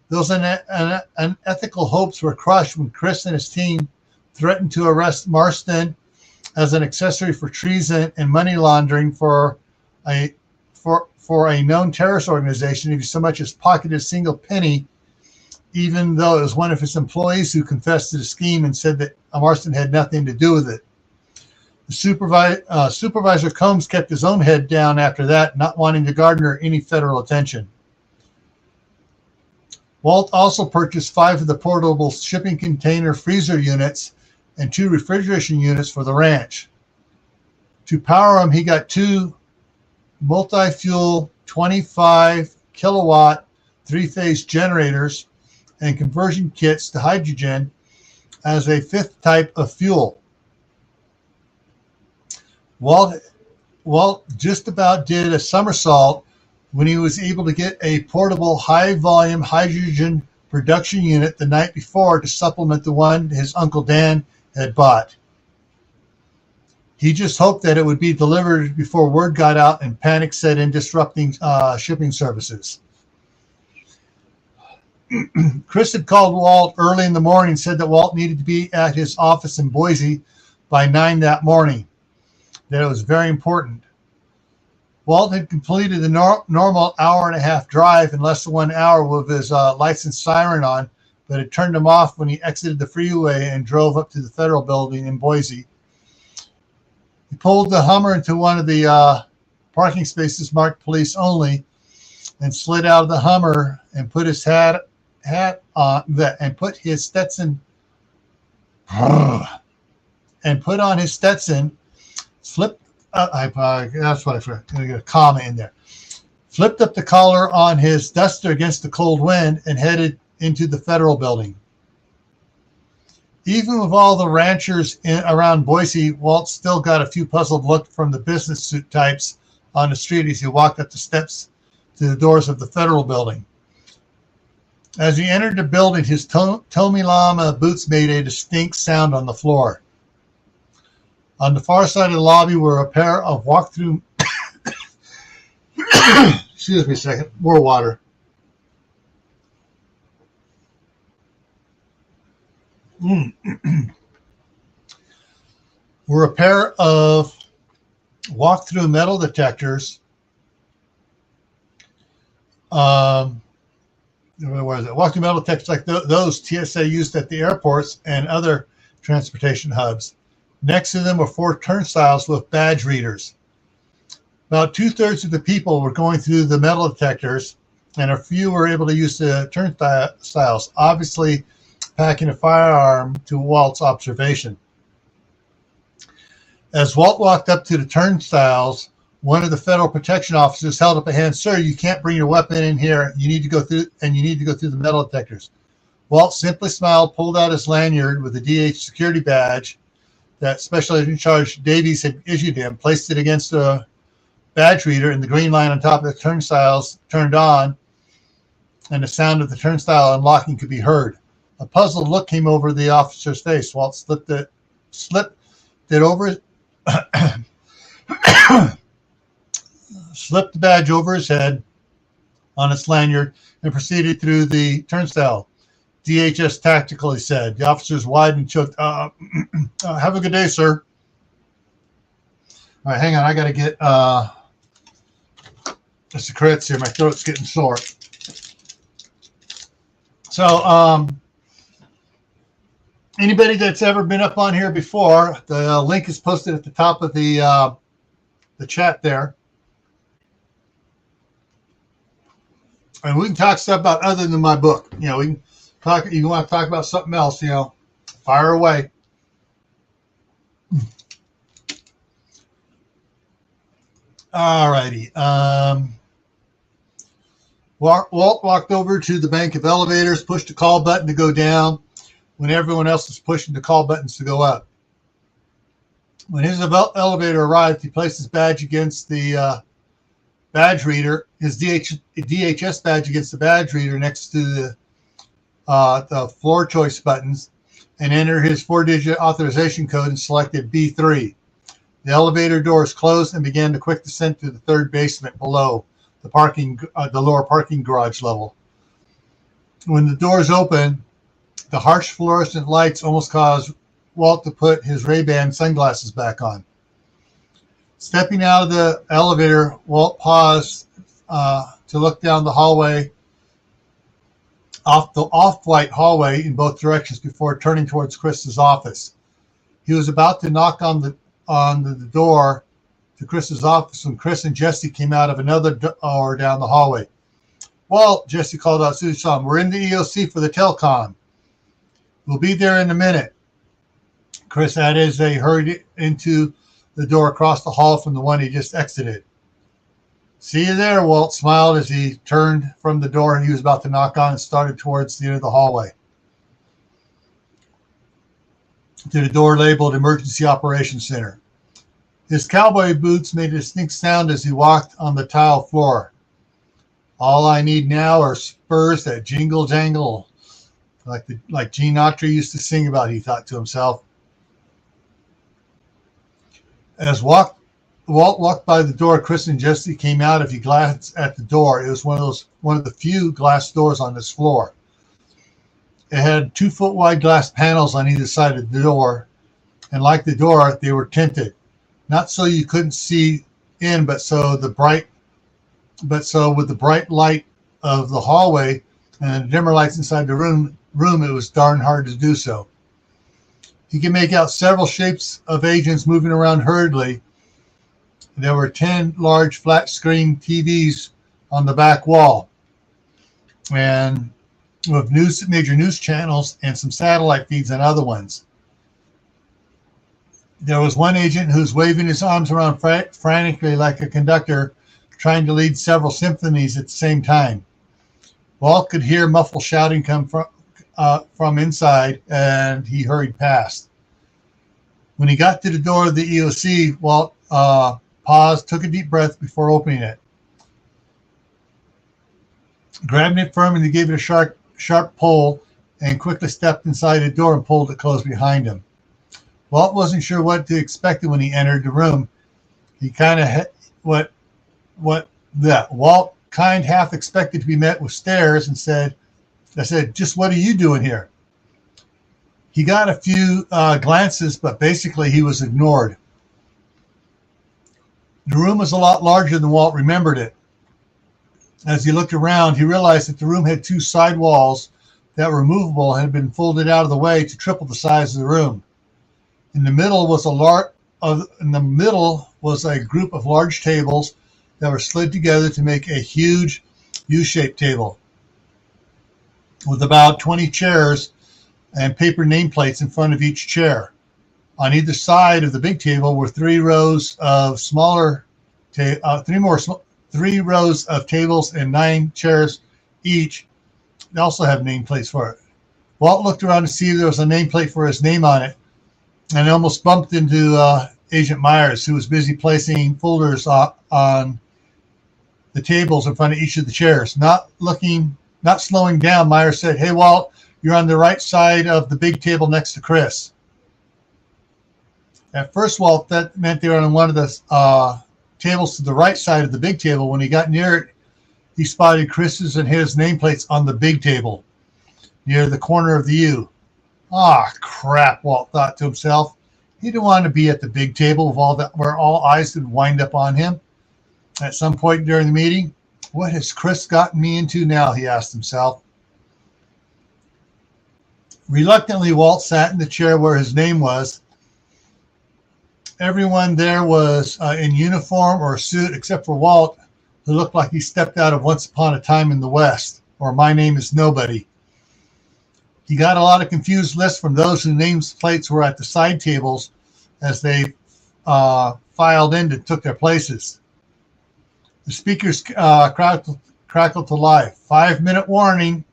Those unethical hopes were crushed when Chris and his team threatened to arrest Marston as an accessory for treason and money laundering for a known terrorist organization if he so much as pocketed a single penny, even though it was one of his employees who confessed to the scheme and said that Marston had nothing to do with it. The Supervisor Combs kept his own head down after that, not wanting to garner any federal attention. Walt also purchased 5 of the portable shipping container freezer units and 2 refrigeration units for the ranch. To power them, he got two multi-fuel 25 kilowatt three-phase generators and conversion kits to hydrogen as a fifth type of fuel. Walt just about did a somersault when he was able to get a portable high-volume hydrogen production unit the night before to supplement the one his Uncle Dan had bought. He just hoped that it would be delivered before word got out and panic set in, disrupting shipping services. Chris had called Walt early in the morning and said that Walt needed to be at his office in Boise by 9 that morning, that it was very important. Walt had completed the normal hour-and-a-half drive in less than 1 hour with his license siren on, but it turned him off when he exited the freeway and drove up to the Federal Building in Boise. He pulled the Hummer into one of the parking spaces marked police only and slid out of the Hummer and put his hat on and put his Stetson and put on his Stetson, flipped that's what I forgot. I'm going to get a comma in there. Flipped up the collar on his duster against the cold wind and headed into the Federal Building. Even with all the ranchers around Boise, Walt still got a few puzzled looks from the business suit types on the street as he walked up the steps to the doors of the Federal Building. As he entered the building, his Tommy Lama boots made a distinct sound on the floor. On the far side of the lobby were a pair of walk-through excuse me a second, more water. Were a pair of walk-through metal detectors. Where is it? Walk-through metal detectors like those TSA used at the airports and other transportation hubs. Next to them were 4 turnstiles with badge readers. About 2/3 of the people were going through the metal detectors, and a few were able to use the turnstiles, obviously packing a firearm to Walt's observation. As Walt walked up to the turnstiles, one of the federal protection officers held up a hand. "Sir, you can't bring your weapon in here. You need to go through the metal detectors." Walt simply smiled, pulled out his lanyard with the DH security badge that Special Agent in Charge Davies had issued him, placed it against a badge reader, and the green line on top of the turnstiles turned on, and the sound of the turnstile unlocking could be heard. A puzzled look came over the officer's face. Walt slipped it over, slipped the badge over his head on its lanyard, and proceeded through the turnstile. "DHS tactical," he said. The officers widened and choked. Have a good day, sir." All right, hang on. I got to get the secrets here. My throat's getting sore. So, anybody that's ever been up on here before, the link is posted at the top of the chat there. And we can talk stuff about other than my book. You know, we can talk. You want to talk about something else? You know, fire away. All righty. Walt walked over to the bank of elevators, pushed the call button to go down when everyone else was pushing the call buttons to go up. When his elevator arrived, he placed his badge against the badge reader, his DHS badge against the badge reader next to the floor choice buttons, and entered his 4-digit authorization code and selected B3. The elevator doors closed and began the quick descent to the 3rd basement below the lower parking garage level. When the doors opened, the harsh fluorescent lights almost caused Walt to put his Ray-Ban sunglasses back on. Stepping out of the elevator, Walt paused to look down the hallway, off the off-white hallway in both directions before turning towards Chris's office. He was about to knock on the door to Chris's office when Chris and Jesse came out of another door down the hallway. "Walt," Jesse called out as soon as he saw him, "we're in the EOC for the telecom. We'll be there in a minute," Chris added as they hurried into the door across the hall from the one he just exited. "See you there," Walt smiled as he turned from the door he was about to knock on and started towards the end of the hallway to the door labeled Emergency Operations Center. His cowboy boots made a distinct sound as he walked on the tile floor. "All I need now are spurs that jingle jangle," like Gene Autry used to sing about, he thought to himself. As Walt walked by the door, Chris and Jesse came out. If he glanced at the door, it was one of the few glass doors on this floor. It had 2-foot wide glass panels on either side of the door, and like the door, they were tinted. Not so you couldn't see in, but with the bright light of the hallway and the dimmer lights inside the room, it was darn hard to do so. He could make out several shapes of agents moving around hurriedly. There were 10 large flat screen TVs on the back wall, and with major news channels and some satellite feeds on other ones. There was one agent who was waving his arms around frantically like a conductor trying to lead several symphonies at the same time. Walt could hear muffled shouting come from inside, and he hurried past. When he got to the door of the EOC, Walt paused, took a deep breath before opening it. Grabbing it firmly, he gave it a sharp pull and quickly stepped inside the door and pulled it closed behind him. Walt wasn't sure what to expect when he entered the room. He Walt half expected to be met with stares and said, "Just what are you doing here?" He got a few glances, but basically he was ignored. The room was a lot larger than Walt remembered it. As he looked around, he realized that the room had 2 side walls that were movable and had been folded out of the way to triple the size of the room. In the middle was a group of large tables that were slid together to make a huge U-shaped table with about 20 chairs and paper nameplates in front of each chair. On either side of the big table were 3 rows of three rows of tables and 9 chairs each. They also have nameplates for it. Walt looked around to see if there was a nameplate for his name on it, and almost bumped into Agent Myers, who was busy placing folders on the tables in front of each of the chairs. Not slowing down, Myers said, "Hey, Walt, you're on the right side of the big table next to Chris." At first, Walt, that meant they were on one of the tables to the right side of the big table. When he got near it, he spotted Chris's and his nameplates on the big table near the corner of the U. "Ah, crap," Walt thought to himself. He didn't want to be at the big table where all eyes would wind up on him at some point during the meeting. "What has Chris gotten me into now?" he asked himself. Reluctantly, Walt sat in the chair where his name was. Everyone there was in uniform or suit except for Walt, who looked like he stepped out of Once Upon a Time in the West, or My Name is Nobody. He got a lot of confused lists from those whose nameplates were at the side tables as they filed in and took their places. The speakers crackled to life. 5-minute warning.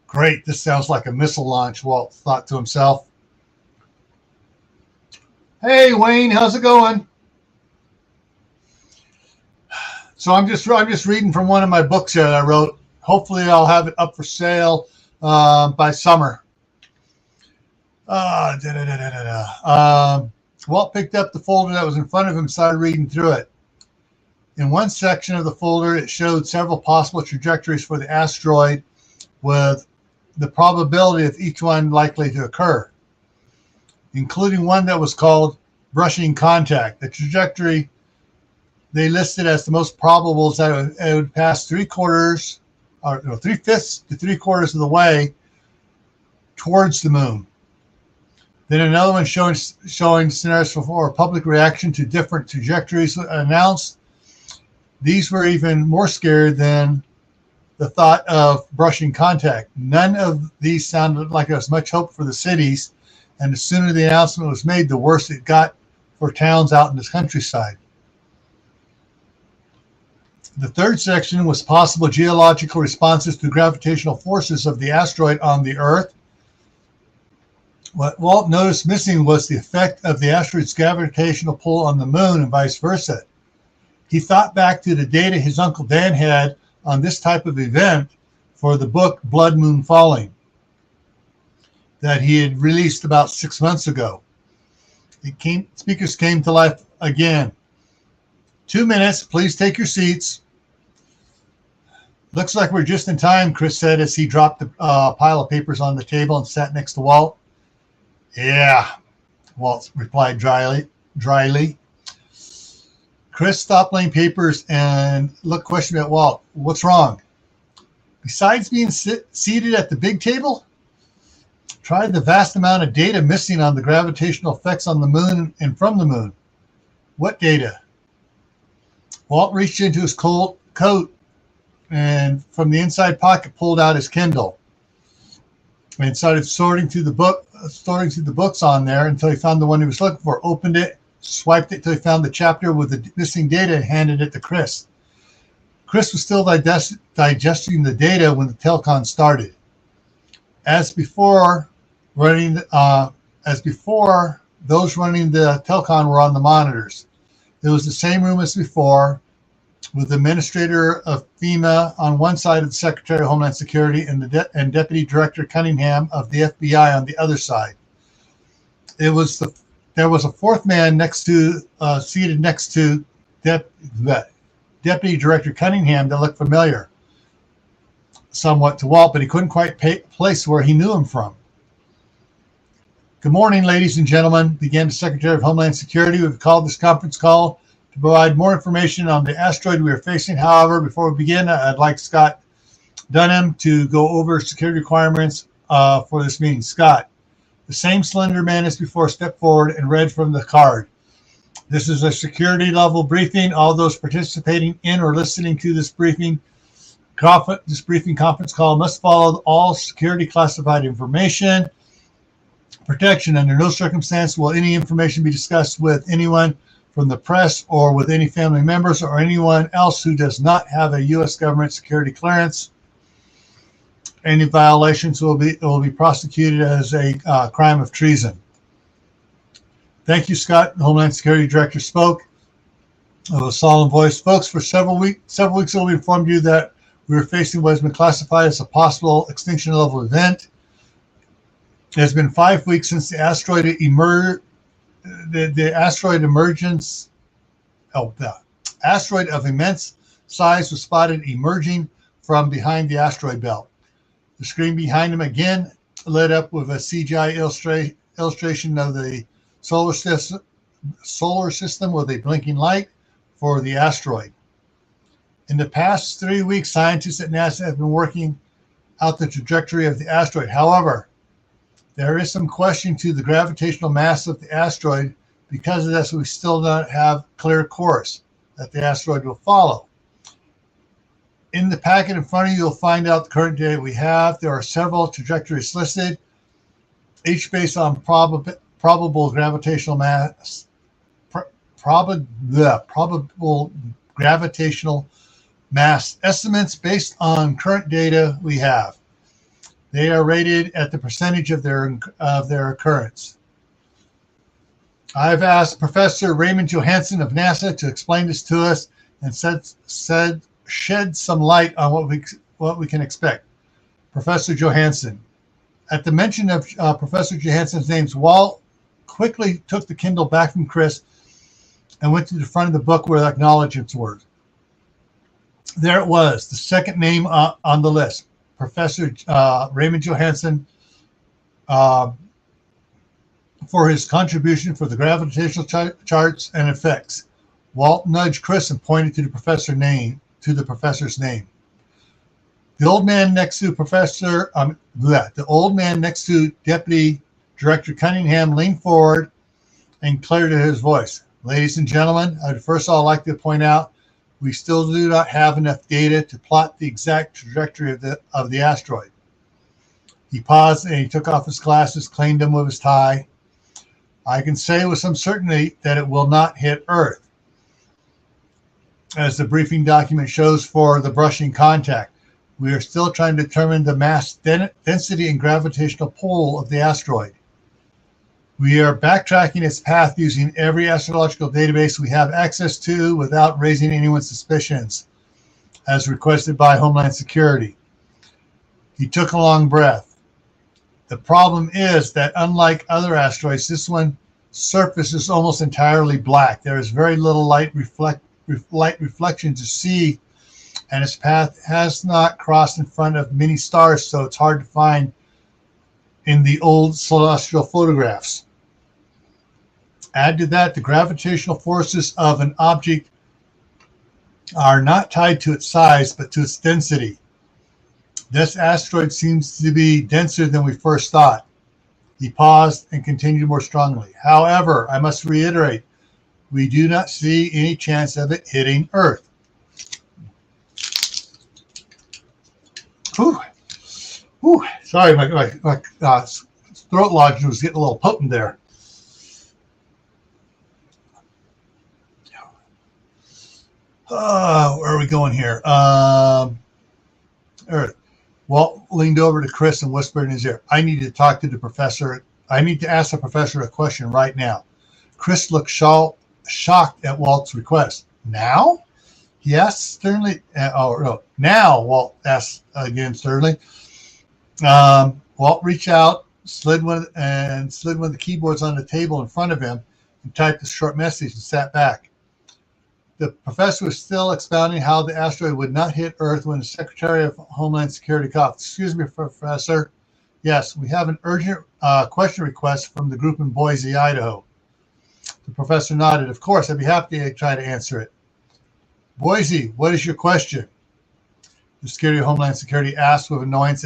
Great, this sounds like a missile launch, Walt thought to himself. "Hey, Wayne, how's it going?" So I'm just reading from one of my books here that I wrote. Hopefully I'll have it up for sale by summer. Walt picked up the folder that was in front of him and started reading through it. In one section of the folder, it showed several possible trajectories for the asteroid with the probability of each one likely to occur, including one that was called brushing contact. The trajectory they listed as the most probable is that it would pass 3/4 or 3/5 to 3/4 of the way towards the moon. Then another one showing scenarios for public reaction to different trajectories announced. These were even more scary than the thought of brushing contact. None of these sounded like there was much hope for the cities, and the sooner the announcement was made, the worse it got for towns out in the countryside. The third section was possible geological responses to gravitational forces of the asteroid on the Earth. What Walt noticed missing was the effect of the asteroid's gravitational pull on the moon and vice versa. He thought back to the data his Uncle Dan had on this type of event for the book Blood Moon Falling that he had released about 6 months ago. Speakers came to life again. 2 minutes, please take your seats. Looks like we're just in time, Chris said as he dropped the pile of papers on the table and sat next to Walt. Yeah, Walt replied dryly. Chris stopped laying papers and looked questioning at Walt. What's wrong? Besides being seated at the big table, tried the vast amount of data missing on the gravitational effects on the moon and from the moon. What data? Walt reached into his coat and from the inside pocket pulled out his Kindle and started sorting through the books on there until he found the one he was looking for. Opened it, swiped it till he found the chapter with the missing data and handed it to Chris. Chris was still digesting the data when the telecon started. As before, those running the telecon were on the monitors. It was the same room as before, with the administrator of FEMA on one side of the Secretary of Homeland Security and Deputy Director Cunningham of the FBI on the other side. There was a fourth man seated next to Deputy Director Cunningham that looked familiar somewhat to Walt, but he couldn't quite place where he knew him from. Good morning, ladies and gentlemen, began the Secretary of Homeland Security. We've called this conference call to provide more information on the asteroid we are facing. However, before we begin, I'd like Scott Dunham to go over security requirements for this meeting. Scott, the same slender man as before, stepped forward and read from the card. This is a security level briefing. All those participating in or listening to this briefing conference call must follow all security classified information protection. Under no circumstance will any information be discussed with anyone from the press or with any family members or anyone else who does not have a U.S. government security clearance. Any violations will be prosecuted as a crime of treason. Thank you, Scott. The Homeland Security Director spoke with a solemn voice. Folks, for several weeks ago, we informed you that we were facing what has been classified as a possible extinction level event. It has been 5 weeks since the asteroid emerged. The asteroid of immense size was spotted emerging from behind the asteroid belt. The screen behind him again lit up with a CGI illustration of the solar system with a blinking light for the asteroid. In the past 3 weeks, scientists at NASA have been working out the trajectory of the asteroid. However, there is some question to the gravitational mass of the asteroid. Because of this, we still don't have clear course that the asteroid will follow. In the packet in front of you, you'll find out the current data we have. There are several trajectories listed, each based on probable gravitational mass, probable gravitational mass estimates based on current data we have. They are rated at the percentage of their occurrence. I've asked Professor Raymond Johansson of NASA to explain this to us and shed some light on what we can expect. Professor Johansson. At the mention of Professor Johansson's name, Walt quickly took the Kindle back from Chris and went to the front of the book where the acknowledgments were. There it was, the second name on the list, Professor Raymond Johansson, for his contribution for the gravitational charts and effects. Walt nudged Chris and pointed to the professor's name. The old man next to Deputy Director Cunningham leaned forward and cleared his voice. Ladies and gentlemen, I'd first of all like to point out we still do not have enough data to plot the exact trajectory of the asteroid. He paused and he took off his glasses, cleaned them with his tie. I can say with some certainty that it will not hit Earth, as the briefing document shows for the brushing contact. We are still trying to determine the mass density and gravitational pull of the asteroid. We are backtracking its path using every astrological database we have access to without raising anyone's suspicions, as requested by Homeland Security. He took a long breath. The problem is that unlike other asteroids, this one's surface is almost entirely black. There is very little light reflection to see, and its path has not crossed in front of many stars, so it's hard to find in the old celestial photographs. Add to that, the gravitational forces of an object are not tied to its size, but to its density. This asteroid seems to be denser than we first thought. He paused and continued more strongly. However, I must reiterate, we do not see any chance of it hitting Earth. Whew. Whew. Sorry, my throat lodging was getting a little potent there. Where are we going here? Earth. Walt leaned over to Chris and whispered in his ear, I need to talk to the professor. I need to ask the professor a question right now. Chris looked shocked at Walt's request. Now? He asked sternly. Now, Walt asked again sternly. Walt reached out, slid one of the keyboards on the table in front of him and typed a short message and sat back. The professor was still expounding how the asteroid would not hit Earth when the Secretary of Homeland Security coughed. Excuse me, Professor. Yes, we have an urgent question request from the group in Boise, Idaho. The professor nodded. Of course, I'd be happy to try to answer it. Boise, what is your question? The Secretary of Homeland Security asked with annoyance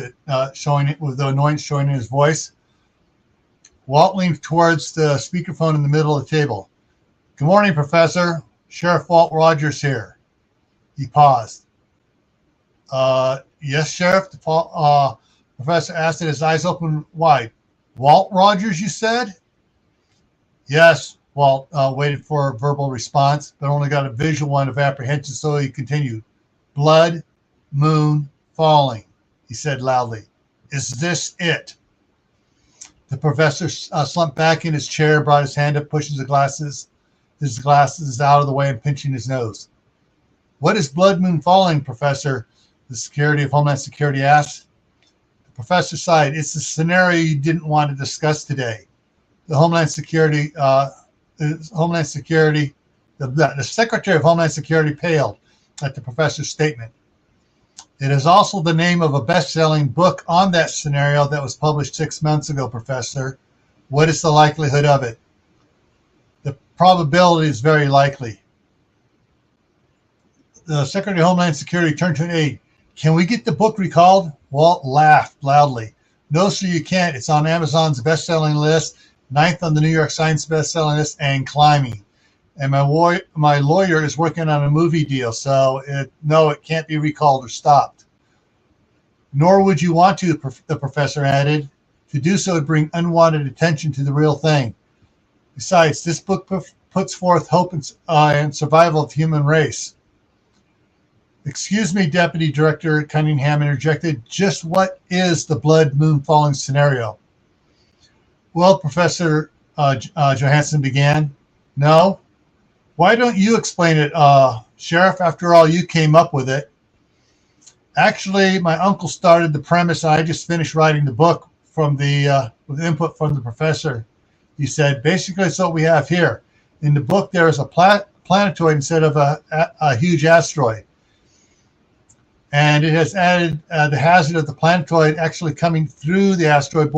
showing in his voice. Walt leaned towards the speakerphone in the middle of the table. Good morning, Professor. Sheriff Walt Rogers here. He paused. Yes, Sheriff? The professor asked it, his eyes open wide. Walt Rogers, you said? Yes, Walt waited for a verbal response, but only got a visual one of apprehension, so he continued. Blood, moon, falling, he said loudly. Is this it? The professor slumped back in his chair, brought his hand up, pushing his glasses out of the way and pinching his nose. What is blood moon falling, Professor? The Secretary of Homeland Security asked. The professor sighed. It's the scenario you didn't want to discuss today. The Secretary of Homeland Security paled at the professor's statement. It is also the name of a best-selling book on that scenario that was published 6 months ago, Professor. What is the likelihood of it? The probability is very likely. The Secretary of Homeland Security turned to an aide. Can we get the book recalled? Walt laughed loudly. No, sir, you can't. It's on Amazon's best-selling list, 9th on the New York Times best-selling list, and climbing. And my lawyer is working on a movie deal, so no, it can't be recalled or stopped. Nor would you want to, the professor added. To do so would bring unwanted attention to the real thing. Besides, this book puts forth hope and survival of the human race. Excuse me, Deputy Director Cunningham interjected. Just what is the blood moon falling scenario? Well, Professor Johansson began. No? Why don't you explain it, Sheriff? After all, you came up with it. Actually, my uncle started the premise, and I just finished writing the book with input from the professor. He said, basically, it's what we have here. In the book, there is a planetoid instead of a huge asteroid. And it has added the hazard of the planetoid actually coming through the asteroid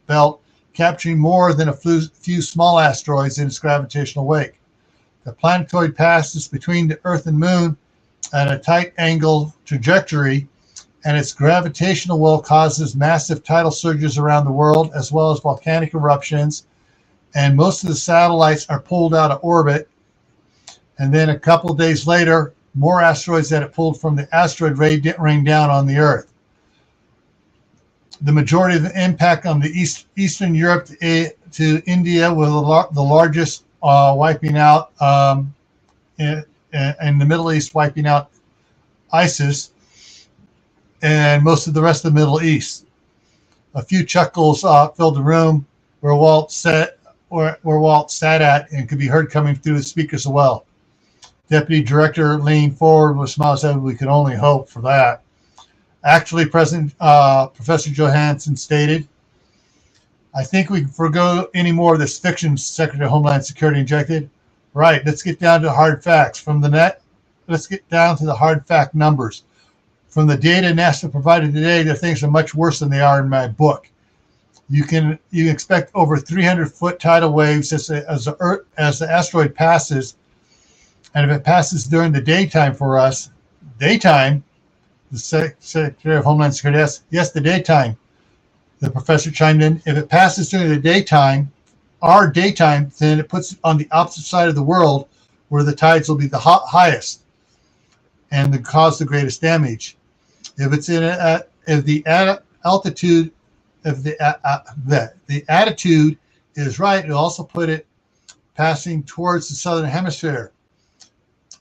belt, capturing more than a few small asteroids in its gravitational wake. The planetoid passes between the Earth and Moon at a tight angle trajectory, and its gravitational well causes massive tidal surges around the world, as well as volcanic eruptions. And most of the satellites are pulled out of orbit. And then a couple of days later, more asteroids that it pulled from the asteroid rain down on the Earth. The majority of the impact on the Eastern Europe, the to India with the largest wiping out in the Middle East, wiping out ISIS and most of the rest of the Middle East. A few chuckles filled the room where Walt sat at and could be heard coming through the speakers as well. Deputy Director leaned forward with a smile and said, "We could only hope for that." Actually, Professor Johansson stated, "I think we can forego any more of this fiction," Secretary of Homeland Security injected. "Right, let's get down to hard facts. Let's get down to the hard fact numbers. From the data NASA provided today, the things are much worse than they are in my book. You can expect over 300-foot tidal waves as the asteroid passes, and if it passes during the daytime for us, daytime," the Secretary of Homeland Security asked. "Yes, the daytime," the professor chimed in. "If it passes during the daytime, our daytime, then it puts it on the opposite side of the world where the tides will be the highest and cause the greatest damage. If it's if the attitude is right, it'll also put it passing towards the southern hemisphere,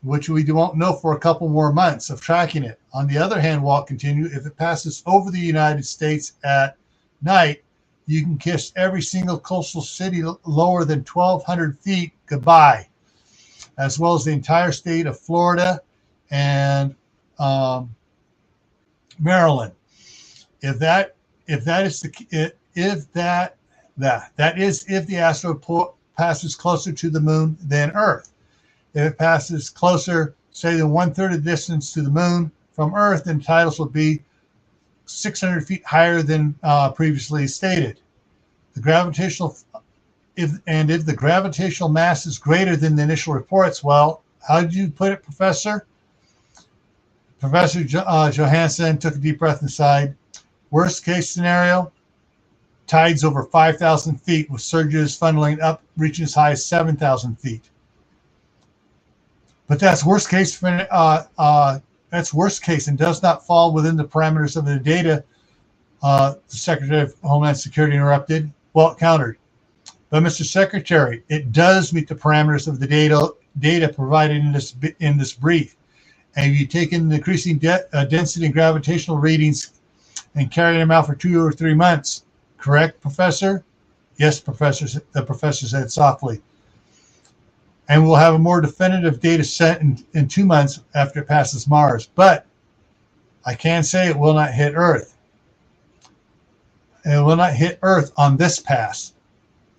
which we won't know for a couple more months of tracking it. On the other hand," Walt continued, "if it passes over the United States at night, you can kiss every single coastal city lower than 1,200 feet goodbye, as well as the entire state of Florida and Maryland. If the asteroid passes closer to the moon than Earth. If it passes closer, say, than 1/3 of the distance to the moon from Earth, then tidals will be 600 feet higher than previously stated. If the gravitational mass is greater than the initial reports, well, how did you put it, Professor?" Professor Johansson took a deep breath and sighed. "Worst case scenario, tides over 5,000 feet with surges funneling up, reaching as high as 7,000 feet. But that's worst case. That's worst case and does not fall within the parameters of the data," the Secretary of Homeland Security interrupted. Walt countered. "But Mr. Secretary, it does meet the parameters of the data provided in this brief. And if you take in the increasing density and gravitational readings and carry them out for 2 or 3 months, correct, Professor?" "Yes, Professor," the professor said softly. "And we'll have a more definitive data set in 2 months after it passes Mars. But I can say it will not hit Earth. It will not hit Earth on this pass."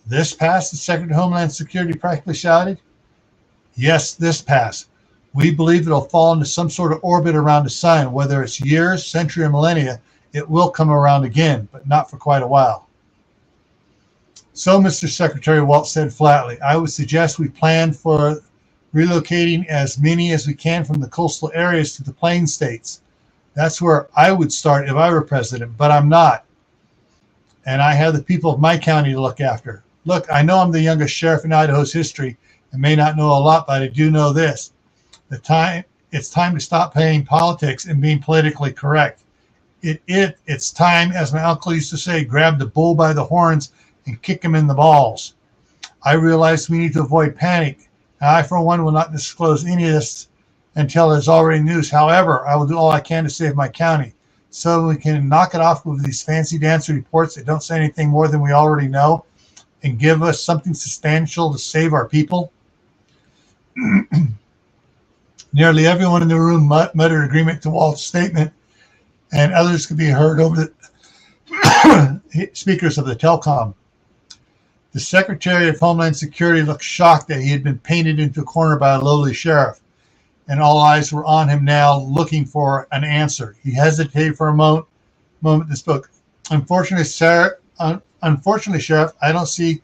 "This pass?" the Secretary of Homeland Security practically shouted. "Yes, this pass. We believe it'll fall into some sort of orbit around the sun. Whether it's years, century, or millennia, it will come around again, but not for quite a while." "So, Mr. Secretary," Walt said flatly, "I would suggest we plan for relocating as many as we can from the coastal areas to the plain states. That's where I would start if I were president, but I'm not. And I have the people of my county to look after. Look, I know I'm the youngest sheriff in Idaho's history and may not know a lot, but I do know this. It's time to stop playing politics and being politically correct. It's time, as my uncle used to say, grab the bull by the horns and kick him in the balls. I realize we need to avoid panic. I, for one, will not disclose any of this until there's already news. However, I will do all I can to save my county so we can knock it off with these fancy dancy reports that don't say anything more than we already know and give us something substantial to save our people." Nearly everyone in the room muttered agreement to Walt's statement, and others could be heard over the speakers of the telecom. The Secretary of Homeland Security looked shocked that he had been painted into a corner by a lowly sheriff, and all eyes were on him now, looking for an answer. He hesitated for a moment and spoke. Unfortunately, Sheriff, I don't see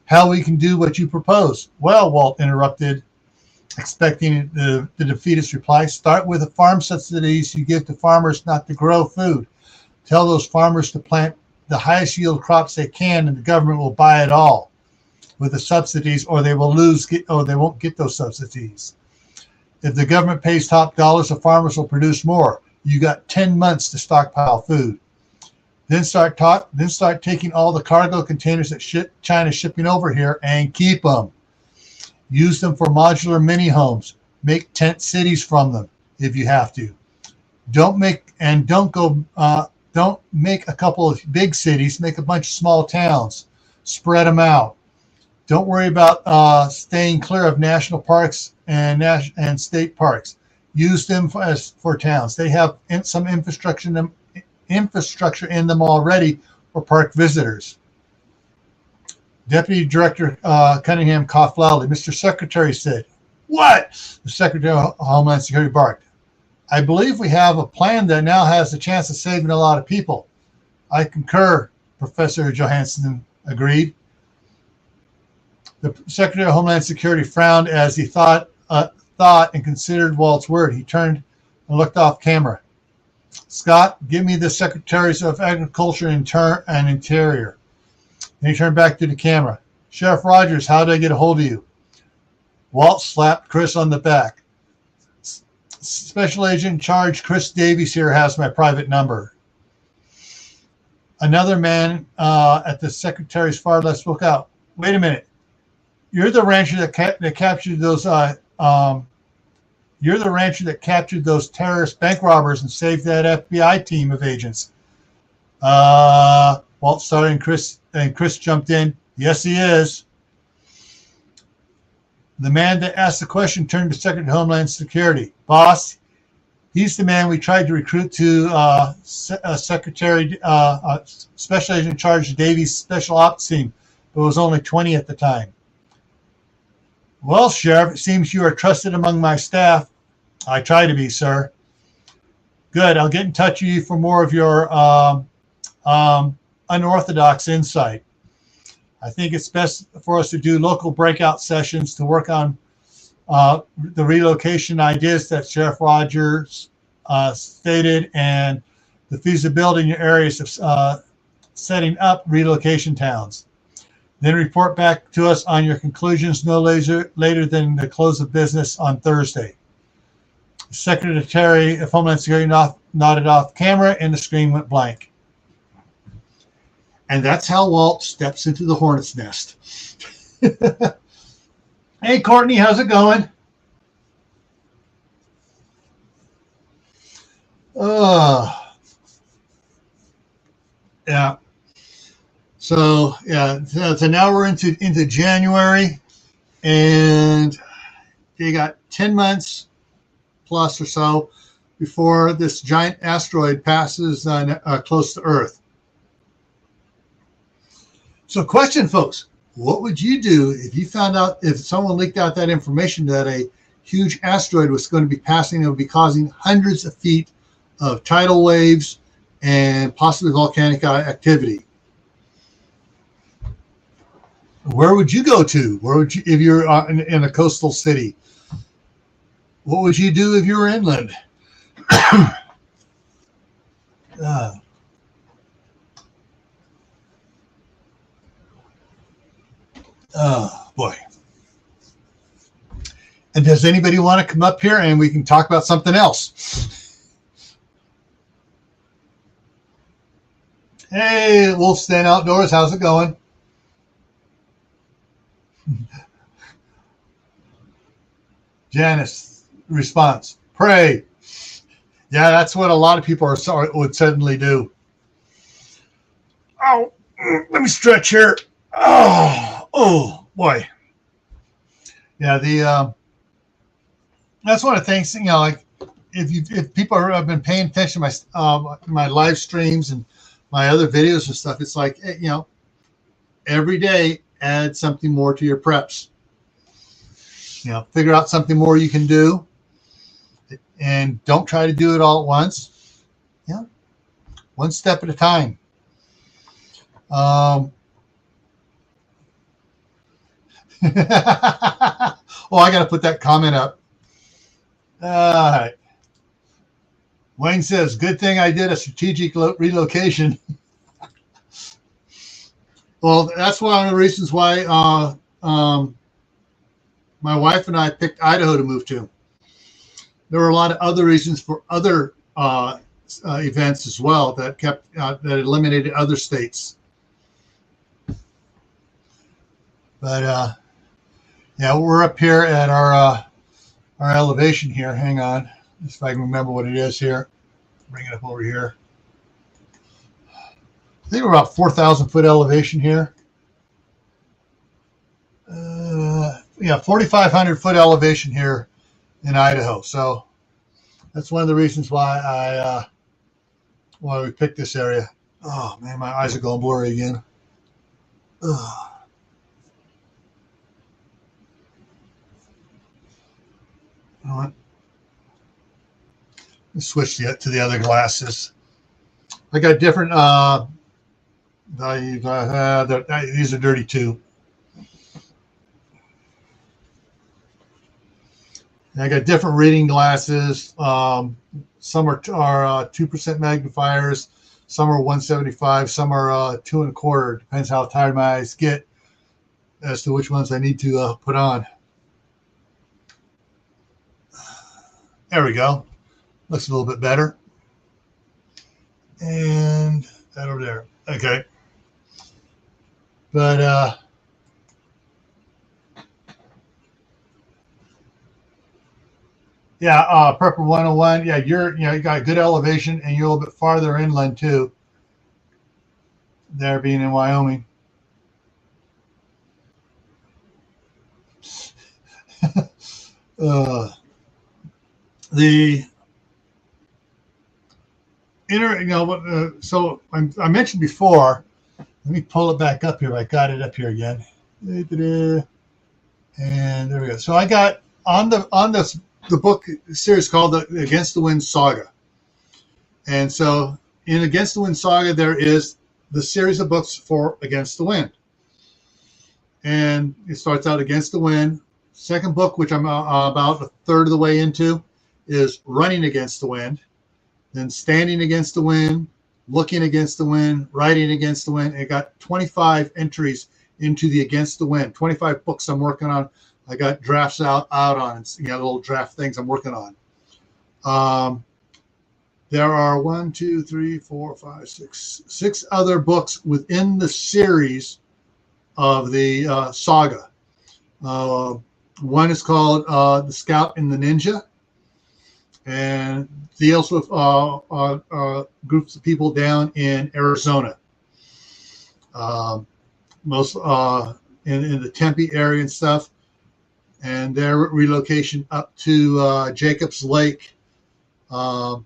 how we can do what you propose." "Well," Walt interrupted, expecting the defeatist reply, "start with the farm subsidies you give to farmers not to grow food. Tell those farmers to plant the highest yield crops they can, and the government will buy it all with the subsidies, or they won't get those subsidies. If the government pays top dollars, the farmers will produce more. You got 10 months to stockpile food. Then start taking all the cargo containers that China's shipping over here and keep them. Use them for modular mini homes. Make tent cities from them if you have to. Don't make a couple of big cities. Make a bunch of small towns. Spread them out. Don't worry about staying clear of national parks and state parks. Use them for towns. They have some infrastructure in them already for park visitors. Deputy Director Cunningham coughed loudly. Mr. Secretary said, "What?" The Secretary of Homeland Security barked. "I believe we have a plan that now has the chance of saving a lot of people." "I concur," Professor Johansson agreed. The Secretary of Homeland Security frowned as he thought and considered Walt's word. He turned and looked off camera. "Scott, give me the Secretaries of Agriculture and Interior." Then he turned back to the camera. "Sheriff Rogers, how did I get a hold of you?" Walt slapped Chris on the back. "Special Agent in Charge Chris Davies here has my private number." Another man at the secretary's far left spoke out. "Wait a minute. You're the rancher that captured those. You're the rancher that captured those terrorist bank robbers and saved that FBI team of agents." Walt started, and Chris jumped in. "Yes, he is." The man that asked the question turned to Secretary of Homeland Security. "Boss, he's the man we tried to recruit to Secretary Special Agent in Charge of Davies' Special Ops team, but it was only 20 at the time." "Well, Sheriff, it seems you are trusted among my staff." "I try to be, sir." "Good. I'll get in touch with you for more of your unorthodox insight. I think it's best for us to do local breakout sessions to work on the relocation ideas that Sheriff Rogers stated and the feasibility in your areas of setting up relocation towns. Then report back to us on your conclusions no later than the close of business on Thursday." The Secretary of Homeland Security nodded off camera and the screen went blank. And that's how Walt steps into the hornet's nest. Hey, Courtney, how's it going? Yeah. So now we're into January, and you got 10 months plus or so before this giant asteroid passes close to Earth. So question, folks, what would you do if you found out, if someone leaked out that information that a huge asteroid was going to be passing and would be causing hundreds of feet of tidal waves and possibly volcanic activity? Where would you go to? Where would you, if you're in a coastal city? What would you do if you were inland? Oh, boy. And does anybody want to come up here and we can talk about something else? Hey, Wolf Stand Outdoors, how's it going? Janice response, pray. Yeah, that's what a lot of people would suddenly do. Oh, let me stretch here. Oh boy. Yeah, that's one of the things, like if people have been paying attention to my live streams and my other videos and stuff, it's like, every day add something more to your preps. Figure out something more you can do, and don't try to do it all at once. One step at a time. Oh, I got to put that comment up. All right. Wayne says, good thing I did a strategic relocation. Well, that's one of the reasons why my wife and I picked Idaho to move to. There were a lot of other reasons for other events as well that kept that eliminated other states. But yeah, we're up here at our elevation here. Hang on, if I can remember what it is here. Bring it up over here. I think we're about 4,000 foot elevation here. Yeah, 4,500 foot elevation here in Idaho. So that's one of the reasons why why we picked this area. Oh man, my eyes are going blurry again. Ugh. You know what? Let's switch to the other glasses. I got different. These are dirty too. And I got different reading glasses. Some are 2% magnifiers. Some are 175. Some are 2 1/4. Depends how tired my eyes get as to which ones I need to put on. There we go. Looks a little bit better. And that over there. Okay. But yeah, Prepper 101. Yeah, you got good elevation and you're a little bit farther inland too. There being in Wyoming. The inner, so I mentioned before. Let me pull it back up here. I got it up here again, and there we go. So I got on the book series called the Against the Wind Saga, and so in Against the Wind Saga there is the series of books for Against the Wind, and it starts out Against the Wind. Second book, which I'm about a third of the way into, is Running Against the Wind, then Standing Against the Wind, Looking Against the Wind, Writing Against the Wind. It got 25 entries into the Against the Wind. 25 books I'm working on. I got drafts out on it. Little draft things I'm working on. There are 1, 2, 3, 4, 5, 6 other books within the series of the saga. One is called The Scout and the Ninja, and deals with groups of people down in Arizona, most in the Tempe area and stuff, and their relocation up to Jacobs Lake, up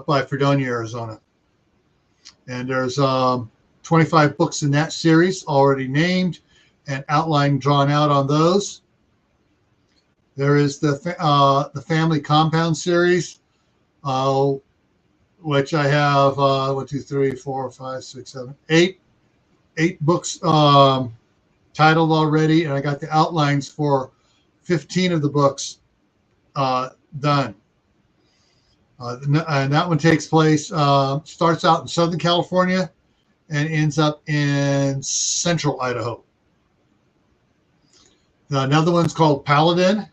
by Fredonia, Arizona. And there's 25 books in that series already named and outline drawn out on those. There is the Family Compound series, which I have 1, 2, 3, 4, 5, 6, 7, 8 books titled already, and I got the outlines for 15 of the books done. And that one takes place, starts out in Southern California and ends up in Central Idaho. Another one's called Paladin.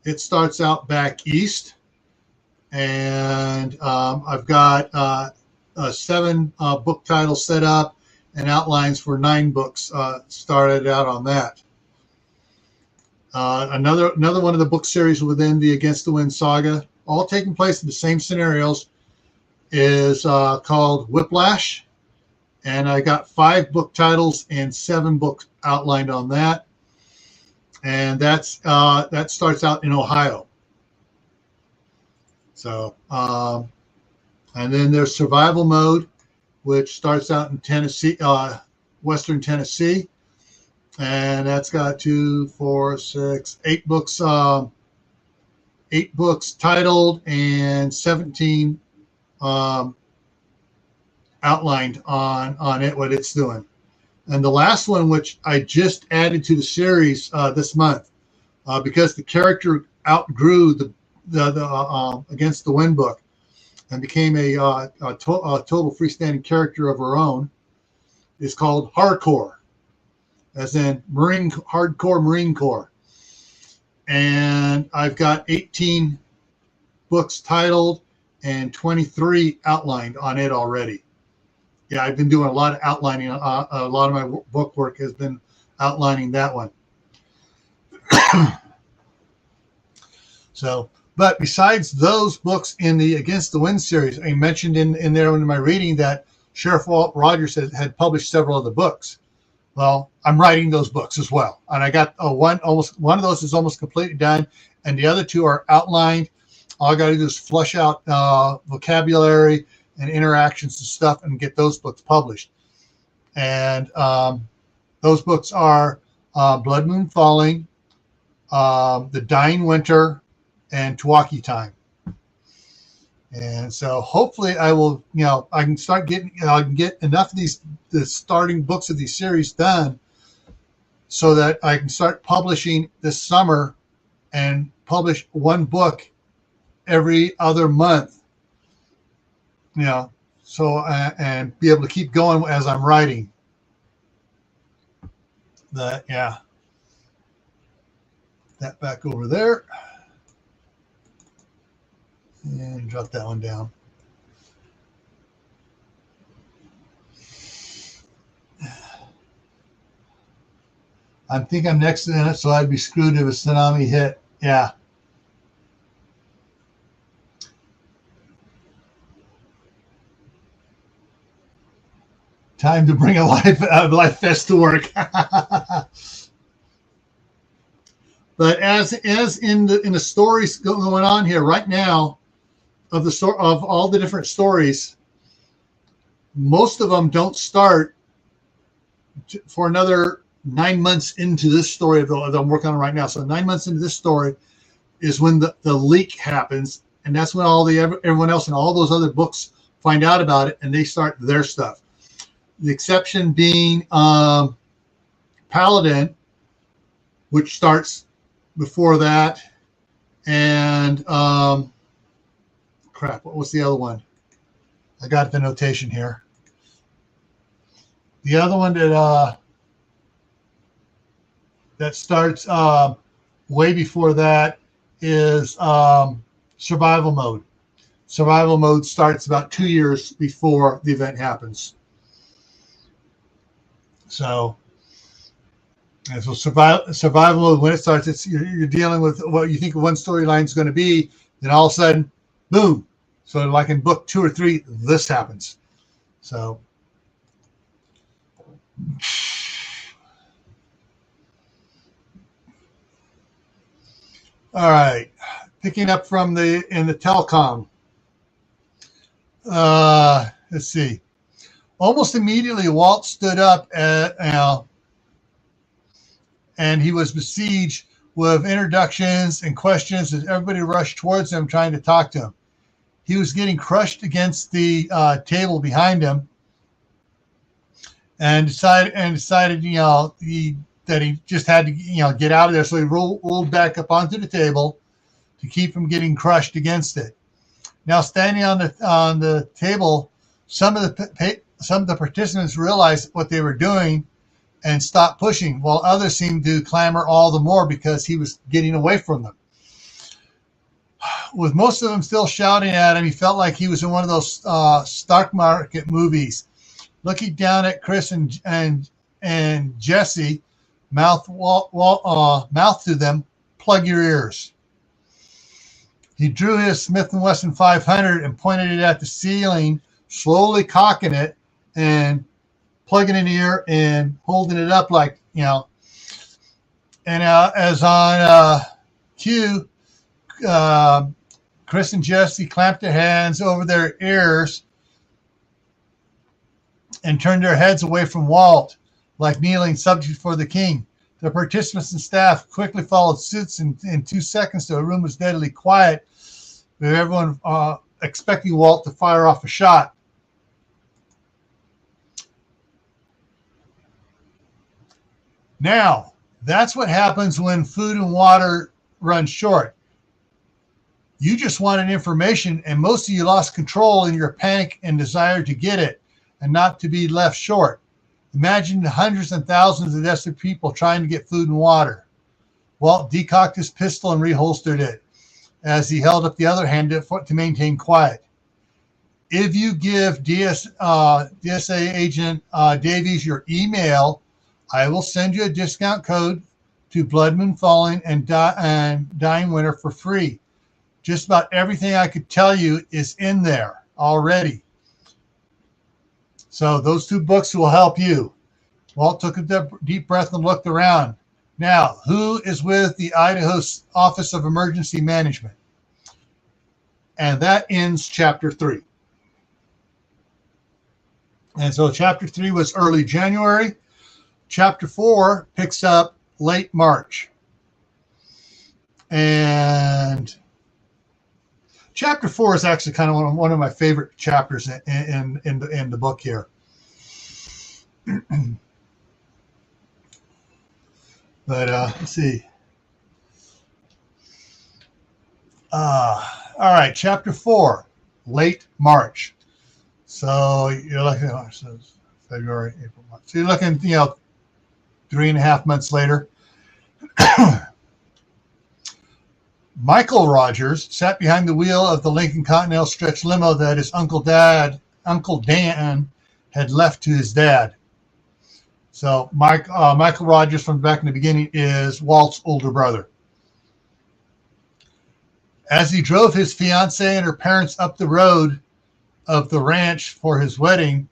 It starts out back east, and I've got 7 book titles set up and outlines for 9 books started out on that. Another one of the book series within the Against the Wind saga, all taking place in the same scenarios, is called Whiplash, and I got 5 book titles and 7 books outlined on that. And that starts out in Ohio. So, and then there's Survival Mode, which starts out in Tennessee, Western Tennessee, and that's got 2, 4, 6, 8 books, 8 books titled and 17 outlined on it, what it's doing. And the last one, which I just added to the series this month, because the character outgrew the Against the Wind book and became a total freestanding character of her own, is called Hardcore, as in Hardcore Marine Corps. And I've got 18 books titled and 23 outlined on it already. Yeah, I've been doing a lot of outlining. A lot of my book work has been outlining that one. So, but besides those books in the Against the Wind series, I mentioned in there in my reading that Sheriff Walt Rogers had published several other books. Well, I'm writing those books as well, and I got one of those is almost completely done, and the other two are outlined. All I got to do is flush out vocabulary and interactions and stuff, and get those books published. And those books are Blood Moon Falling, The Dying Winter, and Tawaki Time. And so hopefully I will, I can start getting, I can get enough of the starting books of these series done so that I can start publishing this summer and publish one book every other month, so, and be able to keep going as I'm writing. That back over there. And drop that one down. I think I'm next in it, so I'd be screwed if a tsunami hit. Yeah. Time to bring a life vest to work. But as in the stories going on here right now, of all the different stories, most of them don't start for another 9 months into this story that I'm working on right now. So 9 months into this story is when the leak happens, and that's when everyone else in all those other books find out about it, and they start their stuff. The exception being Paladin, which starts before that, and crap, what was the other one? I got the notation here. The other one that starts way before that is Survival Mode. Survival Mode starts about 2 years before the event happens. So survival mode, when it starts, you're dealing with what you think one storyline is going to be, then all of a sudden, boom. So like in book 2 or 3, this happens. So all right, picking up from in the telecom. Let's see. Almost immediately, Walt stood up and he was besieged with introductions and questions as everybody rushed towards him trying to talk to him. He was getting crushed against the table behind him, and decided that he just had to get out of there. So he rolled back up onto the table to keep from getting crushed against it. Now standing on the table, some of the participants realized what they were doing and stopped pushing, while others seemed to clamor all the more because he was getting away from them. With most of them still shouting at him, he felt like he was in one of those stock market movies. Looking down at Chris and Jesse, mouth to them, "Plug your ears." He drew his Smith & Wesson 500 and pointed it at the ceiling, slowly cocking it and plugging it in the ear and holding it up like, And as on cue, Chris and Jesse clamped their hands over their ears and turned their heads away from Walt, like kneeling subject for the king. The participants and staff quickly followed suit. In 2 seconds, the room was deadly quiet, with everyone expecting Walt to fire off a shot. Now, that's what happens when food and water run short. You just wanted information, and most of you lost control in your panic and desire to get it and not to be left short. Imagine the hundreds and thousands of desperate people trying to get food and water. Walt decocked his pistol and reholstered it as he held up the other hand to maintain quiet. If you give DSA agent Davies your email, I will send you a discount code to Bloodman Falling and Dying Winter for free. Just about everything I could tell you is in there already. So those two books will help you. Walt took a deep breath and looked around. Now, who is with the Idaho Office of Emergency Management? And that ends chapter 3. And so chapter 3 was early January. Chapter 4 picks up late March. And chapter 4 is actually kind of one of my favorite chapters in the book here. But let's see. All right, chapter 4, late March. So you're looking at February, April, March. So you're looking, 3.5 months later. Michael Rogers sat behind the wheel of the Lincoln Continental stretch limo that his Uncle Dan had left to his dad. So Michael Rogers from back in the beginning is Walt's older brother. As he drove his fiancée and her parents up the road of the ranch for his wedding,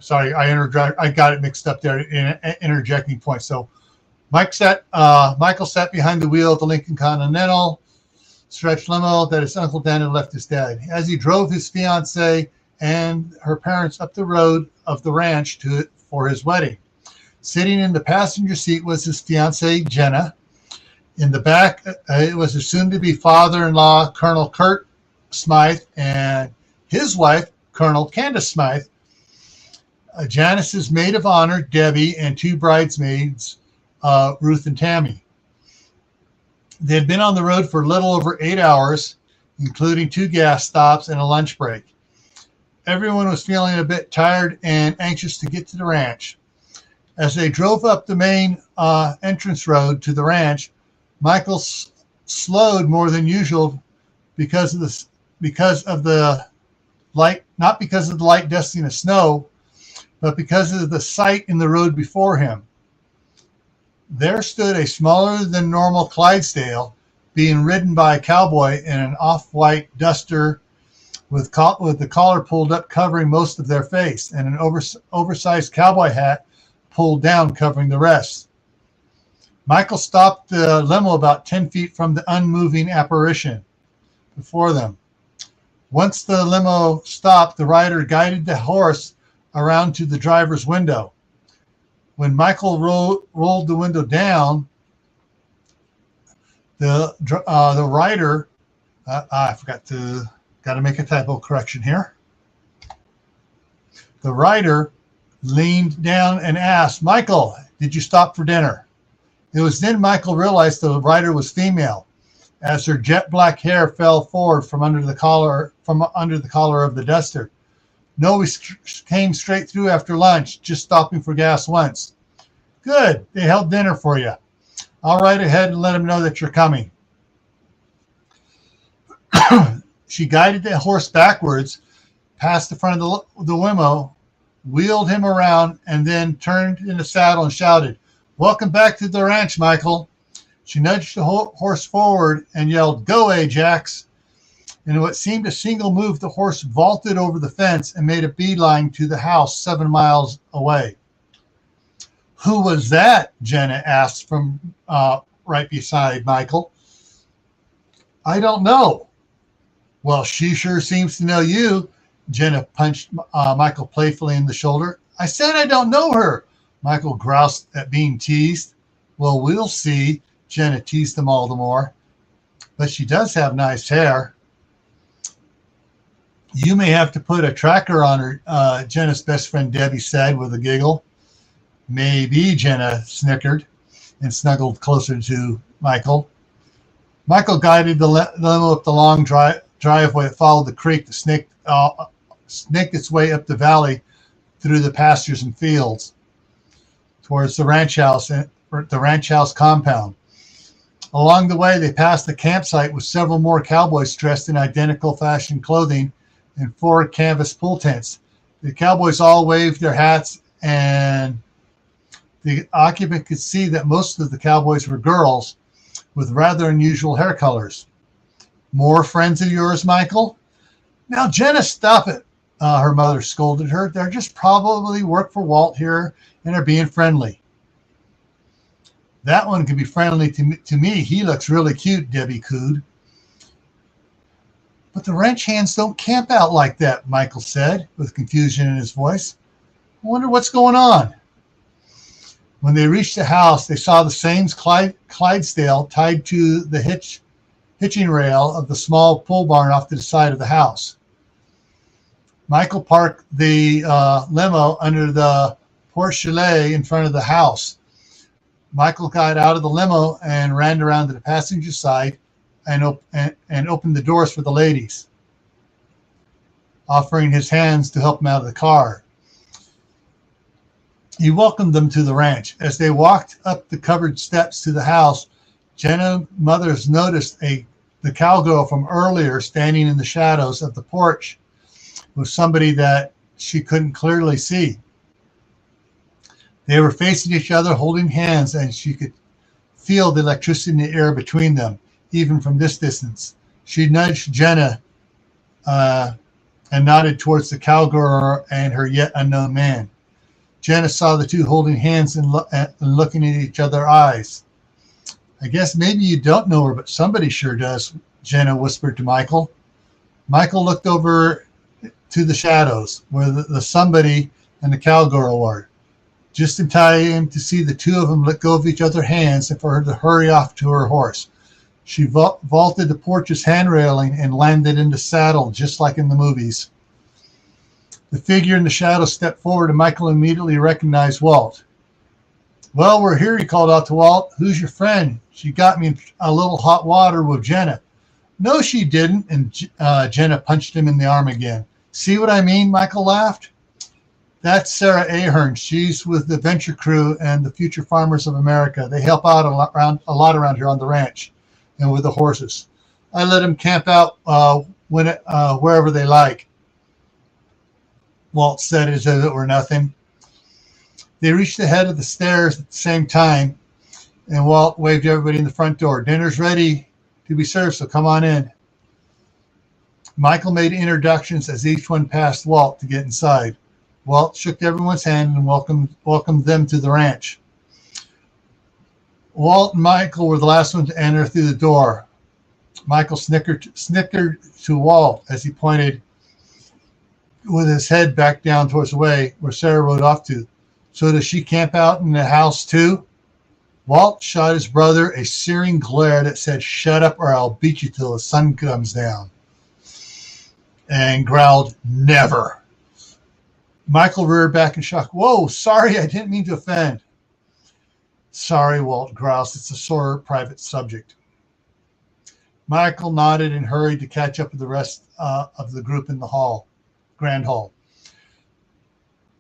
sorry, I got it mixed up there in interjecting point. So Michael sat behind the wheel of the Lincoln Continental stretch limo that his Uncle Dan had left his dad. As he drove his fiancée and her parents up the road of the ranch for his wedding. Sitting in the passenger seat was his fiancée, Jenna. In the back, it was his soon-to-be father-in-law, Colonel Kurt Smythe, and his wife, Colonel Candace Smythe, Janice's maid of honor, Debbie, and two bridesmaids, Ruth and Tammy. They had been on the road for a little over 8 hours, including 2 gas stops and a lunch break. Everyone was feeling a bit tired and anxious to get to the ranch. As they drove up the main entrance road to the ranch, Michael slowed more than usual because of the light, not because of the light dusting of snow, but because of the sight in the road before him. There stood a smaller than normal Clydesdale being ridden by a cowboy in an off-white duster with the collar pulled up covering most of their face and an oversized cowboy hat pulled down covering the rest. Michael stopped the limo about 10 feet from the unmoving apparition before them. Once the limo stopped, the rider guided the horse around to the driver's window. When Michael rolled the window down, the rider, got to make a typo correction here. The rider leaned down and asked, "Michael, did you stop for dinner?" It was then Michael realized the rider was female, as her jet black hair fell forward from under the collar of the duster. "No, we came straight through after lunch, just stopping for gas once." "Good, they held dinner for you. I'll ride ahead and let them know that you're coming." She guided the horse backwards, past the front of the limo, wheeled him around, and then turned in the saddle and shouted, "Welcome back to the ranch, Michael." She nudged the horse forward and yelled, "Go, Ajax." In what seemed a single move, the horse vaulted over the fence and made a beeline to the house 7 miles away. "Who was that?" Jenna asked from right beside Michael. "I don't know." "Well, she sure seems to know you." Jenna punched Michael playfully in the shoulder. "I said I don't know her." Michael groused at being teased. "Well, we'll see." Jenna teased him all the more. "But she does have nice hair." "You may have to put a tracker on her," Jenna's best friend Debbie said with a giggle. "Maybe," Jenna snickered and snuggled closer to Michael. Michael guided the limo up the long driveway that followed the creek that snaked its way up the valley through the pastures and fields towards the ranch house compound. Along the way, they passed the campsite with several more cowboys dressed in identical fashion clothing and 4 canvas pool tents. The cowboys all waved their hats, and the occupant could see that most of the cowboys were girls with rather unusual hair colors. More friends of yours, Michael? Now, Jenna, stop it, her mother scolded her. They're just probably work for Walt here and are being friendly. That one can be friendly to me. He looks really cute, Debbie cooed. But the ranch hands don't camp out like that, Michael said, with confusion in his voice. I wonder what's going on. When they reached the house, they saw the same Clydesdale tied to the hitching rail of the small pole barn off to the side of the house. Michael parked the limo under the porte chalet in front of the house. Michael got out of the limo and ran around to the passenger side and opened the doors for the ladies, offering his hands to help them out of the car. He welcomed them to the ranch. As they walked up the covered steps to the house, Jenna Mothers noticed the cowgirl from earlier standing in the shadows of the porch with somebody that she couldn't clearly see. They were facing each other, holding hands, and she could feel the electricity in the air between them, even from this distance. She nudged Jenna and nodded towards the cowgirl and her yet unknown man. Jenna saw the two holding hands and looking at each other's eyes. I guess maybe you don't know her, but somebody sure does, Jenna whispered to Michael. Michael looked over to the shadows where the somebody and the cowgirl were, just in time to see the two of them let go of each other's hands and for her to hurry off to her horse. She vaulted the porch's hand railing and landed in the saddle, just like in the movies. The figure in the shadow stepped forward, and Michael immediately recognized Walt. Well, we're here, he called out to Walt. Who's your friend? She got me in a little hot water with Jenna. No, she didn't, and Jenna punched him in the arm again. See what I mean? Michael laughed. That's Sarah Ahern. She's with the Venture Crew and the Future Farmers of America. They help out a lot around here on the ranch and with the horses. I let them camp out wherever they like, Walt said as if it were nothing. They reached the head of the stairs at the same time, and Walt waved everybody in the front door. Dinner's ready to be served, so come on in. Michael made introductions as each one passed Walt to get inside. Walt shook everyone's hand and welcomed them to the ranch. Walt and Michael were the last ones to enter through the door. Michael snickered to Walt as he pointed with his head back down towards the way where Sarah rode off to. So does she camp out in the house too? Walt shot his brother a searing glare that said, "Shut up or I'll beat you till the sun comes down," and growled, "Never." Michael reared back in shock. Whoa, sorry, I didn't mean to offend. Sorry, Walt groused. It's a sore private subject. Michael nodded and hurried to catch up with the rest of the group in the grand hall.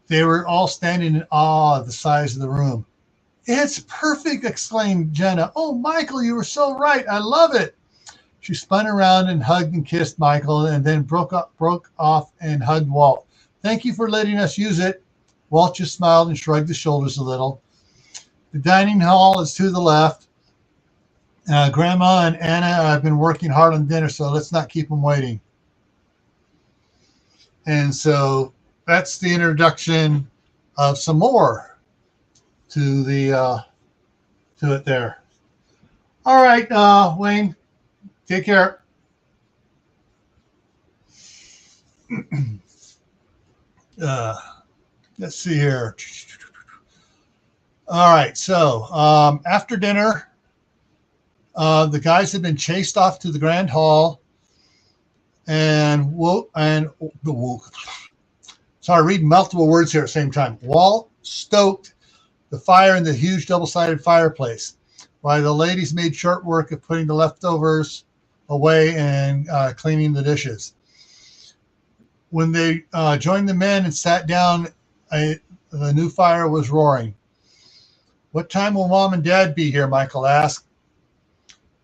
They were all standing in awe of the size of the room. It's perfect, exclaimed Jenna. Oh, Michael, you were so right. I love it. She spun around and hugged and kissed Michael and then broke off and hugged Walt. Thank you for letting us use it. Walt just smiled and shrugged his shoulders a little. The dining hall is to the left. Grandma and Anna have been working hard on dinner, so let's not keep them waiting. And so that's the introduction of some more to it there. All right, Wayne, take care. Let's see here. All right, so after dinner, the guys had been chased off to the grand hall, and sorry, reading multiple words here at the same time. Walt stoked the fire in the huge double-sided fireplace, while the ladies made short work of putting the leftovers away and cleaning the dishes. When they joined the men and sat down, the new fire was roaring. What time will Mom and Dad be here? Michael asked.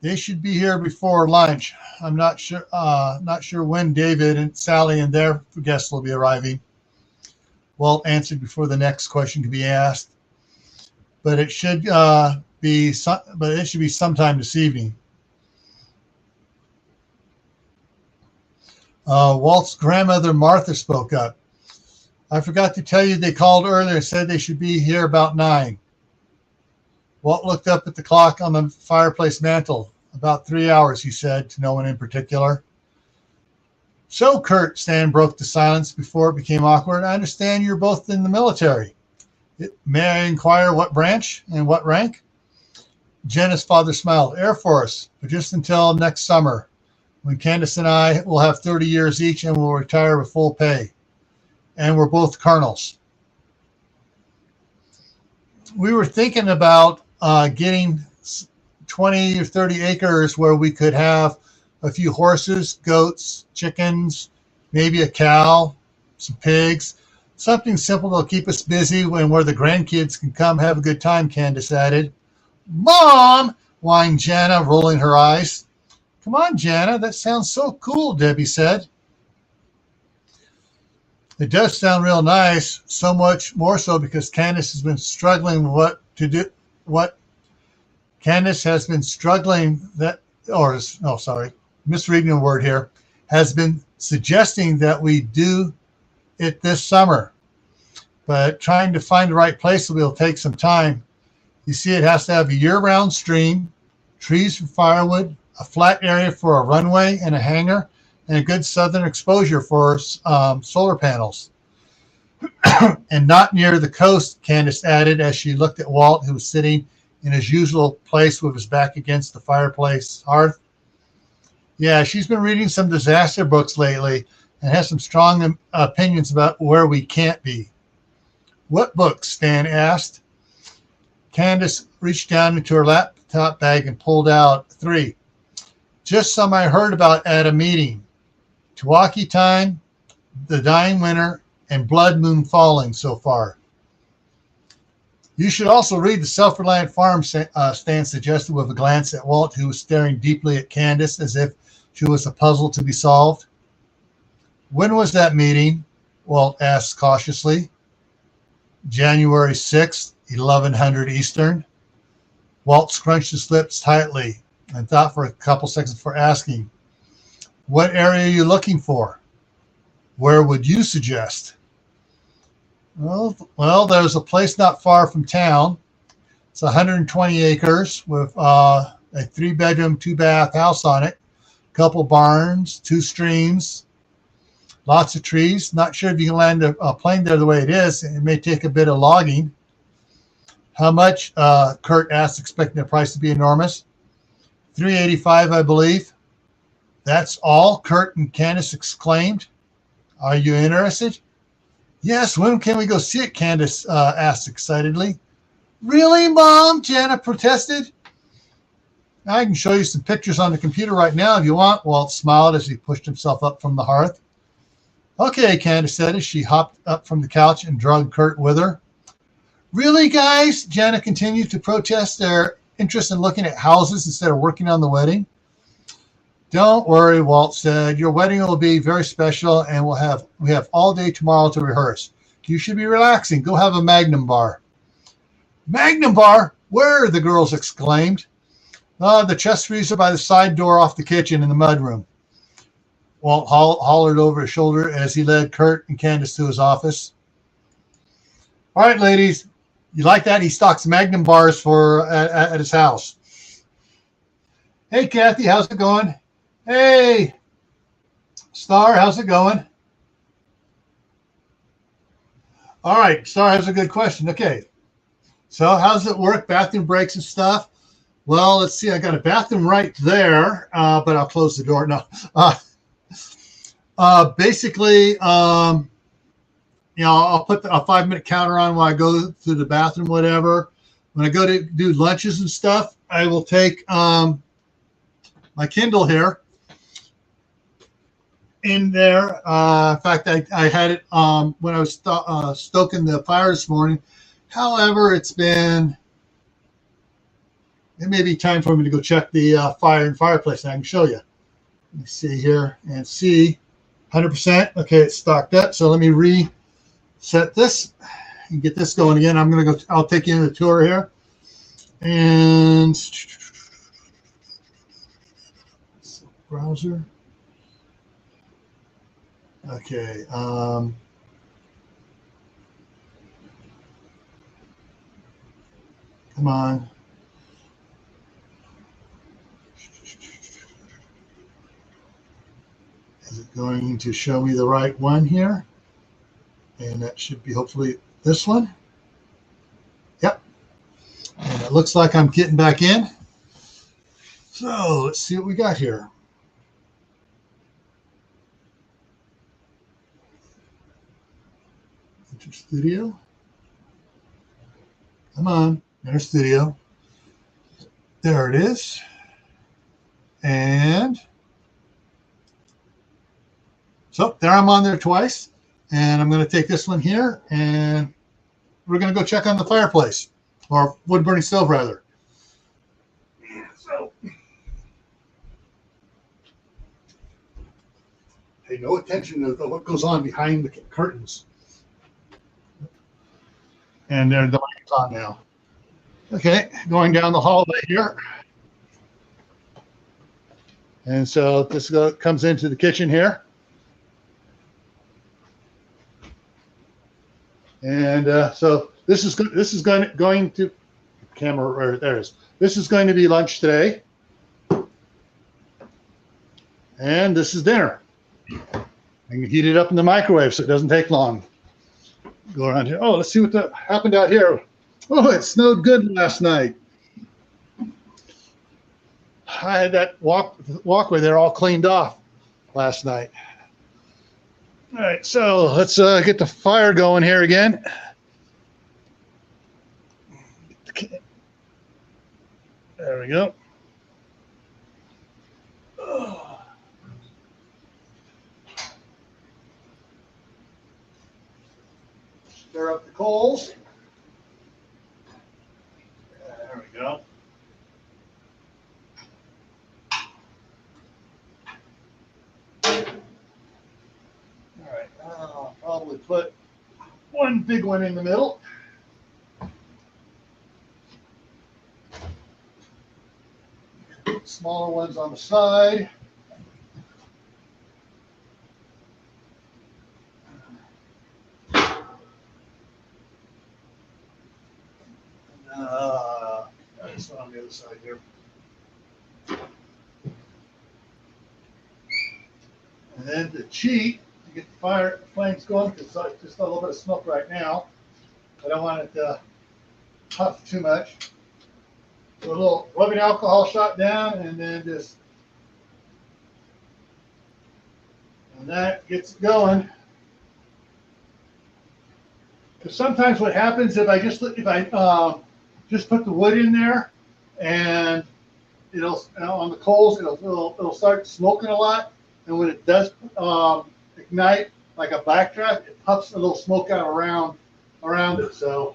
They should be here before lunch. I'm not sure when David and Sally and their guests will be arriving. Walt answered before the next question could be asked, but it should be sometime this evening. Walt's grandmother Martha spoke up. I forgot to tell you they called earlier and said they should be here about 9. Walt looked up at the clock on the fireplace mantel. About 3 hours, he said, to no one in particular. So, Kurt, Stan broke the silence before it became awkward. I understand you're both in the military. May I inquire what branch and what rank? Jenna's father smiled. Air Force, but just until next summer, when Candace and I will have 30 years each and will retire with full pay. And we're both colonels. We were thinking about getting 20 or 30 acres where we could have a few horses, goats, chickens, maybe a cow, some pigs, something simple that'll keep us busy when where the grandkids can come have a good time, Candace added. Mom, whined Jana, rolling her eyes. Come on, Jana, that sounds so cool, Debbie said. It does sound real nice, so much more so because Candace has been struggling misreading a word here, has been suggesting that we do it this summer. But trying to find the right place will take some time. You see, it has to have a year-round stream, trees for firewood, a flat area for a runway and a hangar, and a good southern exposure for solar panels. And not near the coast, Candace added as she looked at Walt, who was sitting in his usual place with his back against the fireplace hearth. Yeah, she's been reading some disaster books lately and has some strong opinions about where we can't be. What books? Stan asked. Candace reached down into her laptop bag and pulled out 3. Just some I heard about at a meeting. Tawaki Time, The Dying Winter, and Blood Moon Falling so far. You should also read The Self-Reliant Farm, Stan suggested with a glance at Walt, who was staring deeply at Candace as if she was a puzzle to be solved. When was that meeting? Walt asked cautiously. January 6th, 1100 Eastern. Walt scrunched his lips tightly and thought for a couple seconds before asking, what area are you looking for? Where would you suggest? Well, there's a place not far from town. It's 120 acres with a 3-bedroom, 2-bath house on it, a couple barns, 2 streams, lots of trees. Not sure if you can land a plane there the way it is. It may take a bit of logging. How much? Kurt asked, expecting the price to be enormous. $385, I believe. That's all? Kurt and Candace exclaimed. Are you interested? Yes, when can we go see it? Candace asked excitedly. Really, Mom? Jana protested. I can show you some pictures on the computer right now if you want. Walt smiled as he pushed himself up from the hearth. Okay, Candace said as she hopped up from the couch and dragged Kurt with her. Really, guys? Jana continued to protest their interest in looking at houses instead of working on the wedding. Don't worry, Walt said. Your wedding will be very special, and we have all day tomorrow to rehearse. You should be relaxing. Go have a Magnum bar. Magnum bar? Where? The girls exclaimed. The chest freezer by the side door off the kitchen in the mudroom. Walt hollered over his shoulder as he led Kurt and Candace to his office. All right, ladies. You like that? He stocks Magnum bars at his house. Hey, Kathy, how's it going? Hey, Star, how's it going? All right, Star has a good question. Okay, so how does it work? Bathroom breaks and stuff? Well, let's see. I got a bathroom right there, but I'll close the door. No. Basically, I'll put a 5-minute counter on while I go to the bathroom, whatever. When I go to do lunches and stuff, I will take my Kindle here in there. In fact, I had it when I was stoking the fire this morning. However, it's been it may be time for me to go check the fire and fireplace, and I can show you. Let me see here and see 100%. Okay, it's stocked up. So let me reset this and get this going again. I'm going to go. I'll take you in the tour here. And browser. Okay. Come on. Is it going to show me the right one here? And that should be hopefully this one. Yep. And it looks like I'm getting back in. So let's see what we got here. Enter studio. Come on, enter studio. There it is. And so there I'm on there twice. And I'm going to take this one here and we're going to go check on the fireplace, or wood burning stove rather. So pay no attention to what goes on behind the curtains. And there the light is on now. Okay, going down the hallway here. And so this comes into the kitchen here. And so this is going to camera, or there it is. This is going to be lunch today. And this is dinner. I can heat it up in the microwave so it doesn't take long. Go around here. Oh, let's see what happened out here. Oh, it snowed good last night. I had that walkway there all cleaned off last night. All right, so let's get the fire going here again. There we go. Stir up the coals. There we go. All right, I'll probably put one big one in the middle. Smaller ones on the side. This one on the other side here. And then to cheat, to get the flames going, because it's just a little bit of smoke right now. I don't want it to puff too much. So a little rubbing alcohol shot down, and then just, and that gets it going. Because sometimes what happens if I just put the wood in there, and it'll on the coals it'll start smoking a lot, and when it does ignite like a backdraft, it puffs a little smoke out around it. So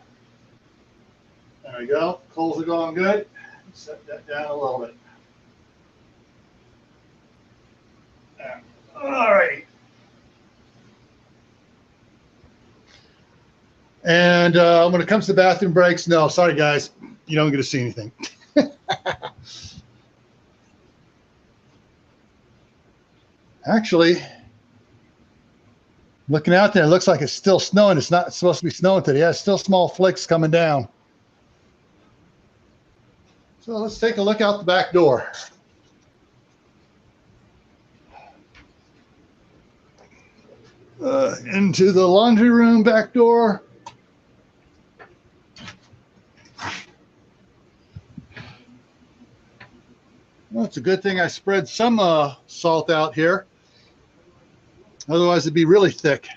there we go. Coals are going good. Set that down a little bit. All right. And when it comes to bathroom breaks, no, sorry guys, you don't get to see anything. Actually, looking out there, it looks like it's still snowing. It's not supposed to be snowing today. Yeah, it's still small flakes coming down. So let's take a look out the back door. Into the laundry room back door. Well, it's a good thing I spread some salt out here. Otherwise, it'd be really thick.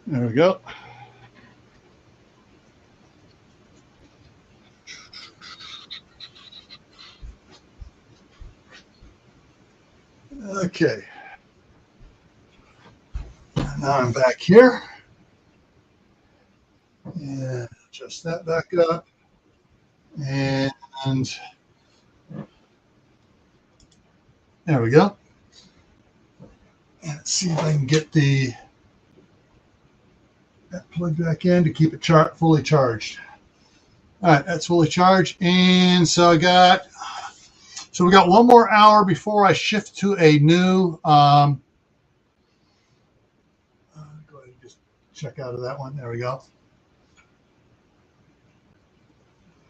There we go. Okay. I'm back here. And adjust that back up. And there we go. And let's see if I can get that plugged back in to keep it fully charged. All right, that's fully charged. And so we got one more hour before I shift to a new, go ahead and just check out of that one. There we go.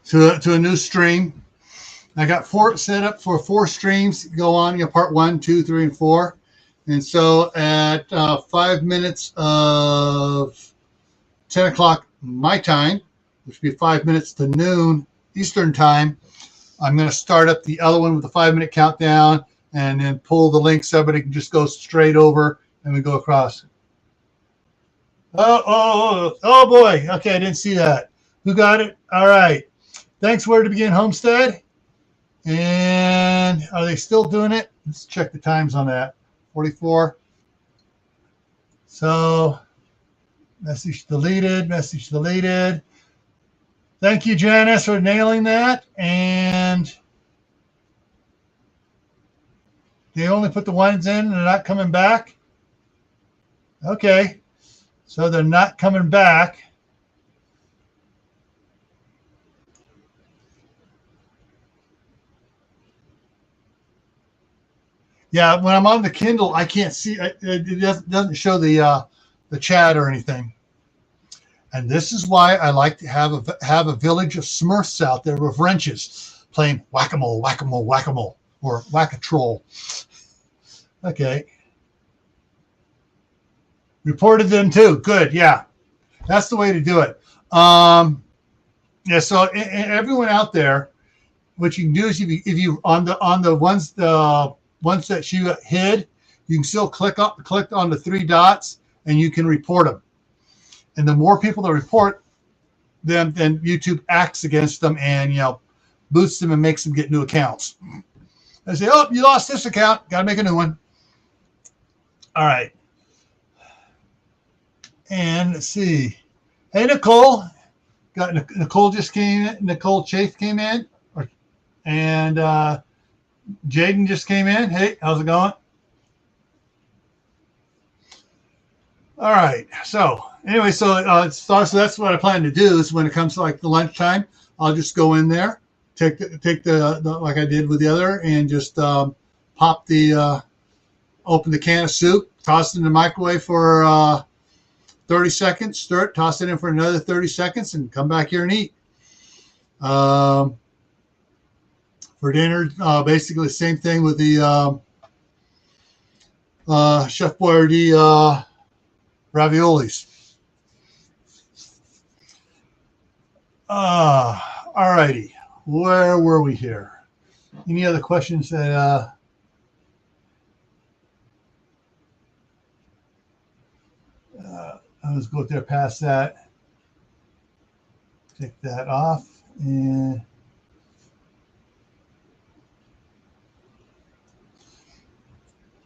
To a new stream. I got set up for 4 streams to go on, part 1, 2, 3, and 4. And so at 5 minutes of 10 o'clock my time, which would be 5 minutes to noon Eastern time, I'm going to start up the other one with a 5-minute countdown and then pull the link so everybody can just go straight over and we go across. Oh boy. Okay, I didn't see that. Who got it? All right. Thanks, Where to Begin Homestead. And are they still doing it? Let's check the times on that. 44. So message deleted. Thank you, Janice, for nailing that. And they only put the ones in and they're not coming back. Okay. So they're not coming back. Yeah, when I'm on the Kindle, I can't see. It doesn't show the chat or anything. And this is why I like to have a village of Smurfs out there with wrenches playing whack-a-mole, whack-a-mole, whack-a-mole, or whack-a-troll. Okay. Reported them too. Good. Yeah, that's the way to do it. Yeah. So everyone out there, what you can do is if you on the ones that you hid, you can still click on the 3 dots and you can report them. And the more people that report them, then YouTube acts against them and boosts them and makes them get new accounts. They say, "Oh, you lost this account. Got to make a new one." All right. And let's see. Hey, Nicole. Nicole just came in. Nicole Chafe came in. And Jaden just came in. Hey, how's it going? All right. So anyway, so that's what I plan to do is when it comes to like the lunchtime, I'll just go in there, take the like I did with the other, and just open the can of soup, toss it in the microwave for 30 seconds, stir it, toss it in for another 30 seconds, and come back here and eat. For dinner, basically the same thing with the Chef Boyardee raviolis. All righty. Where were we here? Any other questions that let's go there past that. Take that off. And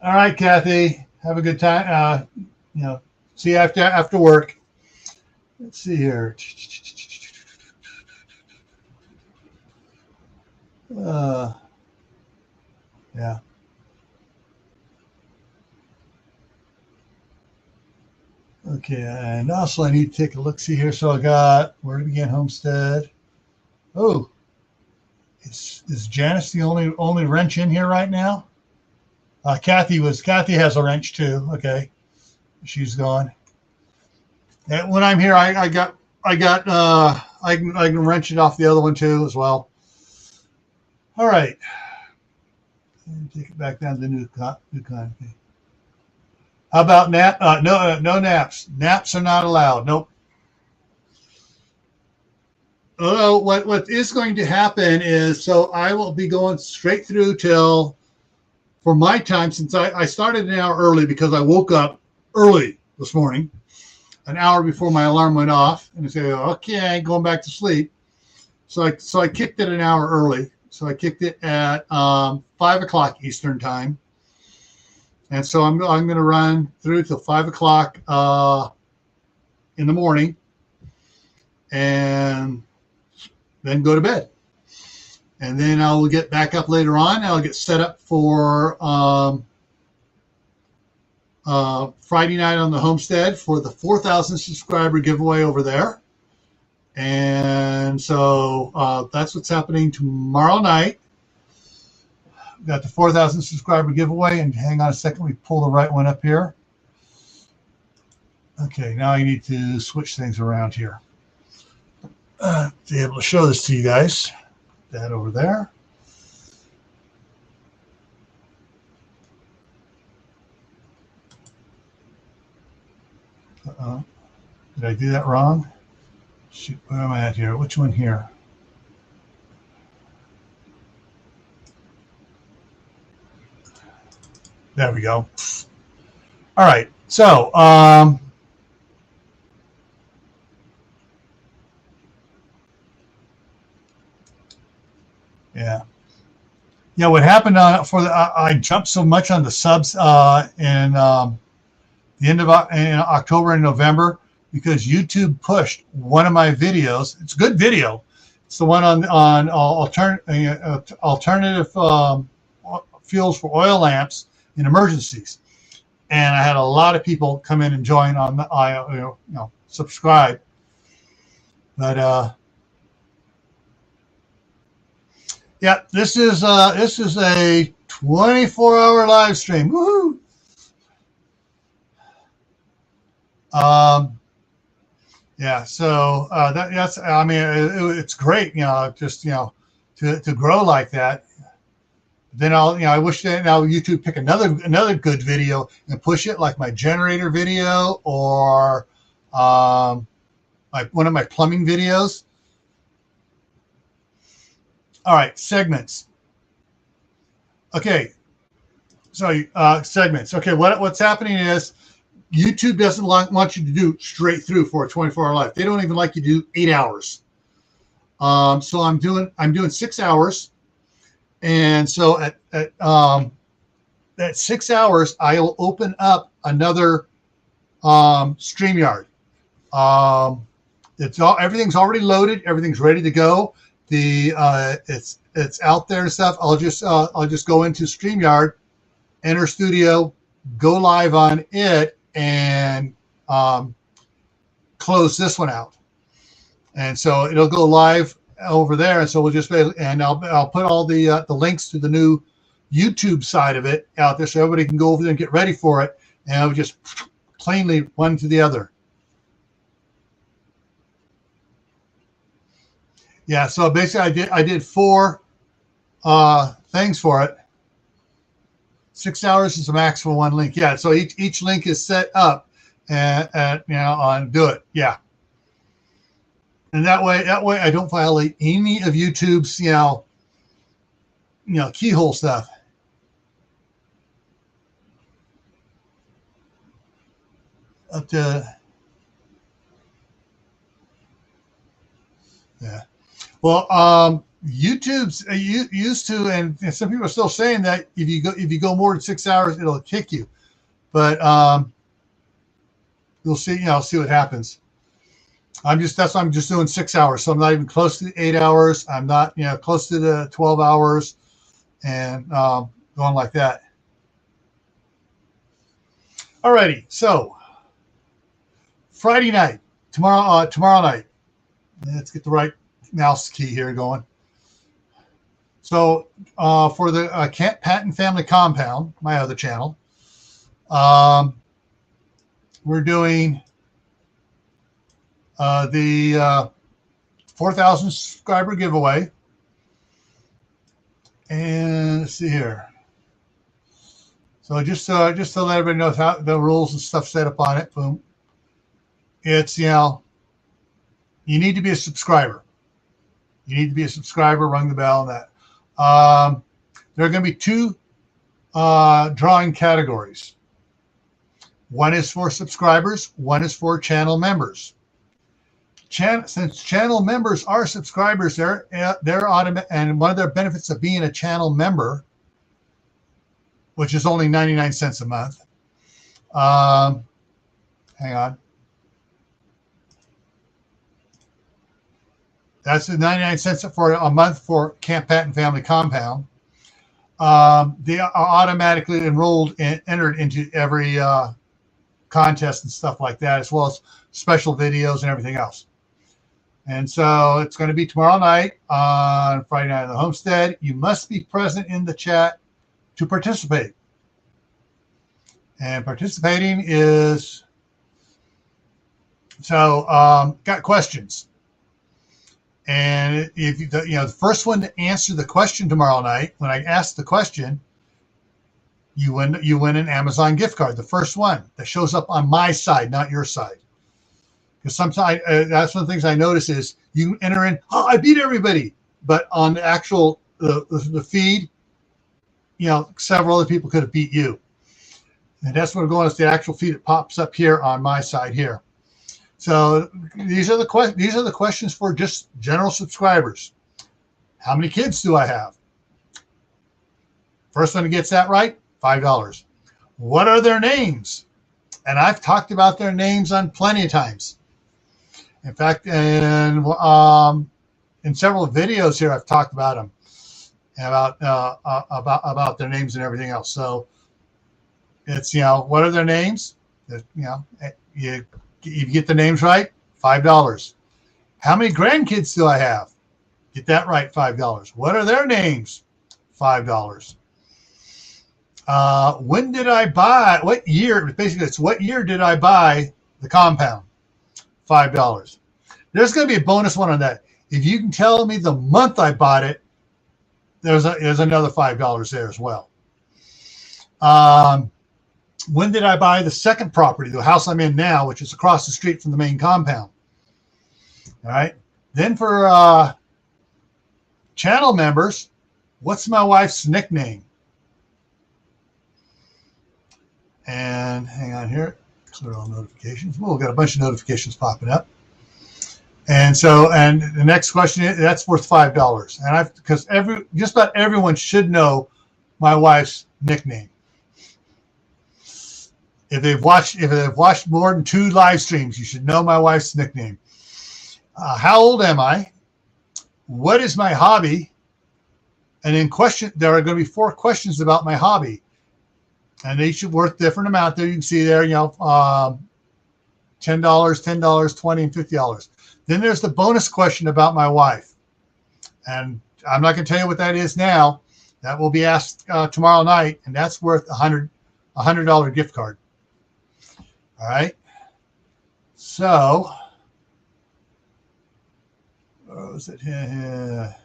all right, Kathy. Have a good time. See you after work. Let's see here. Yeah. Okay, and also I need to take a look. See here. So I got Where to Begin Homestead. Oh, is Janice the only wrench in here right now? Kathy has a wrench too. Okay, she's gone. And when I'm here, I can wrench it off the other one too as well. All right, take it back down to the new kind of thing. How about nap? No naps. Naps are not allowed. Nope. Although what is going to happen is, so I will be going straight through till, for my time, since I started an hour early because I woke up early this morning, an hour before my alarm went off, and I say, okay, going back to sleep. So I kicked it an hour early. So I kicked it at 5 o'clock Eastern time. And so I'm going to run through till 5 o'clock in the morning, and then go to bed. And then I will get back up later on. I'll get set up for Friday night on the Homestead for the 4,000 subscriber giveaway over there. And so that's what's happening tomorrow night. We've got the 4,000 subscriber giveaway. And hang on a second, we pull the right one up here. Okay, now I need to switch things around here to be able to show this to you guys. That over there. Did I do that wrong? Shoot, where am I at here? Which one here? There we go. All right. So, yeah. Yeah, what happened I jumped so much on the subs in the end of in October and November because YouTube pushed one of my videos. It's a good video. It's the one on alternative fuels for oil lamps in emergencies. And I had a lot of people come in and join on the subscribe. But yeah, this is a 24-hour live stream. Woohoo! Yeah, so that's I mean it's great, just to grow like that. Then I wish that now YouTube pick another good video and push it, like my generator video or like one of my plumbing videos. All right, segments. Okay, so segments. Okay, what's happening is YouTube doesn't want you to do straight through for a 24-hour live. They don't even like you to do 8 hours. So I'm doing 6 hours, and so at 6 hours I'll open up another StreamYard. Everything's already loaded. Everything's ready to go. It's out there and stuff. I'll just go into StreamYard, enter studio, go live on it, and close this one out. And so it'll go live over there. And so we'll just I'll put all the links to the new YouTube side of it out there so everybody can go over there and get ready for it. And I'll just plainly one to the other. Yeah, so basically I did 4 things for it. 6 hours is the max for one link. Yeah, so each link is set up and on do it. Yeah. And that way I don't violate any of YouTube's keyhole stuff. Up to yeah. Well, YouTube's used to, and some people are still saying that if you go more than 6 hours, it'll kick you. But you'll see. I'll see what happens. That's why I'm just doing 6 hours. So I'm not even close to the 8 hours. I'm not close to the 12 hours, and going like that. Alrighty. So Friday night, tomorrow night. Let's get the right mouse key here going. So for the Patent Family Compound, my other channel, we're doing the 4,000 subscriber giveaway. And let's see here. So just to let everybody know how the rules and stuff set up on it. Boom. It's you need to be a subscriber. You need to be a subscriber, ring the bell, and that. There are going to be 2 drawing categories. One is for subscribers. One is for channel members. Since channel members are subscribers, they're automatic, and one of their benefits of being a channel member which is only 99 cents a month. Hang on. That's the 99 cents for a month for Camp Patton Family Compound. They are automatically enrolled and entered into every contest and stuff like that, as well as special videos and everything else. And so it's going to be tomorrow night on Friday Night at the Homestead. You must be present in the chat to participate. And participating is, so got questions. And if you know, the first one to answer the question tomorrow night, when I ask the question, you win an Amazon gift card. The first one that shows up on my side, not your side. Because sometimes that's one of the things I notice is you enter in, oh, I beat everybody, but on the actual the feed, you know, several other people could have beat you. And that's what I'm going. It's the actual feed. It pops up here on my side here. So these are the questions for just general subscribers. How many kids do I have? First one who gets that right, $5. What are their names? And I've talked about their names on plenty of times. In fact, in several videos here, I've talked about them, about their names and everything else. So it's, you know, what are their names? You know, you get the names right, $5. How many grandkids do I have? Get that right, $5. What are their names? $5. When did I buy? What year? Basically, it's what year did I buy the compound? $5. There's going to be a bonus one on that. If you can tell me the month I bought it, there's another $5 there as well. When did I buy the second property, the house I'm in now, which is across the street from the main compound? All right. Then for channel members, what's my wife's nickname? And hang on here, clear all notifications. Well, we've got a bunch of notifications popping up. And so, and the next question, that's worth $5. And because just about everyone should know my wife's nickname. If they've watched more than 2 live streams, you should know my wife's nickname. How old am I? What is my hobby? And in question, there are going to be 4 questions about my hobby. And they should worth different amount there. You can see there, you know, $10, $10, $20, and $50. Then there's the bonus question about my wife. And I'm not going to tell you what that is now. That will be asked tomorrow night, and that's worth $100 gift card. All right. So, what was it here?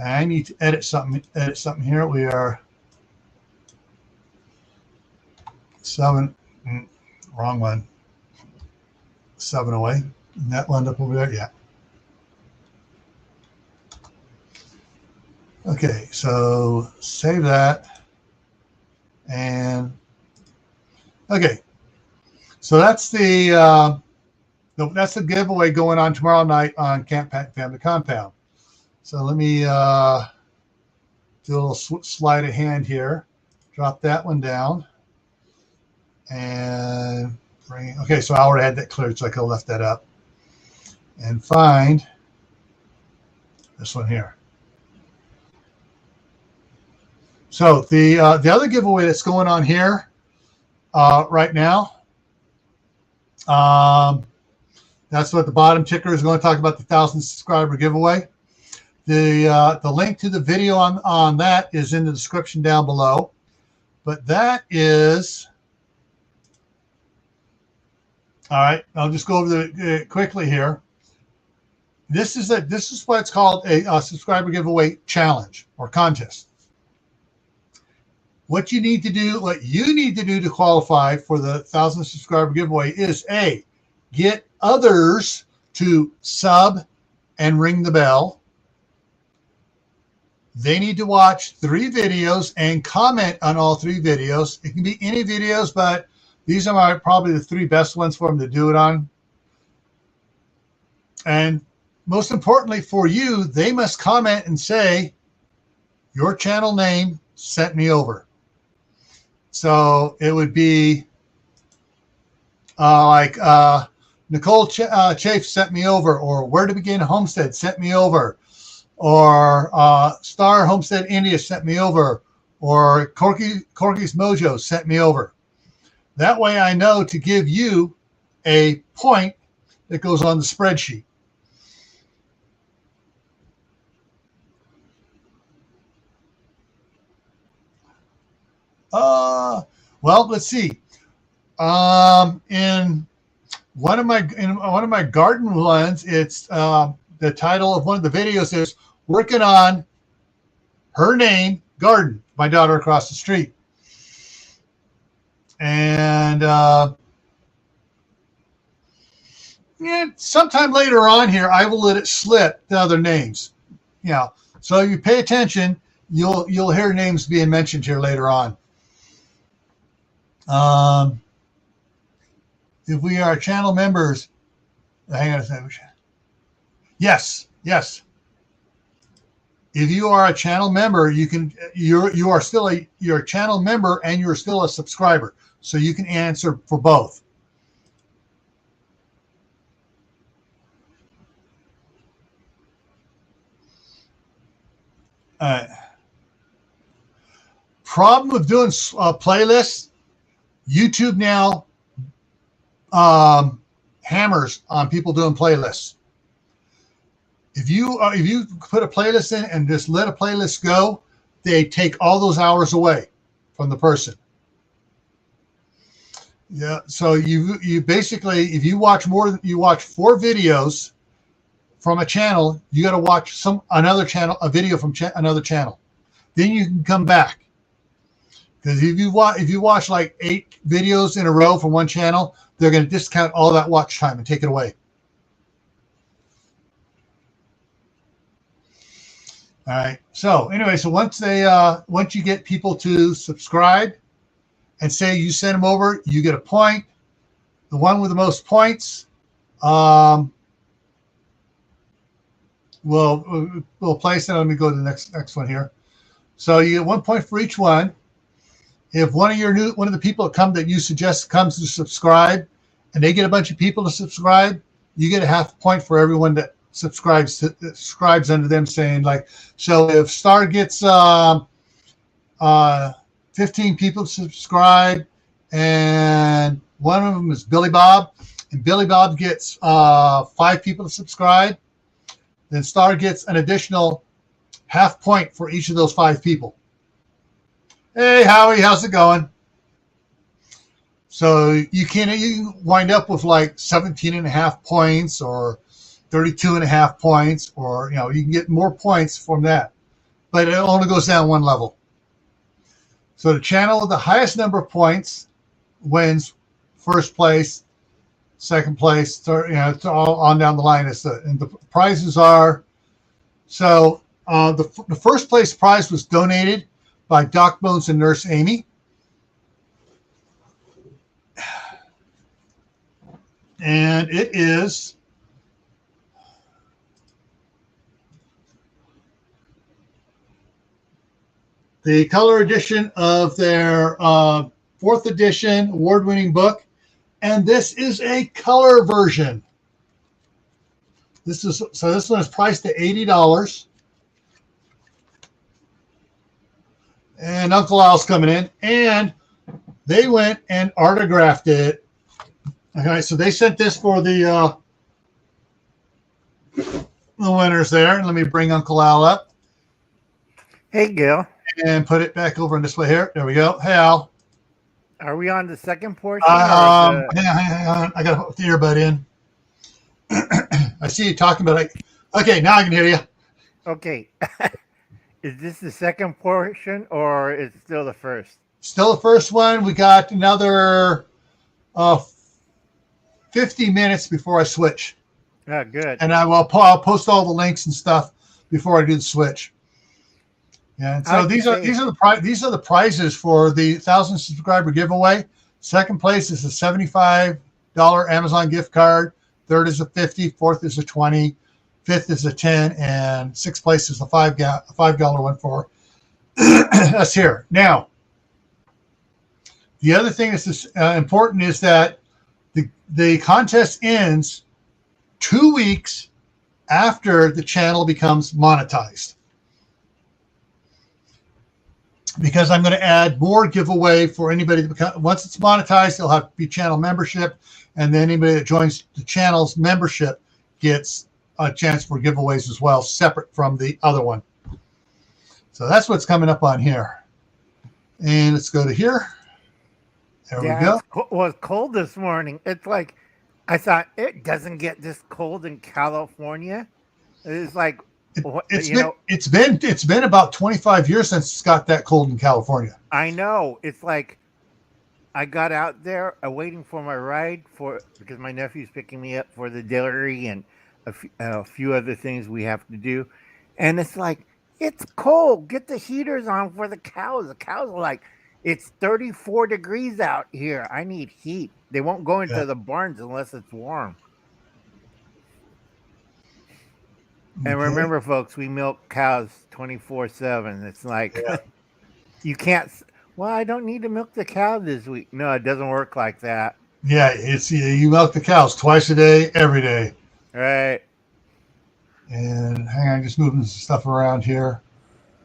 I need to edit something here. We are 7, wrong one. 7 away. And that wound up over there. Yeah. Okay, so save that. And okay. So that's the giveaway going on tomorrow night on Camp Patton Family Compound. So let me do a little sleight of hand here. Drop that one down. And bring, okay, so I already had that cleared, so I could have left that up. And find this one here. So the other giveaway that's going on here right now, that's what the bottom ticker is going to talk about, the 1,000 subscriber giveaway. The link to the video on that is in the description down below. But that is, all right, I'll just go over the quickly here. This is what's called a subscriber giveaway challenge or contest. What you need to do to qualify for the 1,000 subscriber giveaway is A, get others to sub and ring the bell. They need to watch 3 videos and comment on all 3 videos. It can be any videos, but these are probably the 3 best ones for them to do it on. And most importantly for you, they must comment and say, your channel name sent me over. So it would be Nicole Chafe sent me over, or Where to Begin Homestead sent me over, or Star Homestead India sent me over, or Corky's Mojo sent me over. That way I know to give you a point that goes on the spreadsheet. Well, let's see. In one of my garden ones, it's the title of one of the videos is "Working on Her Name Garden." My daughter across the street, and sometime later on here, I will let it slip the other names. Yeah, so if you pay attention, you'll hear names being mentioned here later on. If we are channel members, hang on a second. Yes. If you are a channel member, you are still you're a channel member and you're still a subscriber, so you can answer for both. Problem with doing playlists, YouTube now hammers on people doing playlists. If you put a playlist in and just let a playlist go, they take all those hours away from the person. Yeah, so you basically, if you watch 4 videos from a channel, you got to watch a video from another channel. Then you can come back. Because if you watch like 8 videos in a row from one channel, they're going to discount all that watch time and take it away. All right. So anyway, so once you get people to subscribe and say you send them over, you get a point. The one with the most points, we'll place it. Let me go to the next one here. So you get 1 point for each one. If one of the people that you suggest comes to subscribe, and they get a bunch of people to subscribe, you get a half point for everyone that subscribes under them, saying like, so if Star gets 15 people to subscribe, and one of them is Billy Bob, and Billy Bob gets 5 people to subscribe, then Star gets an additional half point for each of those 5 people. Hey, Howie, how's it going? So you can wind up with like 17.5 points or 32.5 points, or you can get more points from that, but it only goes down one level. So the channel with the highest number of points wins first place, second place, third, it's all on down the line. And the prizes are, so the first place prize was donated by Doc Bones and Nurse Amy. And it is the color edition of their 4th edition award-winning book. And this is a color version. This one is priced at $80. And Uncle Al's coming in, and they went and autographed it. Okay, so they sent this for the winners there. Let me bring Uncle Al up. Hey, Gil. And put it back over in this way here. There we go. Hey, Al. Are we on the second portion? Hang on. I got to put the earbud in. I see you talking, but okay, now I can hear you. Okay. Is this the second portion, or is it still the first? Still the first one. We got another 50 minutes before I switch. Oh, good. And I'll post all the links and stuff before I do the switch. Yeah. So these are the prizes for the 1,000 subscriber giveaway. Second place is a $75 Amazon gift card. Third is a $50. Fourth is a $20. Fifth is a $10, and sixth place is a $5 one for us here. Now, The other thing that's important is that the contest ends 2 weeks after the channel becomes monetized. Because I'm going to add more giveaway for anybody that once it's monetized, they'll have to be channel membership, and then anybody that joins the channel's membership gets a chance for giveaways as well, separate from the other one. So that's what's coming up on here. And let's go to here. There we go. It was cold this morning. It's like, I thought it doesn't get this cold in California. It's like, it's been about 25 years since it's got that cold in California. I know. It's like I got out there waiting for my ride because my nephew's picking me up for the dairy and a few other things we have to do. And it's like, it's cold. Get the heaters on for the cows. The cows are like, it's 34 degrees out here. I need heat. They won't go into the barns unless it's warm. And remember, folks, we milk cows 24/7. It's like, you can't, well, I don't need to milk the cow this week. No, it doesn't work like that. Yeah, it's you milk the cows twice a day, every day. Right. And hang on, just moving some stuff around here.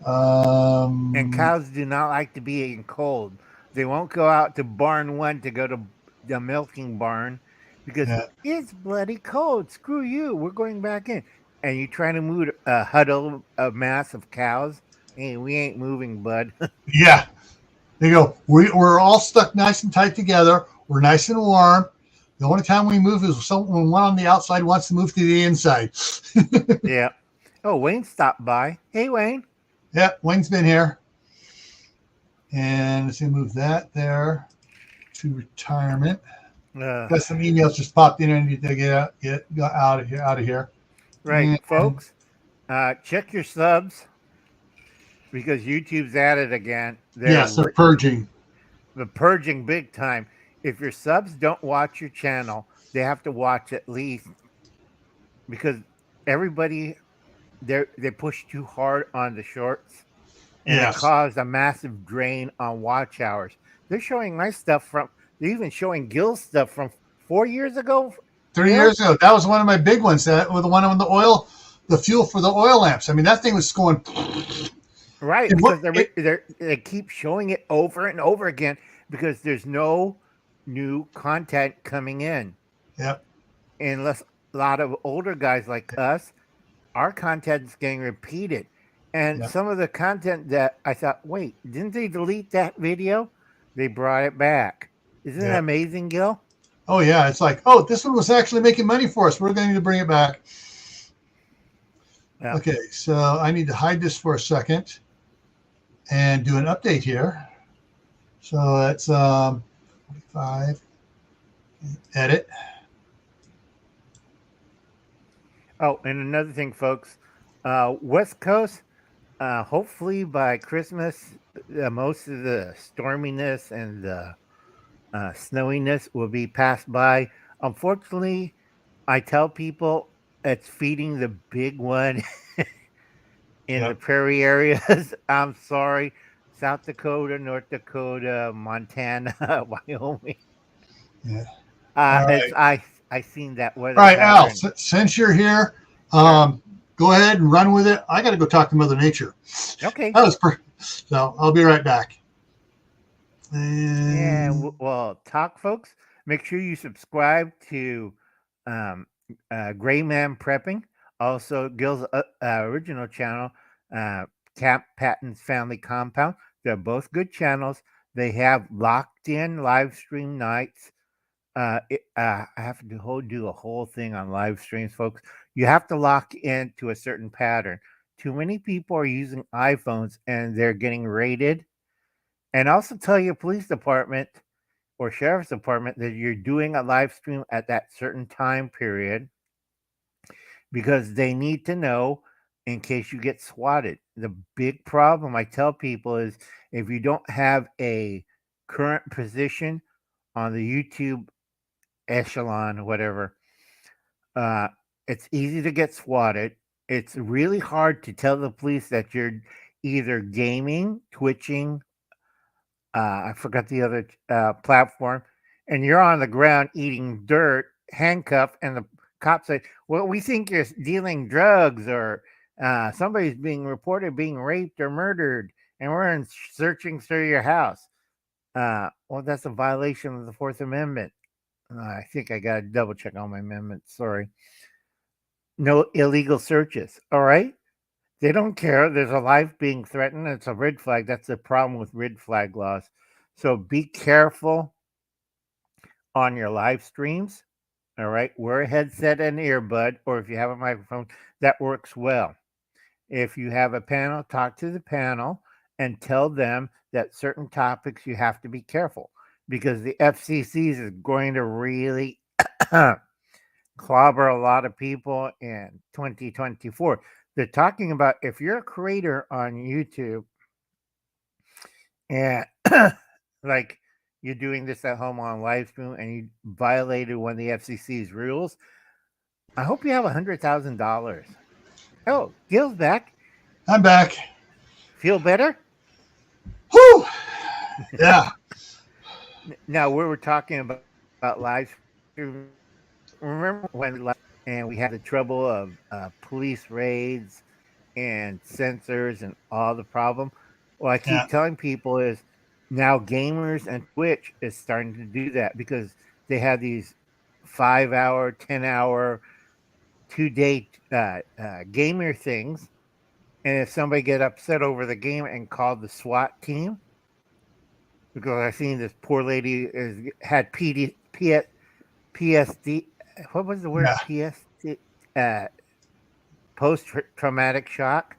And cows do not like to be in cold. They won't go out to barn 1 to go to the milking barn because it's bloody cold. Screw you. We're going back in. And you trying to huddle a mass of cows. Hey, we ain't moving, bud. Yeah. They go, we're all stuck nice and tight together. We're nice and warm. The only time we move is when one on the outside wants to move to the inside. Yeah. Oh, Wayne stopped by. Hey, Wayne. Yeah, Wayne's been here. And let's see, move that there to retirement. Got some emails just popped in and to get out of here. Right, and, folks. Check your subs because YouTube's at it again. They're purging. They're purging big time. If your subs don't watch your channel, they have to watch at least because everybody they push too hard on the shorts and it caused a massive drain on watch hours. They're showing my stuff they're even showing Gil's stuff from 4 years ago. 3 years ago. That was one of my big ones. That was the one on the fuel for the oil lamps. I mean, that thing was going right because they keep showing it over and over again because there's no new content coming in. Yep. Unless a lot of older guys like us, our content's getting repeated. And some of the content that I thought, wait, didn't they delete that video? They brought it back. Isn't it amazing, Gil? Oh, yeah. It's like, oh, this one was actually making money for us. We're going to bring it back. Yeah. Okay, so I need to hide this for a second and do an update here. So that's 45. Edit. Oh, and another thing, folks. West Coast, hopefully by Christmas, most of the storminess and the snowiness will be passed by. Unfortunately, I tell people it's feeding the big one in the prairie areas. I'm sorry. South Dakota, North Dakota, Montana, Wyoming. Yeah. Right. I seen that weather. All right, Al, since you're here, go ahead and run with it. I got to go talk to Mother Nature. Okay. That was so I'll be right back. And well, talk, folks. Make sure you subscribe to GrayManPrepping. Also, Gil's original channel, Camp Patton's Family Compound. They're both good channels. They have locked in live stream nights. I have to do a whole thing on live streams, folks. You have to lock into a certain pattern. Too many people are using iPhones and they're getting raided. And also tell your police department or sheriff's department that you're doing a live stream at that certain time period because they need to know in case you get swatted. The big problem I tell people is if you don't have a current position on the YouTube echelon or whatever, it's easy to get swatted. It's really hard to tell the police that you're either gaming, twitching, I forgot the other platform, and you're on the ground eating dirt, handcuffed, and the cops say, "Well, we think you're dealing drugs, or somebody's being reported being raped or murdered, and we're searching through your house." Well, that's a violation of the Fourth Amendment. I think I got to double check on my amendments. Sorry. No illegal searches. All right. They don't care. There's a life being threatened. It's a red flag. That's the problem with red flag laws. So be careful on your live streams. All right. Wear a headset and earbud, or if you have a microphone, that works well. If you have a panel, talk to the panel and tell them that certain topics you have to be careful because the FCCs is going to really clobber a lot of people in 2024. They're talking about if you're a creator on YouTube and like you're doing this at home on live stream and you violated one of the FCC's rules, I hope you have $100,000. Oh, Gil's back. I'm back. Feel better? Whew. Yeah. Now we were talking about live stream. Remember when and we had the trouble of police raids and censors and all the problem? Well, I keep telling people is now gamers and Twitch is starting to do that because they have these 5-hour, 10-hour, 2-day gamer things. And if somebody get upset over the game and called the SWAT team, because I've seen this poor lady had PSD. What was the word? Yeah. PSD. Post traumatic shock.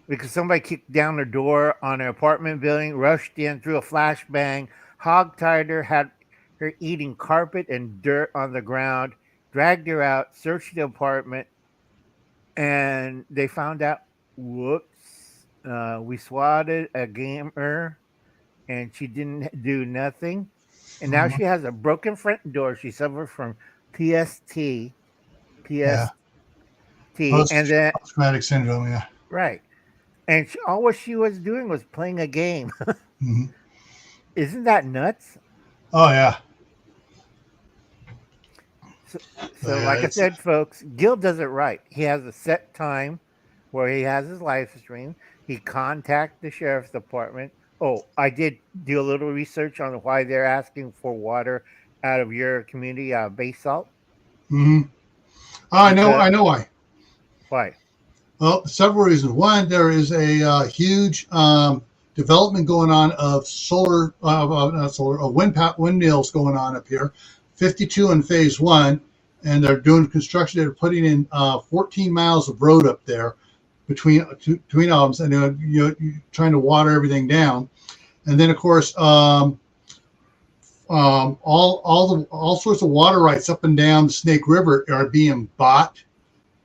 Because somebody kicked down their door on an apartment building, rushed in, threw a flashbang, hog-tied her, had her eating carpet and dirt on the ground, dragged her out, searched the apartment, and they found out, whoops, we swatted a gamer and she didn't do nothing. And now she has a broken front door. She suffered from PST, Yeah. and then post-traumatic syndrome. Yeah. right. And all what she was doing was playing a game. Mm-hmm. Isn't that nuts? Oh yeah. So like I said, folks, Gil does it right. He has a set time where he has his live stream. He contacts the sheriff's department. Oh, I did do a little research on why they're asking for water out of your community, bay salt. Mm-hmm. Oh, I know why. Why? Well, several reasons. One, there is a huge development going on of windmills going on up here. 52 in phase one, and they're doing construction. They're putting in 14 miles of road up there between all of them, and you're trying to water everything down. And then, of course, all sorts of water rights up and down the Snake River are being bought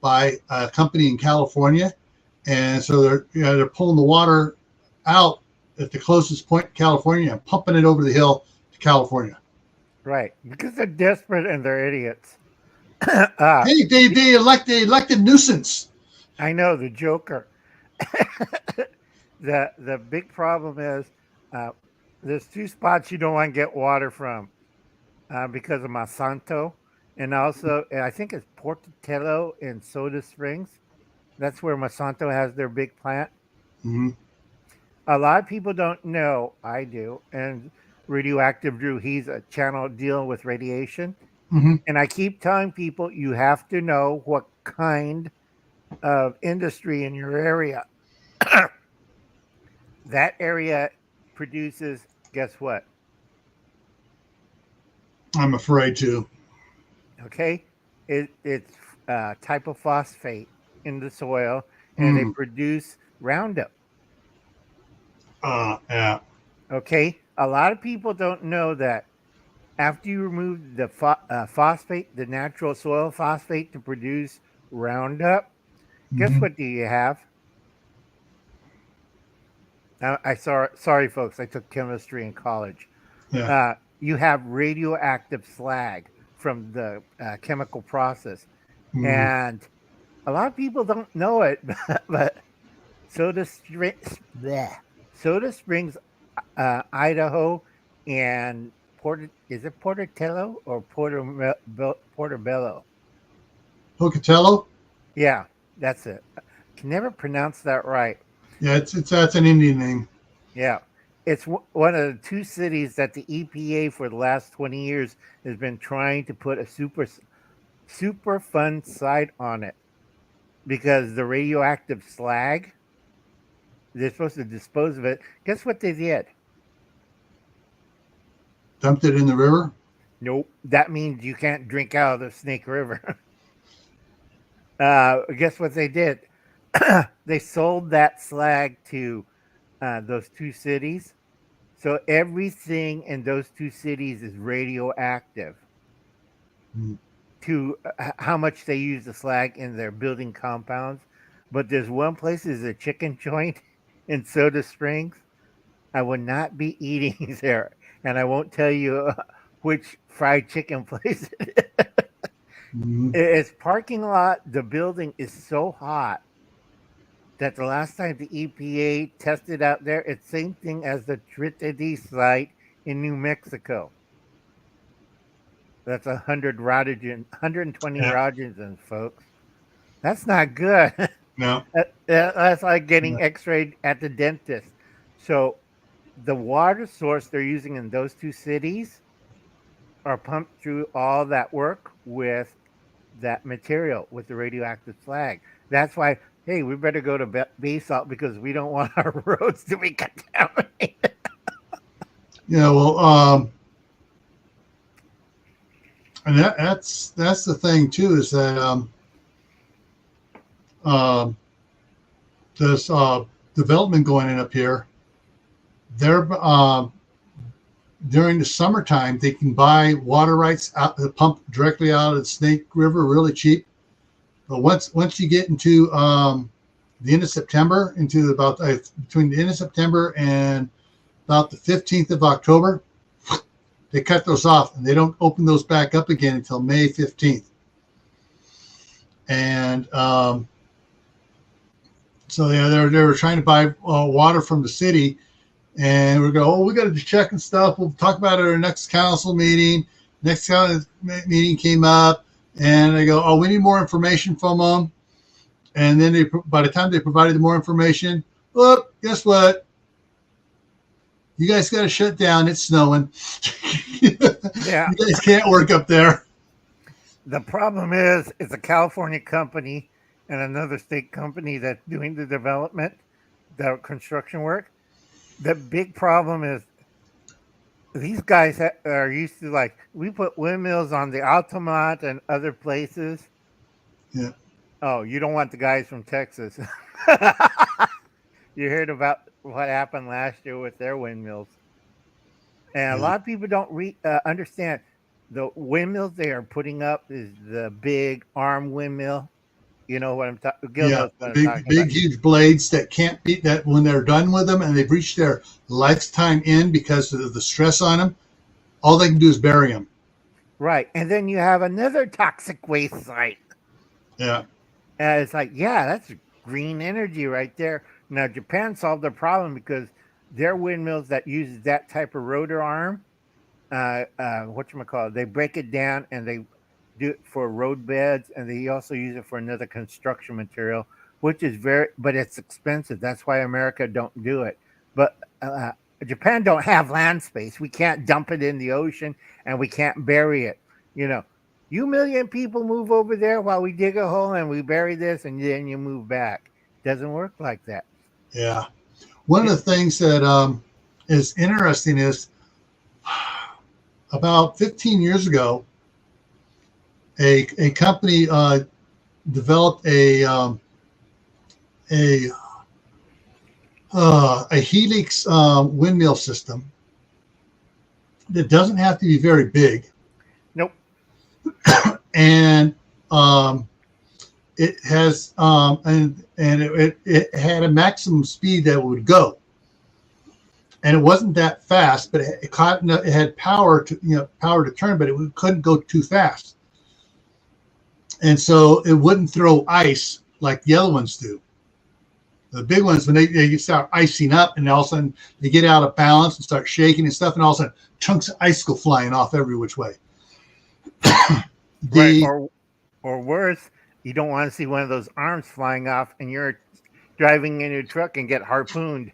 by a company in California, and so they're pulling the water out at the closest point in California and pumping it over the hill to California. Right, because they're desperate and they're idiots. Hey, they elected nuisance. I know, the Joker. The big problem is there's two spots you don't want to get water from because of Monsanto, and also I think it's Portillo and Soda Springs. That's where Monsanto has their big plant. Mm-hmm. A lot of people don't know. I do, and Radioactive Drew, he's a channel dealing with radiation. Mm-hmm. And I keep telling people you have to know what kind of industry in your area. That area produces, guess what? I'm afraid to. Okay, it's type of phosphate in the soil, and they produce Roundup. Yeah. Okay, a lot of people don't know that after you remove the phosphate, the natural soil phosphate to produce Roundup, guess what do you have? Sorry, folks, I took chemistry in college. Yeah. You have radioactive slag from the chemical process. And a lot of people don't know it, but Soda Springs Idaho, and is it Portertello or Porterbello? Pocatello. Yeah, that's it. Can never pronounce that right. Yeah, it's that's an Indian name. Yeah. It's one of the two cities that the EPA for the last 20 years has been trying to put a super fun site on it because the radioactive slag, they're supposed to dispose of it. Guess what they did? Dumped it in the river. Nope. That means you can't drink out of the Snake River. Guess what they did? They sold that slag to those two cities. So everything in those two cities is radioactive. Mm. To how much they use the slag in their building compounds. But there's one place is a chicken joint in Soda Springs. I will not be eating there, and I won't tell you which fried chicken place it is. Mm-hmm. Its parking lot. The building is so hot that the last time the EPA tested out there, it's same thing as the Trinity site in New Mexico. That's 120 Yeah. rogens, folks. That's not good. No. That's like getting Yeah. X-rayed at the dentist. So the water source they're using in those two cities are pumped through all that work with that material with the radioactive slag. That's why, hey, we better go to Basalt because we don't want our roads to be contaminated. Yeah. Well. And that's the thing too, is that this development going in up here. They're during the summertime they can buy water rights out the pump directly out of the Snake River really cheap. But once you get into the end of September, into about between the end of September and about the 15th of October, they cut those off and they don't open those back up again until May 15th. And so yeah, they were trying to buy water from the city, and we go, oh, we got to check and stuff. We'll talk about it at our next council meeting. Next council meeting came up, and they go, oh, we need more information from them. And then by the time they provided more information, well, guess what? You guys got to shut down. It's snowing. Yeah. You guys can't work up there. The problem is it's a California company and another state company that's doing the development, the construction work. The big problem is these guys are used to, like, we put windmills on the Altamont and other places. Yeah. Oh, you don't want the guys from Texas. You heard about what happened last year with their windmills. And a lot of people don't understand the windmills they are putting up is the big arm windmill. You know what I'm talking about? Yeah, big, huge blades that can't be, that when they're done with them and they've reached their lifetime end because of the stress on them, all they can do is bury them. Right. And then you have another toxic waste site. Yeah. And it's like, yeah, that's green energy right there. Now, Japan solved the problem because their windmills that use that type of rotor arm, whatchamacallit, they break it down and they do it for road beds, and they also use it for another construction material, which is but it's expensive. That's why America don't do it. But Japan don't have land space. We can't dump it in the ocean, and we can't bury it. You million people move over there while we dig a hole and we bury this, and then you move back. Doesn't work like that. Yeah. One of the things that is interesting is about 15 years ago, a company developed a helix windmill system that doesn't have to be very big. Nope. And it has and it had a maximum speed that would go, and it wasn't that fast, but it had power to turn, but it couldn't go too fast. And so it wouldn't throw ice like the other ones do. The big ones, when they start icing up, and all of a sudden they get out of balance and start shaking and stuff, and all of a sudden chunks of ice go flying off every which way. Right, or worse, you don't want to see one of those arms flying off, and you're driving in your truck and get harpooned.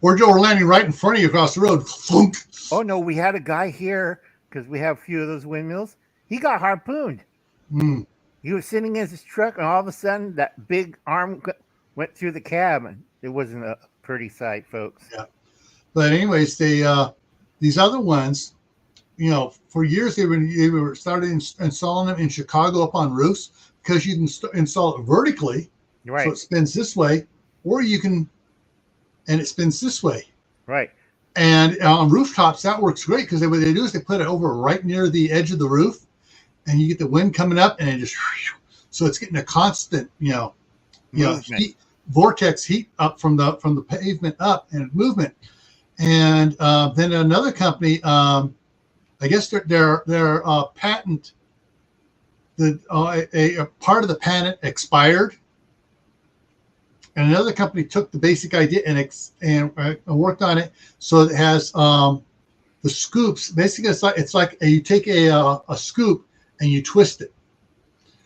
Or landing right in front of you across the road. Flunk. Oh no, we had a guy here because we have a few of those windmills. He got harpooned. Mm. He was sitting in his truck, and all of a sudden, that big arm went through the cab, and it wasn't a pretty sight, folks. Yeah, but anyways, these other ones, you know, for years they were started installing them in Chicago up on roofs, because you can install it vertically, right? So it spins this way, or you can, and it spins this way, right? And on rooftops that works great, because what they do is they put it over right near the edge of the roof, and you get the wind coming up, and it just, so it's getting a constant, heat, vortex heat up from the pavement up, and movement. And then another company, I guess their patent, a part of the patent expired, and another company took the basic idea and worked on it, so it has the scoops. Basically, it's like you take a scoop and you twist it.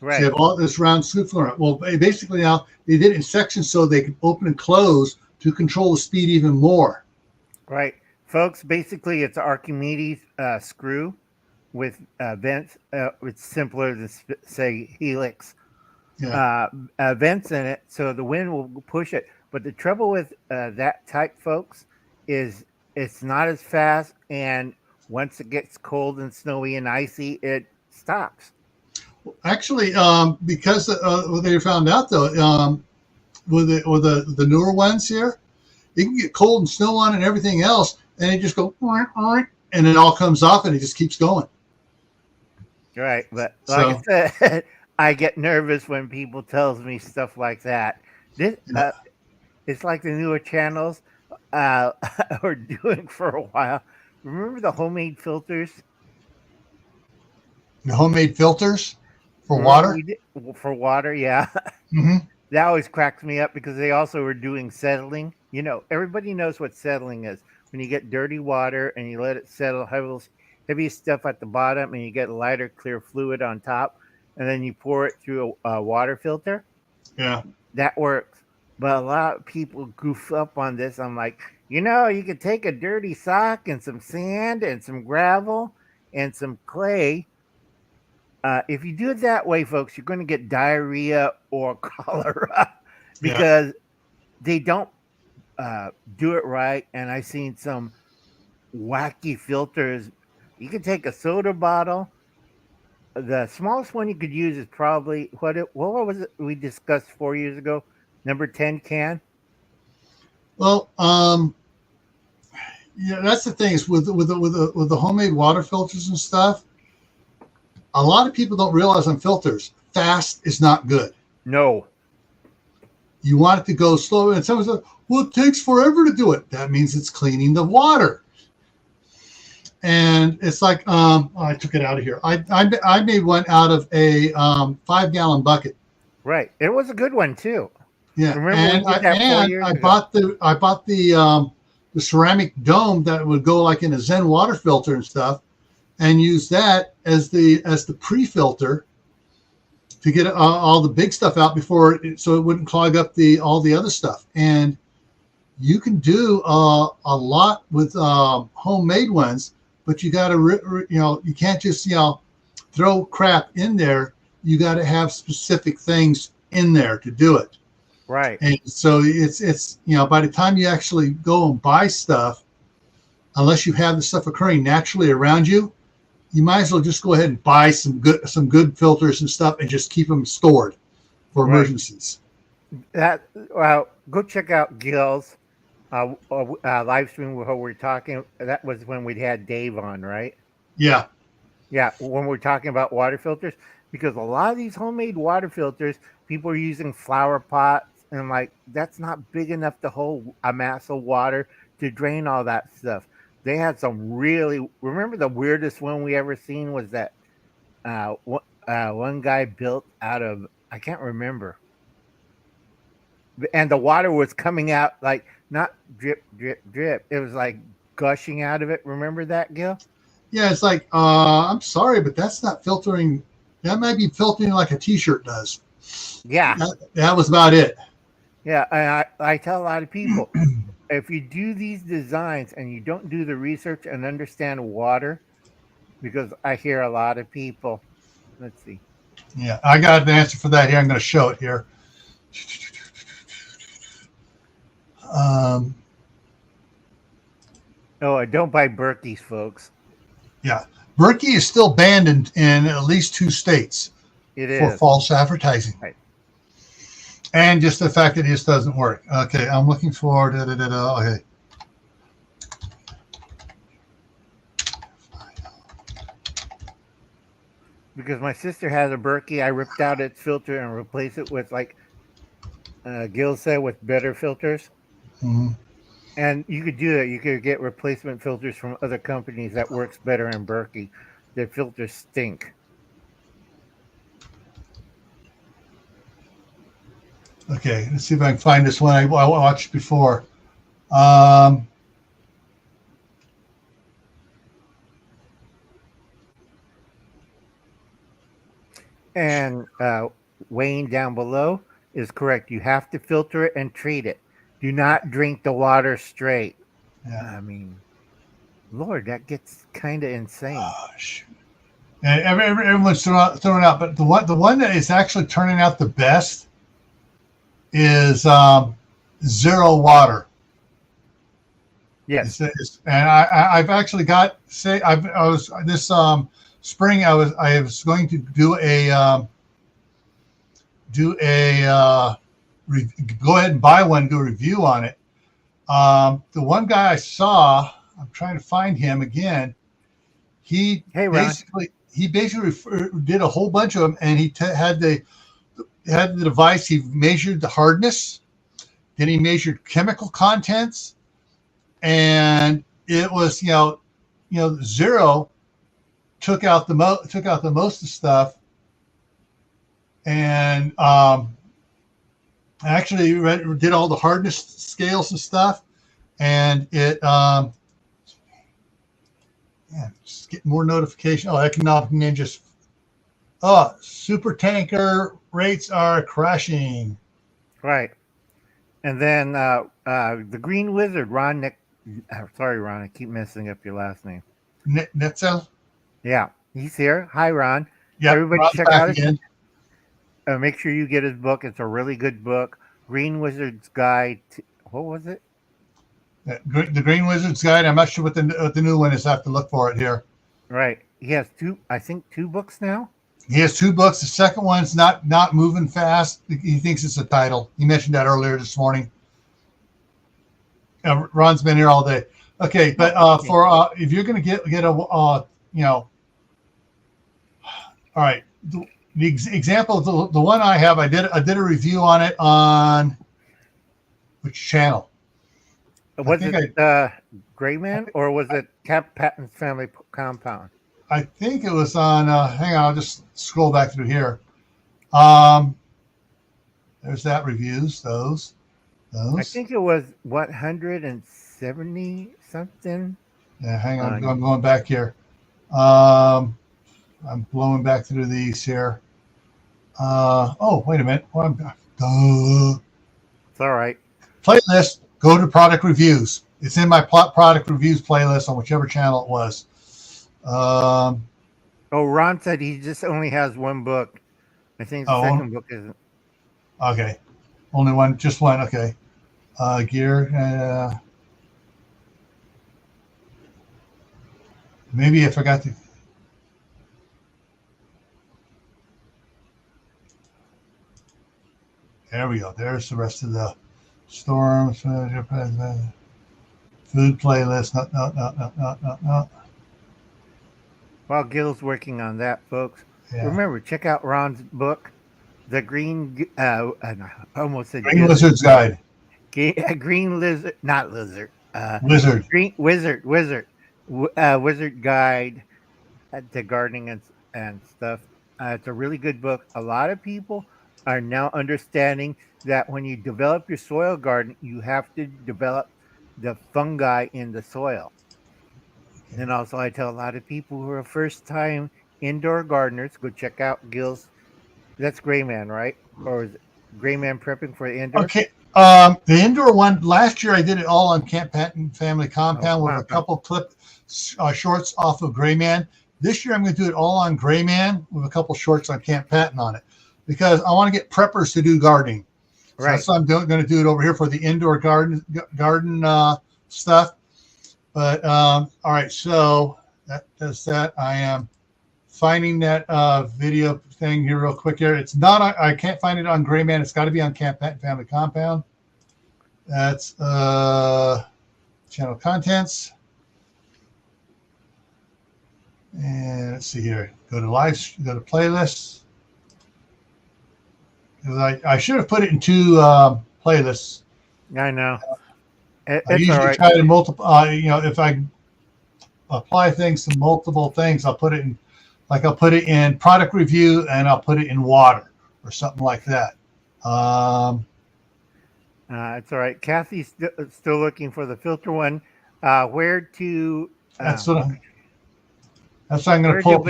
Right. So you have all this round scoop going around. Well, basically now they did it in sections so they can open and close to control the speed even more. Right, folks. Basically, it's an Archimedes screw with vents. It's simpler than say helix. Yeah. Vents in it, so the wind will push it. But the trouble with that type, folks, is it's not as fast, and once it gets cold and snowy and icy, it stops. Actually, because what they found out though, with the newer ones here, it can get cold and snow on and everything else, and it just go, and it all comes off, and it just keeps going. Right, but like I said, I get nervous when people tells me stuff like that. This it's like the newer channels are doing for a while. Remember the homemade filters? The homemade filters for water? For water, yeah. Mm-hmm. That always cracks me up, because they also were doing settling. You know, everybody knows what settling is. When you get dirty water and you let it settle, heavy stuff at the bottom, and you get lighter, clear fluid on top, and then you pour it through a water filter. Yeah. That works. But a lot of people goof up on this. I'm like, you could take a dirty sock and some sand and some gravel and some clay. If you do it that way, folks, you're going to get diarrhea or cholera, because they don't do it right. And I've seen some wacky filters. You can take a soda bottle. The smallest one you could use is probably what was it we discussed 4 years ago? Number 10 can. Well, that's the thing is with the homemade water filters and stuff. A lot of people don't realize on filters, fast is not good. No. You want it to go slow, and someone says, "Well, it takes forever to do it." That means it's cleaning the water. And it's like, I took it out of here. I made one out of a 5-gallon bucket. Right. It was a good one too. Yeah. Remember I bought the ceramic dome that would go like in a Zen water filter and stuff, and use that as the pre-filter to get all the big stuff out so it wouldn't clog up all the other stuff. And you can do a lot with homemade ones, but you got to, you can't just, throw crap in there. You got to have specific things in there to do it. Right. And so it's by the time you actually go and buy stuff, unless you have the stuff occurring naturally around you, you might as well just go ahead and buy some good filters and stuff and just keep them stored for emergencies. Go check out Gil's live stream where we're talking. That was when we had Dave on, right? Yeah. Yeah, when we're talking about water filters, because a lot of these homemade water filters, people are using flower pots, and like that's not big enough to hold a mass of water to drain all that stuff. They had some really. Remember the weirdest one we ever seen was that one guy built out of, I can't remember. and the water was coming out like not drip, drip, drip. It was like gushing out of it. Remember that, Gil? Yeah, it's like, I'm sorry, but that's not filtering. That might be filtering like a T-shirt does. Yeah, That was about it. yeah. And I tell a lot of people, if you do these designs and you don't do the research and understand water, because I hear a lot of people. Let's see. Yeah, I got an answer for that here. I'm going to show it here. Oh, don't buy Berkey's, folks. Yeah, Berkey is still banned in at least 2 states for false advertising. Right. And just the fact that it just doesn't work. Okay, I'm looking for okay. Because my sister has a Berkey, I ripped out its filter and replaced it with, like Gil said, with better filters. Mm-hmm. And you could do that. You could get replacement filters from other companies that works better in Berkey. Their filters stink. Okay, let's see if I can find this one I watched before. And Wayne down below is correct. You have to filter it and treat it. Do not drink the water straight. Yeah. I mean, Lord, that gets kind of insane. Gosh. And everyone's throwing out, but the one that is actually turning out the best is Zero Water. Yes. And I've actually got spring I was going to do go ahead and buy one, do a review on it. The one guy I saw, I'm trying to find him again. He basically did a whole bunch of them, and he had the device. He measured the hardness, then he measured chemical contents, and it was zero took out the most of the stuff, and actually did all the hardness scales and stuff, and it just getting more notification. Oh, Economic Ninjas. Oh, super tanker rates are crashing. Right. And then the Green Wizard, Ron. Sorry, Ron. I keep messing up your last name. Netzel. Yeah, he's here. Hi, Ron. Yeah, everybody Ron's check back out his. again. Make sure you get his book. It's a really good book. Green Wizard's Guide. What was it? The Green Wizard's Guide. I'm not sure what the new one is. I have to look for it here. Right. He has two books now. He has 2 books. The second one's not moving fast. He thinks it's a title. He mentioned that earlier this morning. Ron's been here all day. Okay, but for if you're going to get a all right. The example of the one I have, I did a review on it on which channel? Was it GrayMan or was it Cap Patton's Family Compound? I think it was on. Hang on, I'll just scroll back through here. There's that reviews. Those. I think it was 170 something. Yeah, hang on. I'm going back here. I'm blowing back through these here. Oh, wait a minute. It's all right. Playlist. Go to product reviews. It's in my product reviews playlist on whichever channel it was. Ron said he just only has 1 book. I think the second book isn't. Okay. Only one, just one. Okay. Gear. Maybe I forgot to. There we go. There's the rest of the storms. Food playlist. No. While Gil's working on that, folks, Yeah. remember, check out Ron's book, The Green. I almost said Green Wizard's Guide. Green Lizard, not Lizard. Wizard. Green Wizard. Wizard Guide to Gardening and stuff. It's a really good book. A lot of people are now understanding that when you develop your soil garden, you have to develop the fungi in the soil. Okay. And also, I tell a lot of people who are first time indoor gardeners, go check out Gil's. That's Gray Man, right? Or is it Gray Man Prepping for the indoor? Okay. The indoor one last year, I did it all on Camp Patton Family Oh, Compound with a couple clip shorts off of Gray Man. This year, I'm going to do it all on Gray Man with a couple shorts on Camp Patton on it because I want to get preppers to do gardening. So right. that's why I'm going to do it over here for the indoor garden stuff. But all right, so that does that. I am finding that video thing here real quick here. It's not, I can't find it on Gray Man. It's got to be on Camp Patton Family Compound. That's channel contents. And let's see here. Go to playlists. I should have put it in two playlists. I know. I It's usually all right. try to multiply, if I apply things to multiple things, I'll put it in product review and I'll put it in water or something like that. It's all right. Kathy's still looking for the filter one. Where to? That's what I'm going to pull.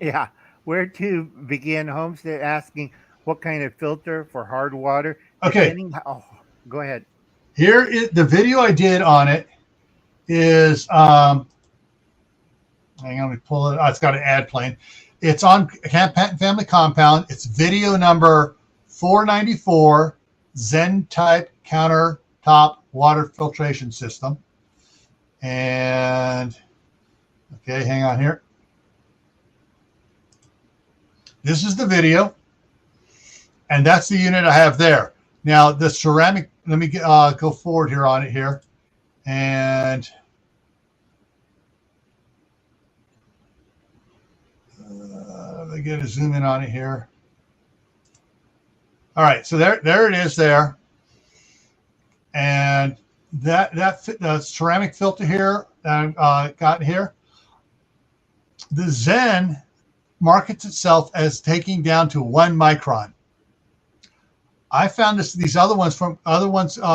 Yeah, where to begin? Homestead asking what kind of filter for hard water. Okay. Go ahead. Here is the video I did on it. Is hang on, let me pull it. It's got an ad playing. It's on Camp Patton Family Compound. It's video number 494, Zen type countertop water filtration system. And okay, hang on here. This is the video, and that's the unit I have there. Now the ceramic. Let me go forward here on it here, and let me get a zoom in on it here. All right, so there it is there, and the ceramic filter here that I've got here. The Zen markets itself as taking down to 1 micron. I found these other ones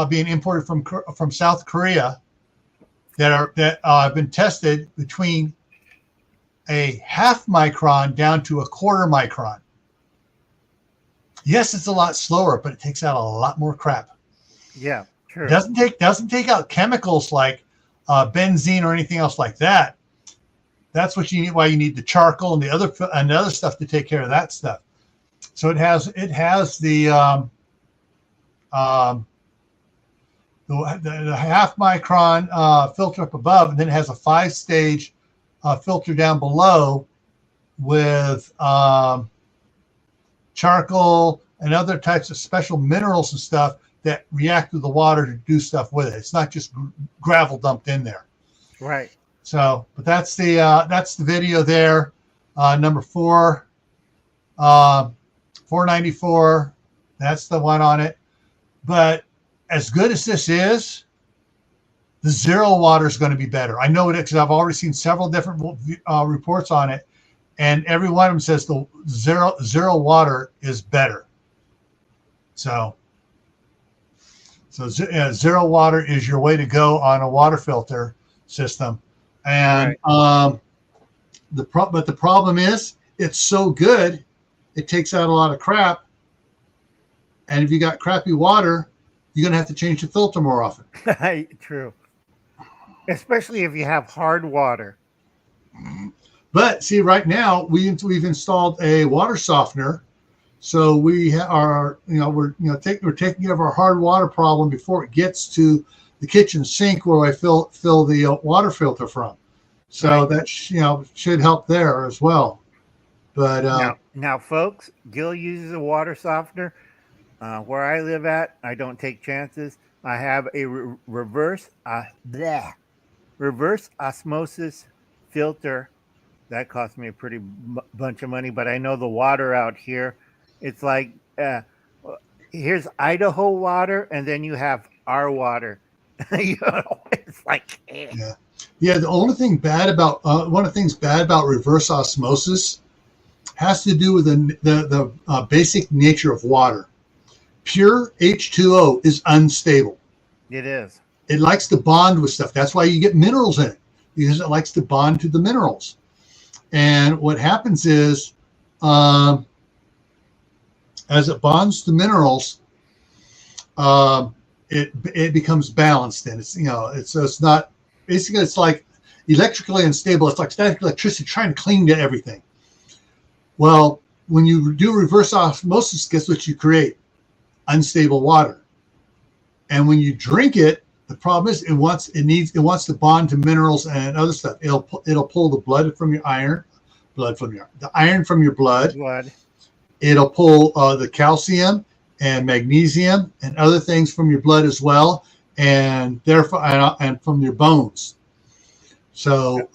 being imported from South Korea that have been tested between a 0.5 micron down to 1/4 micron. Yes, it's a lot slower, but it takes out a lot more crap. Yeah, true. It doesn't take out chemicals like benzene or anything else like that. That's what you need. Why you need the charcoal and the other stuff to take care of that stuff. So it has the 0.5 micron filter up above, and then it has a 5-stage filter down below with charcoal and other types of special minerals and stuff that react with the water to do stuff with it. It's not just gravel dumped in there. Right. So, but that's the video there, number 494. That's the one on it. But as good as this is, the zero water is going to be better. I know it because I've already seen several different reports on it, and every one of them says the zero water is better. So zero water is your way to go on a water filter system. And right. But the problem is it's so good, it takes out a lot of crap. And if you got crappy water, you're going to have to change the filter more often. True. Especially if you have hard water. But see, right now we've installed a water softener, so we're taking care of our hard water problem before it gets to the kitchen sink where I fill the water filter from. So right. that should help there as well. But now, folks, Gil uses a water softener. Where I live at, I don't take chances. I have a reverse osmosis filter. That cost me a pretty bunch of money, but I know the water out here, it's like, here's Idaho water, and then you have our water. It's like, yeah. The only thing bad about one of the things bad about reverse osmosis has to do with the basic nature of water. Pure H2O is unstable. It is. It likes to bond with stuff. That's why you get minerals in it, because it likes to bond to the minerals. And what happens is, as it bonds to minerals, it becomes balanced. And it's not, basically it's like electrically unstable. It's like static electricity trying to cling to everything. Well, when you do reverse osmosis, guess what you create? Unstable water. And when you drink it, the problem is it wants to bond to minerals and other stuff. It'll pull the blood from your iron, the iron from your blood. It'll pull the calcium and magnesium and other things from your blood as well, and therefore and from your bones. So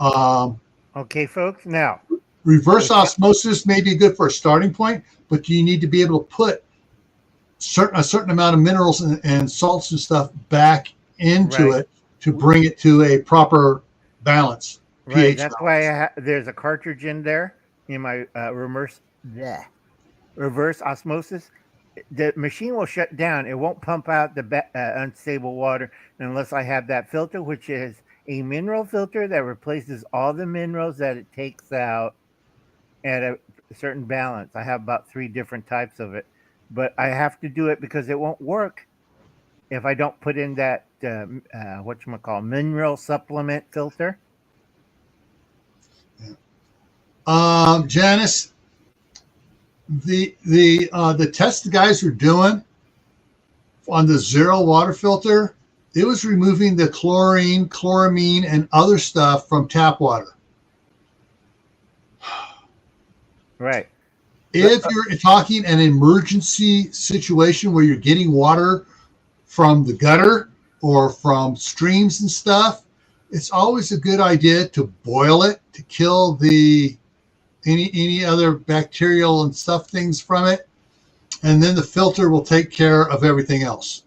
okay, folks. Now, reverse osmosis may be good for a starting point, but you need to be able to put a certain amount of minerals and salts and stuff back into it to bring it to a proper balance. Right. pH That's balance. why there's a cartridge in there in my reverse osmosis. The machine will shut down. It won't pump out the unstable water unless I have that filter, which is a mineral filter that replaces all the minerals that it takes out at a certain balance. I have about 3 different types of it, but I have to do it because it won't work if I don't put in that mineral supplement filter. Janice, the test the guys were doing on the zero water filter, it was removing the chlorine, chloramine, and other stuff from tap water. Right. If you're talking an emergency situation where you're getting water from the gutter or from streams and stuff, it's always a good idea to boil it to kill any other bacterial and stuff things from it, and then the filter will take care of everything else.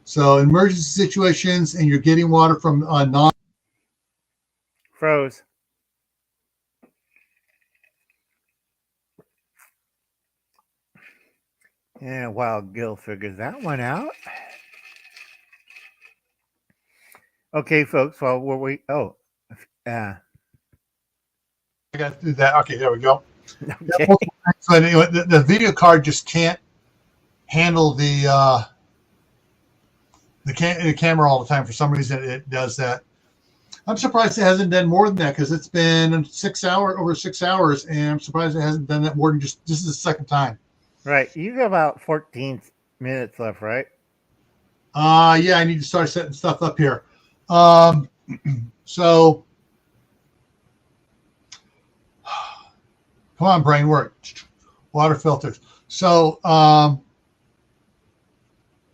So emergency situations and you're getting water from froze. And while Gil figures that one out. Okay, folks, while we I got to do that. Okay, there we go. Okay. So anyway, the video card just can't handle the camera all the time. For some reason, it does that. I'm surprised it hasn't done more than that, because it's been over 6 hours, and I'm surprised it hasn't done that more than just this is the second time. Right. You got about 14 minutes left, right? Yeah, I need to start setting stuff up here. So come on, brain work. Water filters. So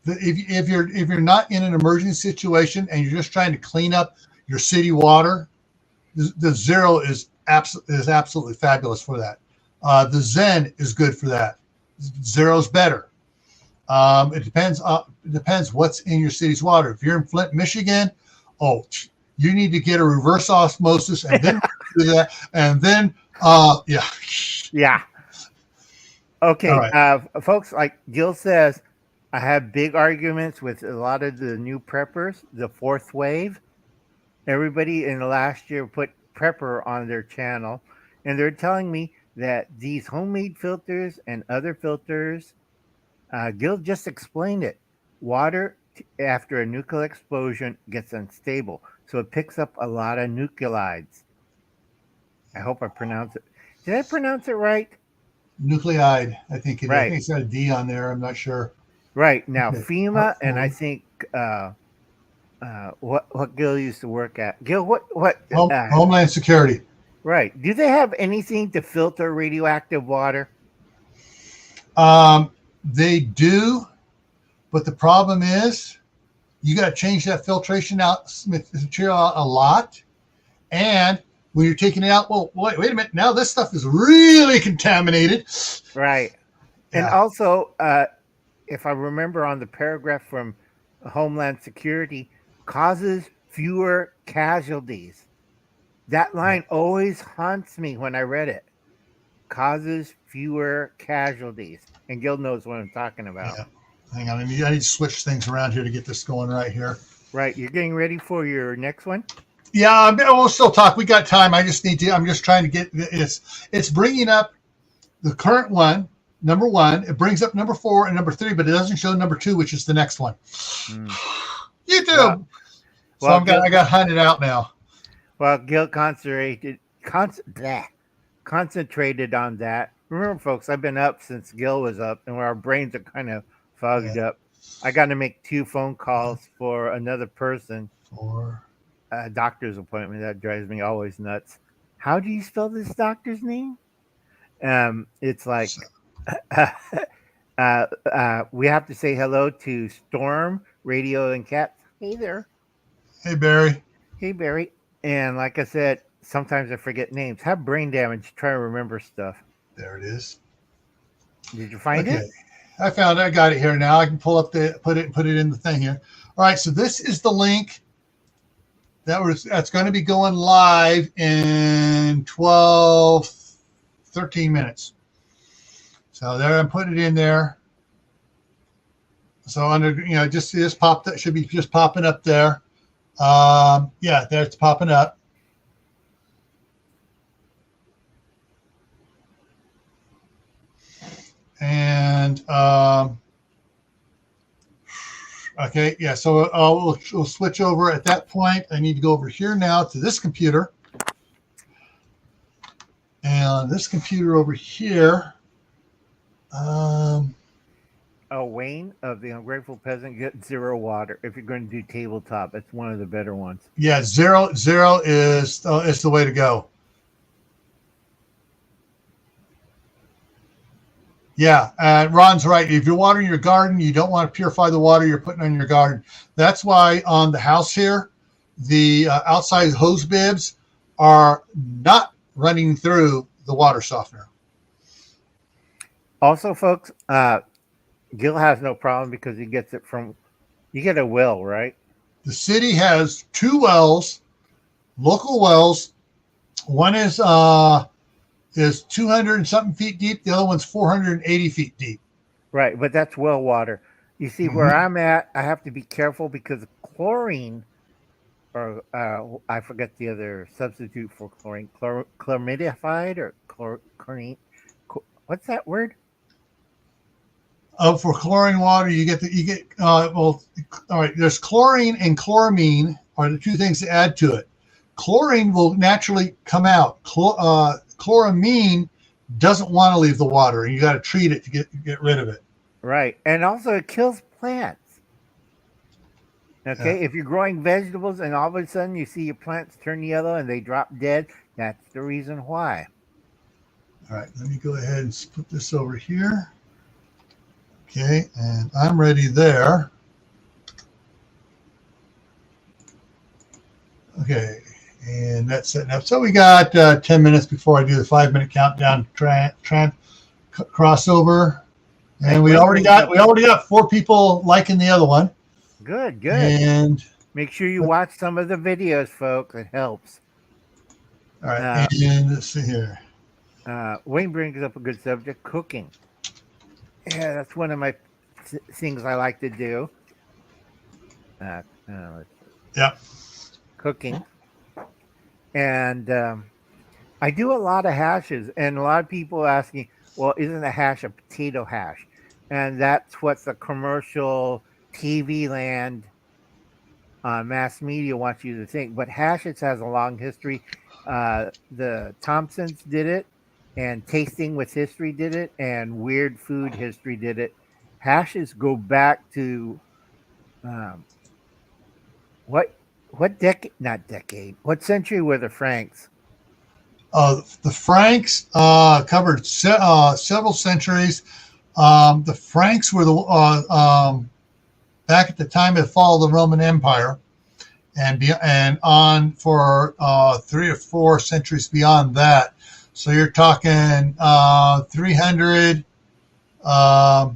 if you're not in an emergency situation and you're just trying to clean up your city water, the Zero is absolutely fabulous for that. The Zen is good for that. Zero's better. It depends what's in your city's water. If you're in Flint, Michigan, you need to get a reverse osmosis and then do that, and then yeah. Okay, right. Folks, like Gil says, I have big arguments with a lot of the new preppers, the fourth wave. Everybody in the last year put prepper on their channel, and they're telling me that these homemade filters and other filters, Gil just explained it. Water after a nuclear explosion gets unstable, so it picks up a lot of nuclides. I hope I pronounce it. Did I pronounce it right? Nuclide, I think it right. I think it's got a D on there. I'm not sure. Right now, okay. FEMA, and I think what Gil used to work at. Gil, what Homeland Security. Right. Do they have anything to filter radioactive water? They do, but the problem is you got to change that filtration material out a lot. And when you're taking it out, well, wait a minute. Now this stuff is really contaminated. Right. Yeah. And also, if I remember on the paragraph from Homeland Security, causes fewer casualties. That line always haunts me when I read it. causes fewer casualties. And Gil knows what I'm talking about. Yeah. Hang on. I need to switch things around here to get this going right here. Right. You're getting ready for your next one? Yeah, we'll still talk. We got time. I'm just trying to get it's bringing up the current one, number 1. It brings up number 4 and number 3, but it doesn't show number 2, which is the next one. YouTube. So I got hunted out now. Well, Gil concentrated on that. Remember, folks, I've been up since Gil was up, and our brains are kind of fogged up. I got to make 2 phone calls for another person. For a doctor's appointment. That drives me always nuts. How do you spell this doctor's name? It's like we have to say hello to Storm, Radio, and Cats. Hey there. Hey, Barry. Hey, Barry. And like I said, sometimes I forget names. Have brain damage. Try to remember stuff. There it is. Did you find it? I found it. I got it here now. I can pull up put it in the thing here. All right. So this is the link that's going to be going live in 13 minutes. So there, I'm putting it in there. So under, just popped, that should be just popping up there. Yeah, there it's popping up. And, okay, yeah, so we'll switch over at that point. I need to go over here now to this computer. And this computer over here. Wayne of the Ungrateful Peasant, get 0 water if you're going to do tabletop. It's one of the better ones. Yeah, zero is the way to go. Yeah, Ron's right. If you're watering your garden, you don't want to purify the water you're putting on your garden. That's why on the house here, the outside hose bibs are not running through the water softener. Also, folks, Gil has no problem because he gets it from, you get a well, right? The city has 2 wells, local wells. One is 200 and something feet deep. The other one's 480 feet deep. Right, but that's well water. You see, where I'm at, I have to be careful because chlorine, or I forget the other substitute for chlorine, chlormidified or chlorine. What's that word? For chlorine water, all right. There's chlorine and chloramine are the 2 things to add to it. Chlorine will naturally come out. Chloramine doesn't want to leave the water, and you got to treat it to get rid of it. Right, and also it kills plants. Okay, if you're growing vegetables and all of a sudden you see your plants turn yellow and they drop dead, that's the reason why. All right, let me go ahead and put this over here. Okay, and I'm ready there. Okay, and that's setting up. So we got 10 minutes before I do the 5-minute countdown crossover, and we already got 4 people liking the other one. Good. And make sure you watch some of the videos, folks. It helps. All right, and let's see here. Wayne brings up a good subject: cooking. Yeah, that's one of my things I like to do. Cooking. And I do a lot of hashes, and a lot of people ask me, well, isn't a hash a potato hash? And that's what the commercial TV land mass media wants you to think. But hashes has a long history. The Thompsons did it, and Tasting with History did it, and Weird Food History did it. Hashes go back to what decade? Not decade. What century were the Franks? The Franks covered several centuries. The Franks were back at the time of the fall of the Roman Empire, and on for 3 or 4 centuries beyond that. So you're talking 300 to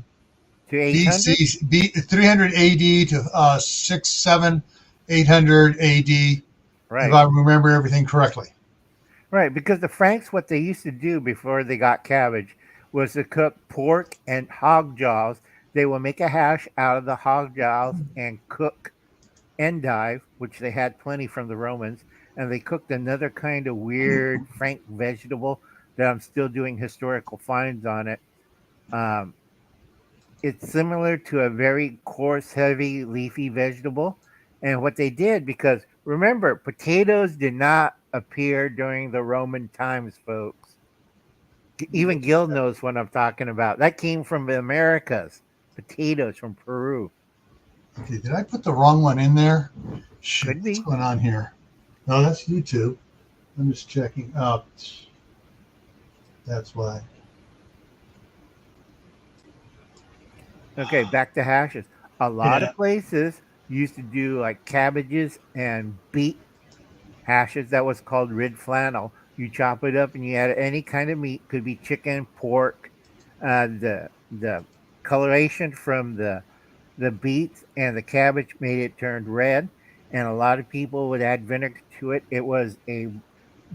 800? 300 AD to 800 AD, right? If I remember everything correctly. Right, because the Franks, what they used to do before they got cabbage was to cook pork and hog jaws. They will make a hash out of the hog jaws and cook endive, which they had plenty from the Romans, and they cooked another kind of weird Frank vegetable that I'm still doing historical finds on it. Um, it's similar to a very coarse, heavy, leafy vegetable. And what they did, because remember, potatoes did not appear during the Roman times, folks. Even Gil knows what I'm talking about. That came from the Americas, potatoes from Peru. Okay, did I put the wrong one in there? Shoot, Could what's be. going on here? No, that's YouTube. I'm just checking. Oh, that's why. Okay, back to hashes. A lot Yeah, of places used to do like cabbages and beet hashes. That was called red flannel. You chop it up and you add any kind of meat. Could be chicken, pork. The coloration from the beets and the cabbage made it turned red, and a lot of people would add vinegar to it. It was a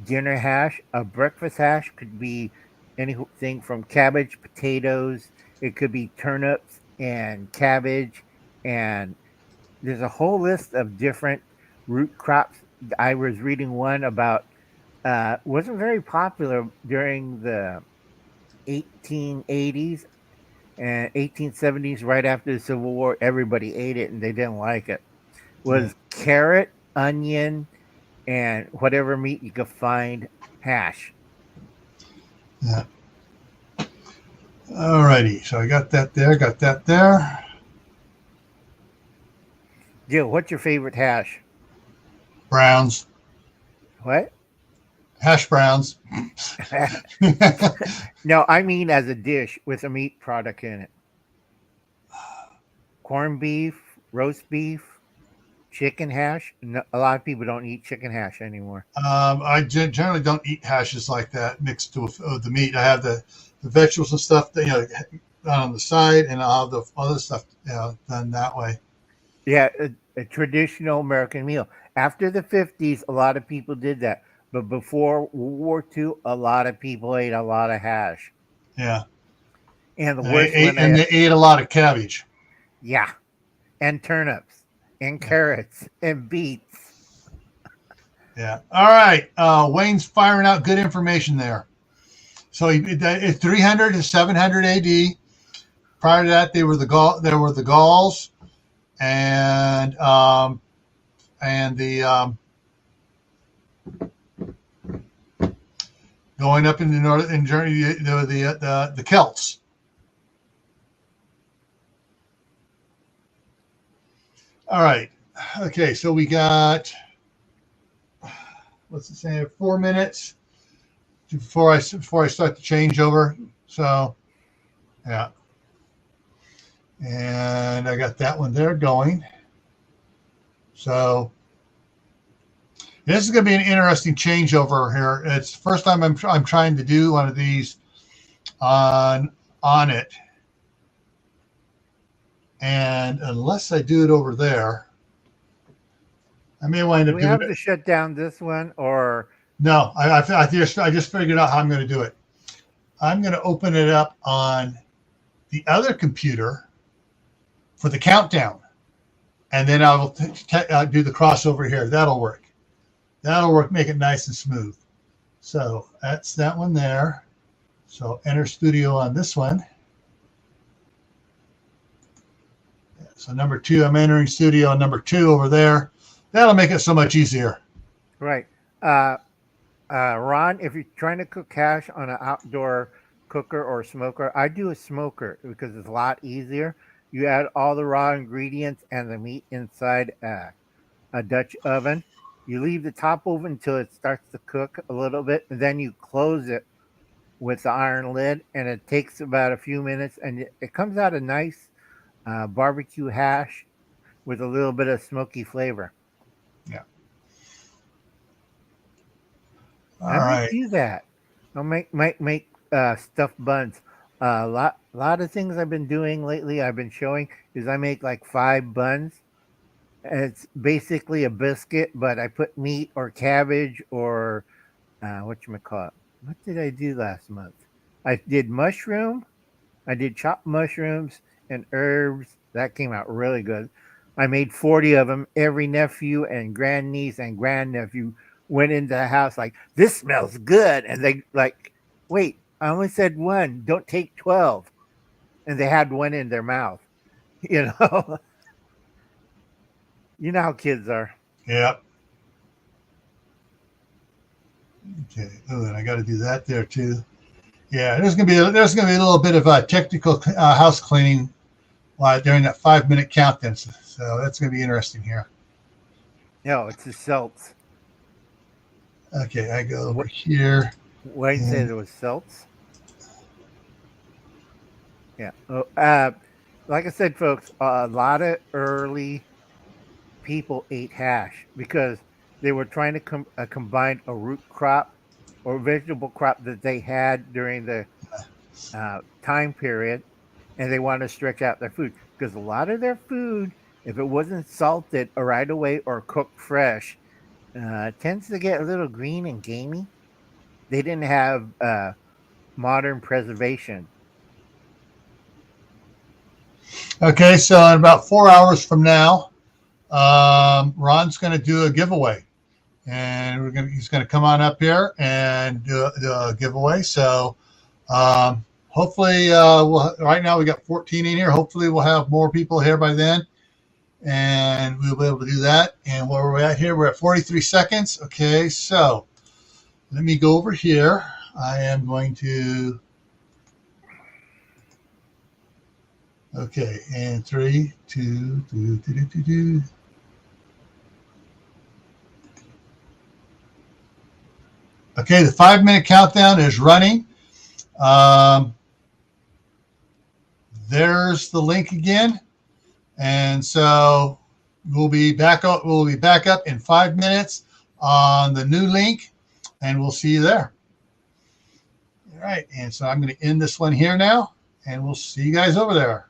dinner hash. A breakfast hash could be anything from cabbage, potatoes. It could be turnips and cabbage, and there's a whole list of different root crops. I was reading one about wasn't very popular during the 1880s and 1870s, right after the Civil War. Everybody ate it and they didn't like it. yeah, Was carrot, onion, and whatever meat you could find hash. yeah. Alrighty, so I got that there, got that there. Jill, what's your favorite hash? Browns, What? hash browns. No, I mean as a dish with a meat product in it. Corned beef, roast beef, chicken hash. No, a lot of people don't eat chicken hash anymore. I generally don't eat hashes like that mixed with the meat. I have the vegetables and stuff that, on the side, and I'll have the other stuff done that way. Yeah, a traditional American meal. After the 50s, a lot of people did that. But before World War II, a lot of people ate a lot of hash. Yeah, And the and they worst one, ate a lot of cabbage. yeah, and turnips, and Yeah, carrots, and beets. yeah. All right, Wayne's firing out good information there. So it's 300 to 700 A.D. Prior to that, they were the There were the Gauls, and the going up in the north in Germany, the Celts. All right. Okay, so we got, what's it saying? 4 minutes before I start the changeover. So yeah, and I got that one there going. So this is going to be an interesting changeover here. It's the first time I'm trying to do one of these on it, and unless I do it over there, I may wind Do up we doing have it. to shut down this one, or No, I just figured out how I'm going to do it. I'm going to open it up on the other computer for the countdown, and then I will do the crossover here. That'll work. That'll work. Make it nice and smooth. So that's that one there. So enter studio on this one. So number two, I'm entering studio on number two over there. That'll make it so much easier. right? Uh, Ron, if you're trying to cook hash on an outdoor cooker or smoker, I do a smoker because it's a lot easier. You add all the raw ingredients and the meat inside a Dutch oven. You leave the top open until it starts to cook a little bit, and then you close it with the iron lid, and it takes about a few minutes, and it comes out a nice barbecue hash with a little bit of smoky flavor. Yeah. All I might right. do that. I'll make stuffed buns. A lot of things I've been doing lately. I've been showing is I make like 5 buns. And it's basically a biscuit, but I put meat or cabbage or whatchamacallit. What did I do last month? I did mushroom. I did chopped mushrooms and herbs. That came out really good. I made 40 of them. Every nephew and grandniece and grandnephew went into the house like, this smells good. And they like, wait, I only said one. Don't take 12. And they had one in their mouth. You know, you know how kids are. Yeah. Okay. Oh, and I got to do that there too. Yeah, there's gonna be a little bit of a technical house cleaning during that 5-minute countdown. So that's gonna be interesting here. No, it's the Celts. Okay, I go over here. Why did you say there was Celts? Yeah. Like I said, folks, a lot of early people ate hash because they were trying to combine a root crop or vegetable crop that they had during the time period, and they wanted to stretch out their food because a lot of their food, if it wasn't salted right away or cooked fresh, tends to get a little green and gamey. They didn't have modern preservation. Okay, so in about 4 hours from now, Ron's going to do a giveaway, and he's going to come on up here and do a giveaway. So hopefully, right now we got 14 in here. Hopefully, we'll have more people here by then, and we'll be able to do that. And where we're at here, we're at 43 seconds. Okay, so let me go over here. I am going to. Okay, and 3, 2, 2. Okay, the 5-minute countdown is running. There's the link again, and so we'll be back up. We'll be back up in 5 minutes on the new link, and we'll see you there. All right, and so I'm going to end this one here now, and we'll see you guys over there.